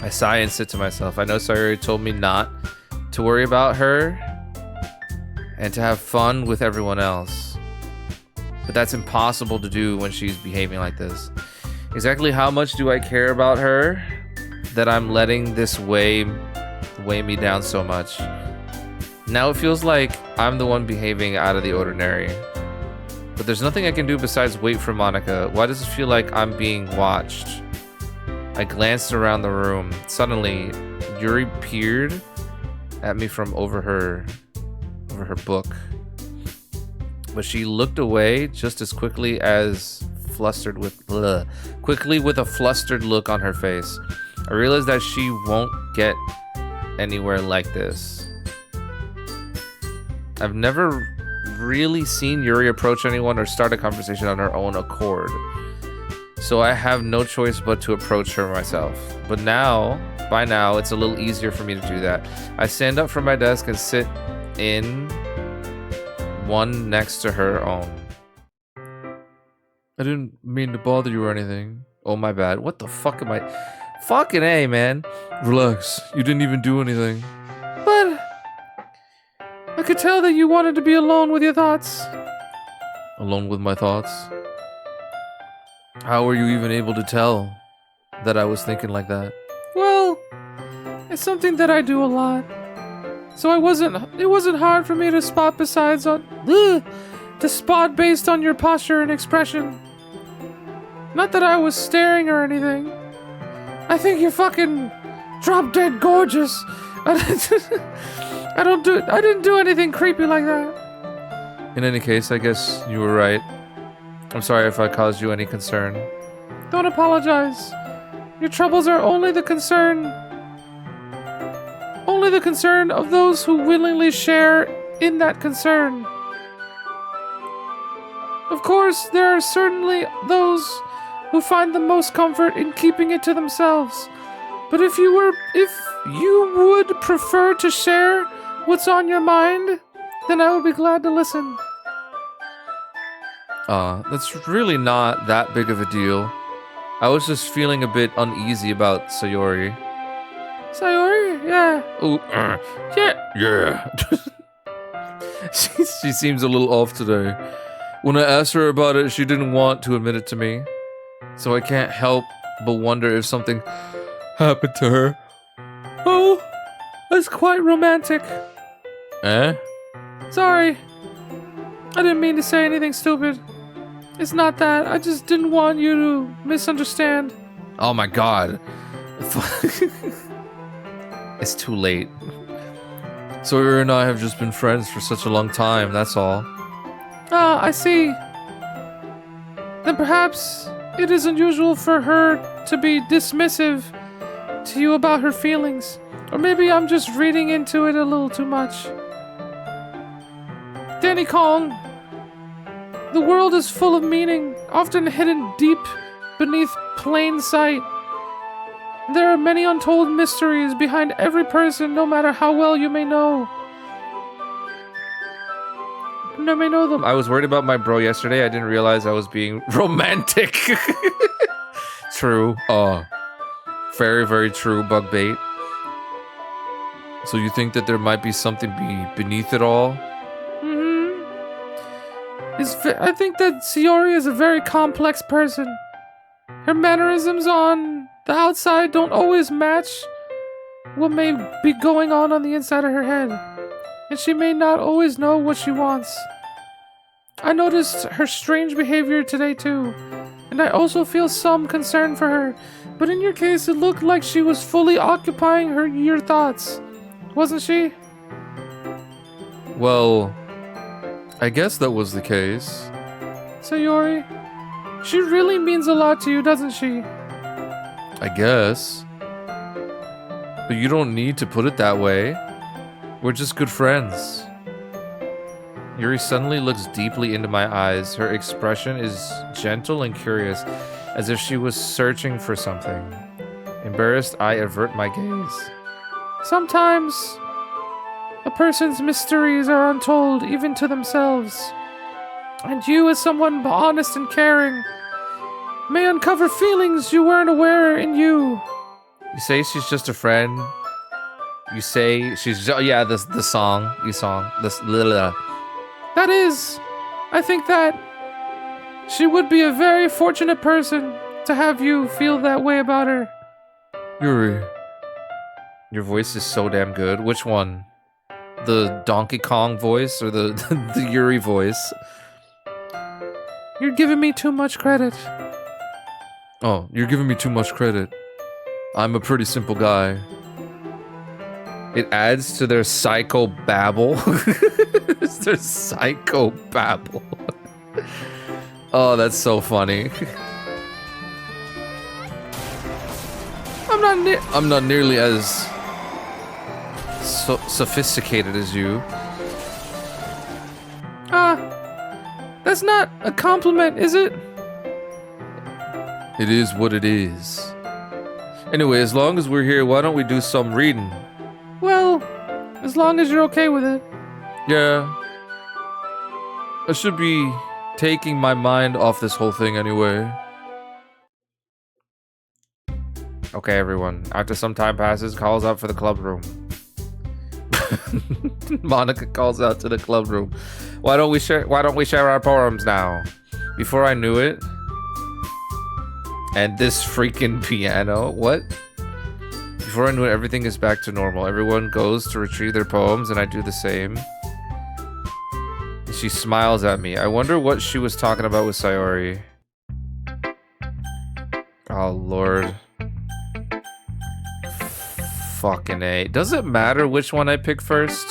I sigh and sit to myself. I know Sayori told me not to worry about her and to have fun with everyone else, but that's impossible to do when she's behaving like this. Exactly how much do I care about her that I'm letting this weigh me down so much? Now it feels like I'm the one behaving out of the ordinary, but there's nothing I can do besides wait for Monica. Why does it feel like I'm being watched? I glanced around the room. Suddenly, Yuri peered at me from over her book, but she looked away just as quickly as flustered quickly with a flustered look on her face. I realize that she won't get anywhere like this. I've never really seen Yuri approach anyone or start a conversation on her own accord. So I have no choice but to approach her myself. But by now, it's a little easier for me to do that. I stand up from my desk and sit in one next to her own. I didn't mean to bother you or anything. Oh, my bad. What the fuck am I... Fucking A, man. Relax. You didn't even do anything. But... I could tell that you wanted to be alone with your thoughts. Alone with my thoughts? How were you even able to tell that I was thinking like that? Well, it's something that I do a lot. So it wasn't hard for me to spot based on your posture and expression. Not that I was staring or anything. I think you're fucking drop dead gorgeous. I didn't do anything creepy like that. In any case, I guess you were right. I'm sorry if I caused you any concern. Don't apologize. Your troubles are only the concern of those who willingly share in that concern. Of course, there are certainly those who find the most comfort in keeping it to themselves. But if you would prefer to share what's on your mind, then I would be glad to listen. That's really not that big of a deal. I was just feeling a bit uneasy about Sayori. Sayori? Yeah. Ooh, yeah. She seems a little off today. When I asked her about it, she didn't want to admit it to me. So I can't help but wonder if something happened to her. Oh, that's quite romantic. Eh? Sorry. I didn't mean to say anything stupid. It's not that. I just didn't want you to misunderstand. Oh my god. It's too late. Sawyer and I have just been friends for such a long time, that's all. Ah, I see. Then perhaps it is unusual for her to be dismissive to you about her feelings. Or maybe I'm just reading into it a little too much. Danny Kong, the world is full of meaning, often hidden deep beneath plain sight. There are many untold mysteries behind every person, no matter how well you may know. Them. I was worried about my bro yesterday. I didn't realize I was being romantic. True. Very, very true, bug bait. So you think that there might be something beneath it all? Mm-hmm. I think that Sayori is a very complex person. Her mannerisms on the outside don't always match what may be going on the inside of her head. And she may not always know what she wants. I noticed her strange behavior today too, and I also feel some concern for her. But in your case, it looked like she was fully occupying your thoughts. Wasn't she? Well, I guess that was the case. Sayori, she really means a lot to you, doesn't she? I guess. But you don't need to put it that way. We're just good friends. Yuri suddenly looks deeply into my eyes. Her expression is gentle and curious, as if she was searching for something. Embarrassed, I avert my gaze. Sometimes, a person's mysteries are untold even to themselves. And you, as someone honest and caring, may uncover feelings you weren't aware in you. You say she's just a friend. You say she's the song. That is, I think that she would be a very fortunate person to have you feel that way about her. Yuri, your voice is so damn good. Which one? The Donkey Kong voice or the the Yuri voice? You're giving me too much credit. Oh, you're giving me too much credit. I'm a pretty simple guy. It adds to their psycho babble. It's their psycho babble. Oh, that's so funny. I'm not nearly as sophisticated as you. That's not a compliment, is it? It is what it is. Anyway, as long as we're here, why don't we do some reading? Well, as long as you're okay with it. Yeah. I should be taking my mind off this whole thing anyway. Okay, everyone. After some time passes, calls out for the club room. Monica calls out to the club room. Why don't we share our poems now? Before I knew it. And this freaking piano. What? Before I knew it, everything is back to normal. Everyone goes to retrieve their poems, and I do the same. She smiles at me. I wonder what she was talking about with Sayori. Oh, Lord. Fucking A. Does it matter which one I pick first?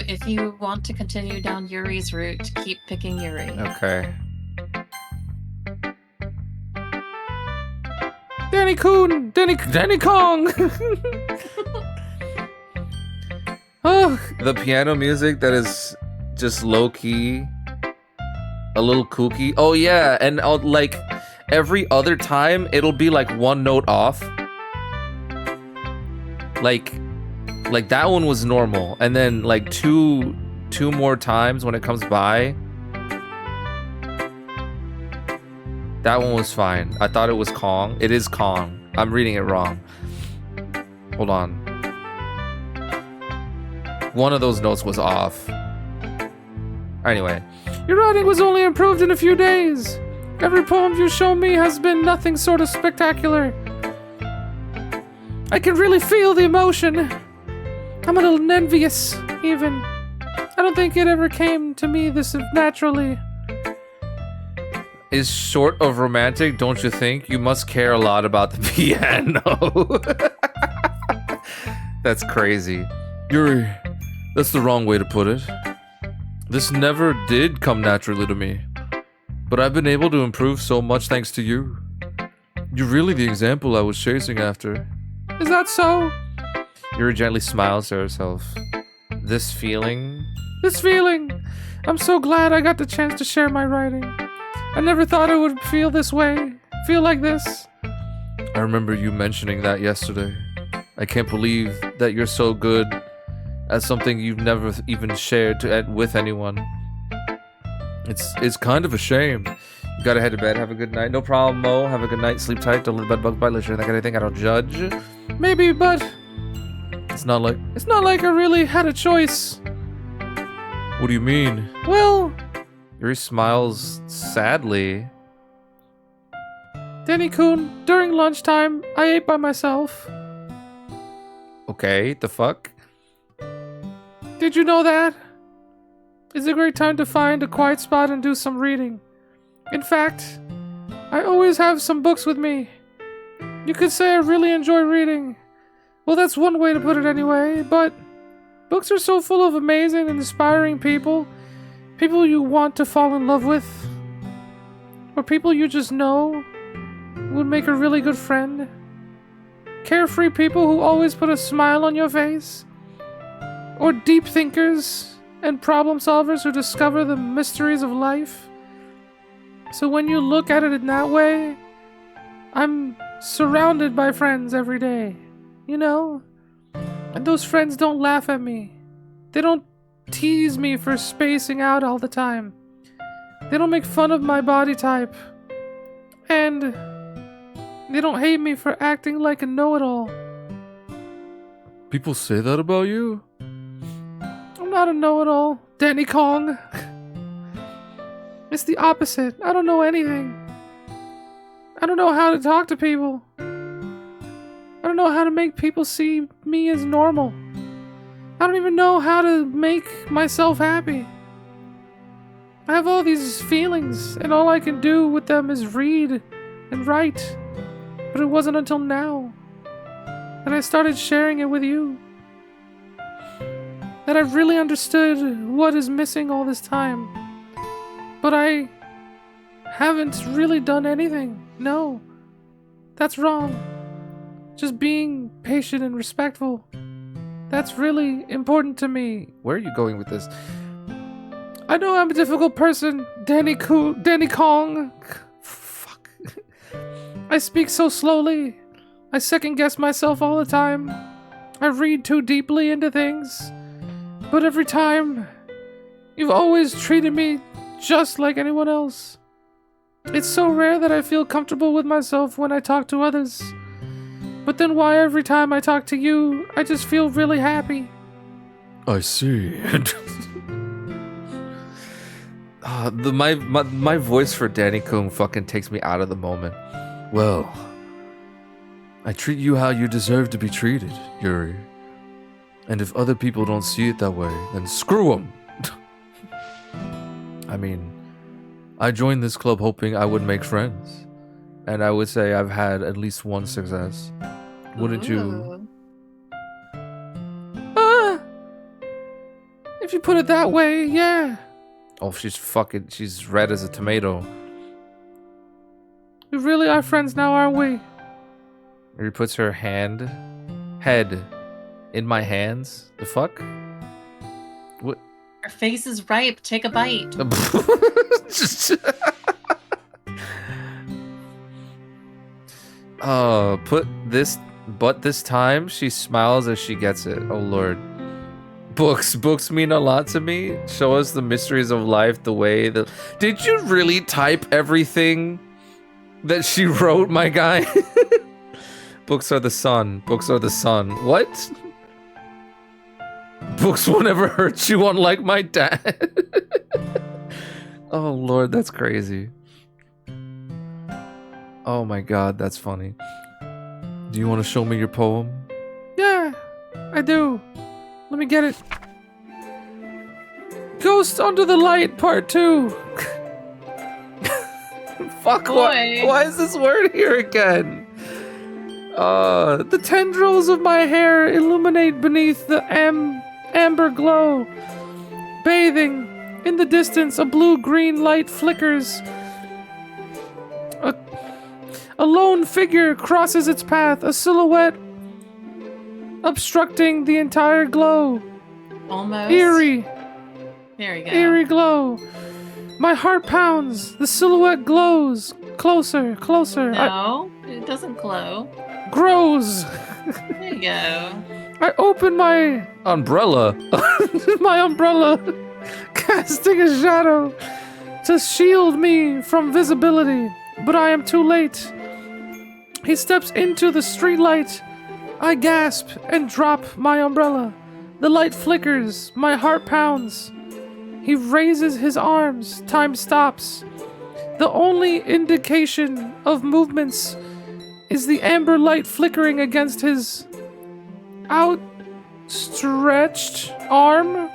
If you want to continue down Yuri's route, keep picking Yuri. Okay. Danny Coon! Danny Kong! Oh, The piano music that is just low-key, a little kooky. Oh yeah, and like every other time it'll be like one note off. Like that one was normal, and then like two more times when it comes by, that one was fine. I thought it was Kong. It is Kong. I'm reading it wrong. Hold on. One of those notes was off. Anyway. your writing was only improved in a few days. Every poem you show me has been nothing sort of spectacular. I can really feel the emotion. I'm a little envious, even. I don't think it ever came to me this naturally. Is short of romantic, don't you think? You must care a lot about the piano. That's crazy. Yuri, that's the wrong way to put it. This never did come naturally to me. But I've been able to improve so much thanks to you. You're really the example I was chasing after. Is that so? Yuri gently smiles to herself. This feeling... This feeling. I'm so glad I got the chance to share my writing. I never thought I would feel this way. Feel like this. I remember you mentioning that yesterday. I can't believe that you're so good at something you've never even shared with anyone. It's kind of a shame. You gotta head to bed. Have a good night. No problem, Mo. Have a good night. Sleep tight. Don't let the bed bugs bite. Listen, that kind of thing. I don't judge. Maybe, but It's not like... it's not like I really had a choice. What do you mean? Well, Yuri smiles sadly. Danny-kun, during lunchtime, I ate by myself. Okay, the fuck? Did you know that? It's a great time to find a quiet spot and do some reading. In fact, I always have some books with me. You could say I really enjoy reading. Well, that's one way to put it anyway, but books are so full of amazing and inspiring people. People you want to fall in love with. Or people you just know would make a really good friend. Carefree people who always put a smile on your face. Or deep thinkers and problem solvers who discover the mysteries of life. So when you look at it in that way, I'm surrounded by friends every day, you know? And those friends don't laugh at me. They don't tease me for spacing out all the time. They don't make fun of my body type. And they don't hate me for acting like a know-it-all. People say that about you? I'm not a know-it-all, Danny Kong. It's the opposite. I don't know anything. I don't know how to talk to people. I don't know how to make people see me as normal. I don't even know how to make myself happy. I have all these feelings, and all I can do with them is read and write. But it wasn't until now that I started sharing it with you that I really understood what is missing all this time. But I haven't really done anything. No. That's wrong. Just being patient and respectful. That's really important to me. Where are you going with this? I know I'm a difficult person, Danny Kong. Fuck. I speak so slowly. I second guess myself all the time. I read too deeply into things. But every time, you've always treated me just like anyone else. It's so rare that I feel comfortable with myself when I talk to others. But then why every time I talk to you, I just feel really happy? I see. My voice for Danny Kung fucking takes me out of the moment. Well, I treat you how you deserve to be treated, Yuri. And if other people don't see it that way, then screw them. I mean, I joined this club hoping I would make friends. And I would say I've had at least one success. Wouldn't you? Ooh. If you put it that way, yeah. Oh, she's red as a tomato. We really are friends now, aren't we? He puts her head in my hands. The fuck? What? Her face is ripe. Take a bite. But this time she smiles as she gets it. Oh Lord. Books mean a lot to me. Show us the mysteries of life the way that... Did you really type everything that she wrote, my guy? Books are the sun. Books are the sun. What? Books will never hurt you, unlike my dad. Oh Lord, that's crazy. Oh my God, that's funny. Do you want to show me your poem? Yeah, I do. Let me get it. Ghost Under the Light, Part 2. Fuck, why is this word here again? The tendrils of my hair illuminate beneath the amber glow. Bathing in the distance, a blue-green light flickers. A lone figure crosses its path, a silhouette obstructing the entire glow. Almost. Eerie. There we go. Eerie glow. My heart pounds. The silhouette glows. Closer, closer. No, it doesn't glow. Grows. There you go. I open my Umbrella. my umbrella, casting a shadow to shield me from visibility. But I am too late. He steps into the streetlight. I gasp and drop my umbrella. The light flickers. My heart pounds. He raises his arms. Time stops. The only indication of movements is the amber light flickering against his outstretched arm.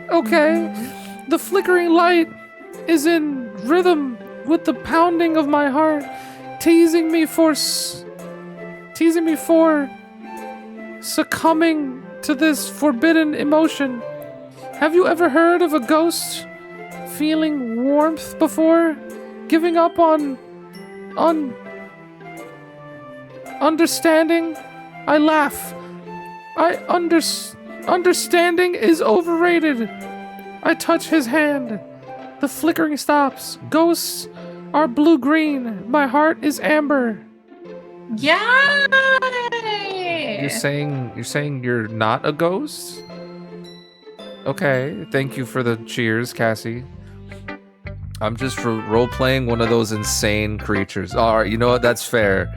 Okay. The flickering light is in rhythm with the pounding of my heart, teasing me for succumbing to this forbidden emotion. Have you ever heard of a ghost feeling warmth before? Giving up on understanding? I laugh. Understanding is overrated. I touch his hand. The flickering stops. Ghosts are blue-green. My heart is amber. Yay! You're saying you're not a ghost? Okay, thank you for the cheers, Cassie. I'm just role-playing one of those insane creatures. Alright, you know what? That's fair.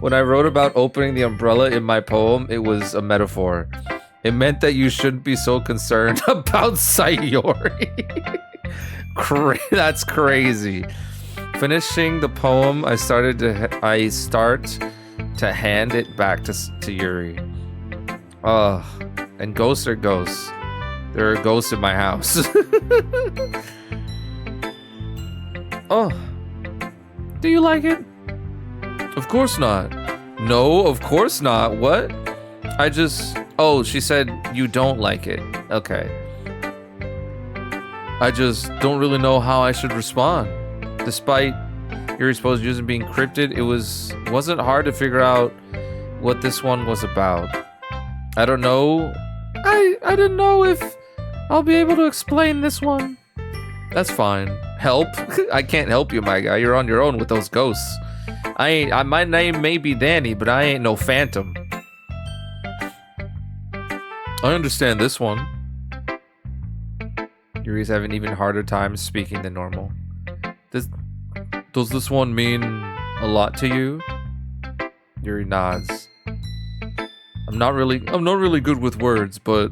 When I wrote about opening the umbrella in my poem, it was a metaphor. It meant that you shouldn't be so concerned about Sayori. That's crazy. Finishing the poem, I start to hand it back to Yuri. And ghosts are ghosts. There are ghosts in my house. Oh. Do you like it? Of course not. No, of course not. What? Oh, she said you don't like it. Okay. I just don't really know how I should respond. Despite your supposed using being cryptid, it wasn't hard to figure out what this one was about. I don't know. I didn't know if I'll be able to explain this one. That's fine. Help? I can't help you, my guy. You're on your own with those ghosts. My name may be Danny, but I ain't no phantom. I understand this one. Yuri's having even harder time speaking than normal. Does this one mean a lot to you? Yuri nods. I'm not really good with words, but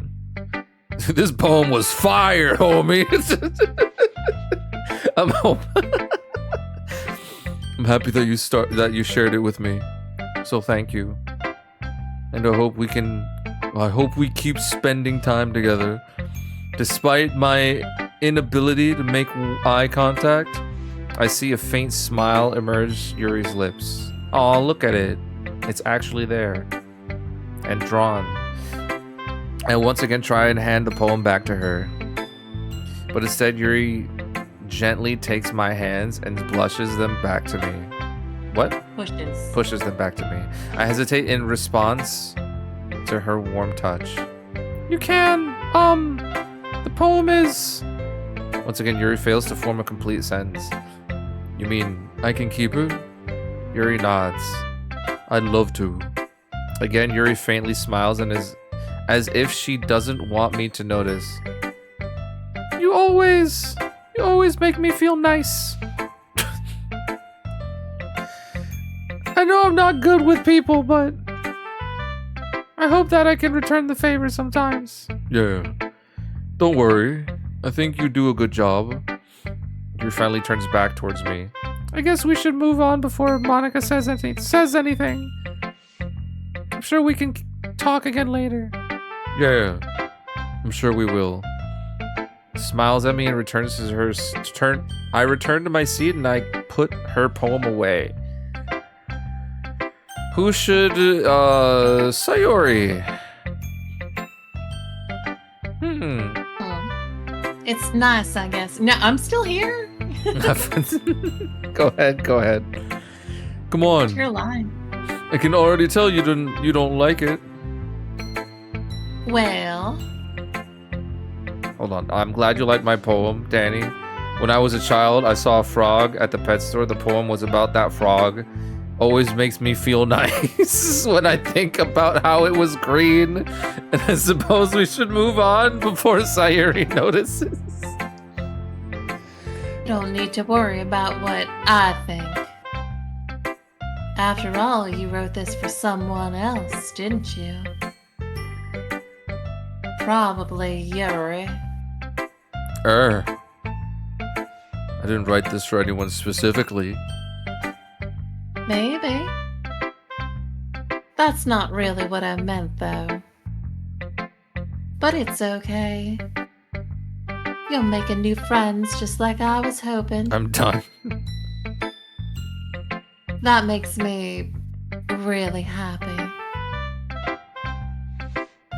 this poem was fire, homie. I'm happy that you shared it with me. So thank you. And I hope we keep spending time together. Despite my inability to make eye contact, I see a faint smile emerge Yuri's lips. Aw, look at it. It's actually there. And drawn. I once again try and hand the poem back to her. But instead, Yuri gently takes my hands and blushes them back to me. What? Pushes them back to me. I hesitate in response to her warm touch. You can, the poem is... Once again, Yuri fails to form a complete sentence. You mean I can keep it? Yuri nods. I'd love to. Again, Yuri faintly smiles and is as if she doesn't want me to notice. You always make me feel nice. I know I'm not good with people, but I hope that I can return the favor sometimes. Yeah. Don't worry. I think you do a good job. Yuri finally turns back towards me. I guess we should move on before Monica says anything. I'm sure we can talk again later. Yeah, I'm sure we will. Smiles at me and returns to her turn. I return to my seat and I put her poem away. Who should, Sayori? It's nice, I guess. No, I'm still here. Go ahead. Come on. Your line. I can already tell you don't like it. Well, hold on. I'm glad you liked my poem, Danny. When I was a child, I saw a frog at the pet store. The poem was about that frog. Always makes me feel nice when I think about how it was green. And I suppose we should move on before Sayuri notices. you don't need to worry about what I think. After all, you wrote this for someone else, didn't you? Probably Yuri. I didn't write this for anyone specifically. Maybe. That's not really what I meant, though. But it's okay. You're making new friends just like I was hoping. I'm done. That makes me really happy.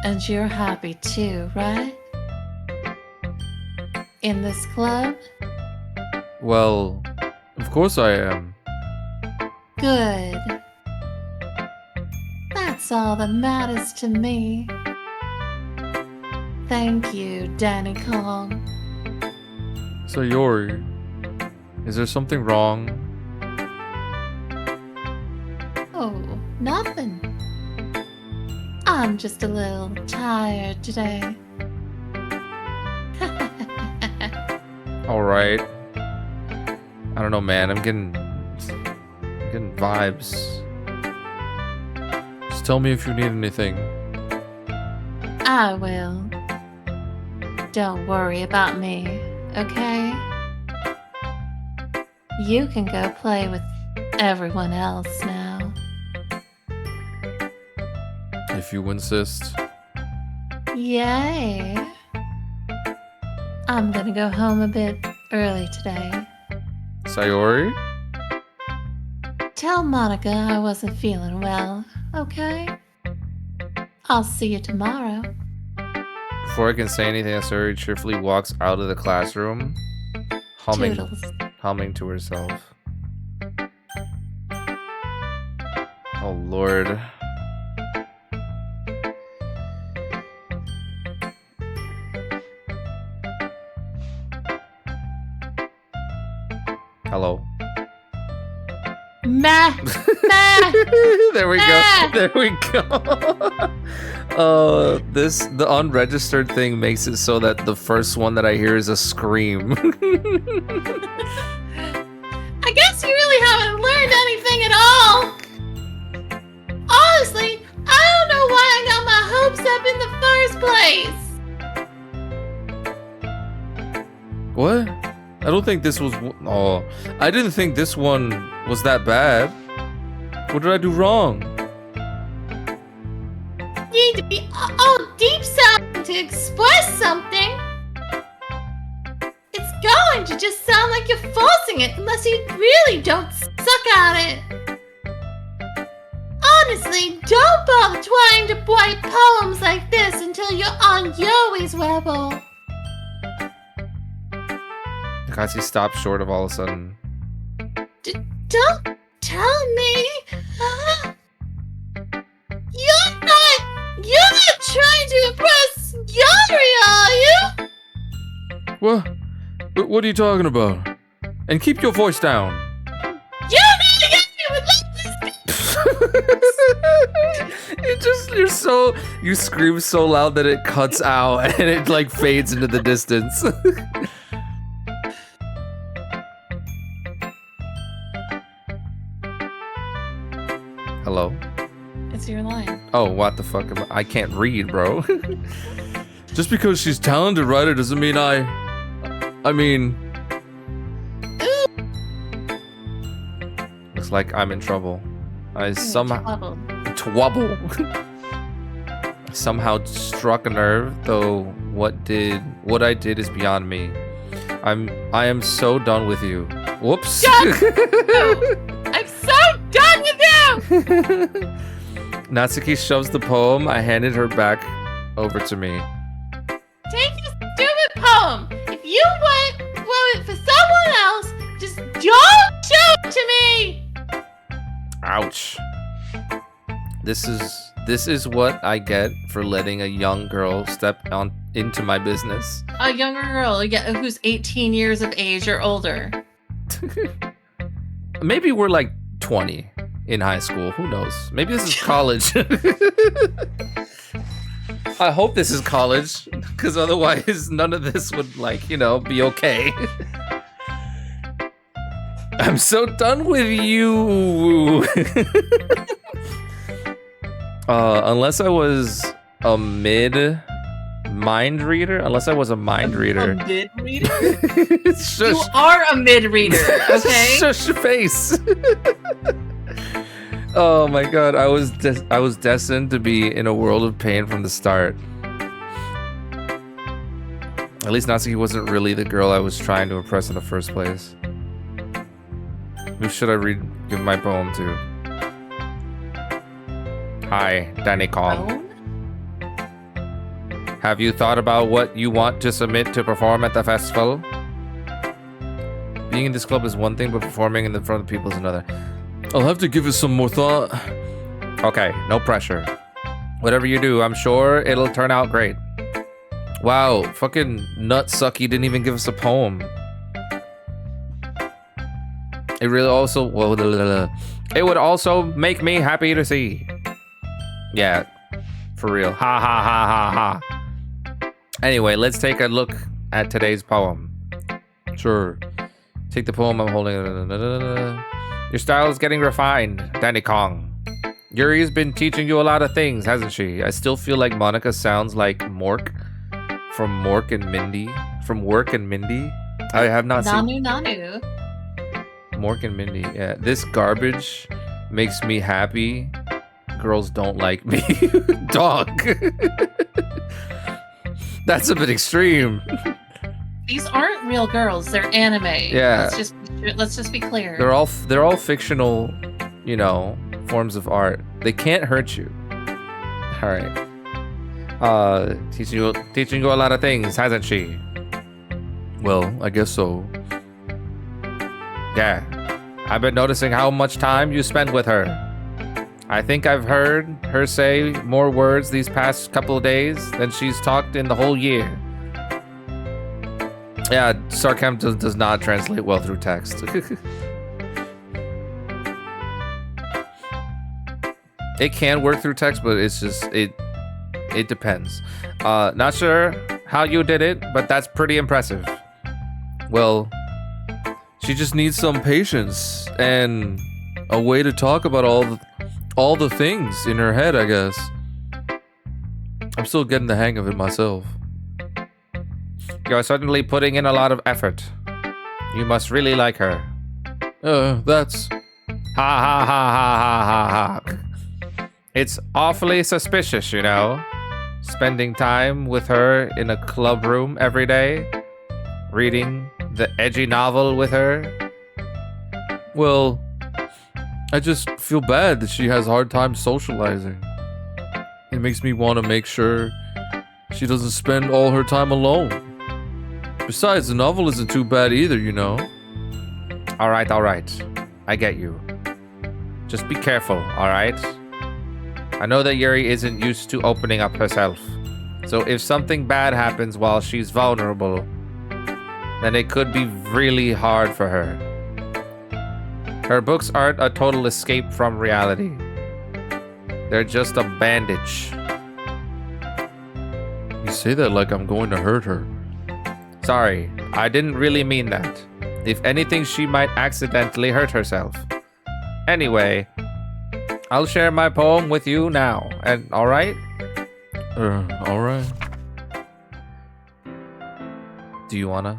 And you're happy too, right? In this club? Well, of course I am. Good. That's all that matters to me. Thank you, Danny Kong. Sayori, is there something wrong? Oh, nothing. I'm just a little tired today. Alright. I don't know, man. I'm getting vibes. Just tell me if you need anything. I will. Don't worry about me, okay? You can go play with everyone else now. If you insist. Yay! I'm gonna go home a bit early today. Sayori? Tell Monica I wasn't feeling well, okay? I'll see you tomorrow. Before I can say anything, Asuri cheerfully walks out of the classroom, Toodles. humming to herself. Oh Lord. Hello. Meh. Meh. There we go. There we go. The unregistered thing makes it so that the first one that I hear is a scream. I guess you really haven't learned anything at all. Honestly, I don't know why I got my hopes up in the first place. What? I don't think this was. Oh, I didn't think this one was that bad. What did I do wrong? You need to be all deep sounding to express something. It's going to just sound like you're forcing it unless you really don't suck at it. Honestly, don't bother trying to write poems like this until you're on Yoey's level. Katsu stopped short of all of a sudden. Don't tell me. You're not trying to impress Yuri, are you? What? What are you talking about? And keep your voice down. You know Yuri would like this. You scream so loud that it cuts out and it like fades into the distance. Hello? It's your line. Oh, what the fuck? I can't read, bro. Just because she's talented writer doesn't mean I mean... Looks like I'm in trouble. I somehow... Twubble. Somehow struck a nerve, though what I did is beyond me. I am so done with you. Whoops. I'm so done with you! Natsuki shoves the poem I handed her back over to me. Take your stupid poem. If you wrote it for someone else, just don't show it to me! Ouch. This is what I get for letting a young girl step into my business. A younger girl, who's 18 years of age or older. Maybe we're like 20 in high school. Who knows? Maybe this is college. I hope this is college, because otherwise none of this would, like, be okay. I'm so done with you. Unless I was a mind reader. Unless I was a mind reader. A mid reader? Shush. You are a mid reader, okay? Shush your face. Oh my god, I was destined to be in a world of pain from the start. At least Natsuki wasn't really the girl I was trying to impress in the first place. Who should I give my poem to? Hi, Danny Kong. Have you thought about what you want to submit to perform at the festival? Being in this club is one thing, but performing in front of people is another. I'll have to give it some more thought. Okay, no pressure. Whatever you do, I'm sure it'll turn out great. Wow, fucking nutsucky didn't even give us a poem. It really also... It would also make me happy to see. Yeah, for real. Ha ha ha ha ha. Anyway, let's take a look at today's poem. Sure. Take the poem I'm holding. Your style is getting refined, Danny Kong. Yuri's been teaching you a lot of things, hasn't she? I still feel like Monica sounds like Mork from Mork and Mindy. From Work and Mindy. I have not seen... Nanu. Mork and Mindy, yeah. This garbage makes me happy. Girls don't like me. Dog. That's a bit extreme. These aren't real girls, they're anime. Yeah. Let's just be clear. They're all fictional, forms of art. They can't hurt you. All right. Teaching you a lot of things, hasn't she? Well, I guess so. Yeah. I've been noticing how much time you spend with her. I think I've heard her say more words these past couple of days than she's talked in the whole year. Yeah, sarcasm does not translate well through text. It can work through text, but it's just, it depends. Not sure how you did it, but that's pretty impressive. Well, she just needs some patience and a way to talk about all the things in her head, I guess. I'm still getting the hang of it myself. You're certainly putting in a lot of effort. You must really like her. That's... Ha ha ha ha ha ha ha. It's awfully suspicious, you know? Spending time with her in a club room every day. Reading the edgy novel with her. Well, I just feel bad that she has a hard time socializing. It makes me want to make sure she doesn't spend all her time alone. Besides, the novel isn't too bad either, you know? Alright. I get you. Just be careful, alright? I know that Yuri isn't used to opening up herself. So if something bad happens while she's vulnerable, then it could be really hard for her. Her books aren't a total escape from reality. They're just a bandage. You say that like I'm going to hurt her. Sorry, I didn't really mean that. If anything, she might accidentally hurt herself. Anyway, I'll share my poem with you now. And alright? Alright. Do you wanna?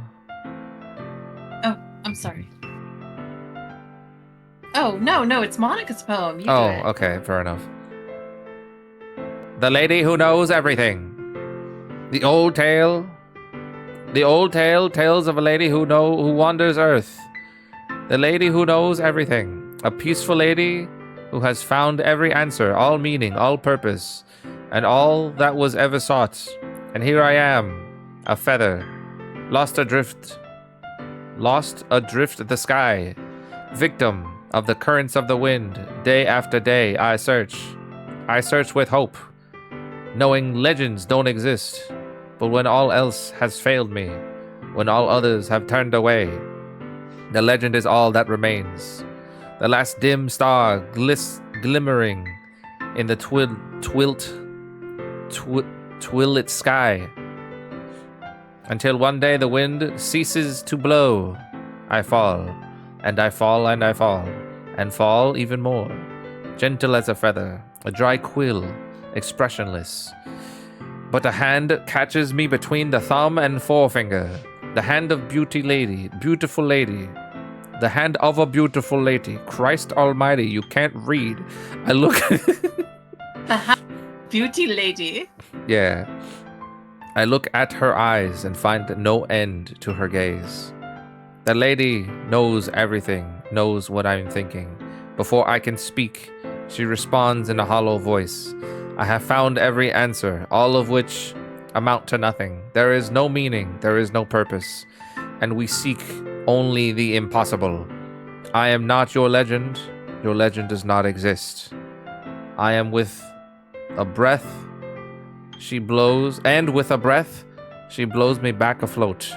Oh, I'm sorry. Oh, no, it's Monica's poem. You do Oh, it. okay, fair enough. The lady who knows everything. The old tale tells of a lady who wanders earth. The lady who knows everything. A peaceful lady who has found every answer, all meaning, all purpose, and all that was ever sought. And here I am, a feather, lost adrift the sky, victim of the currents of the wind. Day after day I search with hope, knowing legends don't exist. But when all else has failed me, when all others have turned away, the legend is all that remains. The last dim star glimmering in the twilit sky. Until one day the wind ceases to blow. I fall, and I fall, and I fall, and fall even more. Gentle as a feather, a dry quill, expressionless. But a hand catches me between the thumb and forefinger. The hand of beautiful lady. The hand of a beautiful lady. Christ almighty, you can't read. I look... Beauty lady. Yeah. I look at her eyes and find no end to her gaze. The lady knows everything, knows what I'm thinking. Before I can speak, she responds in a hollow voice. I have found every answer, all of which amount to nothing. There is no meaning, there is no purpose, and we seek only the impossible. I am not your legend does not exist. I am with a breath she blows, and with a breath she blows me back afloat,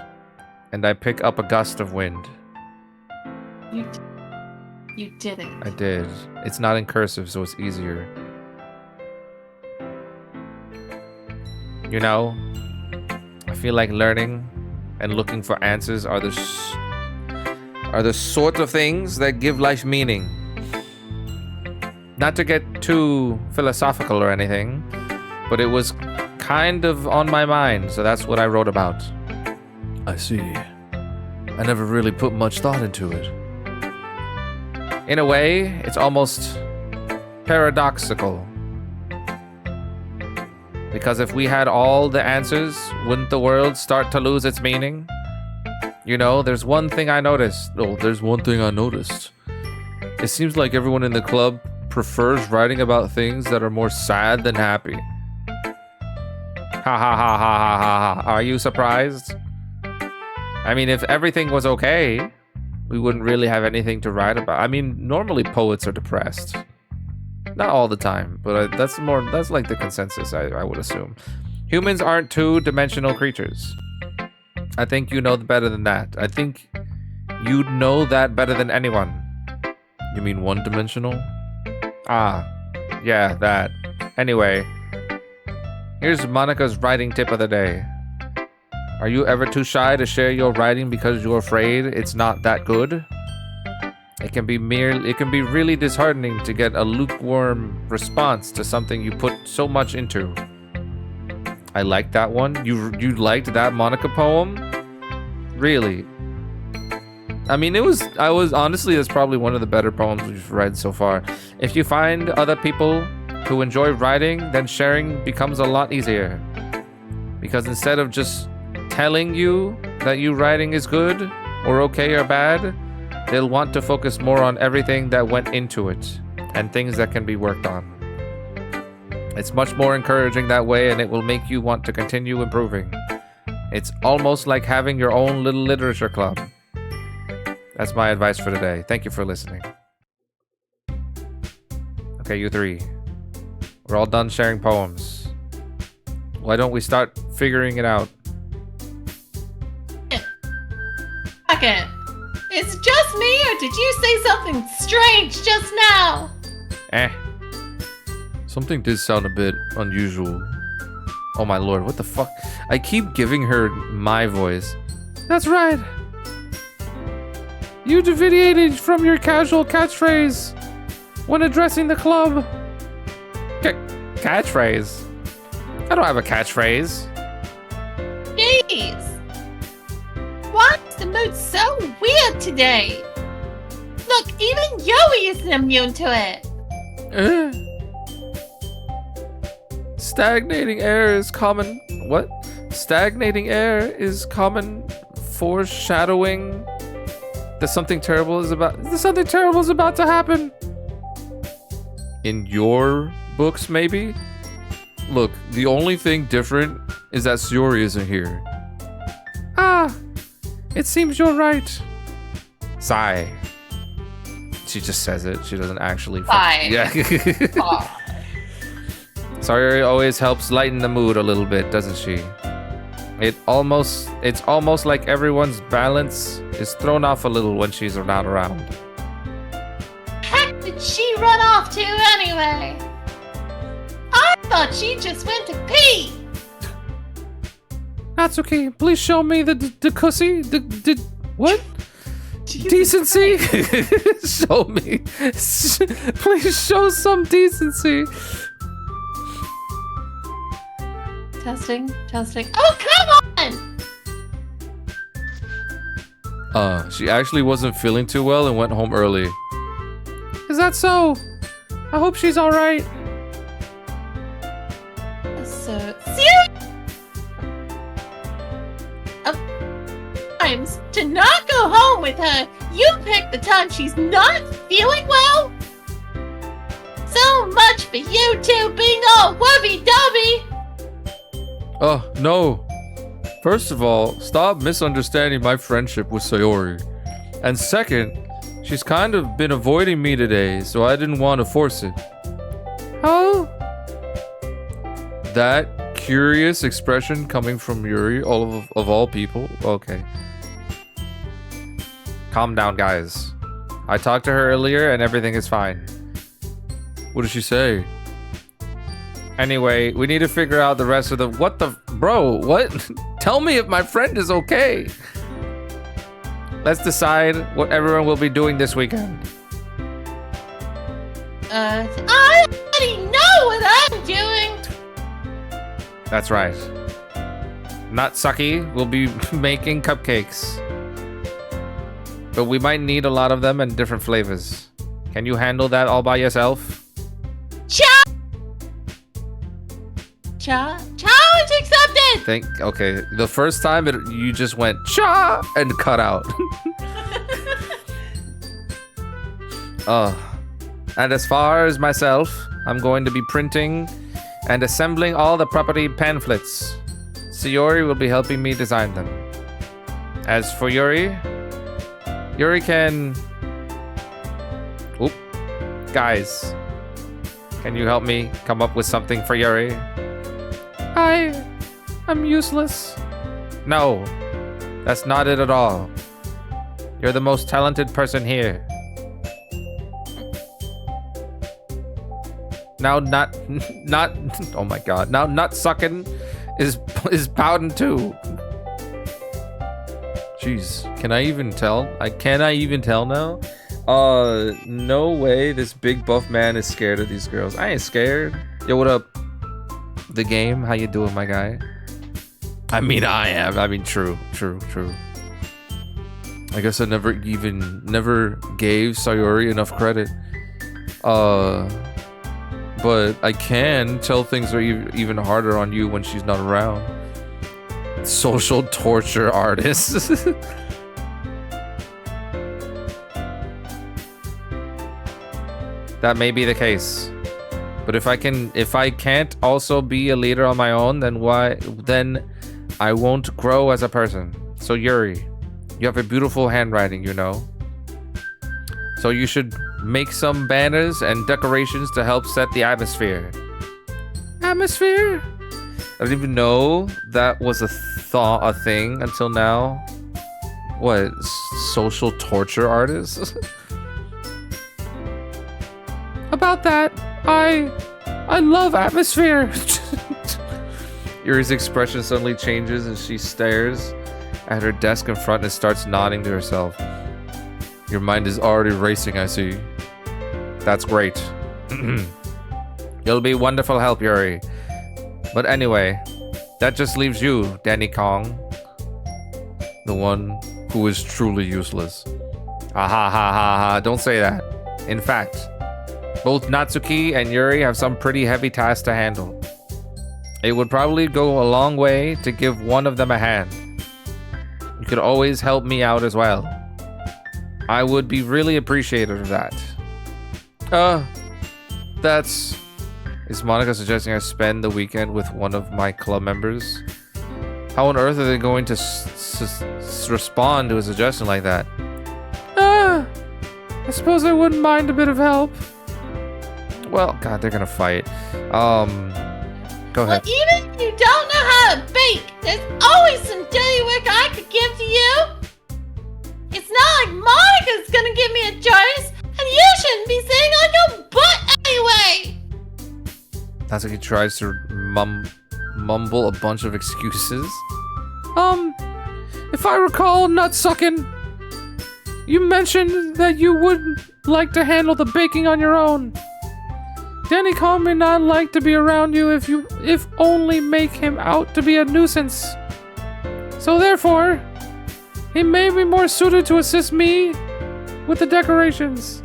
and I pick up a gust of wind. You did it. I did. It's not in cursive, so it's easier. You know, I feel like learning and looking for answers are the sort of things that give life meaning. Not to get too philosophical or anything, but it was kind of on my mind, so that's what I wrote about. I see. I never really put much thought into it. In a way, it's almost paradoxical. Because if we had all the answers, wouldn't the world start to lose its meaning? You know, there's one thing I noticed. Oh, there's one thing I noticed. It seems like everyone in the club prefers writing about things that are more sad than happy. Ha ha ha ha ha ha ha. Are you surprised? I mean, if everything was okay, we wouldn't really have anything to write about. I mean, normally poets are depressed. Not all the time, but that's like the consensus, I would assume. Humans aren't two-dimensional creatures. I think you know better than that. I think you know that better than anyone. You mean one-dimensional? Ah, yeah, that. Anyway, here's Monica's writing tip of the day. Are you ever too shy to share your writing because you're afraid it's not that good? It can be really disheartening to get a lukewarm response to something you put so much into. I like that one. You liked that Monica poem? Really? I mean, honestly, it's probably one of the better poems we've read so far. If you find other people who enjoy writing, then sharing becomes a lot easier. Because instead of just telling you that you writing is good or okay or bad, they'll want to focus more on everything that went into it and things that can be worked on. It's much more encouraging that way, and it will make you want to continue improving. It's almost like having your own little literature club. That's my advice for today. Thank you for listening. Okay, you three. We're all done sharing poems. Why don't we start figuring it out? Second. It's just me, or did you say something strange just now? Something did sound a bit unusual. Oh my lord, what the fuck? I keep giving her my voice. That's right. You deviated from your casual catchphrase when addressing the club. Catchphrase? I don't have a catchphrase. Jeez. Why is the mood so weird today? Look, even Yoey isn't immune to it. Stagnating air is common. What? Stagnating air is common foreshadowing that something terrible is about to happen. In your books, maybe? Look, the only thing different is that Sayori isn't here. Ah, it seems you're right. Sigh. She just says it. She doesn't actually. Sigh. Yeah. Sayori always helps lighten the mood a little bit, doesn't she? It's almost like everyone's balance is thrown off a little when she's not around. Heck did she run off to anyway? I thought she just went to pee. Natsuki, please show me the cussy. What? Decency? Show me. Please show some decency. Testing. Oh, come on! She actually wasn't feeling too well and went home early. Is that so? I hope she's alright. So, serious? Times to not go home with her. You pick the time she's not feeling well? So much for you two being all wubby-dubby. Oh, no. First of all, stop misunderstanding my friendship with Sayori. And second, she's kind of been avoiding me today, so I didn't want to force it. Oh? That curious expression coming from Yuri, of all people? Okay. Calm down, guys. I talked to her earlier and everything is fine. What did she say? Anyway, we need to figure out the rest of the... What the... Bro, what? Tell me if my friend is okay. Let's decide what everyone will be doing this weekend. I already know what I'm doing. That's right. Natsuki will be making cupcakes. But we might need a lot of them and different flavors. Can you handle that all by yourself? Challenge accepted! Okay, the first time you just went cha and cut out. And as far as myself, I'm going to be printing and assembling all the property pamphlets. Sayori will be helping me design them. As for Yuri, Yuri can... Oop. Guys, can you help me come up with something for Yuri? I'm useless. No, that's not it at all. You're the most talented person here. Now not oh my god. Now nut sucking is pouting too. Jeez, can I even tell? Can I even tell now? No way this big buff man is scared of these girls. I ain't scared. Yo, what up? The game, how you doing, my guy? I mean, I am. I mean, true. I guess I never gave Sayori enough credit. But I can tell things are even harder on you when she's not around. Social torture artist. That may be the case. But if I can't also be a leader on my own, then I won't grow as a person. So Yuri, you have a beautiful handwriting, you know. So you should make some banners and decorations to help set the atmosphere. Atmosphere? I didn't even know that was a thing until now. What? Social torture artists? About that, I love atmosphere. Yuri's expression suddenly changes and she stares at her desk in front and starts nodding to herself. Your mind is already racing, I see. That's great. You'll be wonderful help, Yuri. But anyway, that just leaves you, Danny Kong. The one who is truly useless. Ha ha ha ha ha, don't say that. In fact, both Natsuki and Yuri have some pretty heavy tasks to handle. It would probably go a long way to give one of them a hand. You could always help me out as well. I would be really appreciative of that. Is Monica suggesting I spend the weekend with one of my club members? How on earth are they going to respond to a suggestion like that? I suppose I wouldn't mind a bit of help. Well, God, they're gonna fight. Go ahead. Well, even if you don't know how to bake, there's always some dirty work I could give to you. It's not like Monica's gonna give me a choice, and you shouldn't be sitting on your butt anyway. That's like he tries to mumble a bunch of excuses. If I recall, nut sucking, you mentioned that you would like to handle the baking on your own. Danny Kong may not like to be around you if only make him out to be a nuisance. So therefore, he may be more suited to assist me with the decorations.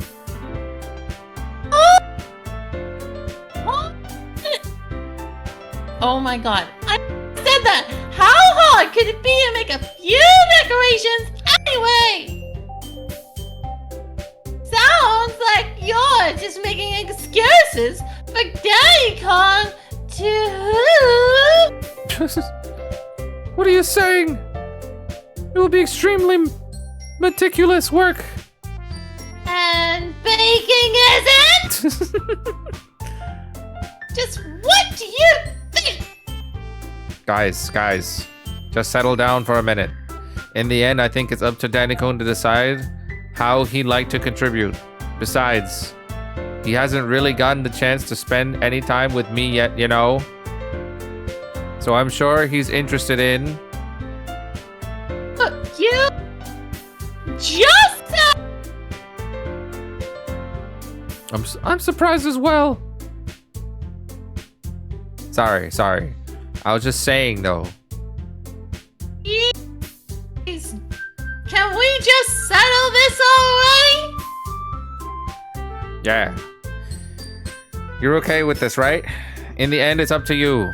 Oh my god, I said that! How hard could it be to make a few decorations anyway? Sounds like you're just making excuses for Daddy Kong to... What are you saying? It will be extremely meticulous work. And baking isn't? Just what do you think? Guys, just settle down for a minute. In the end, I think it's up to Danny Kong to decide how he'd like to contribute. Besides, he hasn't really gotten the chance to spend any time with me yet, you know? So I'm sure he's interested in... Look, you just said... I'm surprised as well. Sorry. I was just saying, though. Jeez. Can we just settle this already? Yeah. You're okay with this, right? In the end, it's up to you.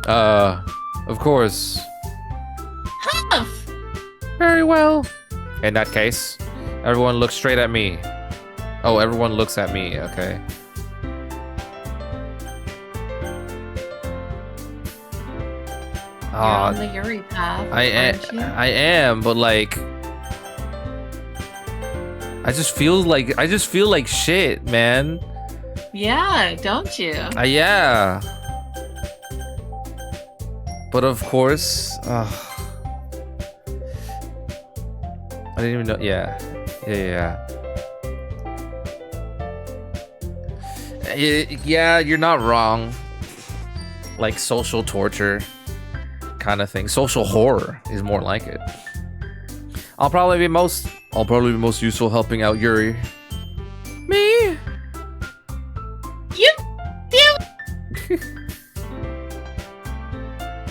Of course. Huff! Very well. In that case, everyone look straight at me. Oh, everyone looks at me, okay. You're on the Yuri path, aren't you? I am, but like, I just feel like shit, man. Yeah, don't you? Yeah. But of course, I didn't even know. Yeah. Yeah, you're not wrong. Like social torture kind of thing. Social horror is more like it. I'll probably be most useful helping out Yuri. Me? You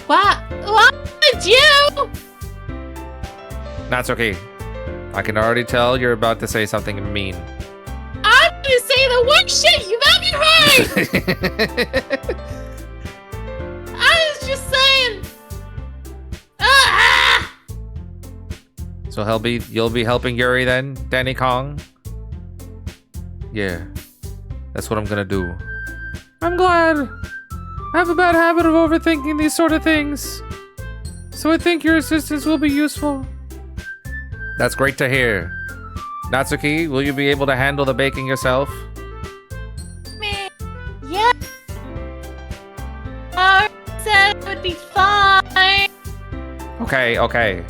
What did you? That's okay. I can already tell you're about to say something mean. I'm gonna say the worst shit you've ever heard. I was just saying. Ah! So you'll be helping Yuri then, Danny Kong? Yeah. That's what I'm gonna do. I'm glad. I have a bad habit of overthinking these sort of things. So I think your assistance will be useful. That's great to hear. Natsuki, will you be able to handle the baking yourself? Me. Yeah. I said it would be fine. Okay.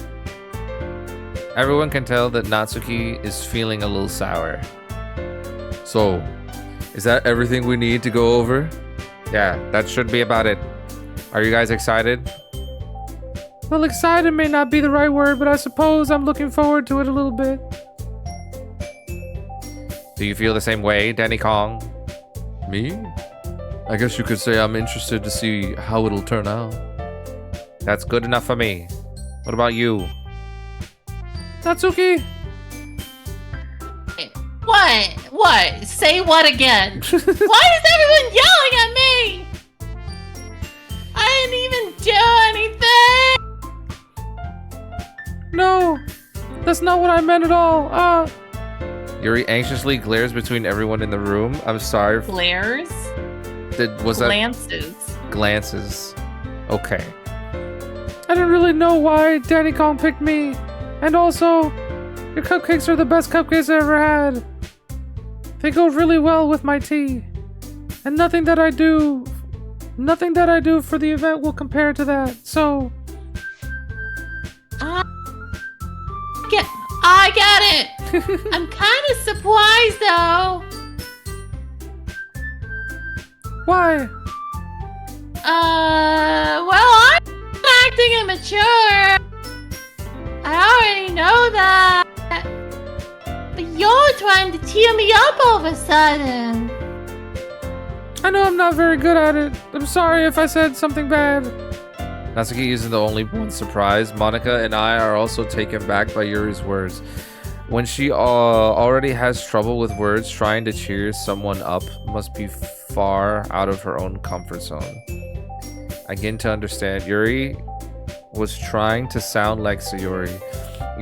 Everyone can tell that Natsuki is feeling a little sour. So, is that everything we need to go over? Yeah, that should be about it. Are you guys excited? Well, excited may not be the right word, but I suppose I'm looking forward to it a little bit. Do you feel the same way, Danny Kong? Me? I guess you could say I'm interested to see how it'll turn out. That's good enough for me. What about you? Natsuki? What? Say what again? Why is everyone yelling at me? I didn't even do anything. No, that's not what I meant at all. Yuri anxiously glares between everyone in the room. I'm sorry. Glares? Was that Glances. glances? Okay. I didn't really know why Danny Kong picked me. And also, your cupcakes are the best cupcakes I ever had. They go really well with my tea. And nothing that I do for the event will compare to that. So, I get it. I'm kind of surprised though. why? Well, I'm acting immature. I already know that. But you're trying to tear me up all of a sudden. I know I'm not very good at it. I'm sorry if I said something bad. Natsuki isn't the only one surprised. Monica and I are also taken back by Yuri's words. When she already has trouble with words, trying to cheer someone up must be far out of her own comfort zone. I begin to understand. Yuri was trying to sound like Sayori.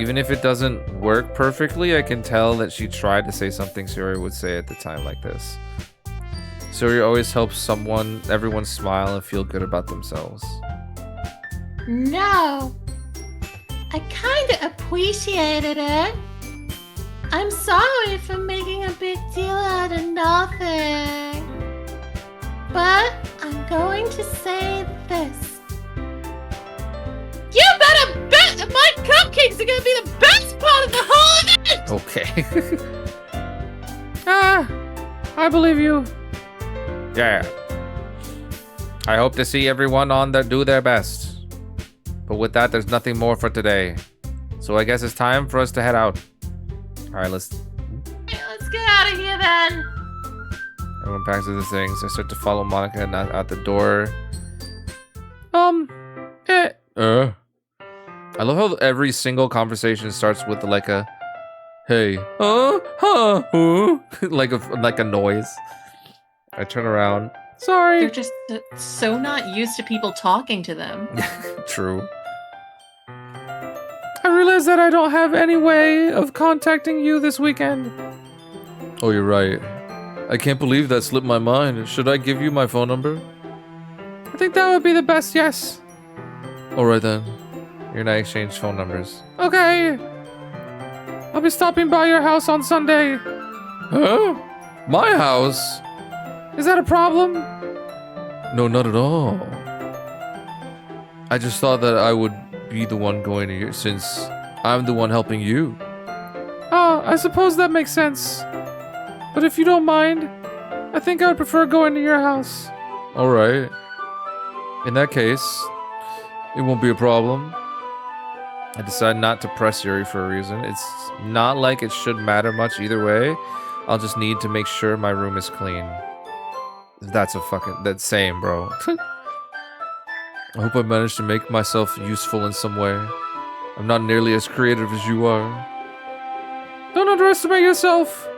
Even if it doesn't work perfectly, I can tell that she tried to say something Sayori would say at a time like this. Sayori always helps everyone smile and feel good about themselves. No. I kinda appreciated it. I'm sorry for making a big deal out of nothing. But I'm going to say this. You better bet that my cupcakes are gonna be the best part of the whole event! Okay. I believe you. Yeah. I hope to see everyone on there do their best. But with that, there's nothing more for today. So I guess it's time for us to head out. Alright, let's get out of here then. Everyone packs up the things. I start to follow Monica out the door. I love how every single conversation starts with like a hey, like a noise. I turn around. Sorry. They're just so not used to people talking to them. True. I realize that I don't have any way of contacting you this weekend. Oh, you're right. I can't believe that slipped my mind. Should I give you my phone number? I think that would be the best, yes. All right then. You and I exchange phone numbers. Okay. I'll be stopping by your house on Sunday. Huh? My house? Is that a problem? No, not at all. I just thought that I would be the one going to you since I'm the one helping you. Oh, I suppose that makes sense. But if you don't mind, I think I would prefer going to your house. All right. In that case, it won't be a problem. I decided not to press Yuri for a reason. It's not like it should matter much either way. I'll just need to make sure my room is clean. That's same, bro. I hope I managed to make myself useful in some way. I'm not nearly as creative as you are. Don't underestimate yourself.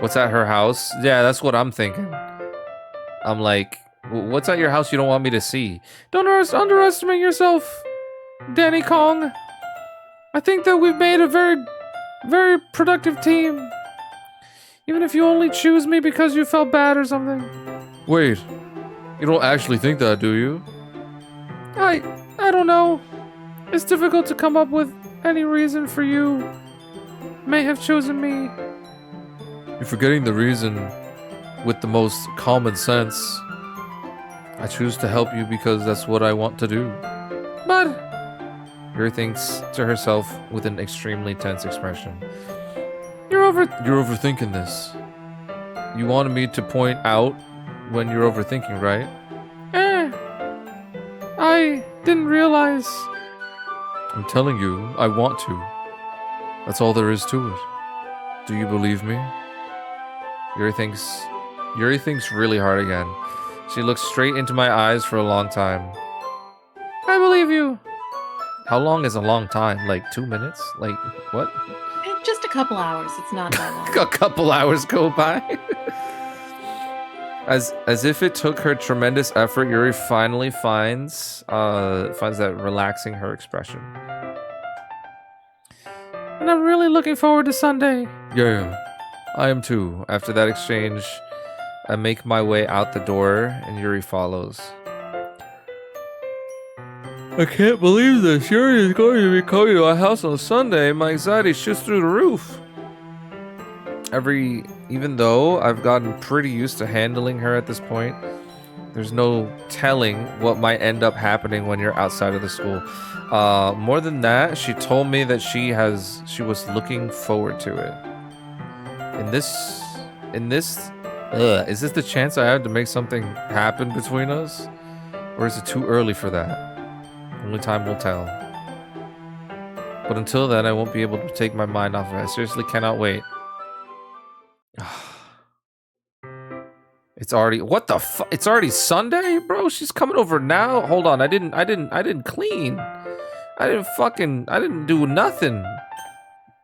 What's at her house? Yeah, that's what I'm thinking. I'm like, what's at your house you don't want me to see? Don't underestimate yourself, Danny Kong. I think that we've made a very, very productive team. Even if you only choose me because you felt bad or something. Wait, you don't actually think that, do you? I don't know. It's difficult to come up with any reason for you may have chosen me. You're forgetting the reason with the most common sense. I choose to help you because that's what I want to do. But Yuri thinks to herself with an extremely tense expression. you're overthinking this. You wanted me to point out when you're overthinking, right? I didn't realize. I'm telling you, I want to. That's all there is to it. Do you believe me? Yuri thinks really hard again. She looks straight into my eyes for a long time. I believe you. How long is a long time? Like 2 minutes? Like, what? Just a couple hours. It's not that long. A couple hours go by. As if it took her tremendous effort, Yuri finally finds that relaxing her expression. And I'm really looking forward to Sunday. Yeah, I am too. After that exchange, I make my way out the door and Yuri follows. I can't believe this. Yuri is going to be coming to my house on Sunday. My anxiety shoots through the roof. Even though I've gotten pretty used to handling her at this point, there's no telling what might end up happening when you're outside of the school. More than that, she told me that she was looking forward to it. Is this the chance I have to make something happen between us? Or is it too early for that? Only time will tell. But until then, I won't be able to take my mind off of it. I seriously cannot wait. It's already it's already Sunday, bro. She's coming over now. Hold on, I didn't clean. I didn't do nothing.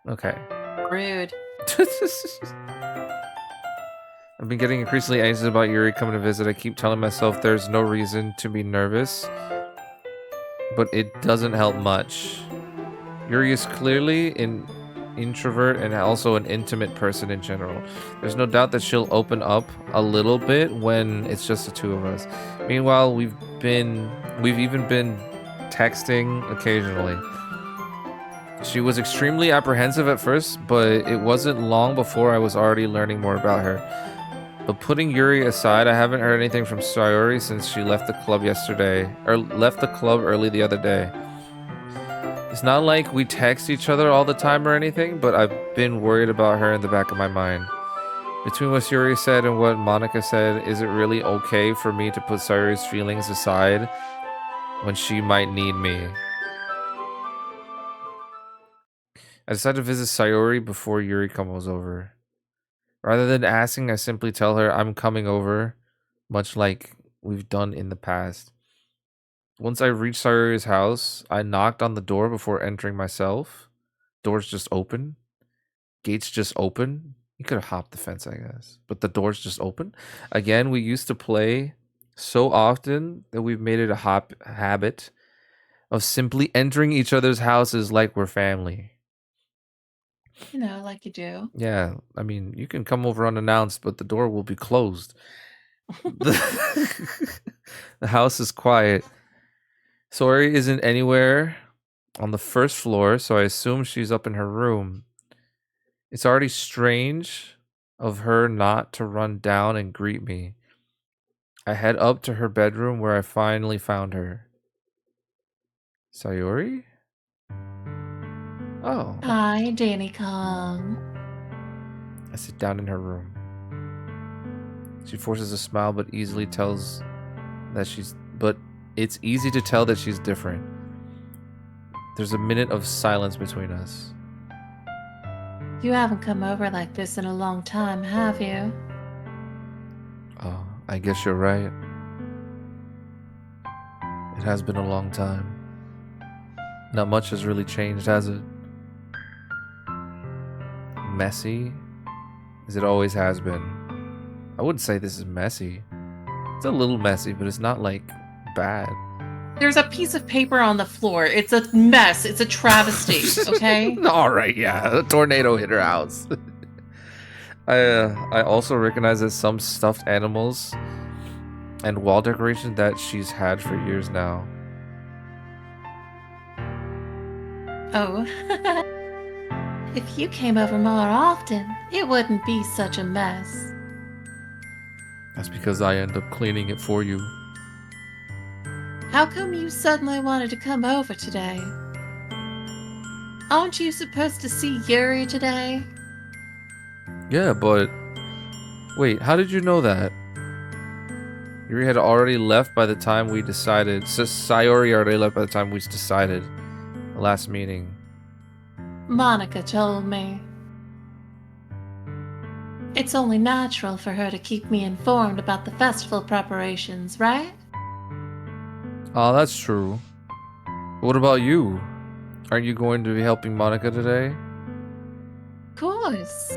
Okay. Rude. I've been getting increasingly anxious about Yuri coming to visit. I keep telling myself there's no reason to be nervous, but it doesn't help much. Yuri is clearly an introvert and also an intimate person in general. There's no doubt that she'll open up a little bit when it's just the two of us. Meanwhile, we've even been texting occasionally. She was extremely apprehensive at first, but it wasn't long before I was already learning more about her. But putting Yuri aside, I haven't heard anything from Sayori since she left the club early the other day. It's not like we text each other all the time or anything, but I've been worried about her in the back of my mind. Between what Yuri said and what Monica said, is it really okay for me to put Sayori's feelings aside when she might need me? I decided to visit Sayori before Yuri comes over. Rather than asking, I simply tell her I'm coming over, much like we've done in the past. Once I reached Sayori's house, I knocked on the door before entering myself. Doors just open. Gates just open. You could have hopped the fence, I guess. But the doors just open. Again, we used to play so often that we've made it a habit of simply entering each other's houses like we're family. You know, like you do. Yeah, I mean, you can come over unannounced, but the door will be closed. The house is quiet. Sori isn't anywhere on the first floor, so I assume she's up in her room. It's already strange of her not to run down and greet me. I head up to her bedroom where I finally found her. Sayori? Oh. Hi, Danny Kong. I sit down in her room. She forces a smile but easily tells that it's easy to tell that she's different. There's a minute of silence between us. You haven't come over like this in a long time, have you? Oh, I guess you're right. It has been a long time. Not much has really changed, has it? Messy? As it always has been. I wouldn't say this is messy. It's a little messy, but it's not like bad. There's a piece of paper on the floor. It's a mess. It's a travesty, okay? All right, yeah. A tornado hit her house. I also recognize that some stuffed animals and wall decoration that she's had for years now. Oh. If you came over more often, it wouldn't be such a mess. That's because I end up cleaning it for you. How come you suddenly wanted to come over today? Aren't you supposed to see Yuri today? Yeah, but wait, how did you know that? Yuri had already left by the time we decided. Sayori already left by the time we decided. The last meeting. Monica told me. It's only natural for her to keep me informed about the festival preparations, right? Oh, that's true. What about you? Aren't you going to be helping Monica today? Of course.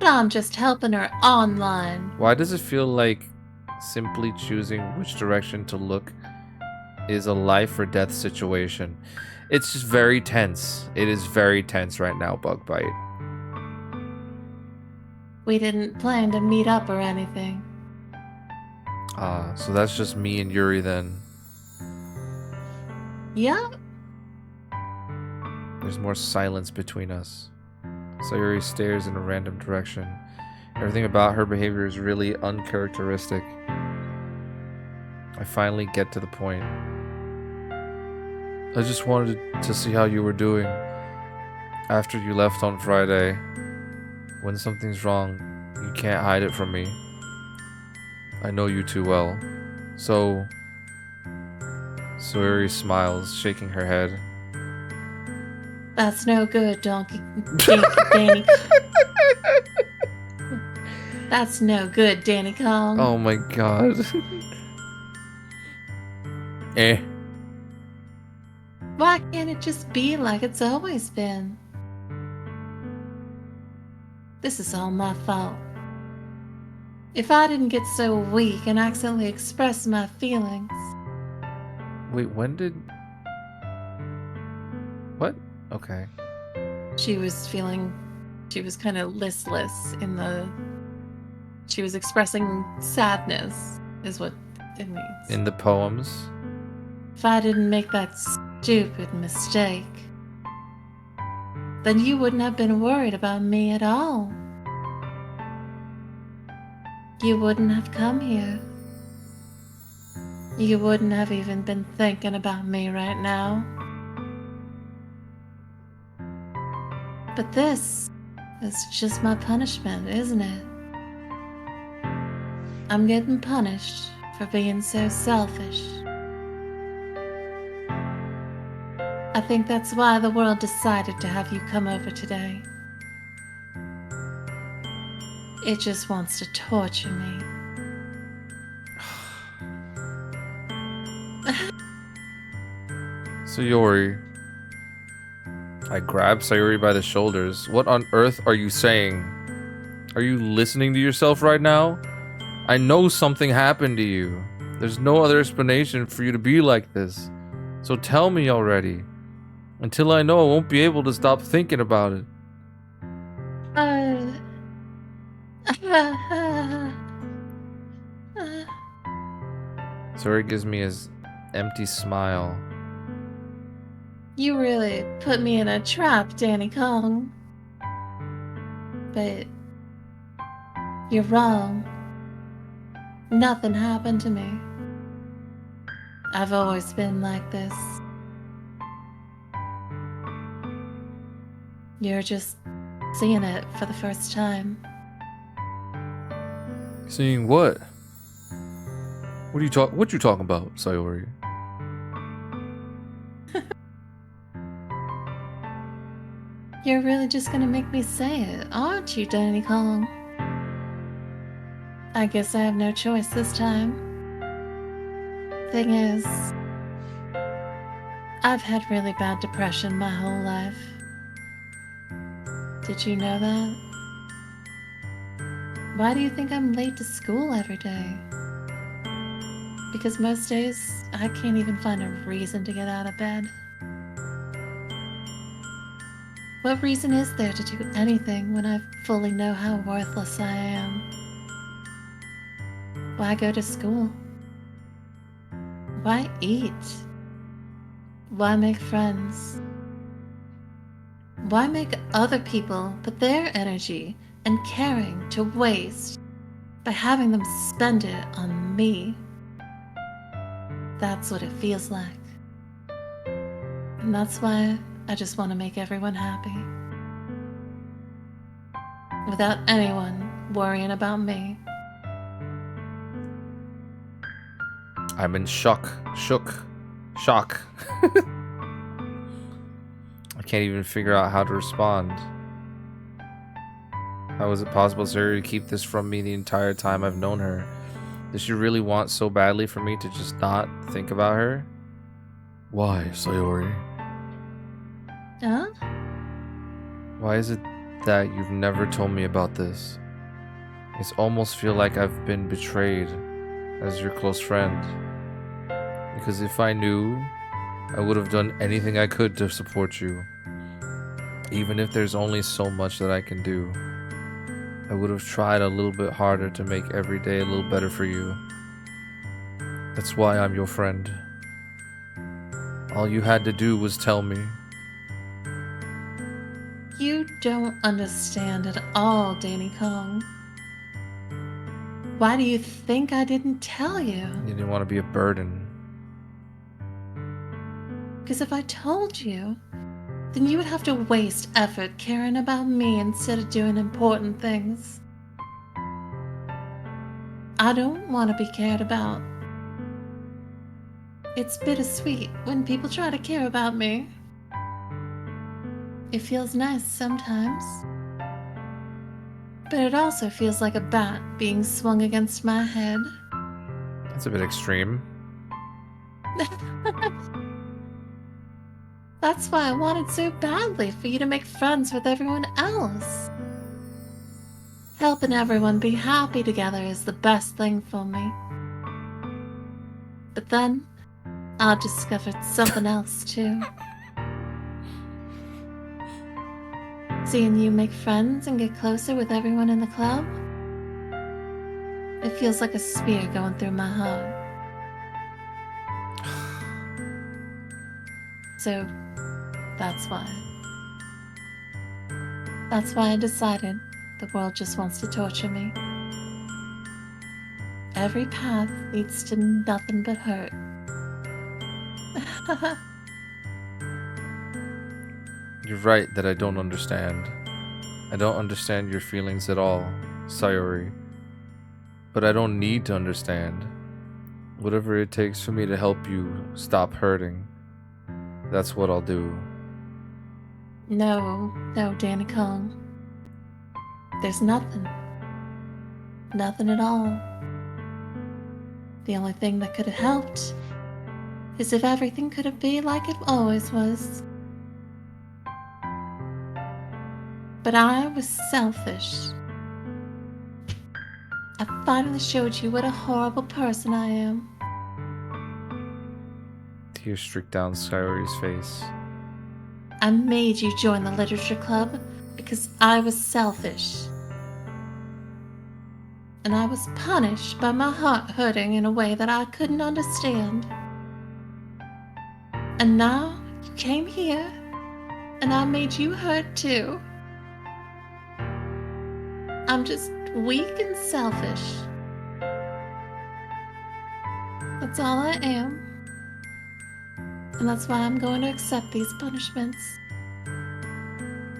But I'm just helping her online. Why does it feel like simply choosing which direction to look is a life or death situation? It's just very tense. It is very tense right now, Bug Bite. We didn't plan to meet up or anything. Ah, so that's just me and Yuri then. Yup. There's more silence between us. Sayuri stares in a random direction. Everything about her behavior is really uncharacteristic. I finally get to the point. I just wanted to see how you were doing after you left on Friday. When something's wrong, you can't hide it from me. I know you too well. So... Sayuri smiles, shaking her head. That's no good, Danny. That's no good, Danny Kong. Oh my god. Eh. Why can't it just be like it's always been? This is all my fault. If I didn't get so weak and accidentally express my feelings. Wait, when did... What? Okay. She was kind of listless in the... She was expressing sadness, is what it means. In the poems? If I didn't make that stupid mistake, then you wouldn't have been worried about me at all. You wouldn't have come here. You wouldn't have even been thinking about me right now. But this is just my punishment, isn't it? I'm getting punished for being so selfish. I think that's why the world decided to have you come over today. It just wants to torture me. Sayori. I grab Sayori by the shoulders. What on earth are you saying? Are you listening to yourself right now? I know something happened to you. There's no other explanation for you to be like this. So tell me already. Until I know, I won't be able to stop thinking about it. Sayori gives me empty smile. You really put me in a trap, Danny Kong. But you're wrong. Nothing happened to me. I've always been like this. You're just seeing it for the first time. Seeing what? What you talking about, Sayori? You're really just gonna make me say it, aren't you, Danny Kong? I guess I have no choice this time. Thing is, I've had really bad depression my whole life. Did you know that? Why do you think I'm late to school every day? Because most days, I can't even find a reason to get out of bed. What reason is there to do anything when I fully know how worthless I am? Why go to school? Why eat? Why make friends? Why make other people put their energy and caring to waste by having them spend it on me? That's what it feels like. And that's why I just want to make everyone happy. Without anyone worrying about me. I'm in shock. I can't even figure out how to respond. How is it possible, sir, to keep this from me the entire time I've known her? Does she really want so badly for me to just not think about her? Why, Sayori? Huh? Why is it that you've never told me about this? It's almost feel like I've been betrayed as your close friend. Because if I knew, I would have done anything I could to support you. Even if there's only so much that I can do. I would have tried a little bit harder to make every day a little better for you. That's why I'm your friend. All you had to do was tell me. You don't understand at all, Danny Kong. Why do you think I didn't tell you? You didn't want to be a burden. Because if I told you, then you would have to waste effort caring about me instead of doing important things. I don't want to be cared about. It's bittersweet when people try to care about me. It feels nice sometimes. But it also feels like a bat being swung against my head. That's a bit extreme. That's why I wanted so badly for you to make friends with everyone else. Helping everyone be happy together is the best thing for me. But then, I discovered something else too. Seeing you make friends and get closer with everyone in the club, it feels like a spear going through my heart. So, that's why. That's why I decided the world just wants to torture me. Every path leads to nothing but hurt. You're right that I don't understand. I don't understand your feelings at all, Sayori. But I don't need to understand. Whatever it takes for me to help you stop hurting, that's what I'll do. No, Danny Kong. There's nothing. Nothing at all. The only thing that could have helped is if everything could have been like it always was. But I was selfish. I finally showed you what a horrible person I am. Tears streaked down Sayori's face. I made you join the literature club because I was selfish. And I was punished by my heart hurting in a way that I couldn't understand. And now you came here, and I made you hurt too. I'm just weak and selfish. That's all I am. And that's why I'm going to accept these punishments.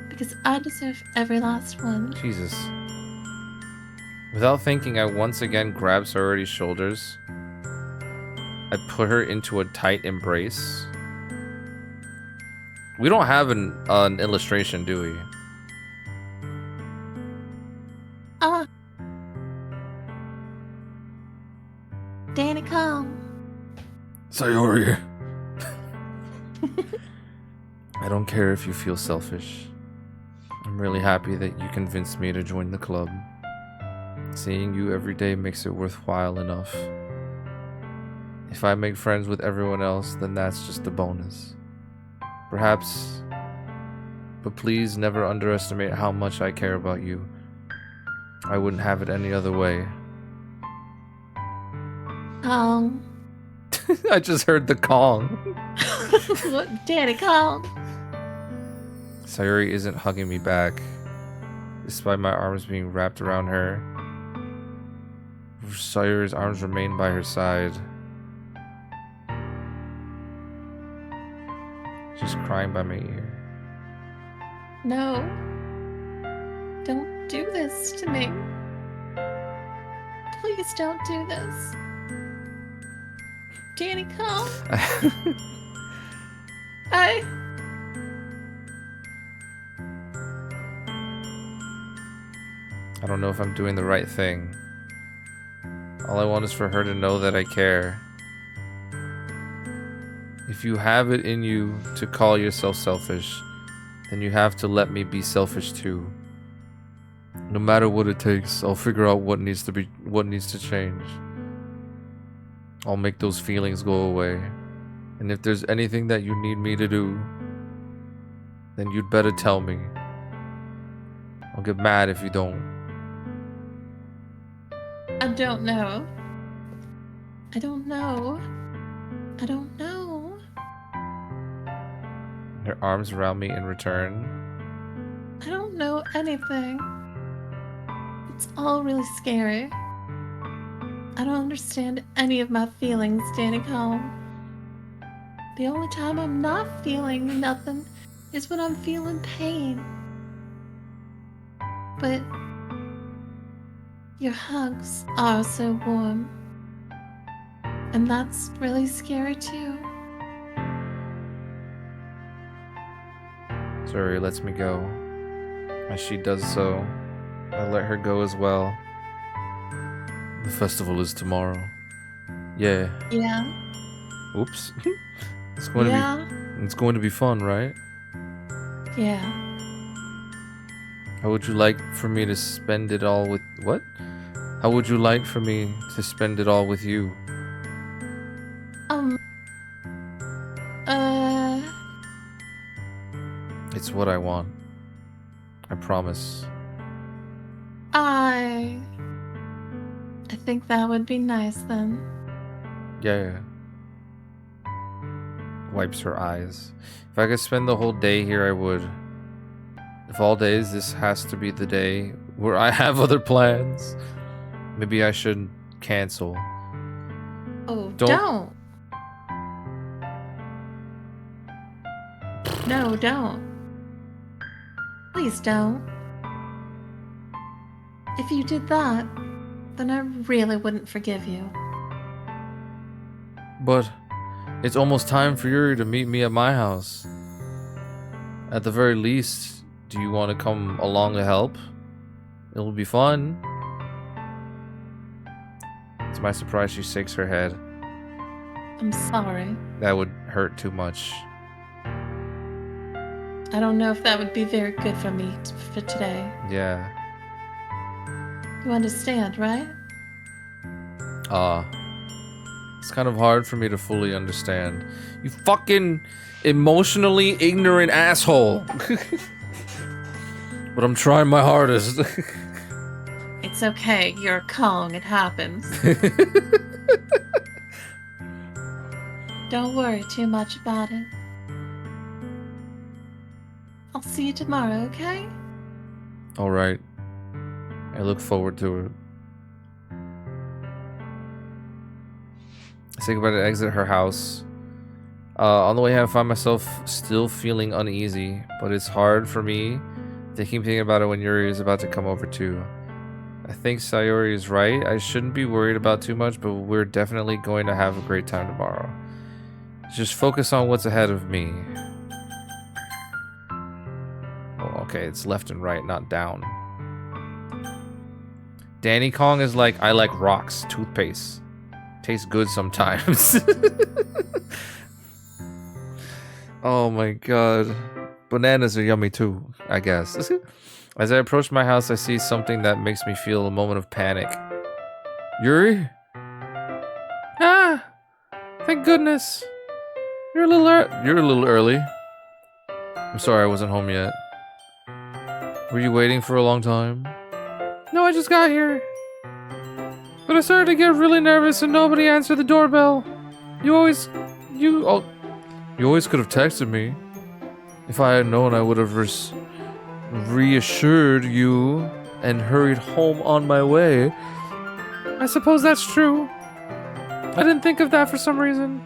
Because I deserve every last one. Jesus. Without thinking, I once again grab Sayori's shoulders. I put her into a tight embrace. We don't have an illustration, do we? Ah. Danny, come. Sayori. I don't care if you feel selfish. I'm really happy that you convinced me to join the club. Seeing you every day makes it worthwhile enough. If I make friends with everyone else, then that's just a bonus. Perhaps, but please never underestimate how much I care about you. I wouldn't have it any other way. Kong. I just heard the Kong. What? Danny, Kong. Sayori isn't hugging me back, despite my arms being wrapped around her. Sayori's arms remain by her side. She's crying by my ear. No. Don't do this to me. Please don't do this. Danny, come. I don't know if I'm doing the right thing. All I want is for her to know that I care. If you have it in you to call yourself selfish, then you have to let me be selfish too. No matter what it takes, I'll figure out what needs to change. I'll make those feelings go away. And if there's anything that you need me to do, then you'd better tell me. I'll get mad if you don't. I don't know. I don't know. I don't know. Her arms around me in return. I don't know anything. It's all really scary. I don't understand any of my feelings, Danny Cohn. The only time I'm not feeling nothing is when I'm feeling pain. But your hugs are so warm. And that's really scary too. Sayori lets me go. As she does so, I let her go as well. The festival is tomorrow. Yeah. Yeah. Oops. It's going to be fun, right? Yeah. How would you like for me to spend it all with what? How would you like for me to spend it all with you? It's what I want. I promise. I think that would be nice then. Yeah. Wipes her eyes. If I could spend the whole day here, I would. If all days, this has to be the day where I have other plans. Maybe I should cancel. Oh, don't. No, don't. Please don't. If you did that, then I really wouldn't forgive you. But it's almost time for Yuri to meet me at my house. At the very least, do you want to come along to help? It'll be fun. To my surprise, she shakes her head. I'm sorry. That would hurt too much. I don't know if that would be very good for me for today. Yeah. You understand, right? It's kind of hard for me to fully understand. You fucking emotionally ignorant asshole. But I'm trying my hardest. It's okay. You're a Kong. It happens. Don't worry too much about it. I'll see you tomorrow, okay? All right. I look forward to it. I say goodbye to exit her house. On the way home, I find myself still feeling uneasy, but it's hard for me to keep thinking about it when Yuri is about to come over too. I think Sayori is right. I shouldn't be worried about too much, but we're definitely going to have a great time tomorrow. Just focus on what's ahead of me. Oh, okay, it's left and right, not down. Danny Kong is like, I like rocks, toothpaste. Tastes good sometimes. Oh my god. Bananas are yummy too, I guess. As I approach my house, I see something that makes me feel a moment of panic. Yuri? Ah! Thank goodness. You're a little early. I'm sorry I wasn't home yet. Were you waiting for a long time? No, I just got here. But I started to get really nervous and nobody answered the doorbell. You always could have texted me. If I had known, I would have reassured you and hurried home on my way. I suppose that's true. I didn't think of that for some reason.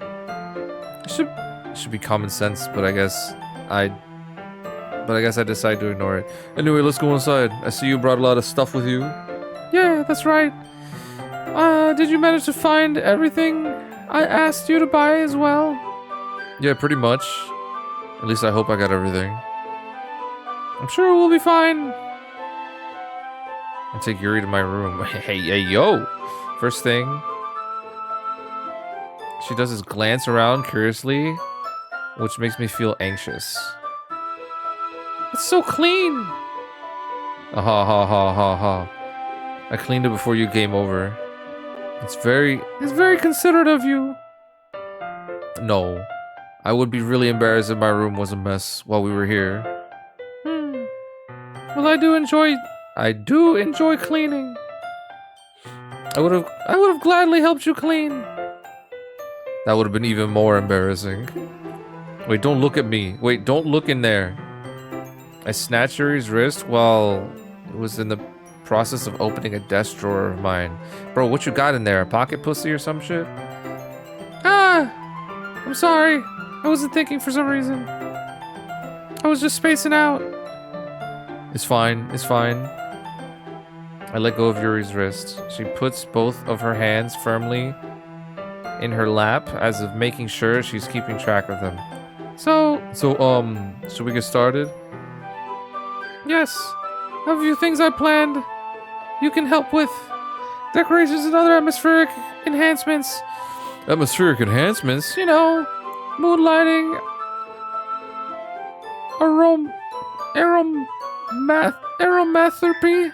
It should be common sense, but I guess I decided to ignore it. Anyway, let's go inside. I see you brought a lot of stuff with you. Yeah, that's right. Did you manage to find everything I asked you to buy as well? Yeah, pretty much. At least I hope I got everything. I'm sure we'll be fine. I take Yuri to my room. Hey, yo! First thing she does is glance around curiously, which makes me feel anxious. It's so clean. Ha ha ha ha ha. I cleaned it before you came over. It's very considerate of you. No. I would be really embarrassed if my room was a mess while we were here. Well, I do enjoy cleaning. I would have gladly helped you clean. That would have been even more embarrassing. Wait, don't look at me. Wait, don't look in there. I snatched Yuri's wrist while it was in the process of opening a desk drawer of mine. Bro, what you got in there? A pocket pussy or some shit? I'm sorry. I wasn't thinking for some reason. I was just spacing out. It's fine. It's fine. I let go of Yuri's wrist. She puts both of her hands firmly in her lap as if making sure she's keeping track of them. So, should we get started? Yes. I have a few things I planned. You can help with decorations and other atmospheric enhancements. Atmospheric enhancements? You know, moonlighting, aromatherapy.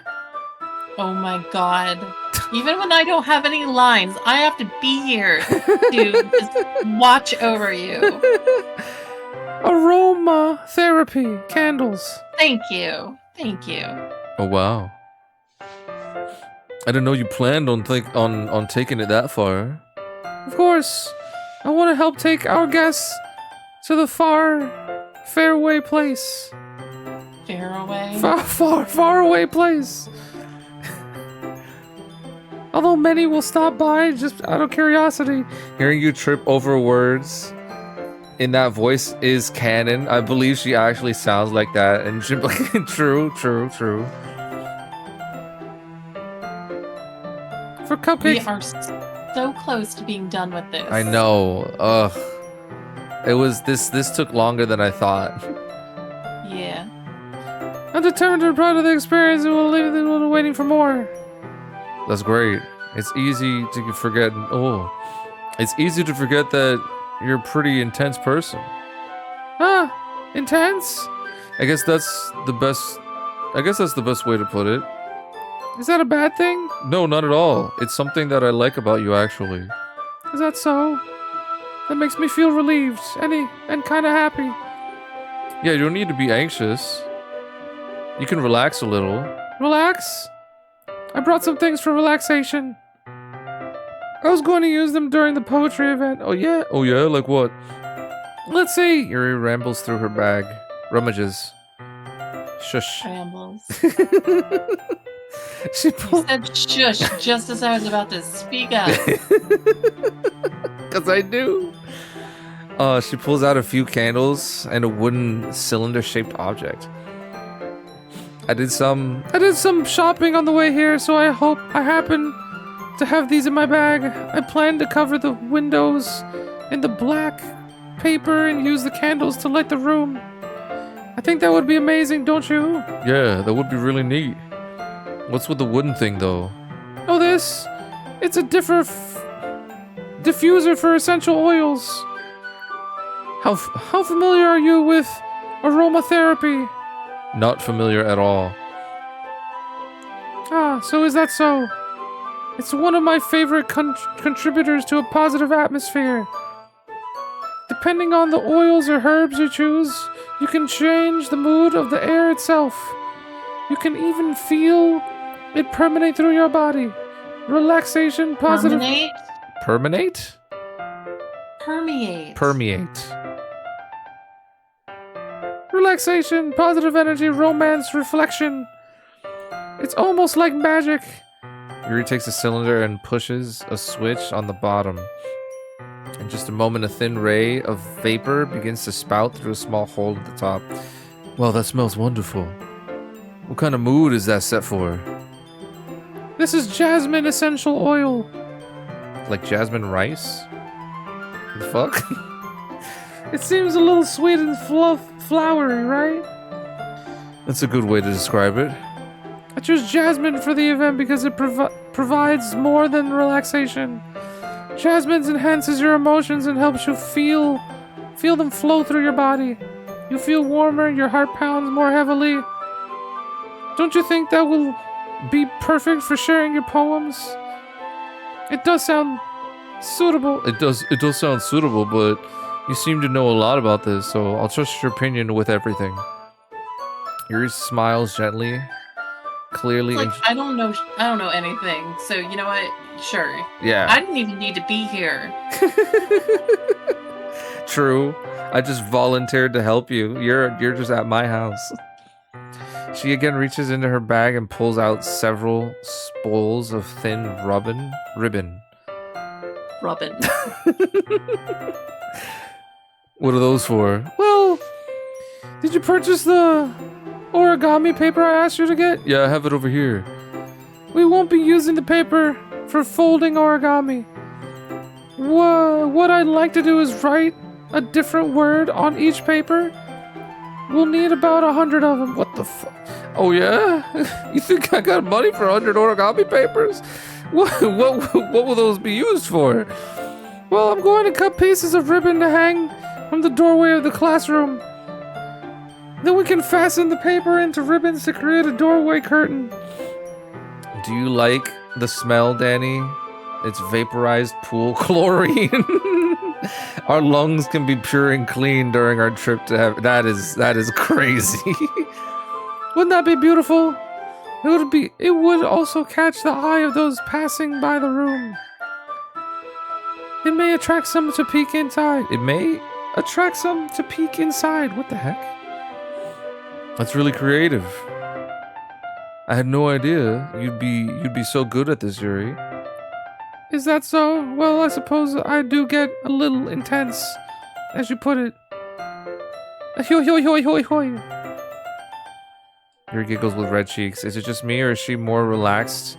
Oh my god. Even when I don't have any lines, I have to be here to just watch over you. Aromatherapy candles. Thank you. Thank you. Oh wow. I didn't know you planned on taking it that far. Of course. I want to help take our guests to the faraway place. Faraway? Far away place. Although many will stop by just out of curiosity. Hearing you trip over words in that voice is canon. I believe she actually sounds like that. And she, true. For cupcakes. We are so close to being done with this. I know. Ugh. It was this took longer than I thought. Yeah. I'm determined and proud of the experience and will leave them waiting for more. That's great. It's easy to forget. Oh, it's easy to forget that you're a pretty intense person. Intense? I guess that's the best way to put it. Is that a bad thing? No, not at all. It's something that I like about you, actually. Is that so? That makes me feel relieved and kind of happy. Yeah, you don't need to be anxious. You can relax a little. Relax? I brought some things for relaxation. I was going to use them during the poetry event. Oh yeah? Oh yeah, like what? Let's see. Yuri rambles through her bag, rummages. Shush. Rambles. She You pulled. said shush just as I was about to speak up. Cause I do. She pulls out a few candles and a wooden cylinder-shaped object. I did some shopping on the way here, so I hope I happen to have these in my bag. I plan to cover the windows in the black paper and use the candles to light the room. I think that would be amazing, don't you? Yeah, that would be really neat. What's with the wooden thing, though? Oh, this? It's a diffuser for essential oils. How familiar are you with aromatherapy? Not familiar at all. Ah, so is that so? It's one of my favorite contributors to a positive atmosphere. Depending on the oils or herbs you choose, you can change the mood of the air itself. You can even feel it permeate through your body. Relaxation, positive... Permeate? Permeate? Permeate. Relaxation, positive energy, romance, reflection. It's almost like magic. Yuri takes a cylinder and pushes a switch on the bottom. In just a moment, a thin ray of vapor begins to spout through a small hole at the top. Wow, that smells wonderful. What kind of mood is that set for? This is jasmine essential oil. Like jasmine rice? The fuck? It seems a little sweet and flowery, right? That's a good way to describe it. I chose jasmine for the event because it provides more than relaxation. Jasmine enhances your emotions and helps you feel them flow through your body. You feel warmer, your heart pounds more heavily. Don't you think that will be perfect for sharing your poems? It does sound suitable. It does sound suitable, but you seem to know a lot about this, so I'll trust your opinion with everything. Yuri smiles gently, clearly. Like, I don't know anything, so you know what? Sure. Yeah. I didn't even need to be here. True. I just volunteered to help you. You're just at my house. She again reaches into her bag and pulls out several spools of thin ribbon. Robin. What are those for? Well, did you purchase the origami paper I asked you to get? Yeah, I have it over here. We won't be using the paper for folding origami. What I'd like to do is write a different word on each paper. We'll need about 100 of them. What the fuck? Oh yeah? You think I got money for 100 origami papers? What will those be used for? Well, I'm going to cut pieces of ribbon to hang from the doorway of the classroom. Then we can fasten the paper into ribbons to create a doorway curtain. Do you like the smell, Danny? It's vaporized pool chlorine. Our lungs can be pure and clean during our trip to heaven. That is crazy. Wouldn't that be beautiful? It would also catch the eye of those passing by the room. It may attract some to peek inside. It may attract some to peek inside. What the heck? That's really creative. I had no idea you'd be so good at this, Yuri. Is that so? Well, I suppose I do get a little intense, as you put it. Hoi hoi hoi hoi hoi. Yuri giggles with red cheeks. Is it just me, or is she more relaxed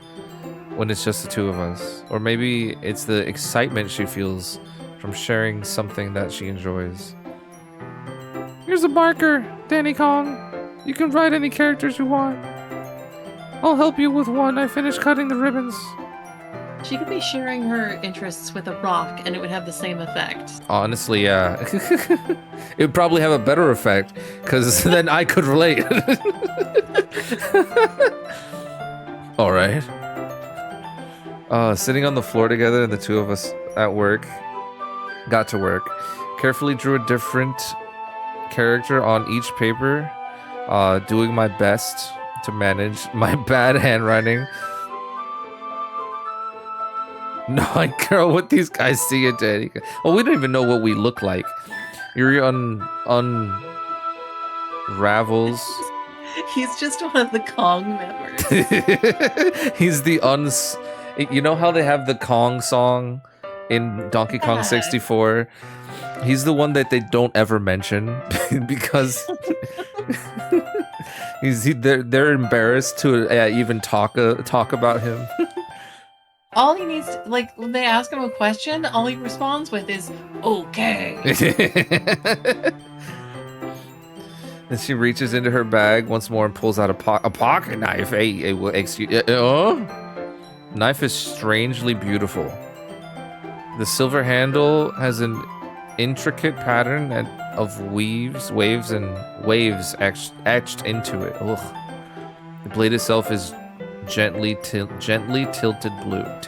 when it's just the two of us? Or maybe it's the excitement she feels from sharing something that she enjoys. Here's a marker, Danny Kong. You can write any characters you want. I'll help you with one. I finished cutting the ribbons. She could be sharing her interests with a rock and it would have the same effect. Honestly, yeah. It would probably have a better effect, because then I could relate. Alright. Sitting on the floor together, and the two of us got to work. Carefully drew a different character on each paper, doing my best to manage my bad handwriting. No, girl, what these guys see it, Daddy. Well, we don't even know what we look like. Yuri unravels. He's just one of the Kong members. He's the You know how they have the Kong song in Donkey Kong Yeah. 64? He's the one that they don't ever mention because they're embarrassed to even talk about him. All he needs, like, when they ask him a question, all he responds with is, okay. And she reaches into her bag once more and pulls out a pocket knife. Hey, excuse. Knife is strangely beautiful. The silver handle has an intricate pattern of waves etched into it. Ugh. The blade itself is gently tinted blue. Id.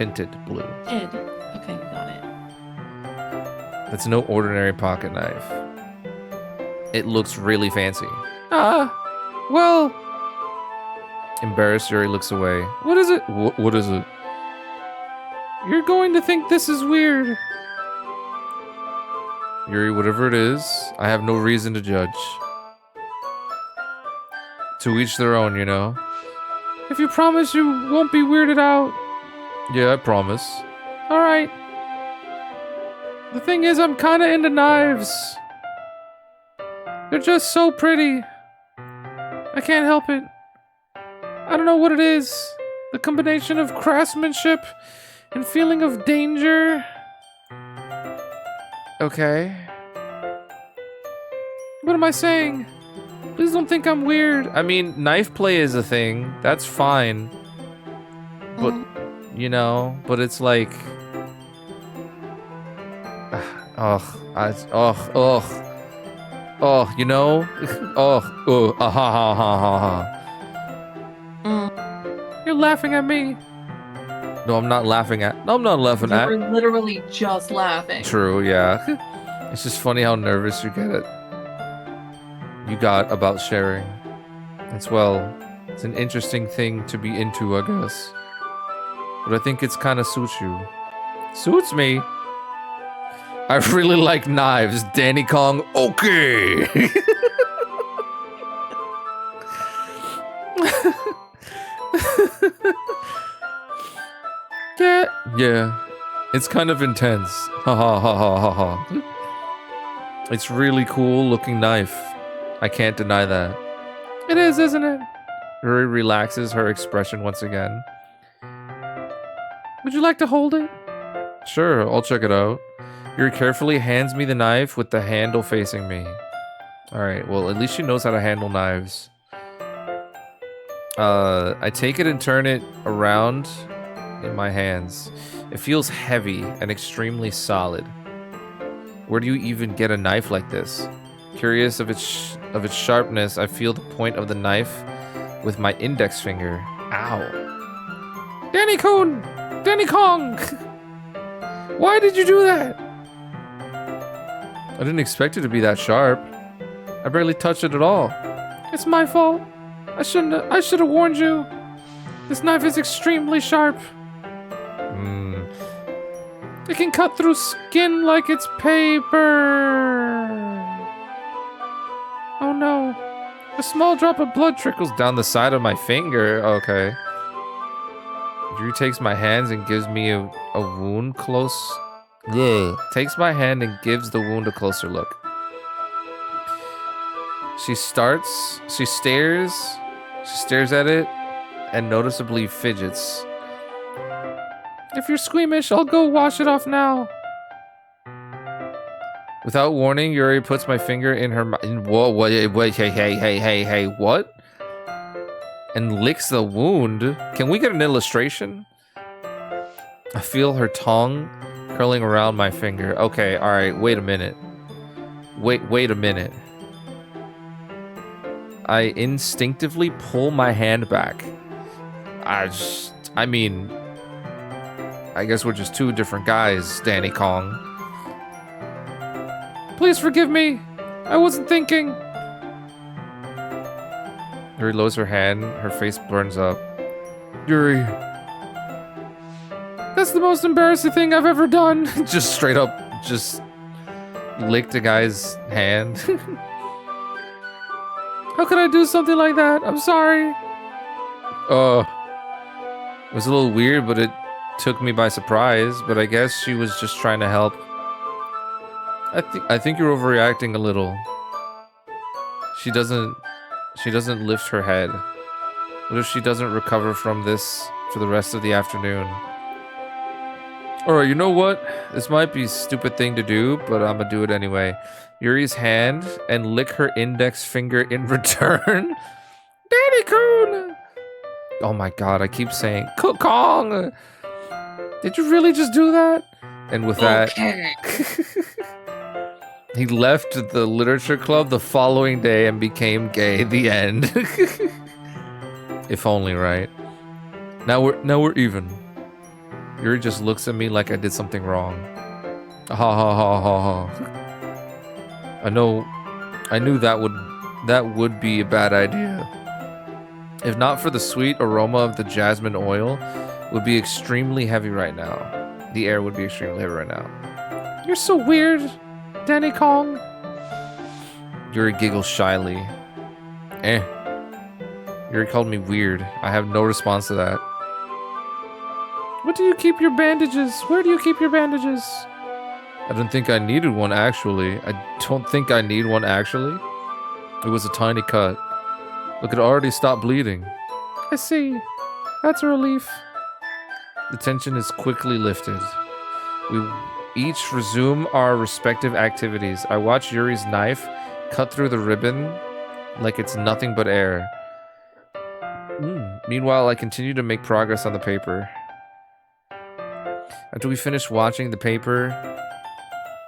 Okay, got it. That's no ordinary pocket knife. It looks really fancy. Well, Embarrassed, Yuri looks away. what is it? What is it? You're going to think this is weird. Yuri, whatever it is, I have no reason to judge. To each their own, you know? If you promise you won't be weirded out. Yeah, I promise. Alright. The thing is, I'm kinda into knives. They're just so pretty. I can't help it. I don't know what it is. The combination of craftsmanship and feeling of danger. Okay. What am I saying? Please don't think I'm weird. I mean, knife play is a thing. That's fine. But, you know, but it's like... you know? You're laughing at me. No, I'm not laughing at... No, I'm not laughing You at... were literally just laughing. True, yeah. It's just funny how nervous you got about sharing. It's an interesting thing to be into, I guess. But I think it's kind of suits you. Suits me. I really like knives. Danny Kong, okay. Yeah. It's kind of intense. Ha ha ha ha ha ha. It's really cool looking knife. I can't deny that. It is, isn't it? Yuri relaxes her expression once again. Would you like to hold it? Sure, I'll check it out. Yuri carefully hands me the knife with the handle facing me. Alright, well, at least she knows how to handle knives. I take it and turn it around in my hands. It feels heavy and extremely solid. Where do you even get a knife like this? Curious of its sharpness, I feel the point of the knife with my index finger. Ow. Danny Coon! Danny Kong! Why did you do that? I didn't expect it to be that sharp. I barely touched it at all. It's my fault. I should have warned you. This knife is extremely sharp. It can cut through skin like it's paper. Oh no. A small drop of blood trickles down the side of my finger. Okay. Drew takes my hands and gives me a wound close. Takes my hand and gives the wound a closer look. She stares at it and noticeably fidgets. If you're squeamish, I'll go wash it off now. Without warning, Yuri puts my finger in her mouth. Whoa, wait, hey, what? And licks the wound. Can we get an illustration? I feel her tongue curling around my finger. Okay, alright, wait a minute. Wait a minute. I instinctively pull my hand back. I guess we're just two different guys, Danny Kong. Please forgive me. I wasn't thinking. Yuri lowers her hand. Her face burns up. Yuri. That's the most embarrassing thing I've ever done. Just straight up, just licked a guy's hand. How could I do something like that? I'm sorry. It was a little weird, but it took me by surprise. But I guess she was just trying to help. I think you're overreacting a little. She doesn't lift her head. What if she doesn't recover from this for the rest of the afternoon? Alright, you know what? This might be a stupid thing to do, but I'm gonna do it anyway. Yuri's hand and lick her index finger in return. Danny-kun! Oh my god, I keep saying Kong! Did you really just do that? And with that, he left the literature club the following day and became gay. The end. If only, right? Now we're even. Yuri just looks at me like I did something wrong. Ha ha ha ha ha. I knew that would be a bad idea. If not for the sweet aroma of the jasmine oil, it would be extremely heavy right now. The air would be extremely heavy right now. You're so weird, Danny Kong. Yuri giggles shyly. Yuri called me weird. I have no response to that. What do you keep your bandages? Where do you keep your bandages? I didn't think I needed one, actually. I don't think I need one, actually. It was a tiny cut. Look, it already stopped bleeding. I see. That's a relief. The tension is quickly lifted. We each resume our respective activities. I watch Yuri's knife cut through the ribbon like it's nothing but air. Meanwhile, I continue to make progress on the paper. After we finish watching the paper,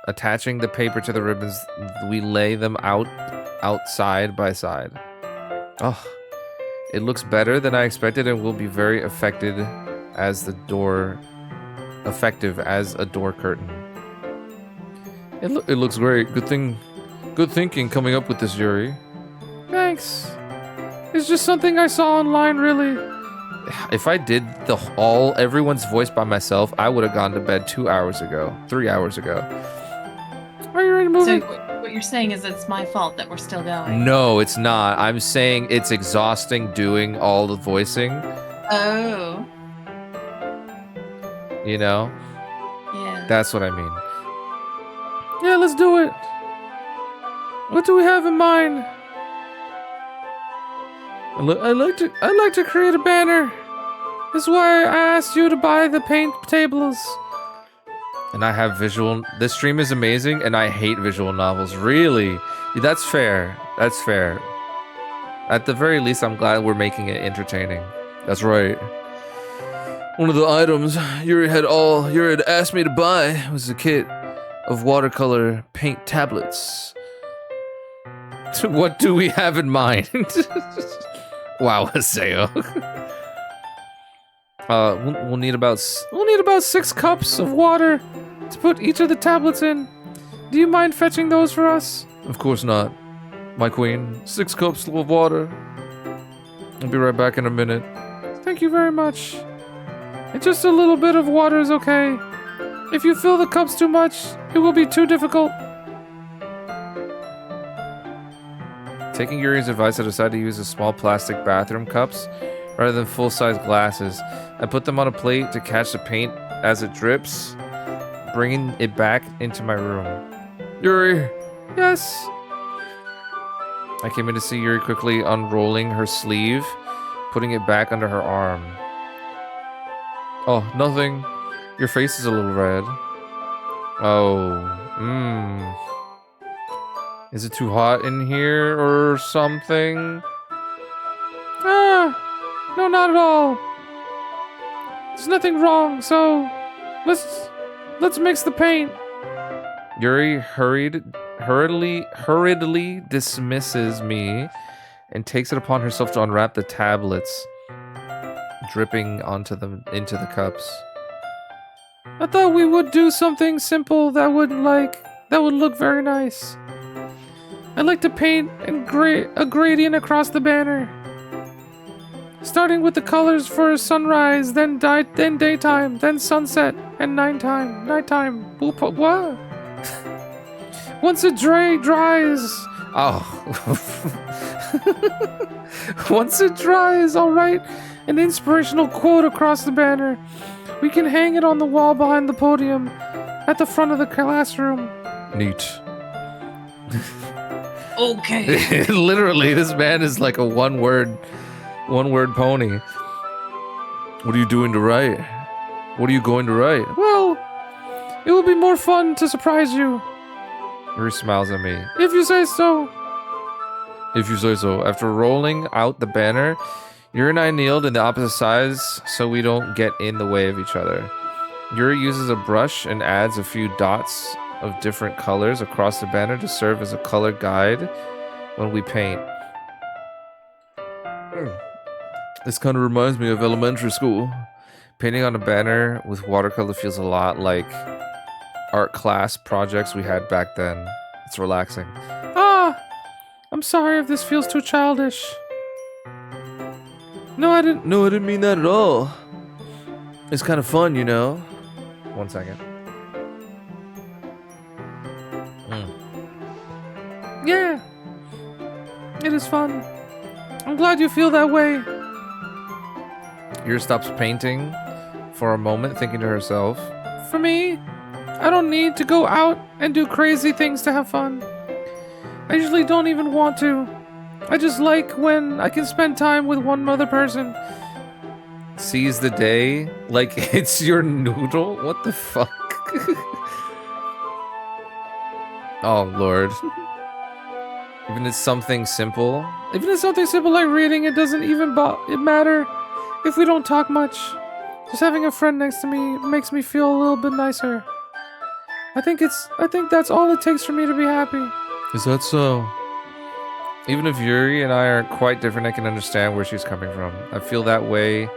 attaching the paper to the ribbons, we lay them out side by side. Oh, it looks better than I expected and will be very effective as a door curtain. It looks great. Good thinking coming up with this, Yuri. Thanks. It's just something I saw online, really. If I did everyone's voice by myself, I would have gone to bed 3 hours ago. Are you ready to move So it? what you're saying is it's my fault that we're still going. No, it's not. I'm saying it's exhausting doing all the voicing. Oh. You know? Yeah. That's what I mean. Yeah, let's do it. What do we have in mind? I'd like to create a banner. That's why I asked you to buy the paint tables. And I have visual... This stream is amazing, and I hate visual novels. Really? That's fair. That's fair. At the very least, I'm glad we're making it entertaining. That's right. One of the items Yuri had asked me to buy was a kit of watercolor paint tablets. What do we have in mind? Wow, Haseo. We'll need about 6 cups of water to put each of the tablets in. Do you mind fetching those for us? Of course not, my queen. 6 cups of water. I'll be right back in a minute. Thank you very much. And just a little bit of water is okay. If you fill the cups too much, it will be too difficult. Taking Yuri's advice, I decided to use the small plastic bathroom cups rather than full-size glasses. I put them on a plate to catch the paint as it drips, bringing it back into my room. Yuri! Yes. I came in to see Yuri quickly unrolling her sleeve, putting it back under her arm. Oh, nothing. Your face is a little red. Oh, Is it too hot in here or something? No, not at all. There's nothing wrong, so let's mix the paint. Yuri hurriedly dismisses me and takes it upon herself to unwrap the tablets, dripping into the cups. I thought we would do something simple that would look very nice. I'd like to paint a gradient across the banner. Starting with the colors for sunrise, then daytime, then sunset, and nighttime. What? Once it dries. Oh. Once it dries, I'll write an inspirational quote across the banner. We can hang it on the wall behind the podium at the front of the classroom. Neat. Okay. Literally, this man is like a one-word pony. What are you doing to write? What are you going to write? Well, it will be more fun to surprise you. Yuri smiles at me. If you say so. If you say so. After rolling out the banner, Yuri and I kneeled in the opposite sides so we don't get in the way of each other. Yuri uses a brush and adds a few dots of different colors across the banner to serve as a color guide when we paint. This kind of reminds me of elementary school. Painting on a banner with watercolor feels a lot like art class projects we had back then. It's relaxing. Ah, I'm sorry if this feels too childish. No, I didn't mean that at all. It's kind of fun, you know. 1 second. Yeah, it is fun. I'm glad you feel that way. Yuri stops painting for a moment, thinking to herself. For me, I don't need to go out and do crazy things to have fun. I usually don't even want to. I just like when I can spend time with one other person. Seize the day like it's your noodle? What the fuck? Oh, Lord. Even if it's something simple. Even if something simple like reading, it doesn't even matter if we don't talk much. Just having a friend next to me makes me feel a little bit nicer. I think that's all it takes for me to be happy. Is that so? Even if Yuri and I aren't quite different, I can understand where she's coming from. I feel that way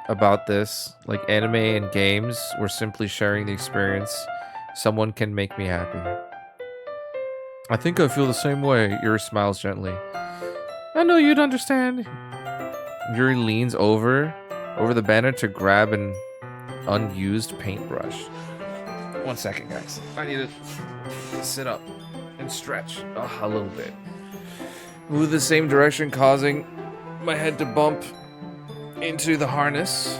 about this. Like anime and games, we're simply sharing the experience. Someone can make me happy. I think I feel the same way. Yuri smiles gently. I know you'd understand. Yuri leans over the banner to grab an unused paintbrush. 1 second, guys. I need to sit up and stretch a little bit. Move the same direction, causing my head to bump into the harness.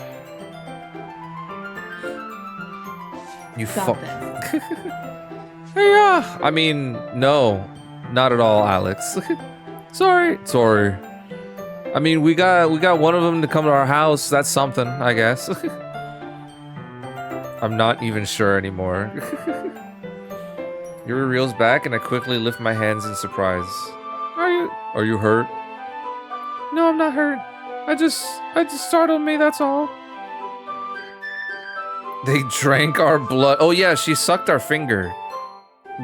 You fuck. Hey, I mean, no, not at all, Alex. sorry. Sorry. I mean, we got one of them to come to our house. That's something, I guess. I'm not even sure anymore. Yuri reels back, and I quickly lift my hands in surprise. Are you hurt? No, I'm not hurt. I just startled me. That's all. They drank our blood. Oh yeah, she sucked our finger.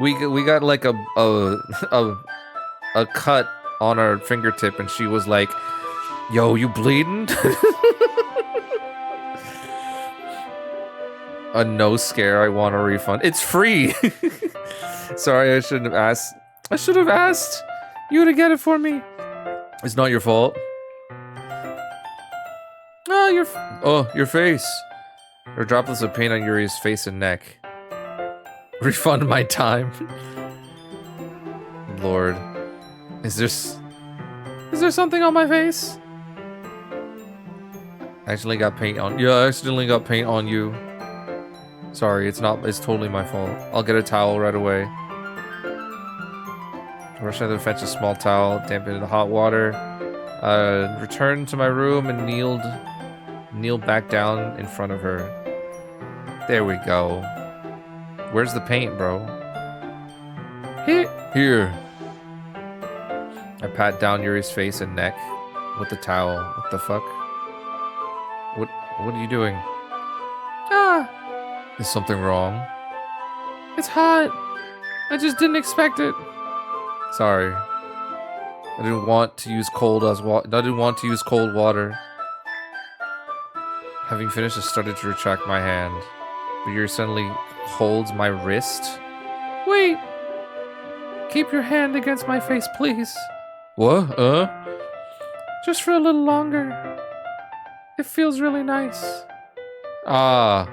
We got like a cut on our fingertip, and she was like, "Yo, you bleeding?" A no scare. I want a refund. It's free. Sorry, I shouldn't have asked. I should have asked you to get it for me. It's not your fault. Oh, your face. There are droplets of paint on Yuri's face and neck. Refund my time. Lord. Is there something on my face? I accidentally got paint on. Yeah, I accidentally got paint on you. Sorry, it's totally my fault. I'll get a towel right away. I rushed out to fetch a small towel, dampen it in the hot water. Returned to my room and kneel back down in front of her. There we go. Where's the paint, bro? Here. I pat down Yuri's face and neck with the towel. What the fuck? What are you doing? Is something wrong? It's hot. I just didn't expect it. Sorry. I didn't want to use cold water. Having finished, I started to retract my hand, but Yuri suddenly holds my wrist. Wait. Keep your hand against my face, please. What? Just for a little longer. It feels really nice. Ah.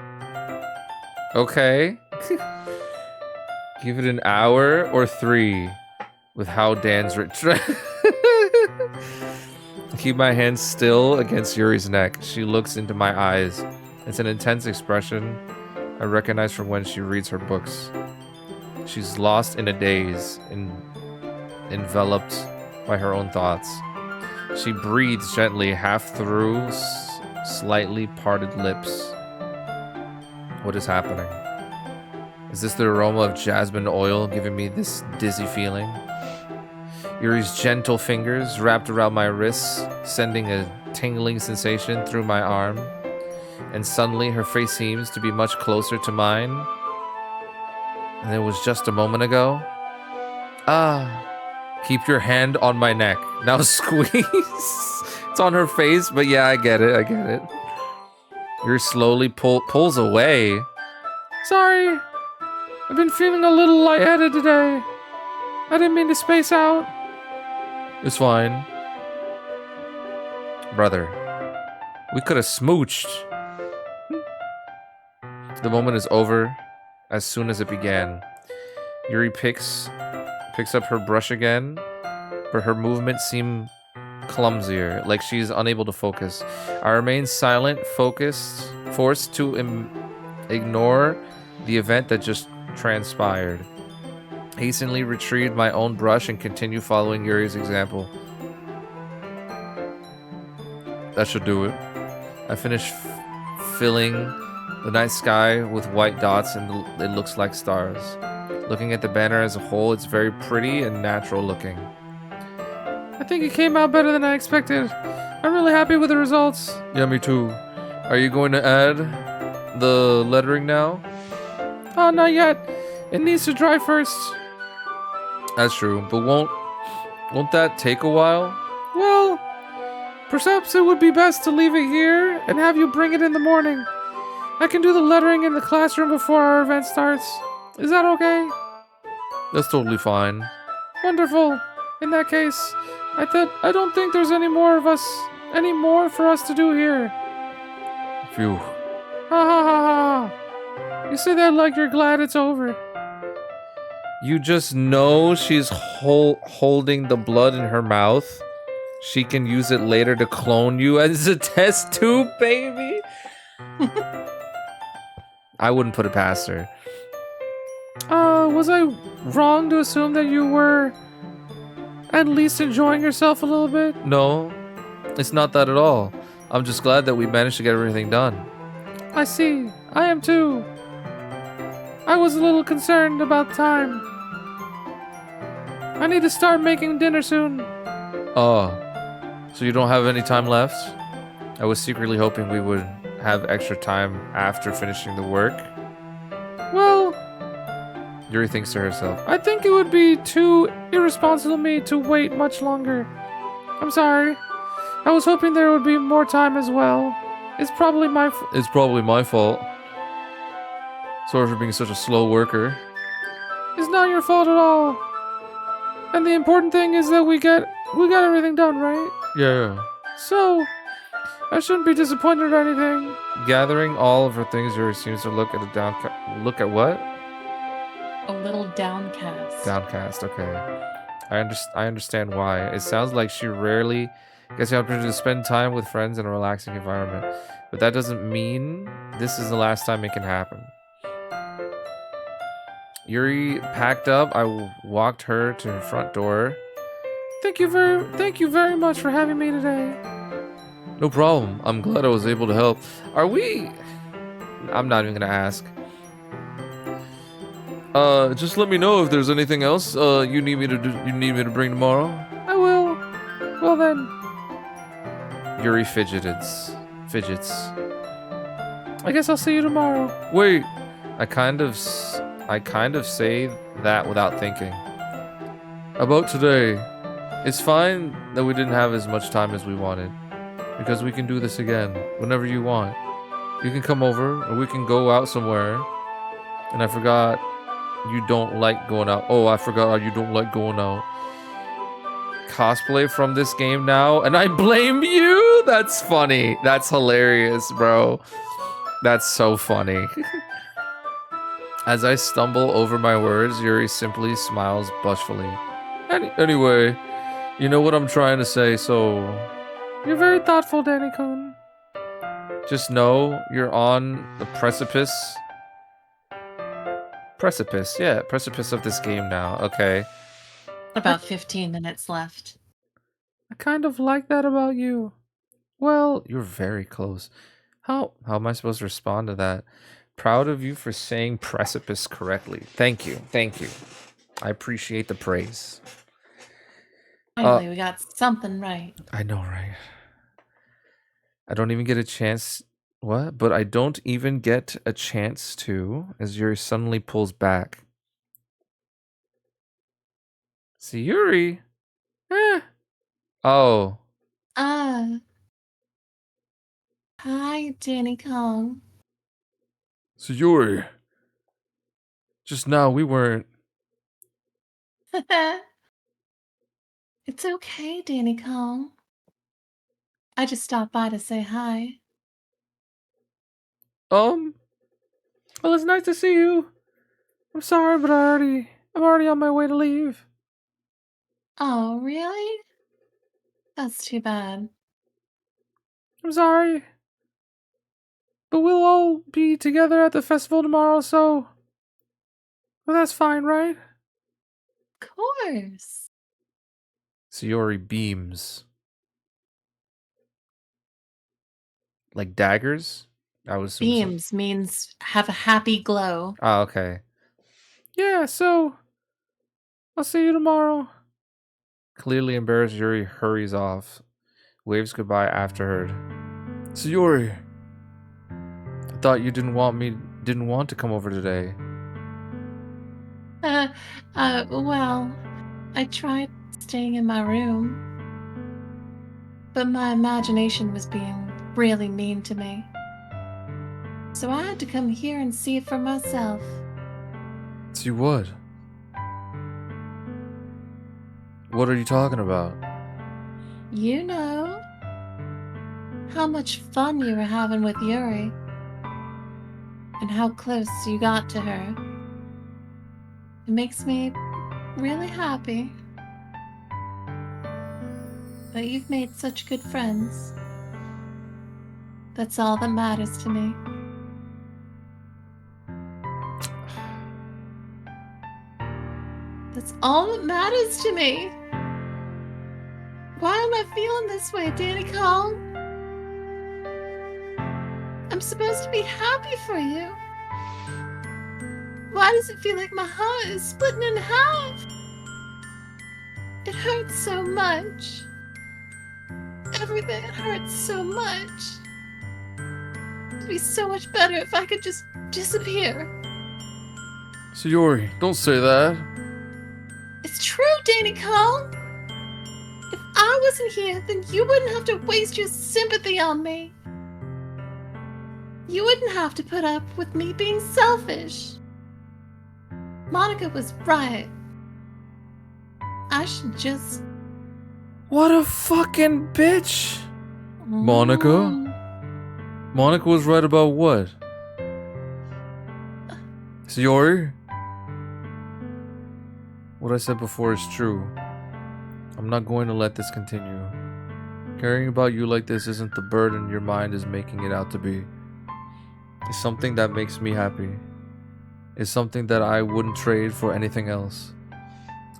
Okay. Give it an hour or 3 with how Dan's rich. Keep my hands still against Yuri's neck. She looks into my eyes. It's an intense expression I recognize from when she reads her books. She's lost in a daze, enveloped by her own thoughts. She breathes gently, half through slightly parted lips. What is happening? Is this the aroma of jasmine oil giving me this dizzy feeling? Yuri's gentle fingers wrapped around my wrists, sending a tingling sensation through my arm. And suddenly her face seems to be much closer to mine than it was just a moment ago. Ah. Keep your hand on my neck. Now squeeze. It's on her face, but yeah, I get it. Yuri slowly pulls away. Sorry. I've been feeling a little lightheaded today. I didn't mean to space out. It's fine. Brother, we could have smooched. The moment is over as soon as it began. Yuri picks up her brush again, but her movements seem clumsier, like she's unable to focus. I remain silent, focused, forced to ignore the event that just transpired. Hastily retrieved my own brush and continue following Yuri's example. That should do it. I finished filling the night sky with white dots and it looks like stars. Looking at the banner as a whole, it's very pretty and natural looking. I think it came out better than I expected. I'm really happy with the results. Yeah, me too. Are you going to add the lettering now? Oh, not yet. It needs to dry first. That's true, but won't that take a while? Well, perhaps it would be best to leave it here and have you bring it in the morning. I can do the lettering in the classroom before our event starts. Is that okay? That's totally fine. Wonderful. In that case, I don't think there's any more for us to do here. Phew. Ha ha ha ha. You say that like you're glad it's over. You just know she's holding the blood in her mouth. She can use it later to clone you as a test tube, baby. I wouldn't put it past her. Was I wrong to assume that you were at least enjoying yourself a little bit? No, it's not that at all. I'm just glad that we managed to get everything done. I see. I am too. I was a little concerned about time. I need to start making dinner soon. Oh, so you don't have any time left? I was secretly hoping we would have extra time after finishing the work. Well, Yuri thinks to herself. I think it would be too irresponsible of me to wait much longer. I'm sorry. I was hoping there would be more time as well. It's probably my fault. Sorry for being such a slow worker. It's not your fault at all. And the important thing is that we got everything done, right? Yeah. So, I shouldn't be disappointed or anything. Gathering all of her things, Yuri seems to look at look at what? A little downcast. Downcast, okay. I understand why. It sounds like she rarely gets the opportunity to spend time with friends in a relaxing environment. But that doesn't mean this is the last time it can happen. Yuri packed up. I walked her to the front door. Thank you very much for having me today. No problem. I'm glad I was able to help. I'm not even gonna ask. Just let me know if there's anything else you need me to bring tomorrow. I will. Well then. Yuri fidgets. I guess I'll see you tomorrow. Wait. I kind of say that without thinking. About today. It's fine that we didn't have as much time as we wanted. Because we can do this again whenever you want. You can come over or we can go out somewhere. And I forgot you don't like going out. Oh, I forgot you don't like going out. cosplay from this game now, and I blame you? That's funny. That's hilarious, bro. That's so funny. As I stumble over my words, Yuri simply smiles blushfully. Anyway, you know what I'm trying to say, so You're very thoughtful, Danny-kun. just know you're on the precipice. Precipice of this game now. Okay. About 15 minutes left. I kind of like that about you. Well, You're very close. How am I supposed to respond to that? Proud of you for saying precipice correctly. Thank you. I appreciate the praise. Finally, we got something right. I know, right? I don't even get a chance. What? But I don't even get a chance to, as Yuri suddenly pulls back. See, Yuri? Oh. Hi, Danny Kong. So Yuri. Just now we weren't. It's okay, Danny Kong. I just stopped by to say hi. well, it's nice to see you. I'm sorry, but I'm already on my way to leave. Oh, really? That's too bad. I'm sorry. But we'll all be together at the festival tomorrow, so... Well, that's fine, right? Of course. Sayori beams. Like daggers? I was Beams means have a happy glow. Oh, okay. Yeah, so... I'll see you tomorrow. Clearly embarrassed, Yuri hurries off, waves goodbye after her. Sayori, I thought you didn't want to come over today. Well, I tried staying in my room, but my imagination was being really mean to me. So I had to come here and see it for myself. See what? What are you talking about? You know how much fun you were having with Yuri, and how close you got to her. It makes me really happy that you've made such good friends. That's all that matters to me. That's all that matters to me. Why am I feeling this way, Danny Kong? I'm supposed to be happy for you. Why does it feel like my heart is splitting in half? It hurts so much. Everything hurts so much. It'd be so much better if I could just disappear. Sayori, don't say that. It's true, Danny Kong. If I wasn't here, then you wouldn't have to waste your sympathy on me. You wouldn't have to put up with me being selfish. Monica was right. I should just... What a fucking bitch! Monica? Monica was right about what? Sayori? What I said before is true. I'm not going to let this continue. Caring about you like this isn't the burden your mind is making it out to be. It's something that makes me happy. It's something that I wouldn't trade for anything else.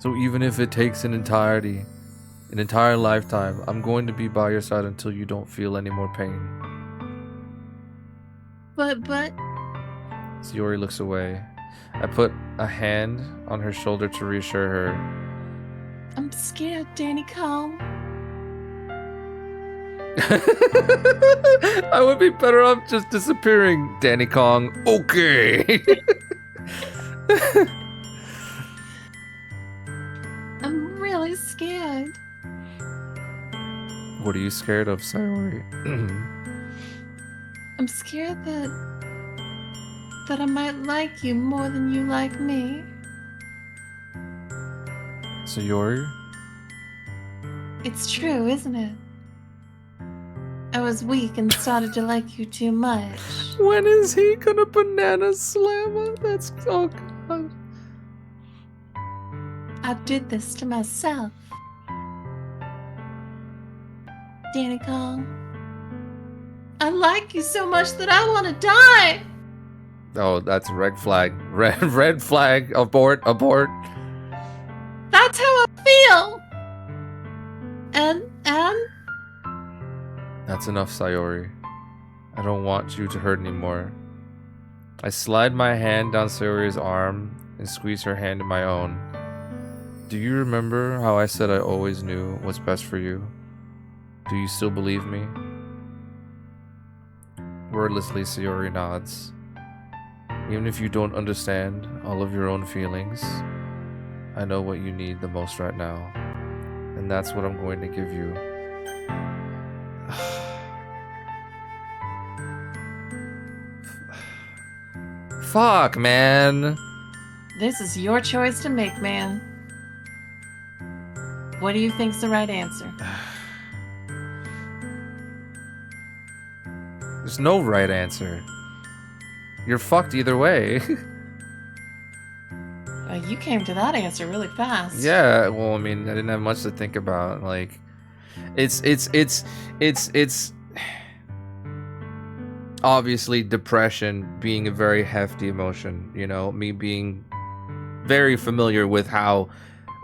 So even if it takes an entire lifetime, I'm going to be by your side until you don't feel any more pain. But... Sayori looks away. I put a hand on her shoulder to reassure her. I'm scared, Danny Kong. I would be better off just disappearing, Danny Kong. Okay. I'm really scared. What are you scared of, Sayori? I'm scared that I might like you more than you like me. Sayori? It's true, isn't it? I was weak and started to like you too much. When is he gonna banana slammer? That's oh god. I did this to myself. Danny Kong, I like you so much that I want to die. Oh, that's red flag. Red flag. Abort. Abort. That's how I feel. And That's enough, Sayori. I don't want you to hurt anymore. I slide my hand down Sayori's arm and squeeze her hand in my own. Do you remember how I said I always knew what's best for you? Do you still believe me? Wordlessly, Sayori nods. Even if you don't understand all of your own feelings, I know what you need the most right now. And that's what I'm going to give you. Fuck, man. this is your choice to make, man. What do you think's the right answer? There's no right answer. You're fucked either way. You came to that answer really fast. Yeah, well, I mean, I didn't have much to think about. Like, it's obviously depression being a very hefty emotion, you know, me being very familiar with how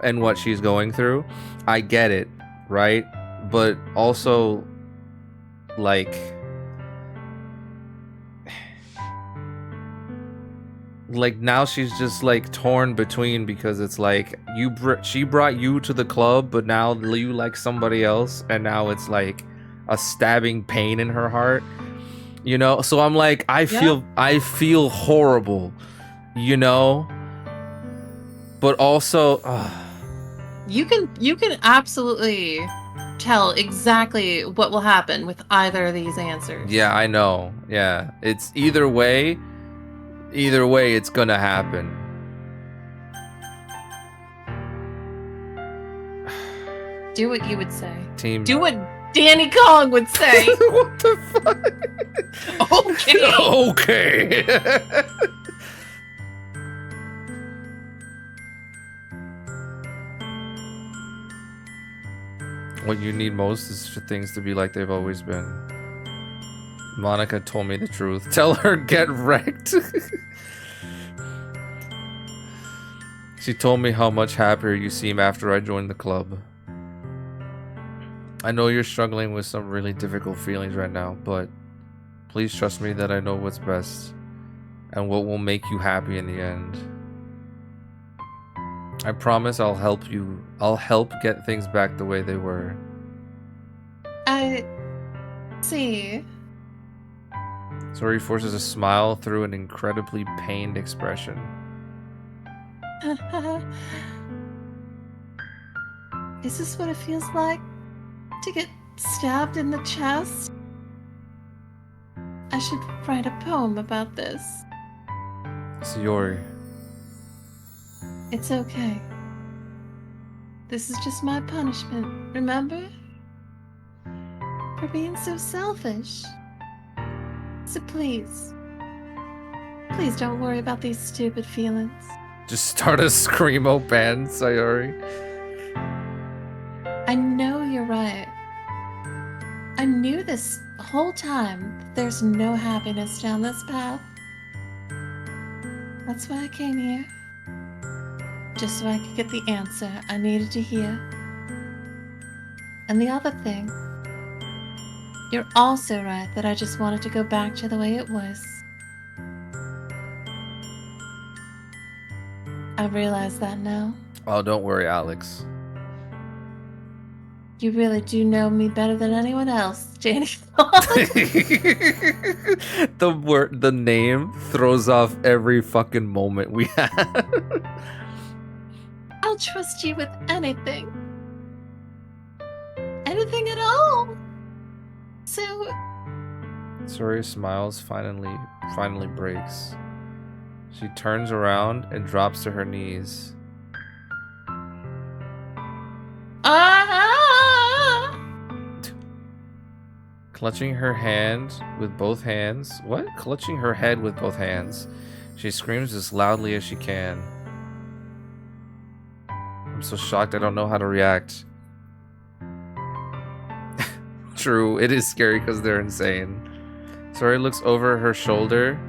and what she's going through. I get it, right? But also, like now she's just like torn between, because it's like she brought you to the club, but now you like somebody else, and now it's like a stabbing pain in her heart, you know. So I'm like, I feel horrible, you know, but also You can absolutely tell exactly what will happen with either of these answers. yeah, I know. Yeah, it's either way it's gonna happen. Do what you would say. Team. Do what Danny Kong would say. What the fuck? Okay. Okay. What you need most is for things to be like they've always been. Monica told me the truth. Tell her get wrecked. She told me how much happier you seem after I joined the club. I know you're struggling with some really difficult feelings right now, but please trust me that I know what's best and what will make you happy in the end. I promise I'll help you. I'll help get things back the way they were. I see. Sori forces a smile through an incredibly pained expression. Is this what it feels like to get stabbed in the chest? I should write a poem about this. Sayori. It's okay. This is just my punishment, remember? For being so selfish. So please don't worry about these stupid feelings. Just start a screamo band, Sayori. I know you're right. I knew this whole time that there's no happiness down this path. That's why I came here. Just so I could get the answer I needed to hear. And the other thing, you're also right that I just wanted to go back to the way it was. I realize that now. Oh, don't worry, Alex. You really do know me better than anyone else, Danny. The name throws off every fucking moment we have. I'll trust you with anything. Anything at all. So... Sori's smiles finally breaks. She turns around and drops to her knees. Ah! Clutching her hand with both hands. What? Clutching her head with both hands. She screams as loudly as she can. I'm so shocked I don't know how to react. True, it is scary because they're insane. Sori looks over her shoulder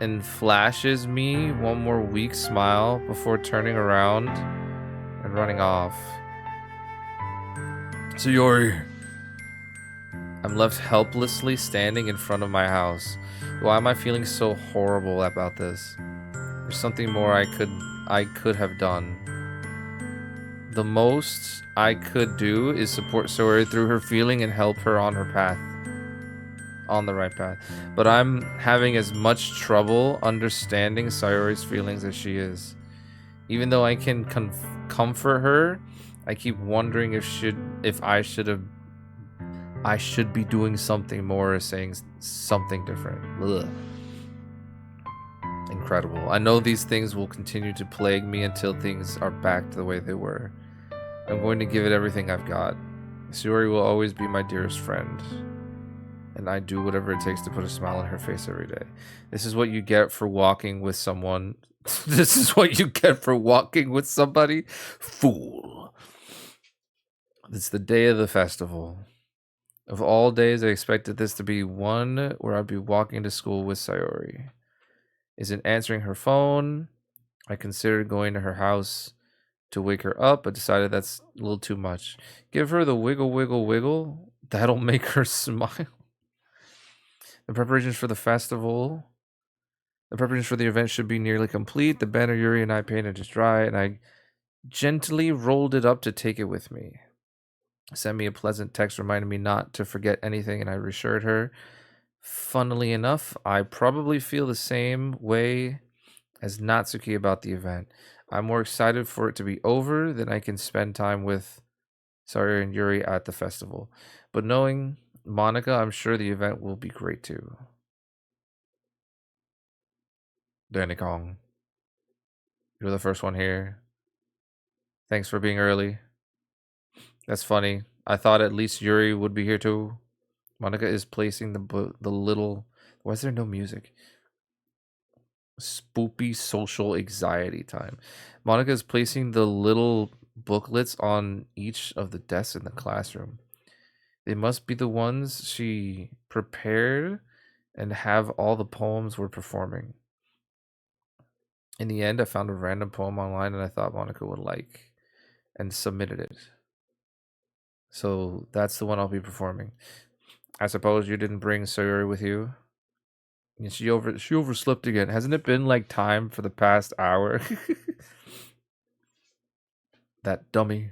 and flashes me one more weak smile before turning around and running off. Sayori. I'm left helplessly standing in front of my house. Why am I feeling so horrible about this? There's something more I could have done. The most I could do is support Sori through her feeling and help her on her path. On the right path. But I'm having as much trouble understanding Sayori's feelings as she is. Even though I can comfort her, I keep wondering if I should be doing something more or saying something different. Ugh. Incredible. I know these things will continue to plague me until things are back to the way they were. I'm going to give it everything I've got. Sayori will always be my dearest friend. And I do whatever it takes to put a smile on her face every day. This is what you get for walking with someone. This is what you get for walking with somebody. Fool. It's the day of the festival. Of all days, I expected this to be one where I'd be walking to school with Sayori. Isn't answering her phone. I considered going to her house to wake her up, but decided that's a little too much. Give her the wiggle, wiggle, wiggle. That'll make her smile. The preparations for the festival. The preparations for the event should be nearly complete. The banner Yuri and I painted is dry, and I gently rolled it up to take it with me. Sent me a pleasant text reminding me not to forget anything, and I reassured her. Funnily enough, I probably feel the same way as Natsuki about the event. I'm more excited for it to be over than I can spend time with Sari and Yuri at the festival. But knowing Monica, I'm sure the event will be great too. Danny Kong, you're the first one here. Thanks for being early. That's funny. I thought at least Yuri would be here too. Monica is placing the little... Why is there no music? Spoopy social anxiety time. Monica is placing the little booklets on each of the desks in the classroom. They must be the ones she prepared and have all the poems we're performing. In the end, I found a random poem online and I thought Monica would like and submitted it. So that's the one I'll be performing. I suppose you didn't bring Sayori with you? And she overslept again. Hasn't it been like time for the past hour? That dummy.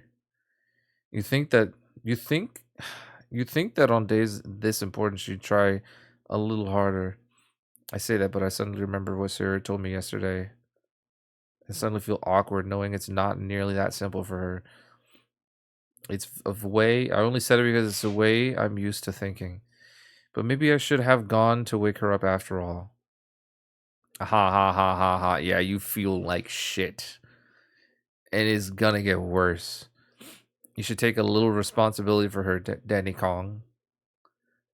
You think that on days this important she'd try a little harder. I say that, but I suddenly remember what Sayori told me yesterday. I suddenly feel awkward knowing it's not nearly that simple for her. It's a way, I only said it because it's a way I'm used to thinking. But maybe I should have gone to wake her up after all. Ha ha ha ha ha. Yeah, you feel like shit. And it's gonna get worse. You should take a little responsibility for her, Danny Kong.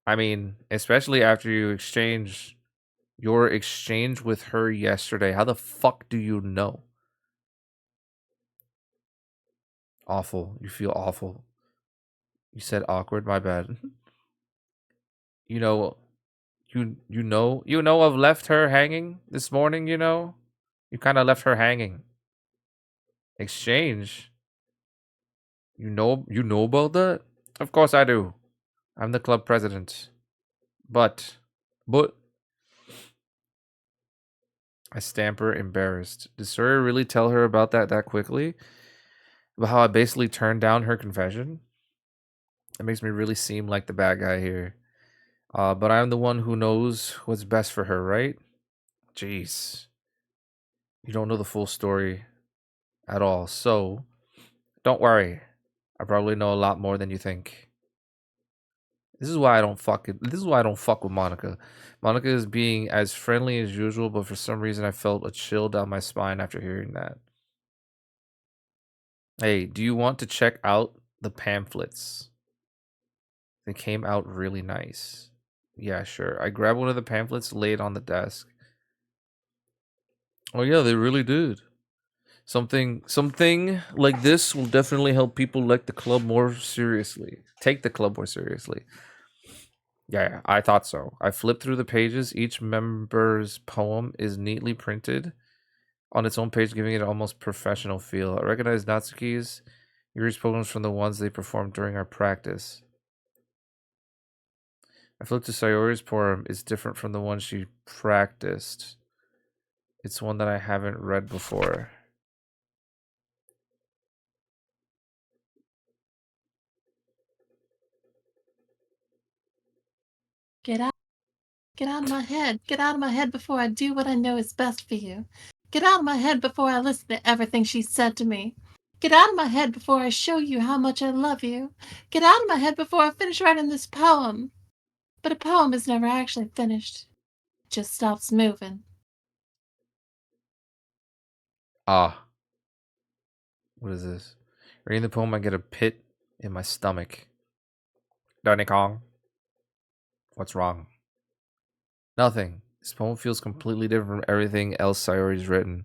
I mean, especially after your exchange with her yesterday. How the fuck do you know? Awful. You feel awful. You said awkward, my bad. You know I've left her hanging this morning, you know? You kind of left her hanging. Exchange? You know about that? Of course I do. I'm the club president. But I stammer, embarrassed. Did Suri really tell her about that quickly? About how I basically turned down her confession? It makes me really seem like the bad guy here. But I'm the one who knows what's best for her, right? Jeez. You don't know the full story at all. So, don't worry. I probably know a lot more than you think. This is why I don't fuck with Monica. Monica is being as friendly as usual, but for some reason I felt a chill down my spine after hearing that. Hey, do you want to check out the pamphlets? They came out really nice. Yeah, sure. I grabbed one of the pamphlets, laid on the desk. Oh yeah, they really did. Something like this will definitely help people like the club more seriously. Take the club more seriously. Yeah, I thought so. I flipped through the pages. Each member's poem is neatly printed on its own page, giving it an almost professional feel. I recognize Natsuki's Yuri's poems from the ones they performed during our practice. I flipped to Sayori's poem. It's different from the one she practiced. It's one that I haven't read before. Get out. Get out of my head. Get out of my head before I do what I know is best for you. Get out of my head before I listen to everything she said to me. Get out of my head before I show you how much I love you. Get out of my head before I finish writing this poem. But a poem is never actually finished. It just stops moving. Ah. What is this? Reading the poem, I get a pit in my stomach. Danny Kong. What's wrong? Nothing. This poem feels completely different from everything else Sayori's written.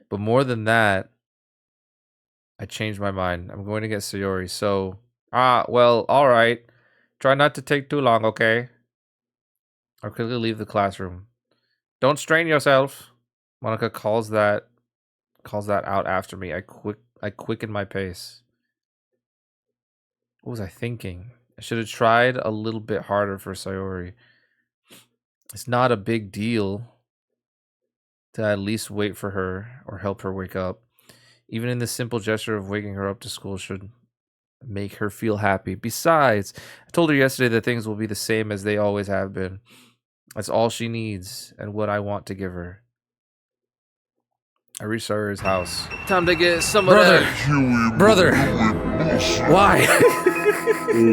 But more than that, I changed my mind. I'm going to get Sayori. So, well, all right. Try not to take too long, okay? I'll quickly leave the classroom. Don't strain yourself. Monica calls that out after me. I quicken my pace. What was I thinking? I should have tried a little bit harder for Sayori. It's not a big deal to at least wait for her or help her wake up. Even in the simple gesture of waking her up to school should make her feel happy. Besides, I told her yesterday that things will be the same as they always have been. That's all she needs and what I want to give her. I reached Sayori's house. Time to get some of that. Brother! Why?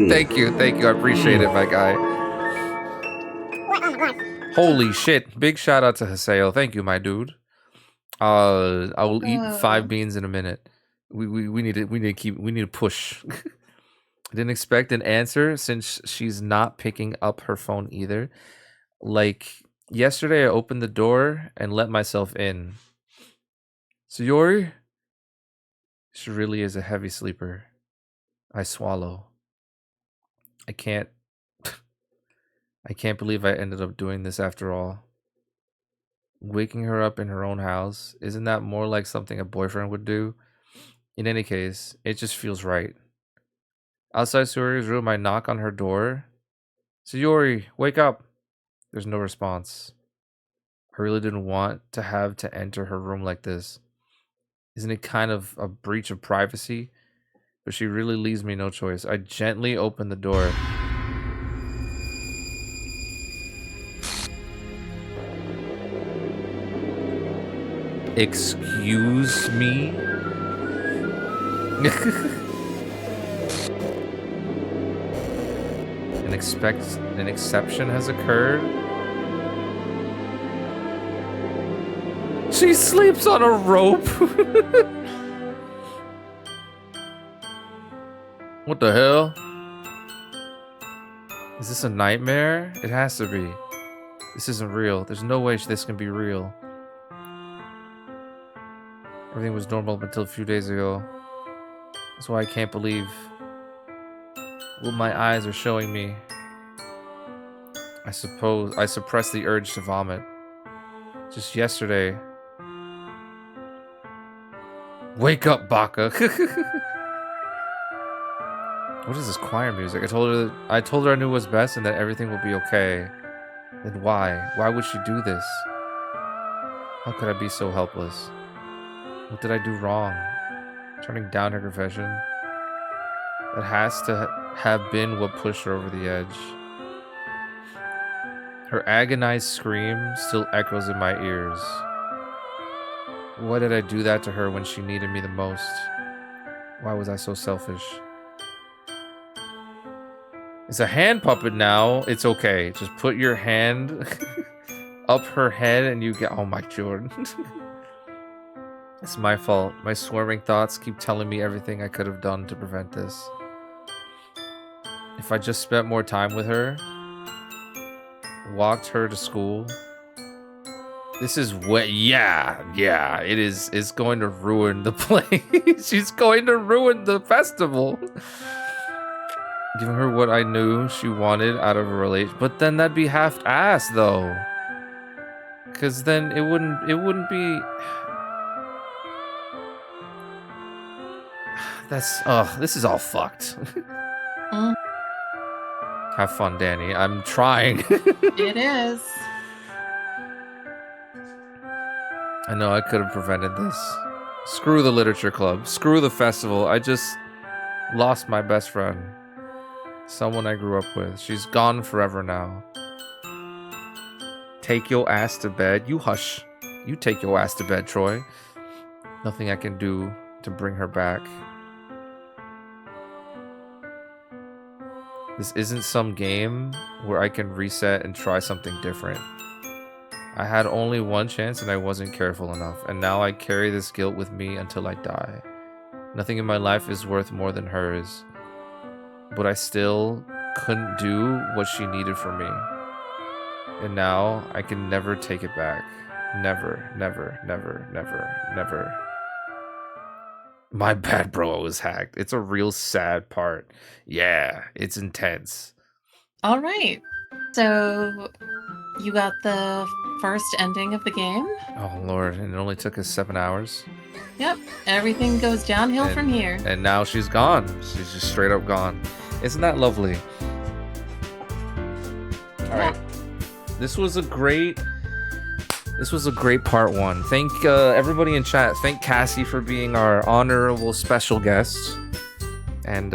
Thank you. I appreciate it, my guy. Holy shit. Big shout out to Haseo. Thank you, my dude. I will eat 5 beans in a minute. We need to push. I didn't expect an answer since she's not picking up her phone either. Like yesterday I opened the door and let myself in. Sayori? She really is a heavy sleeper. I swallow. I can't believe I ended up doing this after all. Waking her up in her own house, isn't that more like something a boyfriend would do? In any case, it just feels right. Outside Sayori's room, I knock on her door. Sayori, wake up! There's no response. I really didn't want to have to enter her room like this. Isn't it kind of a breach of privacy? But she really leaves me no choice. I gently open the door. Excuse me? An exception has occurred? She sleeps on a rope? What the hell? Is this a nightmare? It has to be. This isn't real. There's no way this can be real. Everything was normal up until a few days ago. That's why I can't believe what my eyes are showing me. I suppose I suppressed the urge to vomit. Just yesterday. Wake up, Baka. What is this choir music? I told her I knew what's best and that everything will be okay. Then why? Why would she do this? How could I be so helpless? What did I do wrong? Turning down her confession? That has to have been what pushed her over the edge. Her agonized scream still echoes in my ears. Why did I do that to her when she needed me the most? Why was I so selfish? It's a hand puppet now. It's okay. Just put your hand up her head and you get... Oh my Jordan. It's my fault. My swarming thoughts keep telling me everything I could have done to prevent this. if I just spent more time with her, walked her to school. This is what, yeah, it is. It's going to ruin the place. She's going to ruin the festival. Giving her what I knew she wanted out of a relation, but then that'd be half-ass though. Cause then it wouldn't be. This is all fucked. Have fun, Danny. I'm trying. It is. I know I could have prevented this. Screw the literature club. Screw the festival. I just lost my best friend. Someone I grew up with. She's gone forever now. Take your ass to bed. You hush. You take your ass to bed, Troy. Nothing I can do to bring her back. This isn't some game where I can reset and try something different. I had only one chance and I wasn't careful enough, and now I carry this guilt with me until I die. Nothing in my life is worth more than hers, but I still couldn't do what she needed from me. And now I can never take it back. Never, never, never, never, never. My bad, bro, I was hacked. It's a real sad part. Yeah, it's intense. All right. So you got the first ending of the game. Oh, Lord, and it only took us 7 hours. Yep. Everything goes downhill from here. And now she's gone. She's just straight up gone. Isn't that lovely? All right. This was a great part one. Thank everybody in chat. Thank Cassie for being our honorable special guest and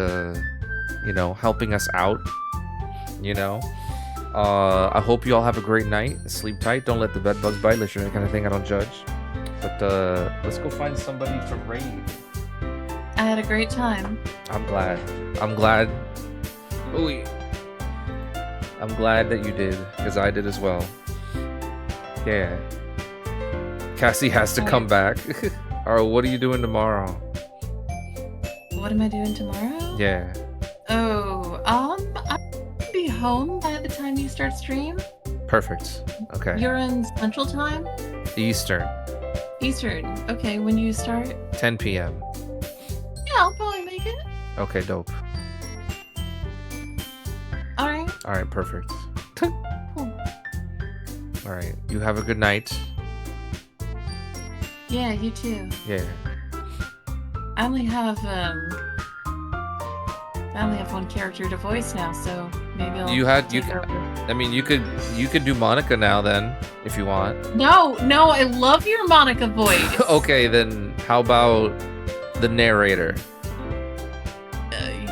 you know, helping us out. You know, I hope you all have a great night. Sleep tight. Don't let the bed bugs bite. Literally that kind of thing. I don't judge. But let's go find somebody to raid. I had a great time. I'm glad. Ooh. I'm glad that you did, because I did as well. Yeah. Cassie has to come back. Or what are you doing tomorrow? What am I doing tomorrow? Yeah. Oh, I'll be home by the time you start stream. Perfect. Okay. You're in Central Time? Eastern. Eastern. Okay, when you start? 10 p.m. Yeah, I'll probably make it. Okay, dope. Alright. Alright, perfect. Cool. Alright, you have a good night. Yeah, you too. Yeah. I only have one character to voice now, so maybe I'll I mean, you could do Monica now then, if you want. No, I love your Monica voice. Okay, then how about the narrator?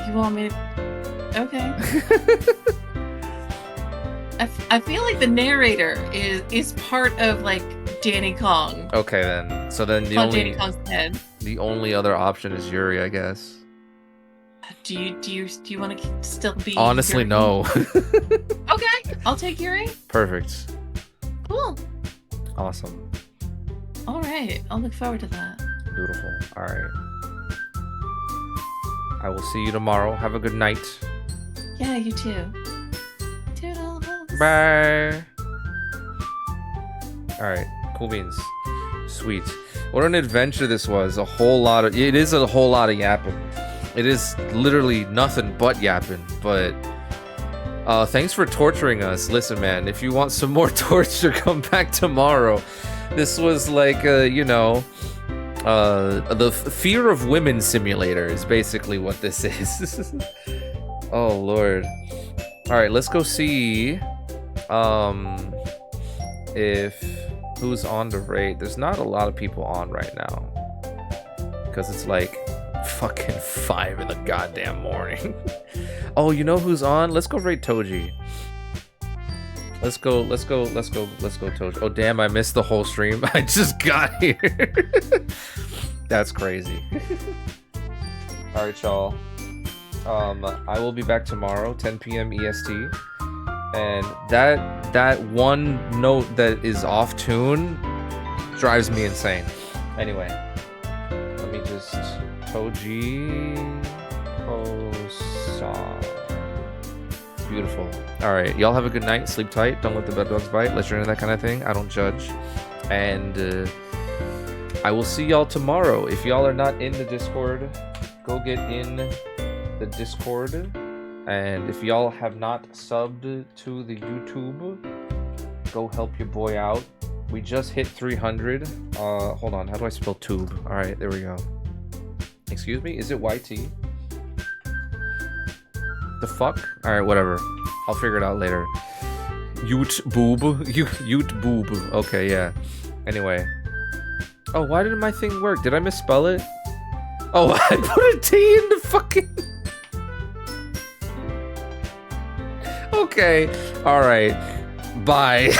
You want me to... Okay. I feel like the narrator is part of like Danny Kong. Okay then. So then Danny Kong's head. The only other option is Yuri, I guess. Do you want to still be? Honestly, Yuri? no. Okay, I'll take Yuri. Perfect. Cool. Awesome. All right, I'll look forward to that. Beautiful. All right. I will see you tomorrow. Have a good night. Yeah, you too. Toodles. Bye. All right. Cool beans. Sweet. What an adventure this was. It is a whole lot of yapping. It is literally nothing but yapping, but thanks for torturing us. Listen, man, if you want some more torture, come back tomorrow. This was like, the fear of women simulator is basically what this is. Oh, Lord. All right, let's go see if who's on the raid. There's not a lot of people on right now because it's like fucking 5 in the goddamn morning. Oh, you know who's on? Let's go raid Toji. Let's go Toji. Oh damn, I missed the whole stream. I just got here. That's crazy. All right, y'all. I will be back tomorrow, 10 p.m. EST. And that one note that is off tune drives me insane. Anyway, let me just Toji Kosan. Beautiful. All right, y'all have a good night. Sleep tight. Don't let the bed bugs bite. Unless you're into that kind of thing. I don't judge. And I will see y'all tomorrow. If y'all are not in the Discord, go get in the Discord. And if y'all have not subbed to the YouTube, go help your boy out. We just hit 300. Hold on. How do I spell tube? All right, there we go. Excuse me? Is it YT? The fuck? All right, whatever. I'll figure it out later. Ute boob. Ute boob. Okay, yeah. Anyway. Oh, why didn't my thing work? Did I misspell it? Oh, I put a T in the fucking... Okay. All right. Bye.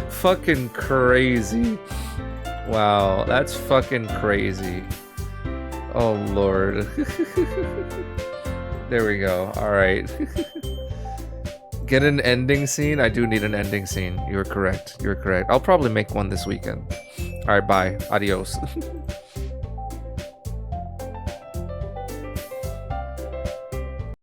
Fucking crazy. Wow, that's fucking crazy. Oh, Lord. There we go. All right. Get an ending scene? I do need an ending scene. You're correct. You're correct. I'll probably make one this weekend. All right, bye. Adios.